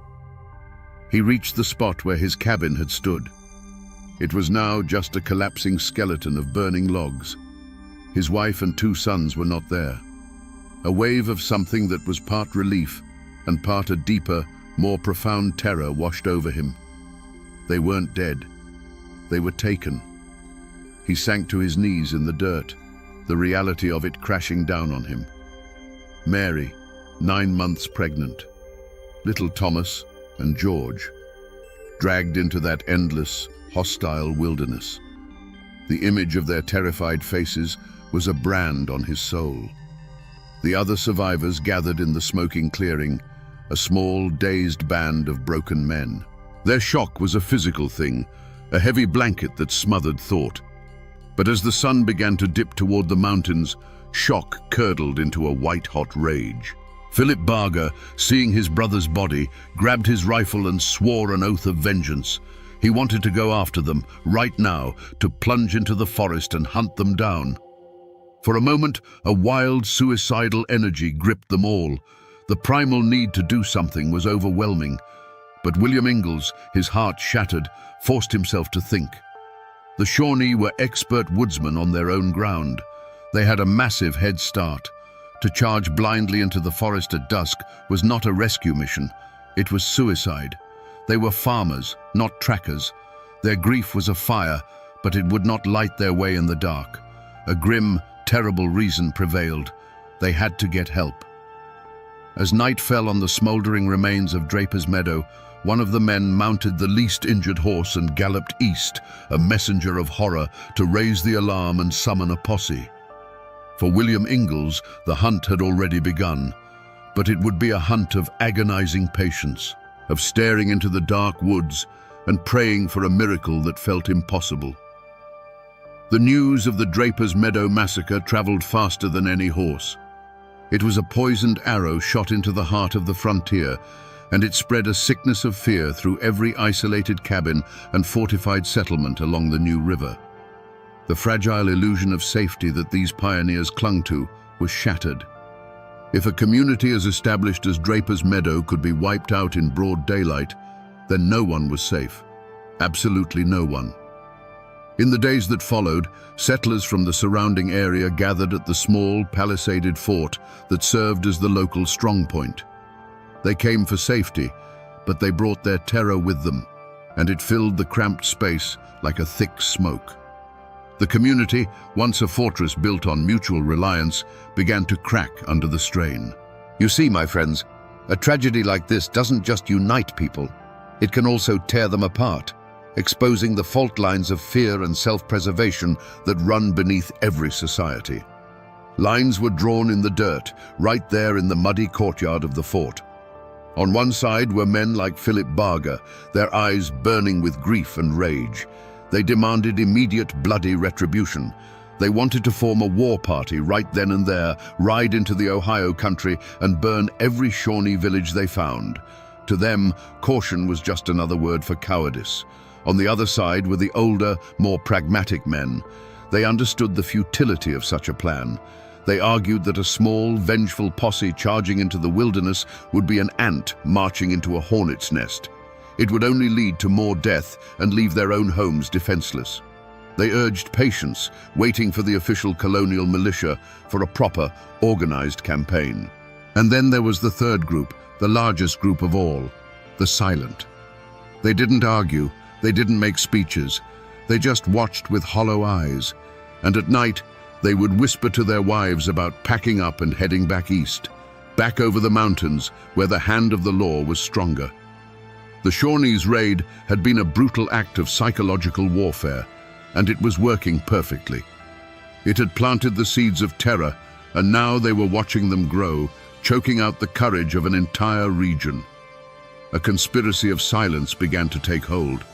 He reached the spot where his cabin had stood. It was now just a collapsing skeleton of burning logs. His wife and 2 sons were not there. A wave of something that was part relief and part a deeper, more profound terror washed over him. They weren't dead. They were taken. He sank to his knees in the dirt, the reality of it crashing down on him. Mary, 9 months pregnant, little Thomas and George, dragged into that endless, hostile wilderness. The image of their terrified faces was a brand on his soul. The other survivors gathered in the smoking clearing, a small, dazed band of broken men. Their shock was a physical thing, a heavy blanket that smothered thought. But as the sun began to dip toward the mountains, shock curdled into a white-hot rage. Philip Barger, seeing his brother's body, grabbed his rifle and swore an oath of vengeance. He wanted to go after them, right now, to plunge into the forest and hunt them down. For a moment, a wild, suicidal energy gripped them all. The primal need to do something was overwhelming. But William Ingalls, his heart shattered, forced himself to think. The Shawnee were expert woodsmen on their own ground. They had a massive head start. To charge blindly into the forest at dusk was not a rescue mission. It was suicide. They were farmers, not trackers. Their grief was a fire, but it would not light their way in the dark. A grim, terrible reason prevailed. They had to get help. As night fell on the smoldering remains of Draper's Meadow, one of the men mounted the least injured horse and galloped east, a messenger of horror, to raise the alarm and summon a posse. For William Ingalls, the hunt had already begun, but it would be a hunt of agonizing patience, of staring into the dark woods and praying for a miracle that felt impossible. The news of the Draper's Meadow massacre traveled faster than any horse. It was a poisoned arrow shot into the heart of the frontier, and it spread a sickness of fear through every isolated cabin and fortified settlement along the New River. The fragile illusion of safety that these pioneers clung to was shattered. If a community as established as Draper's Meadow could be wiped out in broad daylight, then no one was safe. Absolutely no one. In the days that followed, settlers from the surrounding area gathered at the small, palisaded fort that served as the local strongpoint. They came for safety, but they brought their terror with them, and it filled the cramped space like a thick smoke. The community, once a fortress built on mutual reliance, began to crack under the strain. You see, my friends, a tragedy like this doesn't just unite people. It can also tear them apart, exposing the fault lines of fear and self-preservation that run beneath every society. Lines were drawn in the dirt, right there in the muddy courtyard of the fort. On one side were men like Philip Barger, their eyes burning with grief and rage. They demanded immediate bloody retribution. They wanted to form a war party right then and there, ride into the Ohio country and burn every Shawnee village they found. To them, caution was just another word for cowardice. On the other side were the older, more pragmatic men. They understood the futility of such a plan. They argued that a small, vengeful posse charging into the wilderness would be an ant marching into a hornet's nest. It would only lead to more death and leave their own homes defenseless. They urged patience, waiting for the official colonial militia for a proper, organized campaign. And then there was the third group, the largest group of all, the silent. They didn't argue, they didn't make speeches, they just watched with hollow eyes. And at night, they would whisper to their wives about packing up and heading back east, back over the mountains where the hand of the law was stronger. The Shawnees' raid had been a brutal act of psychological warfare, and it was working perfectly. It had planted the seeds of terror, and now they were watching them grow, choking out the courage of an entire region. A conspiracy of silence began to take hold.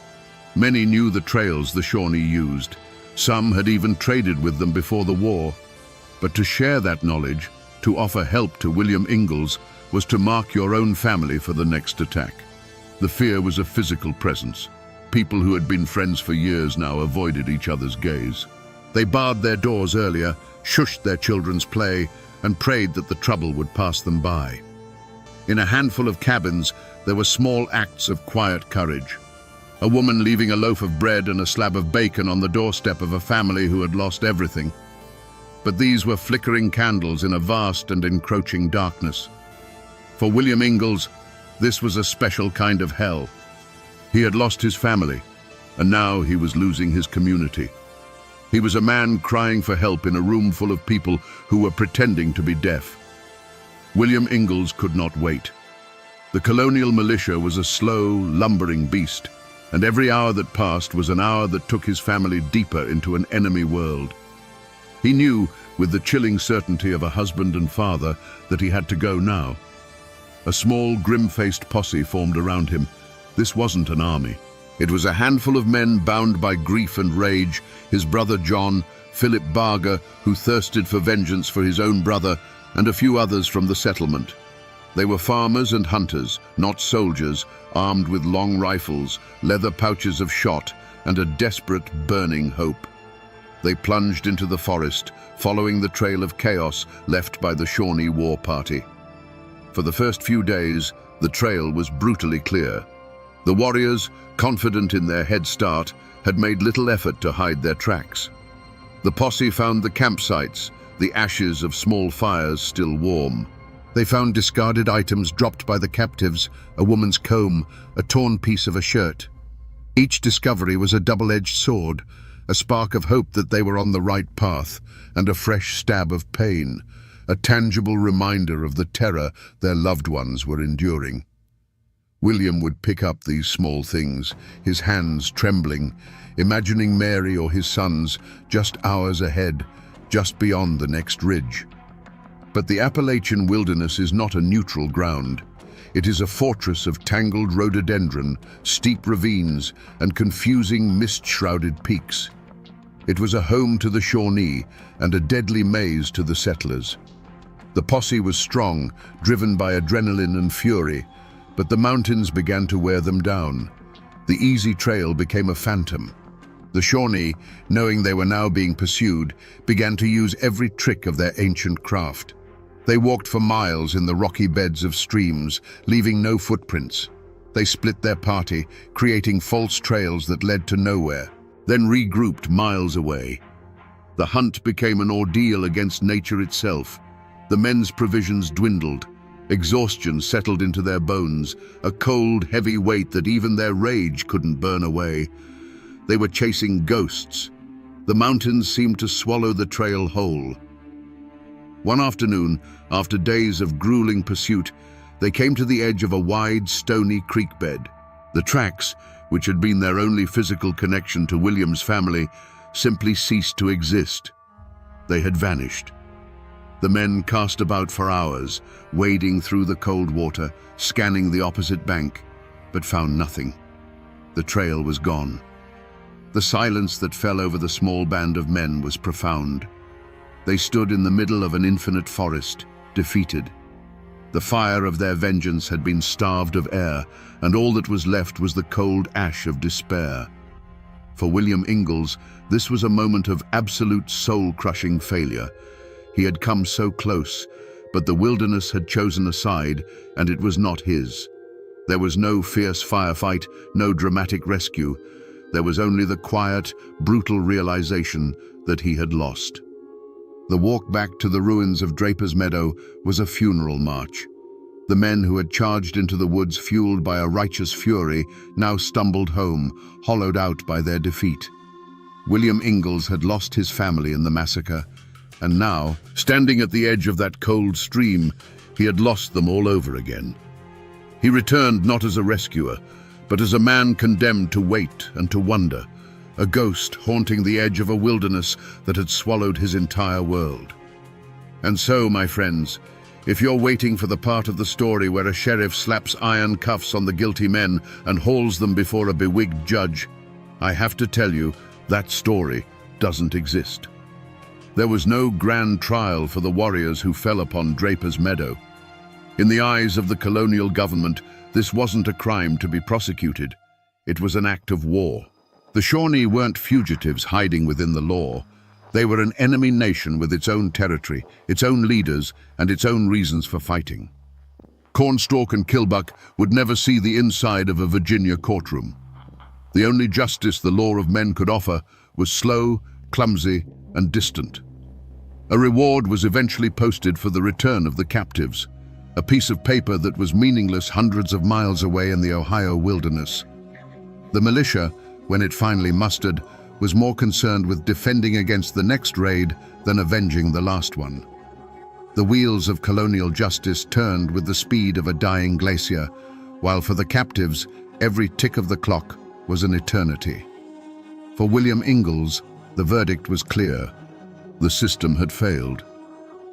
Many knew the trails the Shawnee used. Some had even traded with them before the war. But to share that knowledge, to offer help to William Ingalls, was to mark your own family for the next attack. The fear was a physical presence. People who had been friends for years now avoided each other's gaze. They barred their doors earlier, shushed their children's play, and prayed that the trouble would pass them by. In a handful of cabins, there were small acts of quiet courage. A woman leaving a loaf of bread and a slab of bacon on the doorstep of a family who had lost everything. But these were flickering candles in a vast and encroaching darkness. For William Ingalls, this was a special kind of hell. He had lost his family, and now he was losing his community. He was a man crying for help in a room full of people who were pretending to be deaf. William Ingalls could not wait. The colonial militia was a slow, lumbering beast, and every hour that passed was an hour that took his family deeper into an enemy world. He knew, with the chilling certainty of a husband and father, that he had to go now. A small, grim-faced posse formed around him. This wasn't an army. It was a handful of men bound by grief and rage, his brother John, Philip Barger, who thirsted for vengeance for his own brother, and a few others from the settlement. They were farmers and hunters, not soldiers, armed with long rifles, leather pouches of shot, and a desperate, burning hope. They plunged into the forest, following the trail of chaos left by the Shawnee war party. For the first few days, the trail was brutally clear. The warriors, confident in their head start, had made little effort to hide their tracks. The posse found the campsites, the ashes of small fires still warm. They found discarded items dropped by the captives, a woman's comb, a torn piece of a shirt. Each discovery was a double-edged sword, a spark of hope that they were on the right path, and a fresh stab of pain, a tangible reminder of the terror their loved ones were enduring. William would pick up these small things, his hands trembling, imagining Mary or his sons just hours ahead, just beyond the next ridge. But the Appalachian wilderness is not a neutral ground. It is a fortress of tangled rhododendron, steep ravines, and confusing mist-shrouded peaks. It was a home to the Shawnee and a deadly maze to the settlers. The posse was strong, driven by adrenaline and fury, but the mountains began to wear them down. The easy trail became a phantom. The Shawnee, knowing they were now being pursued, began to use every trick of their ancient craft. They walked for miles in the rocky beds of streams, leaving no footprints. They split their party, creating false trails that led to nowhere, then regrouped miles away. The hunt became an ordeal against nature itself. The men's provisions dwindled. Exhaustion settled into their bones, a cold, heavy weight that even their rage couldn't burn away. They were chasing ghosts. The mountains seemed to swallow the trail whole. One afternoon, after days of grueling pursuit, they came to the edge of a wide, stony creek bed. The tracks, which had been their only physical connection to William's family, simply ceased to exist. They had vanished. The men cast about for hours, wading through the cold water, scanning the opposite bank, but found nothing. The trail was gone. The silence that fell over the small band of men was profound. They stood in the middle of an infinite forest, defeated. The fire of their vengeance had been starved of air, and all that was left was the cold ash of despair. For William Ingalls, this was a moment of absolute soul-crushing failure. He had come so close, but the wilderness had chosen a side, and it was not his. There was no fierce firefight, no dramatic rescue. There was only the quiet, brutal realization that he had lost. The walk back to the ruins of Draper's Meadow was a funeral march. The men who had charged into the woods fueled by a righteous fury now stumbled home, hollowed out by their defeat. William Ingalls had lost his family in the massacre, and now, standing at the edge of that cold stream, he had lost them all over again. He returned not as a rescuer, but as a man condemned to wait and to wonder, a ghost haunting the edge of a wilderness that had swallowed his entire world. And so, my friends, if you're waiting for the part of the story where a sheriff slaps iron cuffs on the guilty men and hauls them before a bewigged judge, I have to tell you, that story doesn't exist. There was no grand trial for the warriors who fell upon Draper's Meadow. In the eyes of the colonial government, this wasn't a crime to be prosecuted. It was an act of war. The Shawnee weren't fugitives hiding within the law. They were an enemy nation with its own territory, its own leaders, and its own reasons for fighting. Cornstalk and Kilbuck would never see the inside of a Virginia courtroom. The only justice the law of men could offer was slow, clumsy, and distant. A reward was eventually posted for the return of the captives, a piece of paper that was meaningless hundreds of miles away in the Ohio wilderness. The militia, when it finally mustered, was more concerned with defending against the next raid than avenging the last one. The wheels of colonial justice turned with the speed of a dying glacier, while for the captives, every tick of the clock was an eternity. For William Ingalls, the verdict was clear. The system had failed.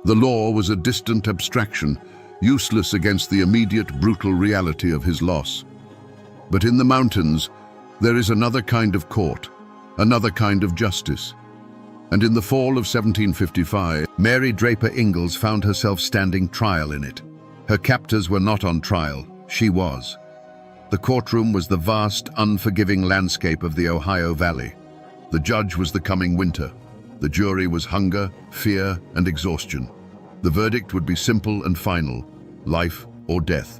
The law was a distant abstraction, useless against the immediate brutal reality of his loss. But in the mountains, there is another kind of court, another kind of justice. And in the fall of 1755, Mary Draper Ingalls found herself standing trial in it. Her captors were not on trial, she was. The courtroom was the vast, unforgiving landscape of the Ohio Valley. The judge was the coming winter. The jury was hunger, fear, and exhaustion. The verdict would be simple and final, life or death.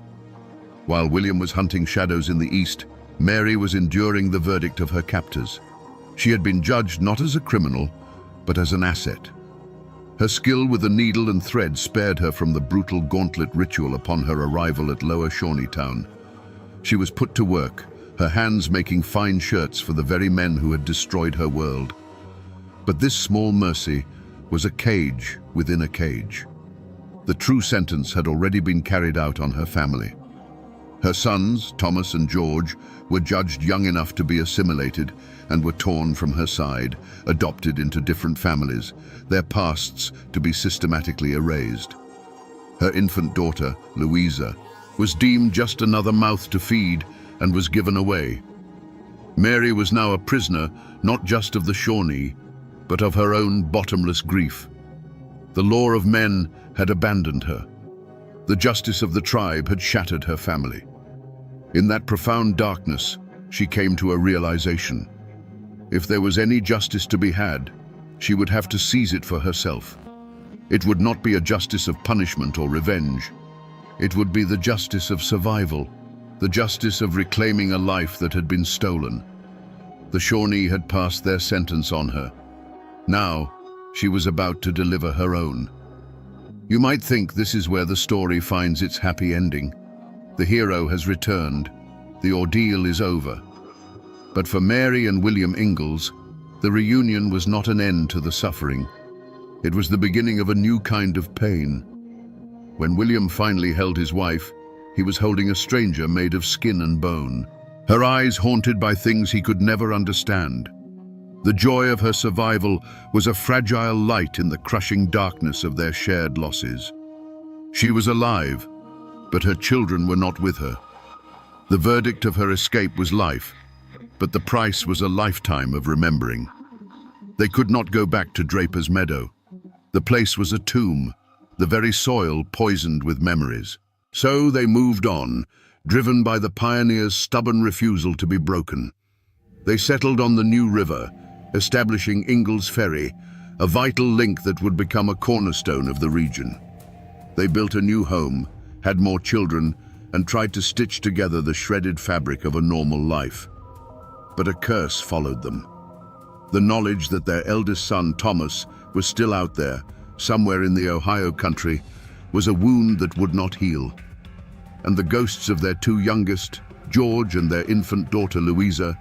While William was hunting shadows in the east, Mary was enduring the verdict of her captors. She had been judged not as a criminal, but as an asset. Her skill with the needle and thread spared her from the brutal gauntlet ritual upon her arrival at Lower Shawneetown. She was put to work, her hands making fine shirts for the very men who had destroyed her world. But this small mercy was a cage within a cage. The true sentence had already been carried out on her family. Her sons, Thomas and George, were judged young enough to be assimilated and were torn from her side, adopted into different families, their pasts to be systematically erased. Her infant daughter, Louisa, was deemed just another mouth to feed and was given away. Mary was now a prisoner, not just of the Shawnee, but of her own bottomless grief. The law of men had abandoned her. The justice of the tribe had shattered her family. In that profound darkness, she came to a realization. If there was any justice to be had, she would have to seize it for herself. It would not be a justice of punishment or revenge. It would be the justice of survival, the justice of reclaiming a life that had been stolen. The Shawnee had passed their sentence on her. Now, she was about to deliver her own. You might think this is where the story finds its happy ending. The hero has returned. The ordeal is over. But for Mary and William Ingalls, the reunion was not an end to the suffering. It was the beginning of a new kind of pain. When William finally held his wife, he was holding a stranger made of skin and bone, her eyes haunted by things he could never understand. The joy of her survival was a fragile light in the crushing darkness of their shared losses. She was alive, but her children were not with her. The verdict of her escape was life, but the price was a lifetime of remembering. They could not go back to Draper's Meadow. The place was a tomb, the very soil poisoned with memories. So they moved on, driven by the pioneers' stubborn refusal to be broken. They settled on the New River, establishing Ingalls Ferry, a vital link that would become a cornerstone of the region. They built a new home, had more children, and tried to stitch together the shredded fabric of a normal life. But a curse followed them. The knowledge that their eldest son, Thomas, was still out there, somewhere in the Ohio country, was a wound that would not heal. And the ghosts of their two youngest, George and their infant daughter Louisa,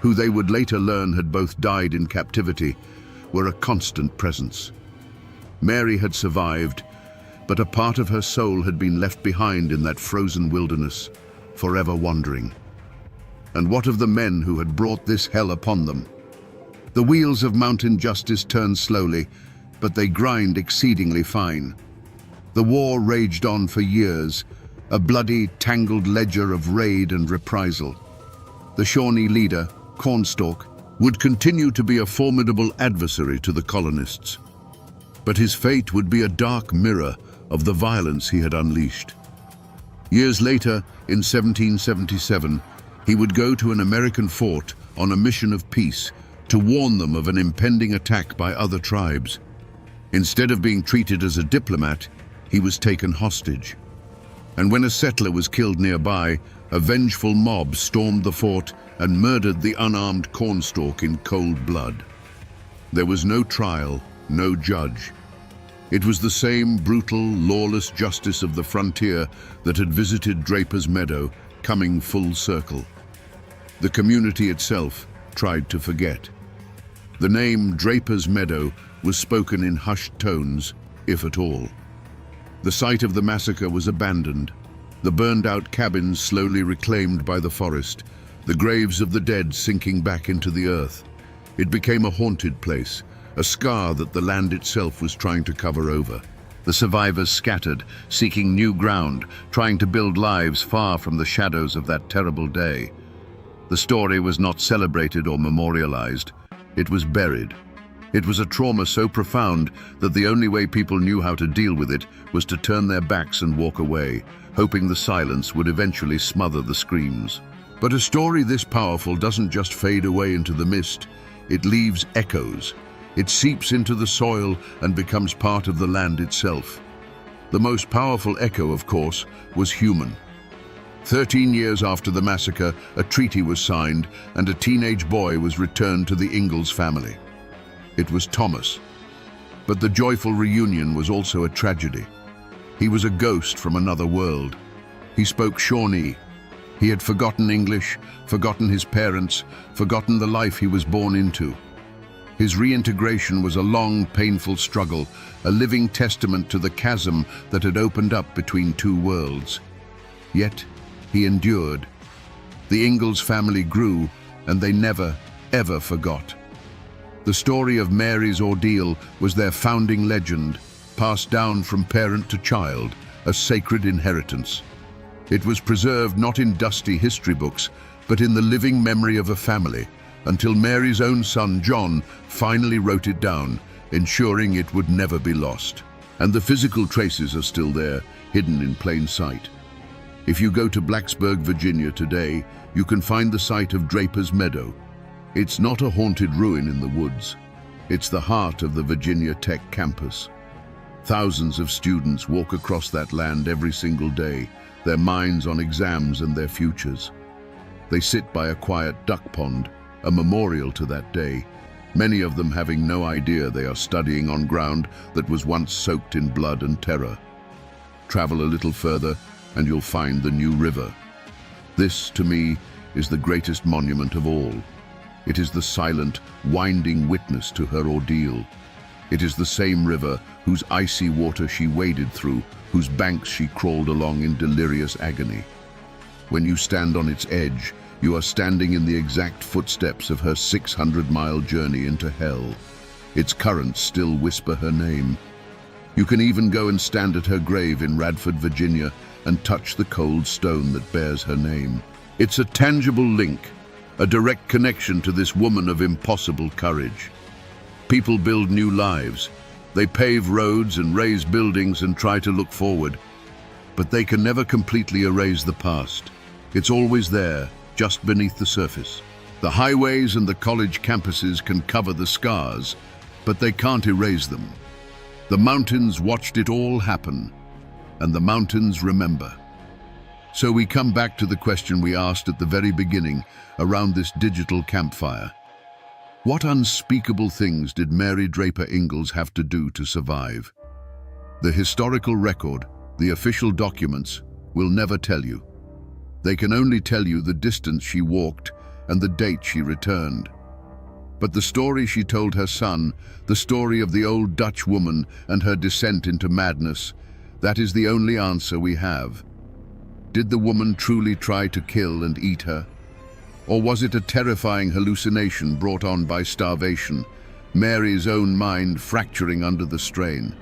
who they would later learn had both died in captivity, were a constant presence. Mary had survived, but a part of her soul had been left behind in that frozen wilderness, forever wandering. And what of the men who had brought this hell upon them? The wheels of mountain justice turned slowly, but they grind exceedingly fine. The war raged on for years, a bloody, tangled ledger of raid and reprisal. The Shawnee leader, Cornstalk, would continue to be a formidable adversary to the colonists. But his fate would be a dark mirror of the violence he had unleashed. Years later, in 1777, he would go to an American fort on a mission of peace to warn them of an impending attack by other tribes. Instead of being treated as a diplomat, he was taken hostage. And when a settler was killed nearby, a vengeful mob stormed the fort and murdered the unarmed Cornstalk in cold blood. There was no trial, no judge. It was the same brutal, lawless justice of the frontier that had visited Draper's Meadow, coming full circle. The community itself tried to forget. The name Draper's Meadow was spoken in hushed tones, if at all. The site of the massacre was abandoned, the burned-out cabins slowly reclaimed by the forest, the graves of the dead sinking back into the earth. It became a haunted place, a scar that the land itself was trying to cover over. The survivors scattered, seeking new ground, trying to build lives far from the shadows of that terrible day. The story was not celebrated or memorialized. It was buried. It was a trauma so profound that the only way people knew how to deal with it was to turn their backs and walk away, hoping the silence would eventually smother the screams. But a story this powerful doesn't just fade away into the mist. It leaves echoes. It seeps into the soil and becomes part of the land itself. The most powerful echo, of course, was human. 13 years after the massacre, a treaty was signed and a teenage boy was returned to the Ingalls family. It was Thomas. But the joyful reunion was also a tragedy. He was a ghost from another world. He spoke Shawnee. He had forgotten English, forgotten his parents, forgotten the life he was born into. His reintegration was a long, painful struggle, a living testament to the chasm that had opened up between two worlds. Yet, he endured. The Ingalls family grew, and they never, ever forgot. The story of Mary's ordeal was their founding legend, passed down from parent to child, a sacred inheritance. It was preserved not in dusty history books, but in the living memory of a family, until Mary's own son, John, finally wrote it down, ensuring it would never be lost. And the physical traces are still there, hidden in plain sight. If you go to Blacksburg, Virginia today, you can find the site of Draper's Meadow. It's not a haunted ruin in the woods. It's the heart of the Virginia Tech campus. Thousands of students walk across that land every single day, their minds on exams and their futures. They sit by a quiet duck pond, a memorial to that day, many of them having no idea they are studying on ground that was once soaked in blood and terror. Travel a little further and you'll find the New River. This, to me, is the greatest monument of all. It is the silent, winding witness to her ordeal. It is the same river whose icy water she waded through, whose banks she crawled along in delirious agony. When you stand on its edge, you are standing in the exact footsteps of her 600-mile journey into hell. Its currents still whisper her name. You can even go and stand at her grave in Radford, Virginia, and touch the cold stone that bears her name. It's a tangible link, a direct connection to this woman of impossible courage. People build new lives. They pave roads and raise buildings and try to look forward. But they can never completely erase the past. It's always there, just beneath the surface. The highways and the college campuses can cover the scars, but they can't erase them. The mountains watched it all happen, and the mountains remember. So we come back to the question we asked at the very beginning around this digital campfire. What unspeakable things did Mary Draper Ingalls have to do to survive? The historical record, the official documents, will never tell you. They can only tell you the distance she walked and the date she returned. But the story she told her son, the story of the old Dutch woman and her descent into madness, that is the only answer we have. Did the woman truly try to kill and eat her? Or was it a terrifying hallucination brought on by starvation, Mary's own mind fracturing under the strain?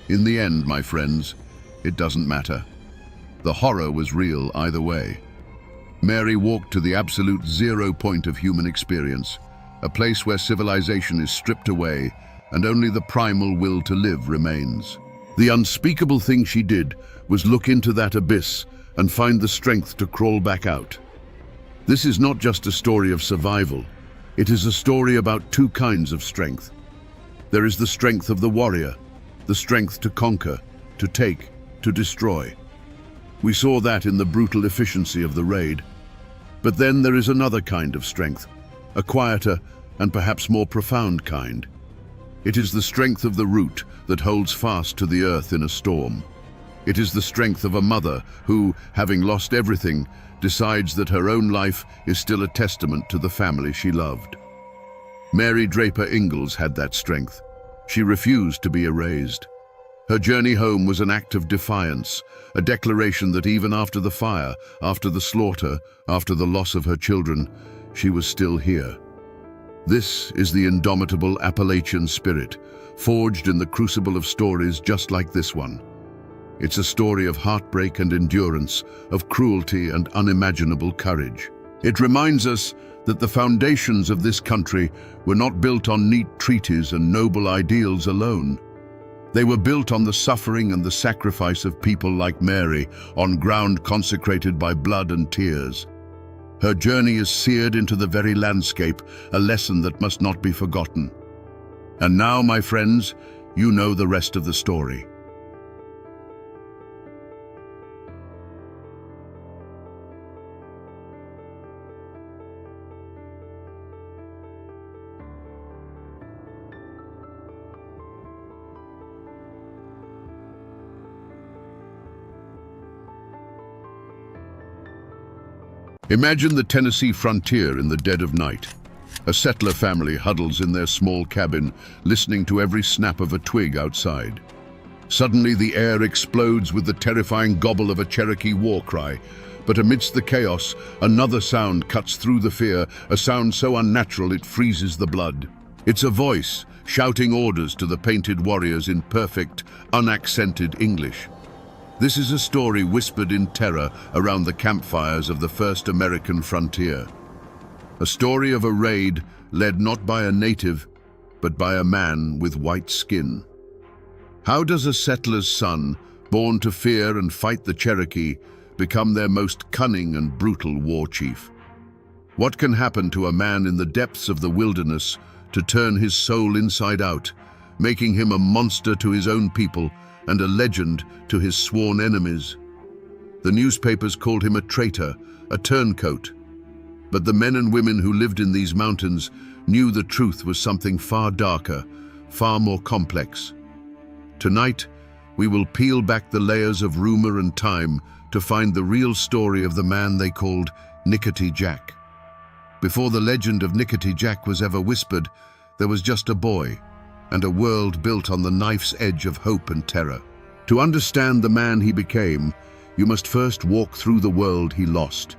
In the end, my friends, it doesn't matter. The horror was real either way. Mary walked to the absolute zero point of human experience, a place where civilization is stripped away and only the primal will to live remains. The unspeakable thing she did was look into that abyss and find the strength to crawl back out. This is not just a story of survival. It is a story about two kinds of strength. There is the strength of the warrior, the strength to conquer, to take, to destroy. We saw that in the brutal efficiency of the raid. But then there is another kind of strength, a quieter and perhaps more profound kind. It is the strength of the root that holds fast to the earth in a storm. It is the strength of a mother who, having lost everything, decides that her own life is still a testament to the family she loved. Mary Draper Ingalls had that strength. She refused to be erased. Her journey home was an act of defiance, a declaration that even after the fire, after the slaughter, after the loss of her children, she was still here. This is the indomitable Appalachian spirit, forged in the crucible of stories just like this one. It's a story of heartbreak and endurance, of cruelty and unimaginable courage. It reminds us that the foundations of this country were not built on neat treaties and noble ideals alone. They were built on the suffering and the sacrifice of people like Mary, on ground consecrated by blood and tears. Her journey is seared into the very landscape, a lesson that must not be forgotten. And now, my friends, you know the rest of the story. Imagine the Tennessee frontier in the dead of night. A settler family huddles in their small cabin, listening to every snap of a twig outside. Suddenly, the air explodes with the terrifying gobble of a Cherokee war cry. But amidst the chaos, another sound cuts through the fear, a sound so unnatural it freezes the blood. It's a voice, shouting orders to the painted warriors in perfect, unaccented English. This is a story whispered in terror around the campfires of the first American frontier. A story of a raid led not by a native, but by a man with white skin. How does a settler's son, born to fear and fight the Cherokee, become their most cunning and brutal war chief? What can happen to a man in the depths of the wilderness to turn his soul inside out, making him a monster to his own people and a legend to his sworn enemies? The newspapers called him a traitor, a turncoat. But the men and women who lived in these mountains knew the truth was something far darker, far more complex. Tonight, we will peel back the layers of rumor and time to find the real story of the man they called Nickety Jack. Before the legend of Nickety Jack was ever whispered, there was just a boy, and a world built on the knife's edge of hope and terror. To understand the man he became, you must first walk through the world he lost.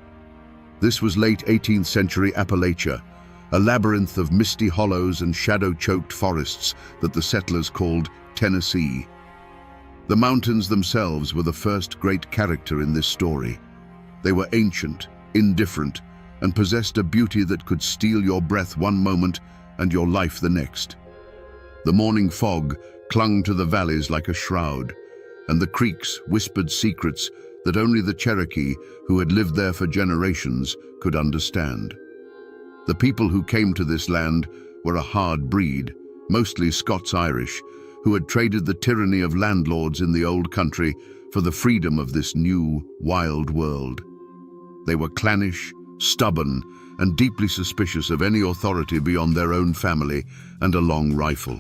This was late 18th century Appalachia, a labyrinth of misty hollows and shadow-choked forests that the settlers called Tennessee. The mountains themselves were the first great character in this story. They were ancient, indifferent, and possessed a beauty that could steal your breath one moment and your life the next. The morning fog clung to the valleys like a shroud, and the creeks whispered secrets that only the Cherokee, who had lived there for generations, could understand. The people who came to this land were a hard breed, mostly Scots-Irish, who had traded the tyranny of landlords in the old country for the freedom of this new, wild world. They were clannish, stubborn, and deeply suspicious of any authority beyond their own family and a long rifle.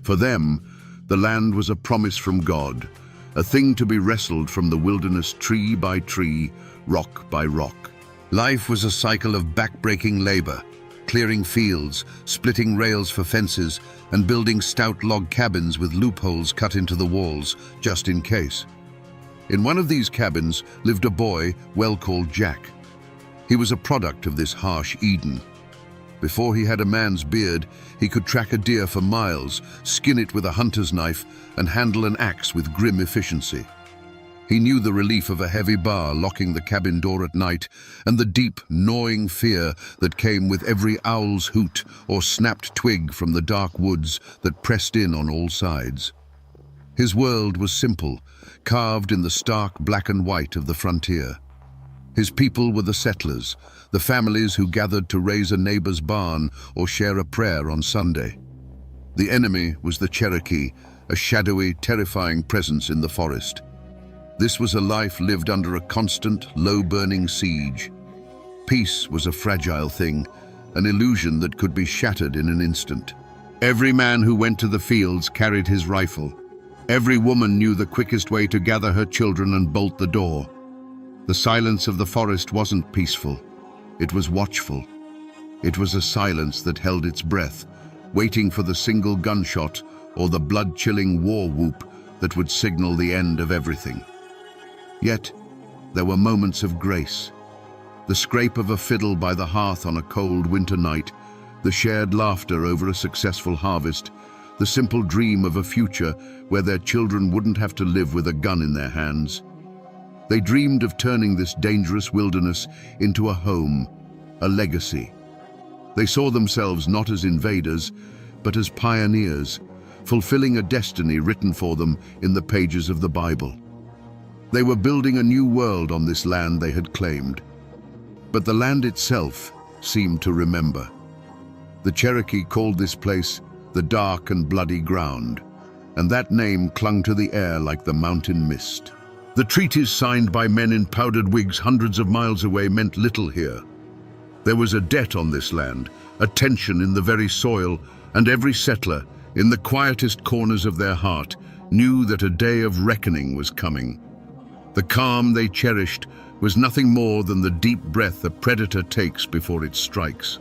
For them, the land was a promise from God, a thing to be wrestled from the wilderness tree by tree, rock by rock. Life was a cycle of back-breaking labor, clearing fields, splitting rails for fences, and building stout log cabins with loopholes cut into the walls, just in case. In one of these cabins lived a boy well called Jack. He was a product of this harsh Eden. Before he had a man's beard, he could track a deer for miles, skin it with a hunter's knife, and handle an axe with grim efficiency. He knew the relief of a heavy bar locking the cabin door at night, and the deep, gnawing fear that came with every owl's hoot or snapped twig from the dark woods that pressed in on all sides. His world was simple, carved in the stark black and white of the frontier. His people were the settlers, the families who gathered to raise a neighbor's barn or share a prayer on Sunday. The enemy was the Cherokee, a shadowy, terrifying presence in the forest. This was a life lived under a constant, low-burning siege. Peace was a fragile thing, an illusion that could be shattered in an instant. Every man who went to the fields carried his rifle. Every woman knew the quickest way to gather her children and bolt the door. The silence of the forest wasn't peaceful. It was watchful. It was a silence that held its breath, waiting for the single gunshot or the blood-chilling war whoop that would signal the end of everything. Yet, there were moments of grace. The scrape of a fiddle by the hearth on a cold winter night, the shared laughter over a successful harvest, the simple dream of a future where their children wouldn't have to live with a gun in their hands. They dreamed of turning this dangerous wilderness into a home, a legacy. They saw themselves not as invaders, but as pioneers, fulfilling a destiny written for them in the pages of the Bible. They were building a new world on this land they had claimed. But the land itself seemed to remember. The Cherokee called this place the Dark and Bloody Ground, and that name clung to the air like the mountain mist. The treaties signed by men in powdered wigs hundreds of miles away meant little here. There was a debt on this land, a tension in the very soil, and every settler, in the quietest corners of their heart, knew that a day of reckoning was coming. The calm they cherished was nothing more than the deep breath a predator takes before it strikes.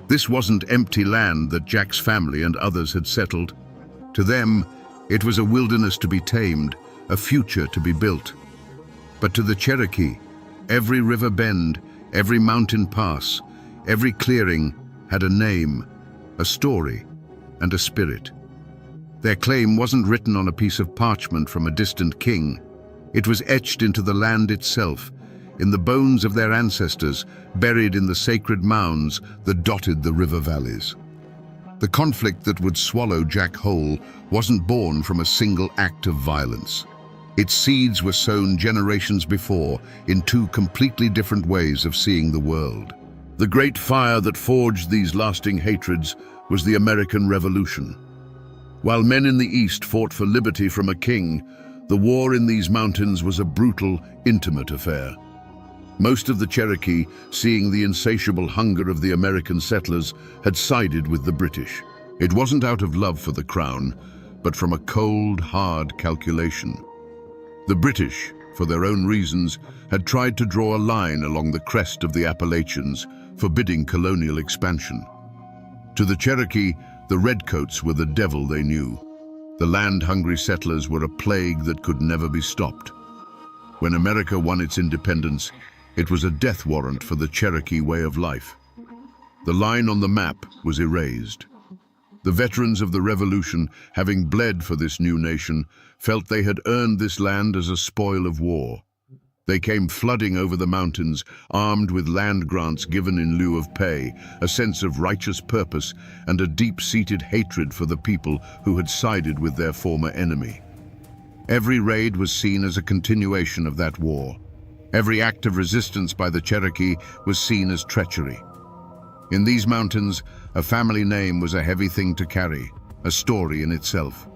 This wasn't empty land that Jack's family and others had settled. To them, it was a wilderness to be tamed, a future to be built. But to the Cherokee, every river bend, every mountain pass, every clearing had a name, a story, and a spirit. Their claim wasn't written on a piece of parchment from a distant king. It was etched into the land itself, in the bones of their ancestors, buried in the sacred mounds that dotted the river valleys. The conflict that would swallow Jack whole wasn't born from a single act of violence. Its seeds were sown generations before in two completely different ways of seeing the world. The great fire that forged these lasting hatreds was the American Revolution. While men in the East fought for liberty from a king, the war in these mountains was a brutal, intimate affair. Most of the Cherokee, seeing the insatiable hunger of the American settlers, had sided with the British. It wasn't out of love for the crown, but from a cold, hard calculation. The British, for their own reasons, had tried to draw a line along the crest of the Appalachians, forbidding colonial expansion. To the Cherokee, the redcoats were the devil they knew. The land-hungry settlers were a plague that could never be stopped. When America won its independence, it was a death warrant for the Cherokee way of life. The line on the map was erased. The veterans of the Revolution, having bled for this new nation, felt they had earned this land as a spoil of war. They came flooding over the mountains, armed with land grants given in lieu of pay, a sense of righteous purpose, and a deep-seated hatred for the people who had sided with their former enemy. Every raid was seen as a continuation of that war. Every act of resistance by the Cherokee was seen as treachery. In these mountains, a family name was a heavy thing to carry, a story in itself.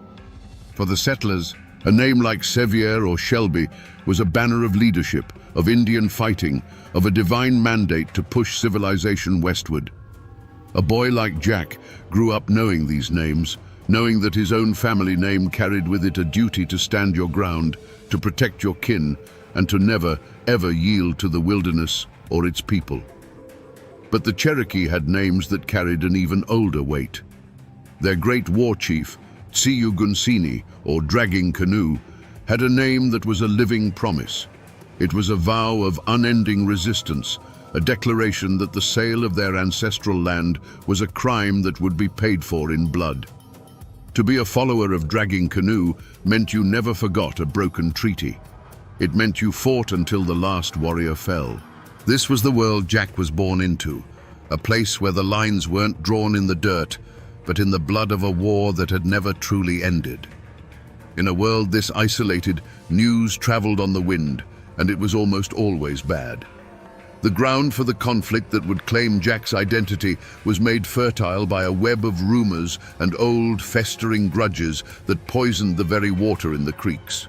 For the settlers, a name like Sevier or Shelby was a banner of leadership, of Indian fighting, of a divine mandate to push civilization westward. A boy like Jack grew up knowing these names, knowing that his own family name carried with it a duty to stand your ground, to protect your kin, and to never, ever yield to the wilderness or its people. But the Cherokee had names that carried an even older weight. Their great war chief, Tsiyugunsini, or Dragging Canoe, had a name that was a living promise. It was a vow of unending resistance, a declaration that the sale of their ancestral land was a crime that would be paid for in blood. To be a follower of Dragging Canoe meant you never forgot a broken treaty. It meant you fought until the last warrior fell. This was the world Jack was born into, a place where the lines weren't drawn in the dirt, but in the blood of a war that had never truly ended. In a world this isolated, news traveled on the wind, and it was almost always bad. The ground for the conflict that would claim Jack's identity was made fertile by a web of rumors and old, festering grudges that poisoned the very water in the creeks.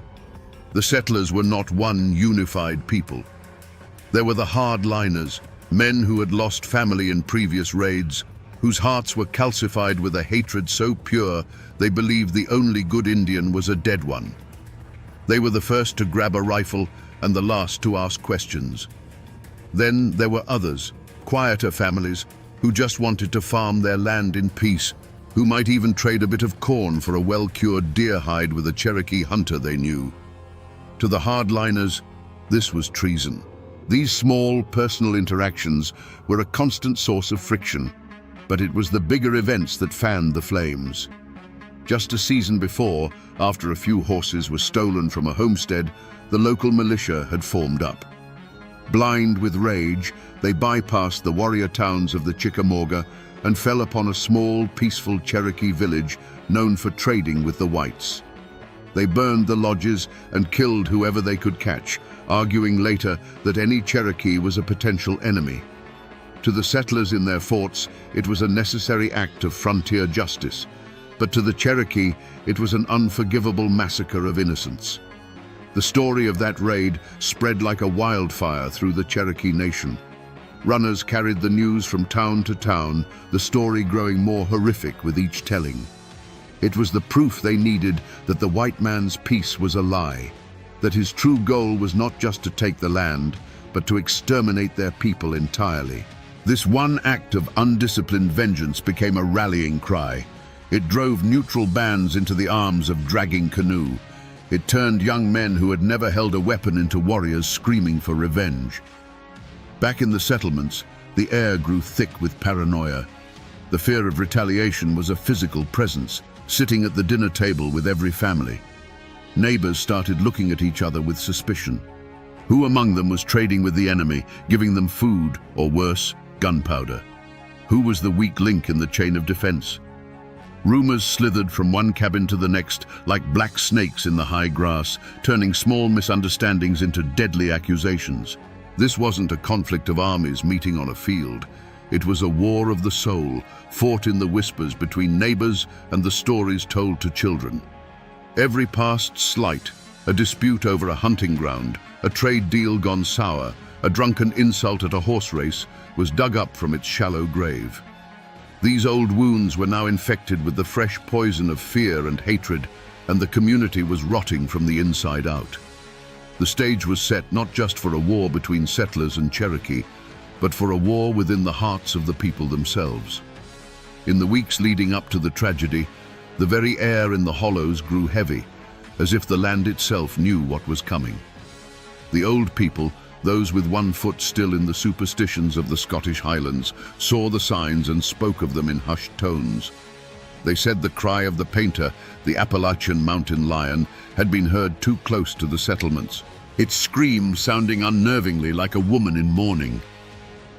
The settlers were not one unified people. There were the hardliners, men who had lost family in previous raids, whose hearts were calcified with a hatred so pure they believed the only good Indian was a dead one. They were the first to grab a rifle and the last to ask questions. Then there were others, quieter families, who just wanted to farm their land in peace, who might even trade a bit of corn for a well-cured deer hide with a Cherokee hunter they knew. To the hardliners, this was treason. These small, personal interactions were a constant source of friction, but it was the bigger events that fanned the flames. Just a season before, after a few horses were stolen from a homestead, the local militia had formed up. Blind with rage, they bypassed the warrior towns of the Chickamauga and fell upon a small, peaceful Cherokee village known for trading with the whites. They burned the lodges and killed whoever they could catch, arguing later that any Cherokee was a potential enemy. To the settlers in their forts, it was a necessary act of frontier justice, but to the Cherokee, it was an unforgivable massacre of innocents. The story of that raid spread like a wildfire through the Cherokee nation. Runners carried the news from town to town, the story growing more horrific with each telling. It was the proof they needed that the white man's peace was a lie, that his true goal was not just to take the land, but to exterminate their people entirely. This one act of undisciplined vengeance became a rallying cry. It drove neutral bands into the arms of dragging canoe. It turned young men who had never held a weapon into warriors screaming for revenge. Back in the settlements, the air grew thick with paranoia. The fear of retaliation was a physical presence, sitting at the dinner table with every family. Neighbors started looking at each other with suspicion. Who among them was trading with the enemy, giving them food, or worse, gunpowder? Who was the weak link in the chain of defense? Rumors slithered from one cabin to the next like black snakes in the high grass, turning small misunderstandings into deadly accusations. This wasn't a conflict of armies meeting on a field. It was a war of the soul, fought in the whispers between neighbors and the stories told to children. Every past slight, a dispute over a hunting ground, a trade deal gone sour, a drunken insult at a horse race, was dug up from its shallow grave. These old wounds were now infected with the fresh poison of fear and hatred, and the community was rotting from the inside out. The stage was set not just for a war between settlers and Cherokee, but for a war within the hearts of the people themselves. In the weeks leading up to the tragedy, the very air in the hollows grew heavy, as if the land itself knew what was coming. The old people, those with one foot still in the superstitions of the Scottish Highlands, saw the signs and spoke of them in hushed tones. They said the cry of the painter, the Appalachian mountain lion, had been heard too close to the settlements, its scream sounding unnervingly like a woman in mourning.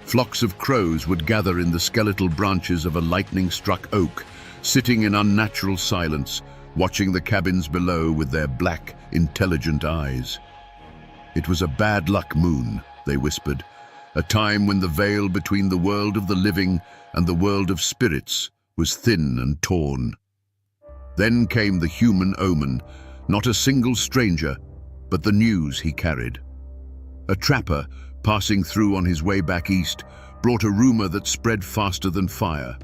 Flocks of crows would gather in the skeletal branches of a lightning-struck oak, sitting in unnatural silence, watching the cabins below with their black, intelligent eyes. It was a bad luck moon, they whispered, a time when the veil between the world of the living and the world of spirits was thin and torn. Then came the human omen, not a single stranger, but the news he carried. A trapper, passing through on his way back east, brought a rumor that spread faster than fire.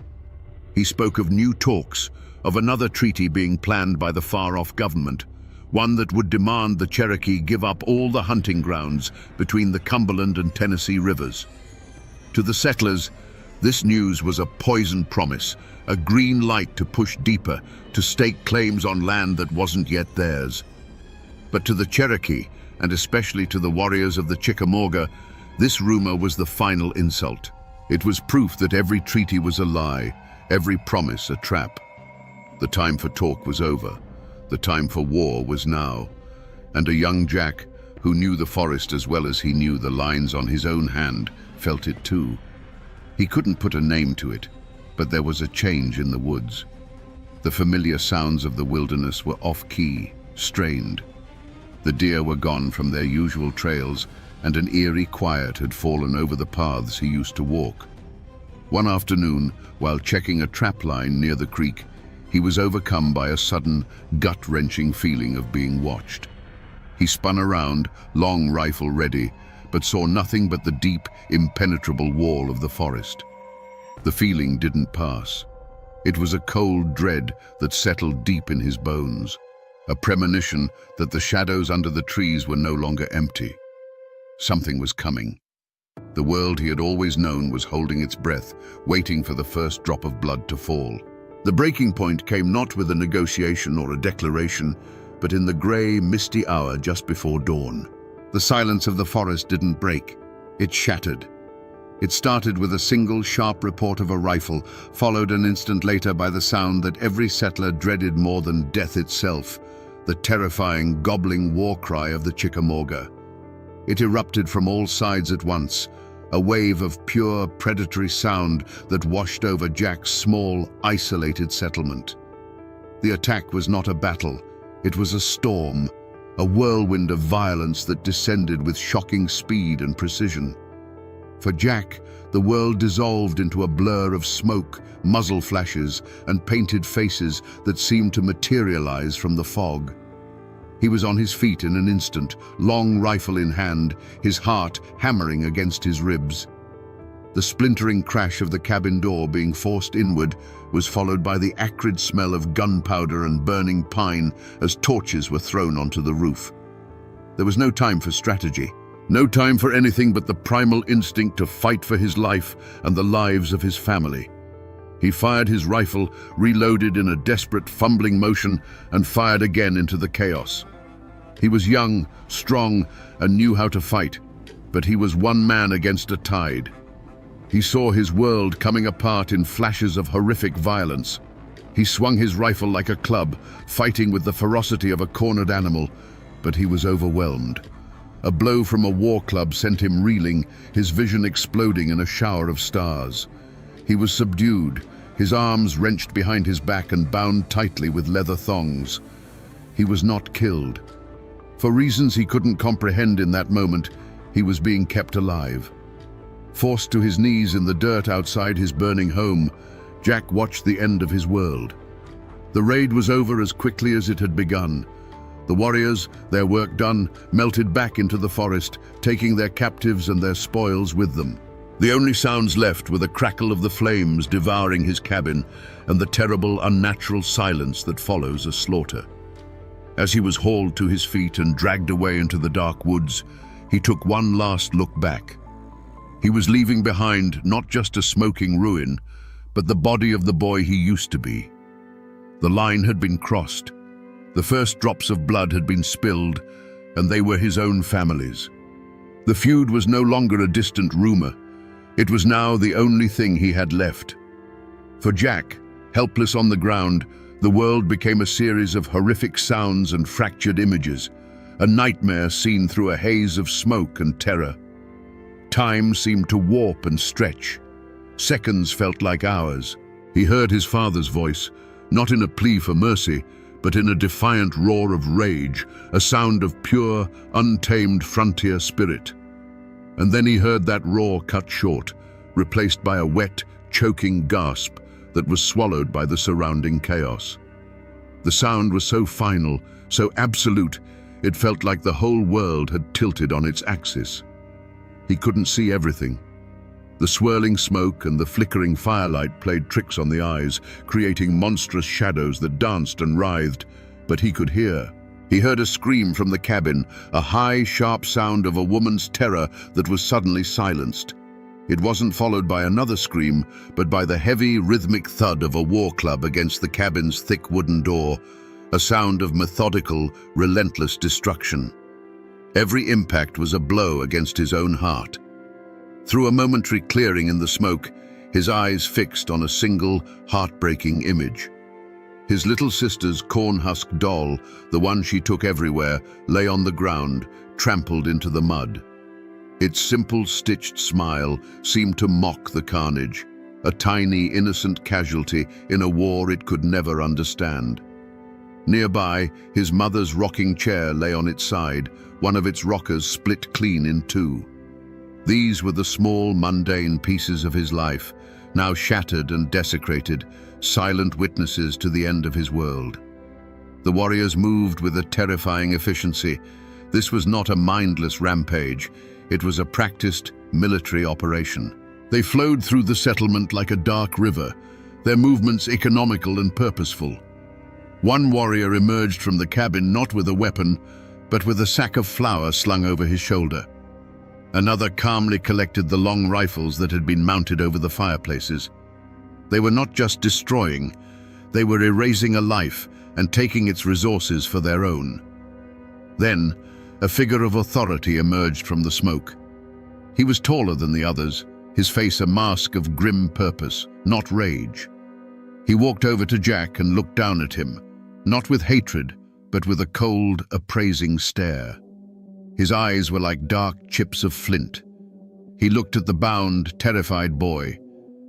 He spoke of new talks, of another treaty being planned by the far-off government, one that would demand the Cherokee give up all the hunting grounds between the Cumberland and Tennessee rivers. To the settlers, this news was a poison promise, a green light to push deeper, to stake claims on land that wasn't yet theirs. But to the Cherokee, and especially to the warriors of the Chickamauga, this rumor was the final insult. It was proof that every treaty was a lie, every promise a trap. The time for talk was over. The time for war was now. And a young Jack, who knew the forest as well as he knew the lines on his own hand, felt it too. He couldn't put a name to it, but there was a change in the woods. The familiar sounds of the wilderness were off-key, strained. The deer were gone from their usual trails, and an eerie quiet had fallen over the paths he used to walk. One afternoon, while checking a trap line near the creek, he was overcome by a sudden, gut-wrenching feeling of being watched. He spun around, long rifle ready, but saw nothing but the deep, impenetrable wall of the forest. The feeling didn't pass. It was a cold dread that settled deep in his bones, a premonition that the shadows under the trees were no longer empty. Something was coming. The world he had always known was holding its breath, waiting for the first drop of blood to fall. The breaking point came not with a negotiation or a declaration, but in the grey, misty hour just before dawn. The silence of the forest didn't break. It shattered. It started with a single sharp report of a rifle, followed an instant later by the sound that every settler dreaded more than death itself, the terrifying, gobbling war cry of the Chickamauga. It erupted from all sides at once, a wave of pure, predatory sound that washed over Jack's small, isolated settlement. The attack was not a battle. It was a storm, a whirlwind of violence that descended with shocking speed and precision. For Jack, the world dissolved into a blur of smoke, muzzle flashes, and painted faces that seemed to materialize from the fog. He was on his feet in an instant, long rifle in hand, his heart hammering against his ribs. The splintering crash of the cabin door being forced inward was followed by the acrid smell of gunpowder and burning pine as torches were thrown onto the roof. There was no time for strategy. No time for anything but the primal instinct to fight for his life and the lives of his family. He fired his rifle, reloaded in a desperate, fumbling motion, and fired again into the chaos. He was young, strong, and knew how to fight, but he was one man against a tide. He saw his world coming apart in flashes of horrific violence. He swung his rifle like a club, fighting with the ferocity of a cornered animal, but he was overwhelmed. A blow from a war club sent him reeling, his vision exploding in a shower of stars. He was subdued, his arms wrenched behind his back and bound tightly with leather thongs. He was not killed. For reasons he couldn't comprehend in that moment, he was being kept alive. Forced to his knees in the dirt outside his burning home, Jack watched the end of his world. The raid was over as quickly as it had begun. The warriors, their work done, melted back into the forest, taking their captives and their spoils with them. The only sounds left were the crackle of the flames devouring his cabin and the terrible, unnatural silence that follows a slaughter. As he was hauled to his feet and dragged away into the dark woods, he took one last look back. He was leaving behind not just a smoking ruin, but the body of the boy he used to be. The line had been crossed. The first drops of blood had been spilled, and they were his own family's. The feud was no longer a distant rumor. It was now the only thing he had left. For Jack, helpless on the ground, the world became a series of horrific sounds and fractured images, a nightmare seen through a haze of smoke and terror. Time seemed to warp and stretch. Seconds felt like hours. He heard his father's voice, not in a plea for mercy, but in a defiant roar of rage, a sound of pure, untamed frontier spirit. And then he heard that roar cut short, replaced by a wet, choking gasp that was swallowed by the surrounding chaos. The sound was so final, so absolute, it felt like the whole world had tilted on its axis. He couldn't see everything. The swirling smoke and the flickering firelight played tricks on the eyes, creating monstrous shadows that danced and writhed, but he could hear. He heard a scream from the cabin, a high, sharp sound of a woman's terror that was suddenly silenced. It wasn't followed by another scream, but by the heavy, rhythmic thud of a war club against the cabin's thick wooden door, a sound of methodical, relentless destruction. Every impact was a blow against his own heart. Through a momentary clearing in the smoke, his eyes fixed on a single, heartbreaking image. His little sister's corn-husk doll, the one she took everywhere, lay on the ground, trampled into the mud. Its simple, stitched smile seemed to mock the carnage, a tiny, innocent casualty in a war it could never understand. Nearby, his mother's rocking chair lay on its side, one of its rockers split clean in two. These were the small, mundane pieces of his life, now shattered and desecrated, silent witnesses to the end of his world. The warriors moved with a terrifying efficiency. This was not a mindless rampage. It was a practiced military operation. They flowed through the settlement like a dark river, their movements economical and purposeful. One warrior emerged from the cabin not with a weapon, but with a sack of flour slung over his shoulder. Another calmly collected the long rifles that had been mounted over the fireplaces. They were not just destroying, They were erasing a life and taking its resources for their own. Then, a figure of authority emerged from the smoke. He was taller than the others, his face a mask of grim purpose, not rage. He walked over to Jack and looked down at him, not with hatred, but with a cold, appraising stare. His eyes were like dark chips of flint. He looked at the bound, terrified boy.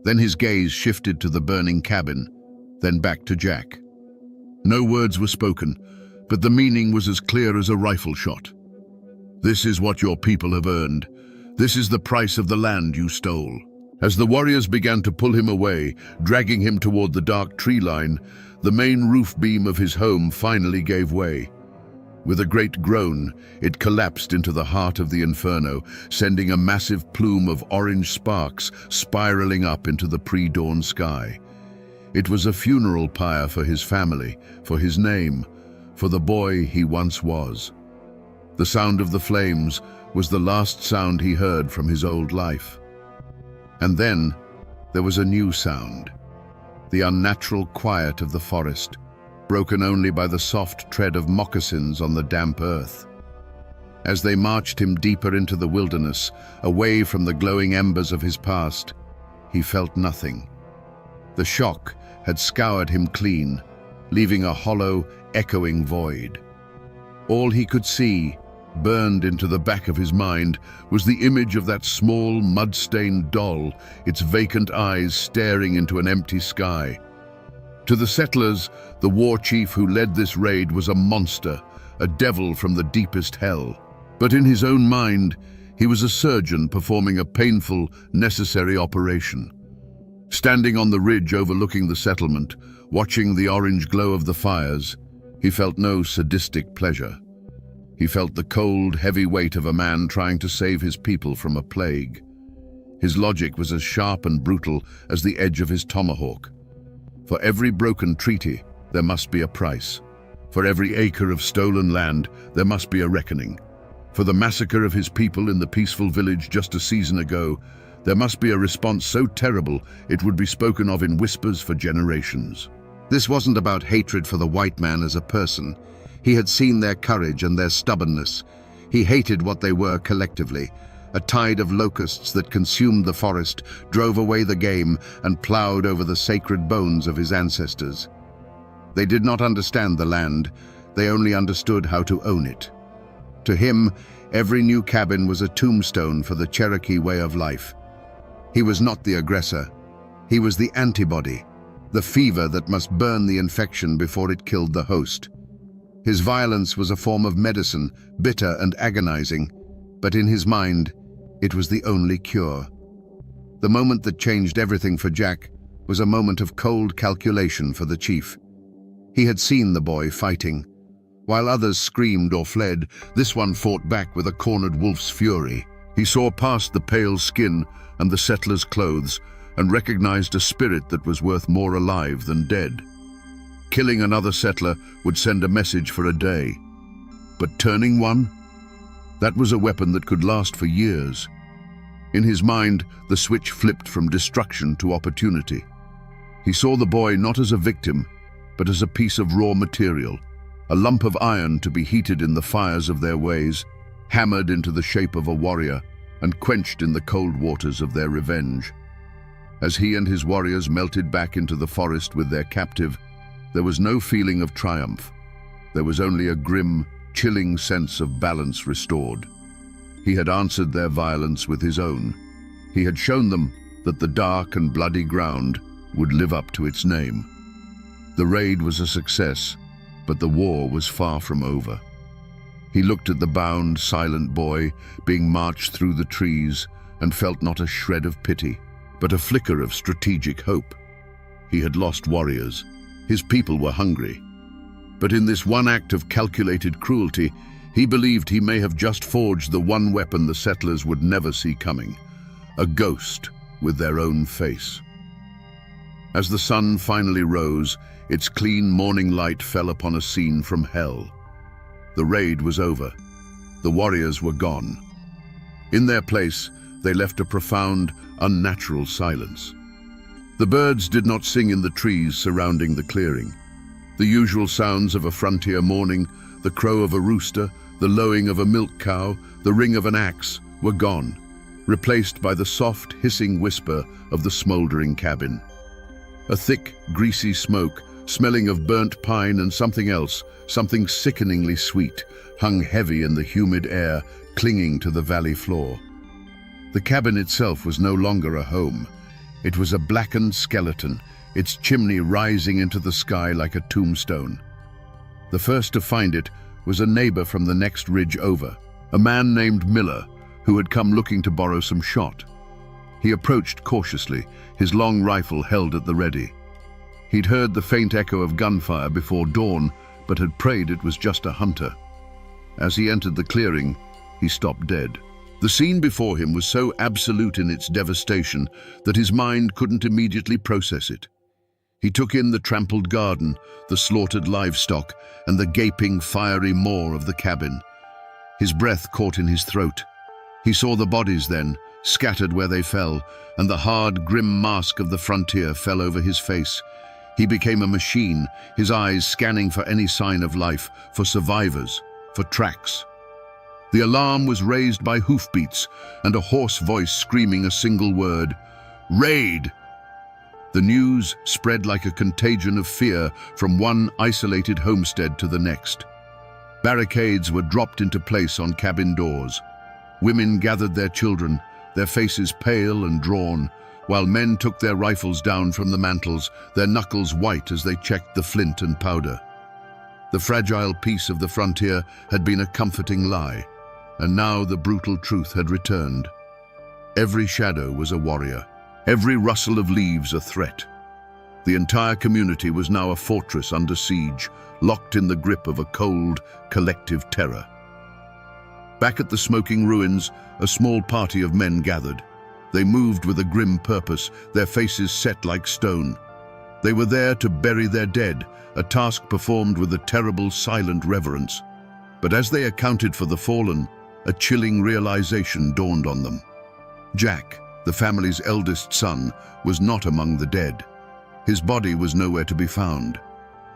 Then his gaze shifted to the burning cabin, then back to Jack. No words were spoken, but the meaning was as clear as a rifle shot. "This is what your people have earned. This is the price of the land you stole." As the warriors began to pull him away, dragging him toward the dark tree line, the main roof beam of his home finally gave way. With a great groan, it collapsed into the heart of the inferno, sending a massive plume of orange sparks spiraling up into the pre-dawn sky. It was a funeral pyre for his family, for his name, for the boy he once was. The sound of the flames was the last sound he heard from his old life. And then there was a new sound, the unnatural quiet of the forest, broken only by the soft tread of moccasins on the damp earth. As they marched him deeper into the wilderness, away from the glowing embers of his past, he felt nothing. The shock had scoured him clean, leaving a hollow, echoing void. All he could see, burned into the back of his mind, was the image of that small, mud-stained doll, its vacant eyes staring into an empty sky. To the settlers, the war chief who led this raid was a monster, a devil from the deepest hell. But in his own mind, he was a surgeon performing a painful, necessary operation. Standing on the ridge overlooking the settlement, watching the orange glow of the fires, he felt no sadistic pleasure. He felt the cold, heavy weight of a man trying to save his people from a plague. His logic was as sharp and brutal as the edge of his tomahawk. For every broken treaty, there must be a price. For every acre of stolen land, there must be a reckoning. For the massacre of his people in the peaceful village just a season ago, there must be a response so terrible it would be spoken of in whispers for generations. This wasn't about hatred for the white man as a person. He had seen their courage and their stubbornness. He hated what they were collectively. A tide of locusts that consumed the forest, drove away the game, and plowed over the sacred bones of his ancestors. They did not understand the land. They only understood how to own it. To him, every new cabin was a tombstone for the Cherokee way of life. He was not the aggressor. He was the antibody, the fever that must burn the infection before it killed the host. His violence was a form of medicine, bitter and agonizing, but in his mind, it was the only cure. The moment that changed everything for Jack was a moment of cold calculation for the chief. He had seen the boy fighting. While others screamed or fled, this one fought back with a cornered wolf's fury. He saw past the pale skin and the settler's clothes and recognized a spirit that was worth more alive than dead. Killing another settler would send a message for a day. But turning one? That was a weapon that could last for years. In his mind, the switch flipped from destruction to opportunity. He saw the boy not as a victim, but as a piece of raw material, a lump of iron to be heated in the fires of their ways, hammered into the shape of a warrior, and quenched in the cold waters of their revenge. As he and his warriors melted back into the forest with their captive, there was no feeling of triumph. There was only a grim, chilling sense of balance restored. He had answered their violence with his own. He had shown them that the dark and bloody ground would live up to its name. The raid was a success, but the war was far from over. He looked at the bound, silent boy being marched through the trees and felt not a shred of pity, but a flicker of strategic hope. He had lost warriors. His people were hungry. But in this one act of calculated cruelty, he believed he may have just forged the one weapon the settlers would never see coming, a ghost with their own face. As the sun finally rose, its clean morning light fell upon a scene from hell. The raid was over. The warriors were gone. In their place, they left a profound, unnatural silence. The birds did not sing in the trees surrounding the clearing. The usual sounds of a frontier morning, the crow of a rooster, the lowing of a milk cow, the ring of an axe, were gone, replaced by the soft, hissing whisper of the smoldering cabin. A thick, greasy smoke, smelling of burnt pine and something else, something sickeningly sweet, hung heavy in the humid air, clinging to the valley floor. The cabin itself was no longer a home. It was a blackened skeleton, its chimney rising into the sky like a tombstone. The first to find it was a neighbor from the next ridge over, a man named Miller, who had come looking to borrow some shot. He approached cautiously, his long rifle held at the ready. He'd heard the faint echo of gunfire before dawn, but had prayed it was just a hunter. As he entered the clearing, he stopped dead. The scene before him was so absolute in its devastation that his mind couldn't immediately process it. He took in the trampled garden, the slaughtered livestock, and the gaping, fiery maw of the cabin. His breath caught in his throat. He saw the bodies then, scattered where they fell, and the hard, grim mask of the frontier fell over his face. He became a machine, his eyes scanning for any sign of life, for survivors, for tracks. The alarm was raised by hoofbeats and a hoarse voice screaming a single word: "Raid!" The news spread like a contagion of fear from one isolated homestead to the next. Barricades were dropped into place on cabin doors. Women gathered their children, their faces pale and drawn, while men took their rifles down from the mantles, their knuckles white as they checked the flint and powder. The fragile peace of the frontier had been a comforting lie, and now the brutal truth had returned. Every shadow was a warrior, every rustle of leaves a threat. The entire community was now a fortress under siege, locked in the grip of a cold, collective terror. Back at the smoking ruins, a small party of men gathered. They moved with a grim purpose, their faces set like stone. They were there to bury their dead, a task performed with a terrible, silent reverence. But as they accounted for the fallen, a chilling realization dawned on them. Jack, the family's eldest son, was not among the dead. His body was nowhere to be found.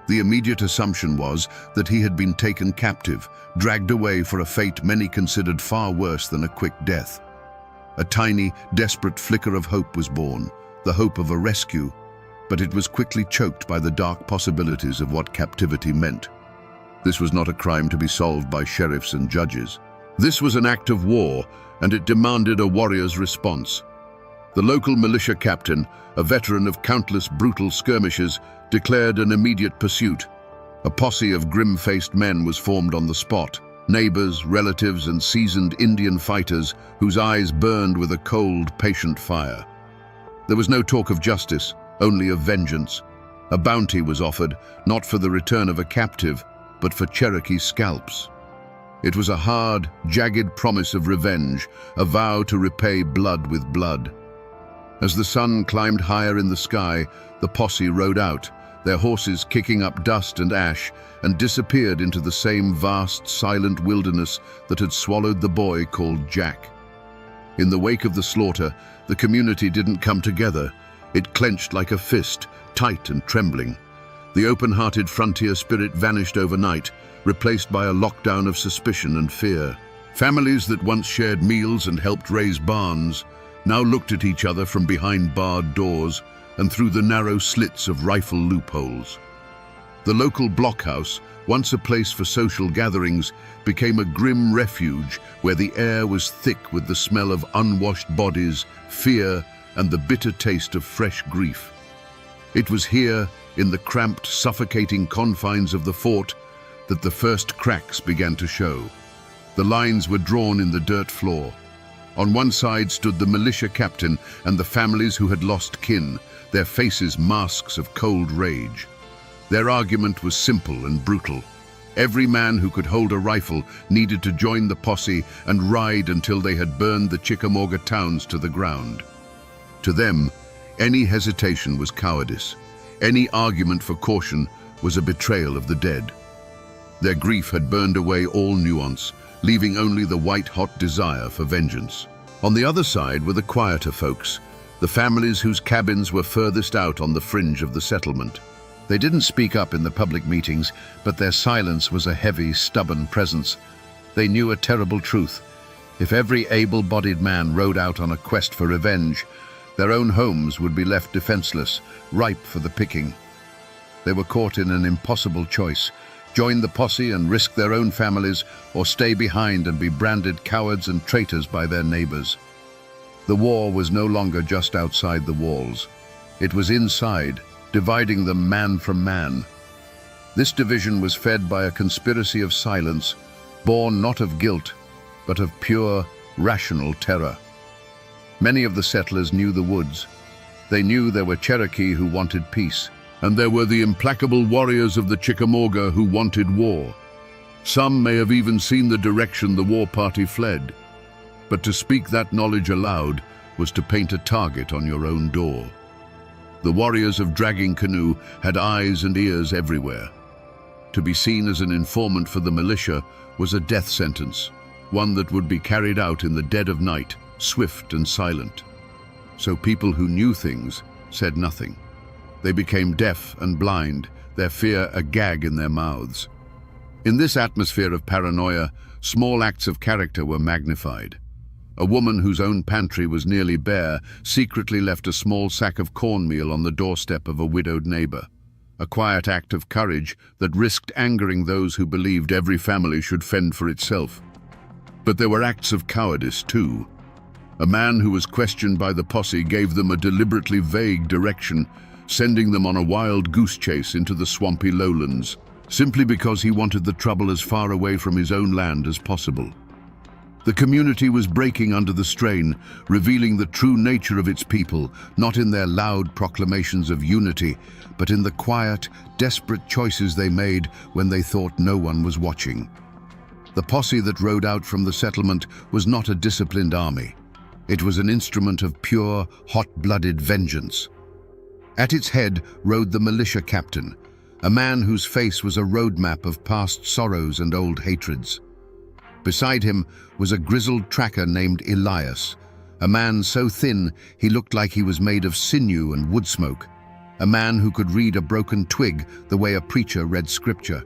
The immediate assumption was that he had been taken captive, dragged away for a fate many considered far worse than a quick death. A tiny, desperate flicker of hope was born, the hope of a rescue, but it was quickly choked by the dark possibilities of what captivity meant. This was not a crime to be solved by sheriffs and judges. This was an act of war, and it demanded a warrior's response. The local militia captain, a veteran of countless brutal skirmishes, declared an immediate pursuit. A posse of grim-faced men was formed on the spot, neighbors, relatives, and seasoned Indian fighters whose eyes burned with a cold, patient fire. There was no talk of justice, only of vengeance. A bounty was offered, not for the return of a captive, but for Cherokee scalps. It was a hard, jagged promise of revenge, a vow to repay blood with blood. As the sun climbed higher in the sky, the posse rode out, their horses kicking up dust and ash, and disappeared into the same vast, silent wilderness that had swallowed the boy called Jack. In the wake of the slaughter, the community didn't come together. It clenched like a fist, tight and trembling. The open-hearted frontier spirit vanished overnight, replaced by a lockdown of suspicion and fear. Families that once shared meals and helped raise barns now looked at each other from behind barred doors and through the narrow slits of rifle loopholes. The local blockhouse, once a place for social gatherings, became a grim refuge where the air was thick with the smell of unwashed bodies, fear, and the bitter taste of fresh grief. It was here, in the cramped, suffocating confines of the fort, that the first cracks began to show. The lines were drawn in the dirt floor. On one side stood the militia captain and the families who had lost kin, their faces masks of cold rage. Their argument was simple and brutal. Every man who could hold a rifle needed to join the posse and ride until they had burned the Chickamauga towns to the ground. To them, any hesitation was cowardice. Any argument for caution was a betrayal of the dead. Their grief had burned away all nuance, leaving only the white-hot desire for vengeance. On the other side were the quieter folks, the families whose cabins were furthest out on the fringe of the settlement. They didn't speak up in the public meetings, but their silence was a heavy, stubborn presence. They knew a terrible truth. If every able-bodied man rode out on a quest for revenge, their own homes would be left defenseless, ripe for the picking. They were caught in an impossible choice: join the posse and risk their own families, or stay behind and be branded cowards and traitors by their neighbors. The war was no longer just outside the walls. It was inside, dividing them man from man. This division was fed by a conspiracy of silence, born not of guilt, but of pure, rational terror. Many of the settlers knew the woods. They knew there were Cherokee who wanted peace, and there were the implacable warriors of the Chickamauga who wanted war. Some may have even seen the direction the war party fled. But to speak that knowledge aloud was to paint a target on your own door. The warriors of Dragging Canoe had eyes and ears everywhere. To be seen as an informant for the militia was a death sentence, one that would be carried out in the dead of night, swift and silent. So people who knew things said nothing. They became deaf and blind, their fear a gag in their mouths. In this atmosphere of paranoia, small acts of character were magnified. A woman whose own pantry was nearly bare secretly left a small sack of cornmeal on the doorstep of a widowed neighbor. A quiet act of courage that risked angering those who believed every family should fend for itself. But there were acts of cowardice too. A man who was questioned by the posse gave them a deliberately vague direction, sending them on a wild goose chase into the swampy lowlands, simply because he wanted the trouble as far away from his own land as possible. The community was breaking under the strain, revealing the true nature of its people, not in their loud proclamations of unity, but in the quiet, desperate choices they made when they thought no one was watching. The posse that rode out from the settlement was not a disciplined army. It was an instrument of pure, hot-blooded vengeance. At its head rode the militia captain, a man whose face was a roadmap of past sorrows and old hatreds. Beside him was a grizzled tracker named Elias, a man so thin he looked like he was made of sinew and wood smoke, a man who could read a broken twig the way a preacher read scripture.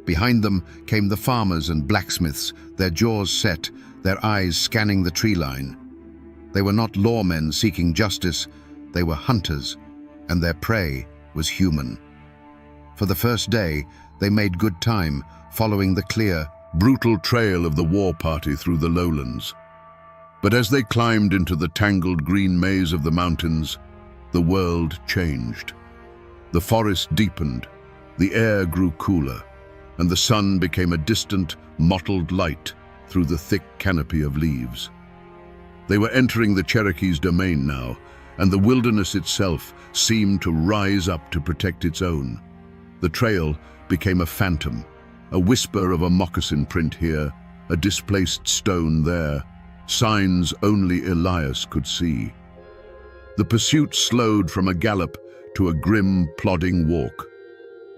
Behind them came the farmers and blacksmiths, their jaws set, their eyes scanning the tree line. They were not lawmen seeking justice, they were hunters, and their prey was human. For the first day, they made good time, following the clear, brutal trail of the war party through the lowlands. But as they climbed into the tangled green maze of the mountains, the world changed. The forest deepened, the air grew cooler, and the sun became a distant, mottled light through the thick canopy of leaves. They were entering the Cherokees' domain now, and the wilderness itself seemed to rise up to protect its own. The trail became a phantom, a whisper of a moccasin print here, a displaced stone there, signs only Elias could see. The pursuit slowed from a gallop to a grim, plodding walk.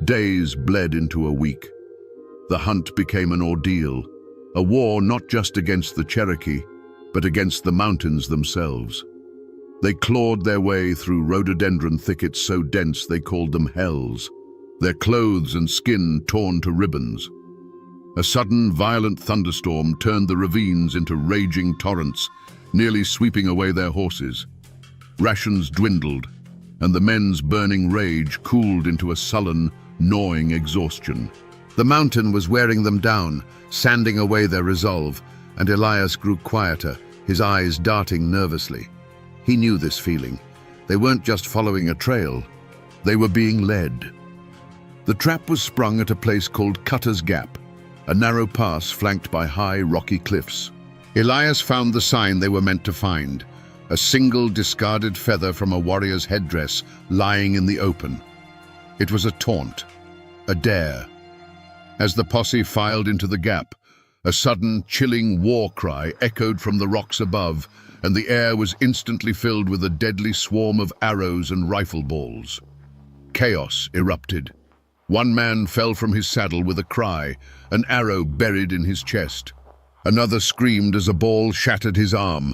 Days bled into a week. The hunt became an ordeal, a war not just against the Cherokee, but against the mountains themselves. They clawed their way through rhododendron thickets so dense they called them hells, their clothes and skin torn to ribbons. A sudden, violent thunderstorm turned the ravines into raging torrents, nearly sweeping away their horses. Rations dwindled, and the men's burning rage cooled into a sullen, gnawing exhaustion. The mountain was wearing them down, sanding away their resolve, and Elias grew quieter, his eyes darting nervously. He knew this feeling. They weren't just following a trail, they were being led. The trap was sprung at a place called Cutter's Gap, a narrow pass flanked by high, rocky cliffs. Elias found the sign they were meant to find, a single discarded feather from a warrior's headdress lying in the open. It was a taunt, a dare. As the posse filed into the gap, a sudden, chilling war cry echoed from the rocks above, and the air was instantly filled with a deadly swarm of arrows and rifle balls. Chaos erupted. One man fell from his saddle with a cry, an arrow buried in his chest. Another screamed as a ball shattered his arm.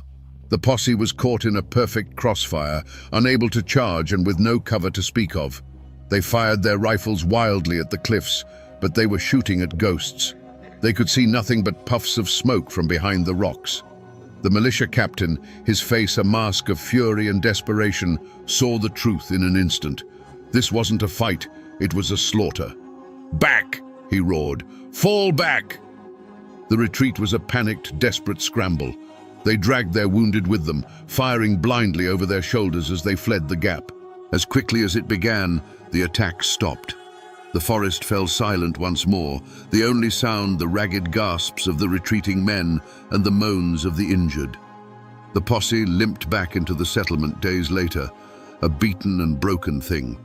The posse was caught in a perfect crossfire, unable to charge and with no cover to speak of. They fired their rifles wildly at the cliffs, but they were shooting at ghosts. They could see nothing but puffs of smoke from behind the rocks. The militia captain, his face a mask of fury and desperation, saw the truth in an instant. This wasn't a fight, it was a slaughter. "Back!" he roared. "Fall back!" The retreat was a panicked, desperate scramble. They dragged their wounded with them, firing blindly over their shoulders as they fled the gap. As quickly as it began, the attack stopped. The forest fell silent once more, the only sound the ragged gasps of the retreating men and the moans of the injured. The posse limped back into the settlement days later, a beaten and broken thing.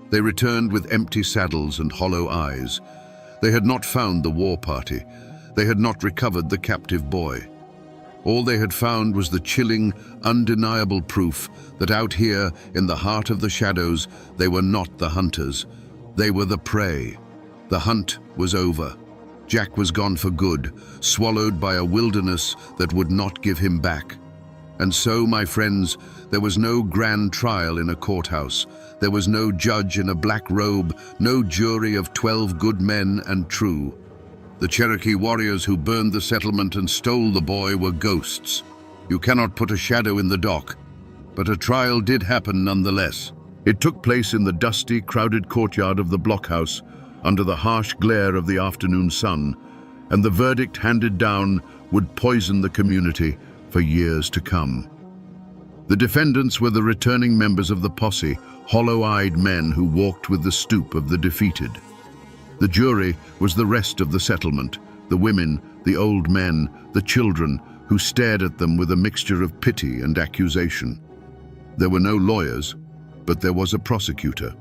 They returned with empty saddles and hollow eyes. They had not found the war party. They had not recovered the captive boy. All they had found was the chilling, undeniable proof that out here, in the heart of the shadows, they were not the hunters. They were the prey. The hunt was over. Jack was gone for good, swallowed by a wilderness that would not give him back. And so, my friends, there was no grand trial in a courthouse. There was no judge in a black robe, no jury of 12 good men and true. The Cherokee warriors who burned the settlement and stole the boy were ghosts. You cannot put a shadow in the dock, but a trial did happen nonetheless. It took place in the dusty, crowded courtyard of the blockhouse, under the harsh glare of the afternoon sun, and the verdict handed down would poison the community for years to come. The defendants were the returning members of the posse, hollow-eyed men who walked with the stoop of the defeated. The jury was the rest of the settlement, the women, the old men, the children, who stared at them with a mixture of pity and accusation. There were no lawyers, but there was a prosecutor.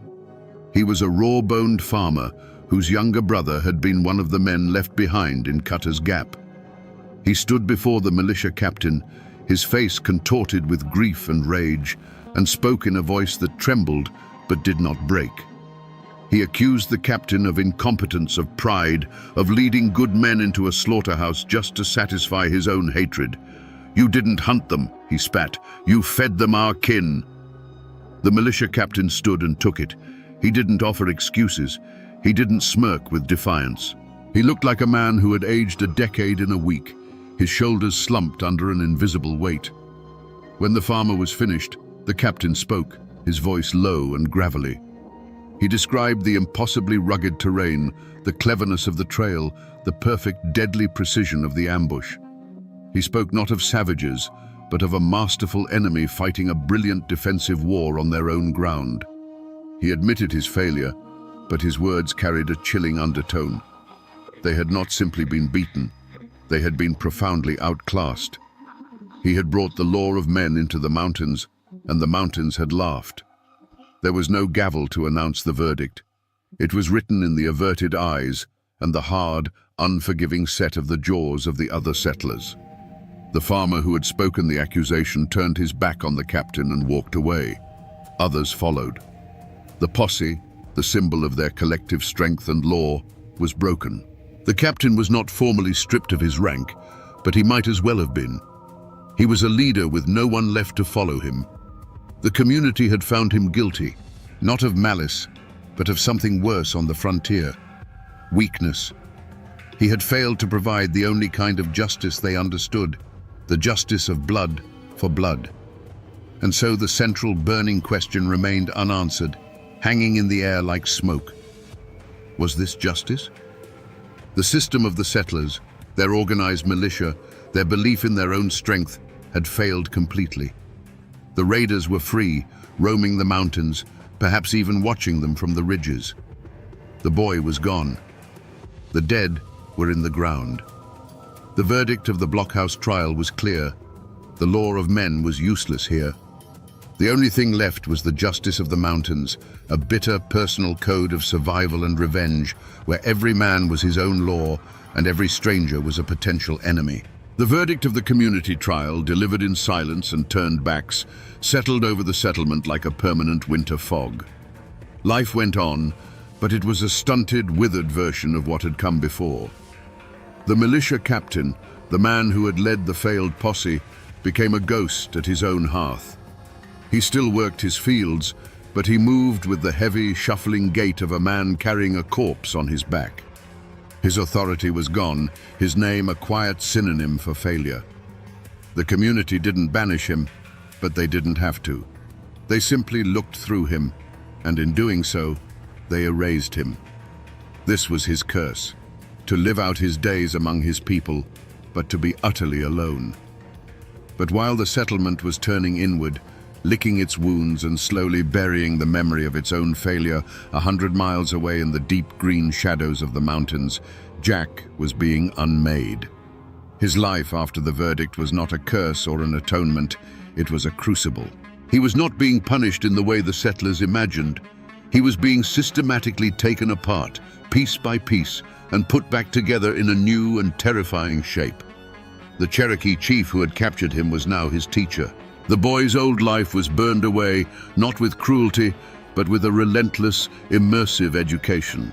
He was a raw-boned farmer whose younger brother had been one of the men left behind in Cutter's Gap. He stood before the militia captain, his face contorted with grief and rage, and spoke in a voice that trembled but did not break. He accused the captain of incompetence, of pride, of leading good men into a slaughterhouse just to satisfy his own hatred. "You didn't hunt them," he spat. "You fed them our kin." The militia captain stood and took it. He didn't offer excuses. He didn't smirk with defiance. He looked like a man who had aged a decade in a week, his shoulders slumped under an invisible weight. When the farmer was finished, the captain spoke, his voice low and gravelly. He described the impossibly rugged terrain, the cleverness of the trail, the perfect, deadly precision of the ambush. He spoke not of savages, but of a masterful enemy fighting a brilliant defensive war on their own ground. He admitted his failure, but his words carried a chilling undertone. They had not simply been beaten, they had been profoundly outclassed. He had brought the law of men into the mountains, and the mountains had laughed. There was no gavel to announce the verdict. It was written in the averted eyes and the hard, unforgiving set of the jaws of the other settlers. The farmer who had spoken the accusation turned his back on the captain and walked away. Others followed. The posse, the symbol of their collective strength and law, was broken. The captain was not formally stripped of his rank, but he might as well have been. He was a leader with no one left to follow him. The community had found him guilty, not of malice, but of something worse on the frontier: weakness. He had failed to provide the only kind of justice they understood, the justice of blood for blood. And so the central burning question remained unanswered, hanging in the air like smoke. Was this justice? The system of the settlers, their organized militia, their belief in their own strength, had failed completely. The raiders were free, roaming the mountains, perhaps even watching them from the ridges. The boy was gone. The dead were in the ground. The verdict of the blockhouse trial was clear. The law of men was useless here. The only thing left was the justice of the mountains, a bitter personal code of survival and revenge, where every man was his own law and every stranger was a potential enemy. The verdict of the community trial, delivered in silence and turned backs, settled over the settlement like a permanent winter fog. Life went on, but it was a stunted, withered version of what had come before. The militia captain, the man who had led the failed posse, became a ghost at his own hearth. He still worked his fields, but he moved with the heavy, shuffling gait of a man carrying a corpse on his back. His authority was gone, his name a quiet synonym for failure. The community didn't banish him, but they didn't have to. They simply looked through him, and in doing so, they erased him. This was his curse, to live out his days among his people, but to be utterly alone. But while the settlement was turning inward, licking its wounds and slowly burying the memory of its own failure 100 miles away in the deep green shadows of the mountains, Jack was being unmade. His life after the verdict was not a curse or an atonement, it was a crucible. He was not being punished in the way the settlers imagined. He was being systematically taken apart, piece by piece, and put back together in a new and terrifying shape. The Cherokee chief who had captured him was now his teacher. The boy's old life was burned away, not with cruelty, but with a relentless, immersive education.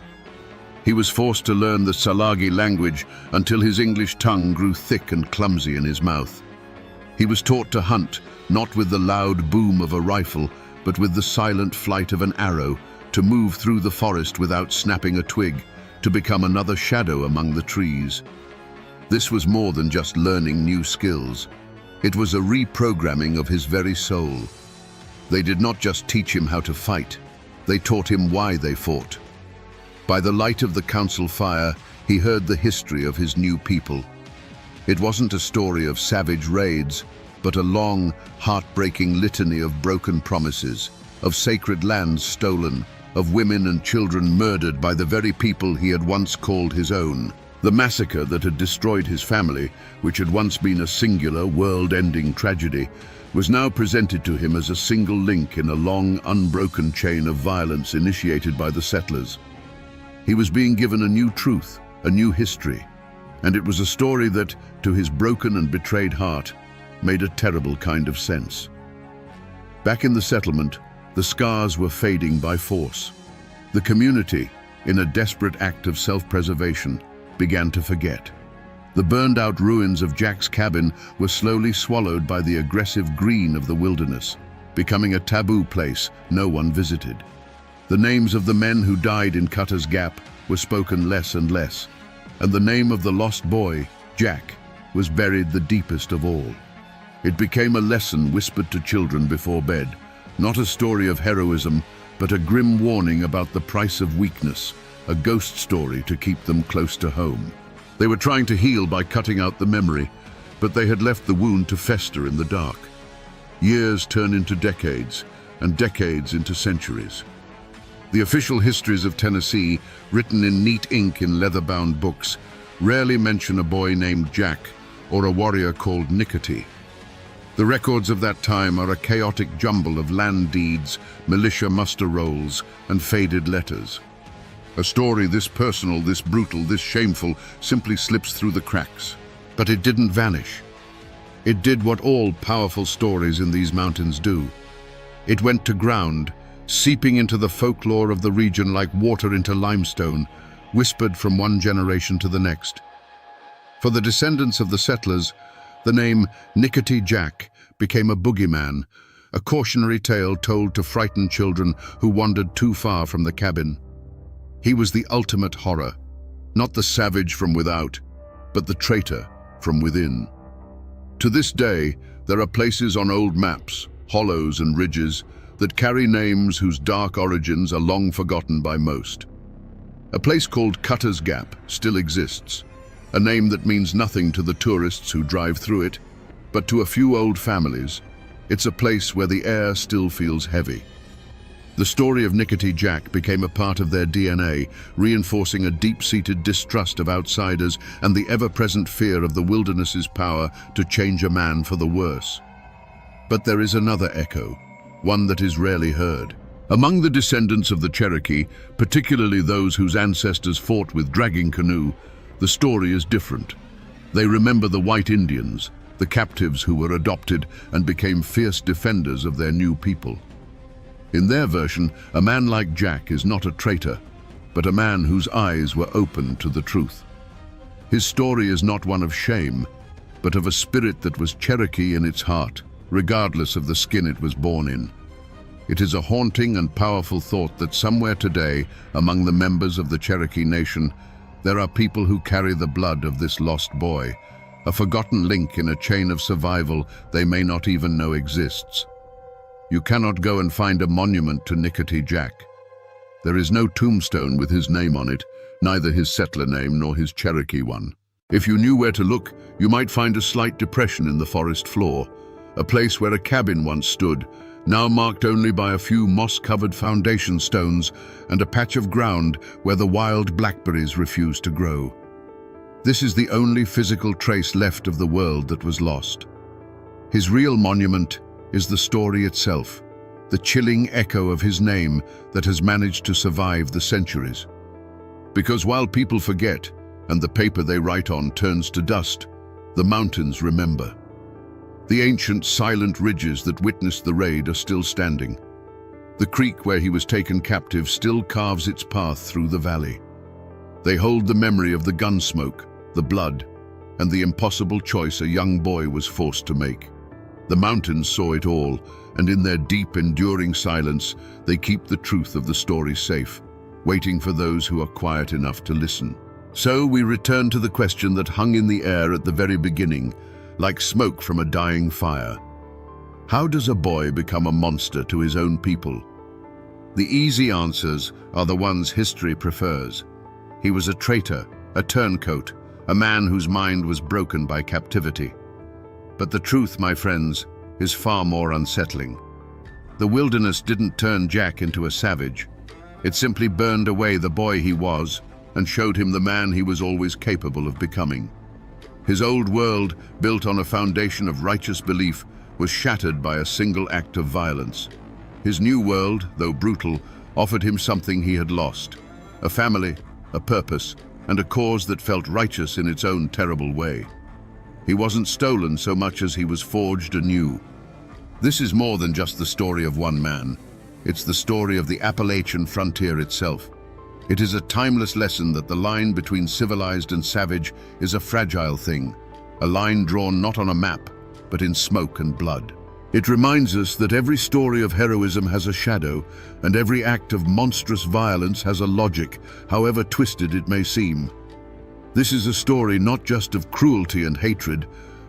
He was forced to learn the Salagi language until his English tongue grew thick and clumsy in his mouth. He was taught to hunt, not with the loud boom of a rifle, but with the silent flight of an arrow, to move through the forest without snapping a twig, to become another shadow among the trees. This was more than just learning new skills. It was a reprogramming of his very soul. They did not just teach him how to fight, they taught him why they fought. By the light of the council fire, he heard the history of his new people. It wasn't a story of savage raids, but a long, heartbreaking litany of broken promises, of sacred lands stolen, of women and children murdered by the very people he had once called his own. The massacre that had destroyed his family, which had once been a singular, world-ending tragedy, was now presented to him as a single link in a long, unbroken chain of violence initiated by the settlers. He was being given a new truth, a new history, and it was a story that, to his broken and betrayed heart, made a terrible kind of sense. Back in the settlement, the scars were fading by force. The community, in a desperate act of self-preservation, began to forget. The burned-out ruins of Jack's cabin were slowly swallowed by the aggressive green of the wilderness, becoming a taboo place no one visited. The names of the men who died in Cutter's Gap were spoken less and less, and the name of the lost boy, Jack, was buried the deepest of all. It became a lesson whispered to children before bed, not a story of heroism, but a grim warning about the price of weakness, a ghost story to keep them close to home. They were trying to heal by cutting out the memory, but they had left the wound to fester in the dark. Years turn into decades, and decades into centuries. The official histories of Tennessee, written in neat ink in leather-bound books, rarely mention a boy named Jack or a warrior called Nicotee. The records of that time are a chaotic jumble of land deeds, militia muster rolls, and faded letters. A story this personal, this brutal, this shameful simply slips through the cracks. But it didn't vanish. It did what all powerful stories in these mountains do. It went to ground, seeping into the folklore of the region like water into limestone, whispered from one generation to the next. For the descendants of the settlers, the name Nicotee Jack became a boogeyman, a cautionary tale told to frighten children who wandered too far from the cabin. He was the ultimate horror, not the savage from without, but the traitor from within. To this day, there are places on old maps, hollows and ridges, that carry names whose dark origins are long forgotten by most. A place called Cutter's Gap still exists, a name that means nothing to the tourists who drive through it, but to a few old families, it's a place where the air still feels heavy. The story of Nicotee Jack became a part of their DNA, reinforcing a deep-seated distrust of outsiders and the ever-present fear of the wilderness's power to change a man for the worse. But there is another echo, one that is rarely heard. Among the descendants of the Cherokee, particularly those whose ancestors fought with dragging canoe, the story is different. They remember the white Indians, the captives who were adopted and became fierce defenders of their new people. In their version, a man like Jack is not a traitor, but a man whose eyes were open to the truth. His story is not one of shame, but of a spirit that was Cherokee in its heart, regardless of the skin it was born in. It is a haunting and powerful thought that somewhere today, among the members of the Cherokee Nation, there are people who carry the blood of this lost boy, a forgotten link in a chain of survival they may not even know exists. You cannot go and find a monument to Nicotee Jack. There is no tombstone with his name on it, neither his settler name nor his Cherokee one. If you knew where to look, you might find a slight depression in the forest floor, a place where a cabin once stood, now marked only by a few moss-covered foundation stones and a patch of ground where the wild blackberries refused to grow. This is the only physical trace left of the world that was lost. His real monument is the story itself, the chilling echo of his name that has managed to survive the centuries. Because while people forget, and the paper they write on turns to dust, the mountains remember. The ancient, silent ridges that witnessed the raid are still standing. The creek where he was taken captive still carves its path through the valley. They hold the memory of the gun smoke, the blood, and the impossible choice a young boy was forced to make. The mountains saw it all, and in their deep, enduring silence, they keep the truth of the story safe, waiting for those who are quiet enough to listen. So we return to the question that hung in the air at the very beginning, like smoke from a dying fire. How does a boy become a monster to his own people? The easy answers are the ones history prefers. He was a traitor, a turncoat, a man whose mind was broken by captivity. But the truth, my friends, is far more unsettling. The wilderness didn't turn Jack into a savage. It simply burned away the boy he was and showed him the man he was always capable of becoming. His old world, built on a foundation of righteous belief, was shattered by a single act of violence. His new world, though brutal, offered him something he had lost: a family, a purpose, and a cause that felt righteous in its own terrible way. He wasn't stolen so much as he was forged anew. This is more than just the story of one man. It's the story of the Appalachian frontier itself. It is a timeless lesson that the line between civilized and savage is a fragile thing, a line drawn not on a map, but in smoke and blood. It reminds us that every story of heroism has a shadow, and every act of monstrous violence has a logic, however twisted it may seem. This is a story not just of cruelty and hatred,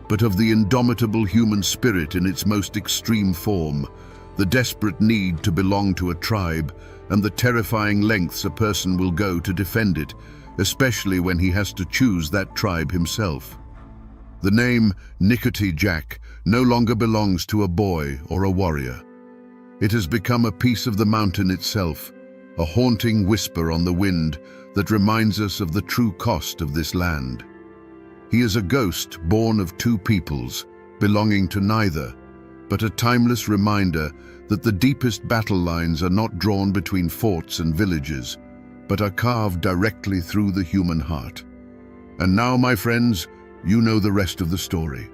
but of the indomitable human spirit in its most extreme form, the desperate need to belong to a tribe, and the terrifying lengths a person will go to defend it, especially when he has to choose that tribe himself. The name Nicotee Jack no longer belongs to a boy or a warrior. It has become a piece of the mountain itself, a haunting whisper on the wind that reminds us of the true cost of this land. He is a ghost born of two peoples, belonging to neither, but a timeless reminder that the deepest battle lines are not drawn between forts and villages, but are carved directly through the human heart. And now, my friends, you know the rest of the story.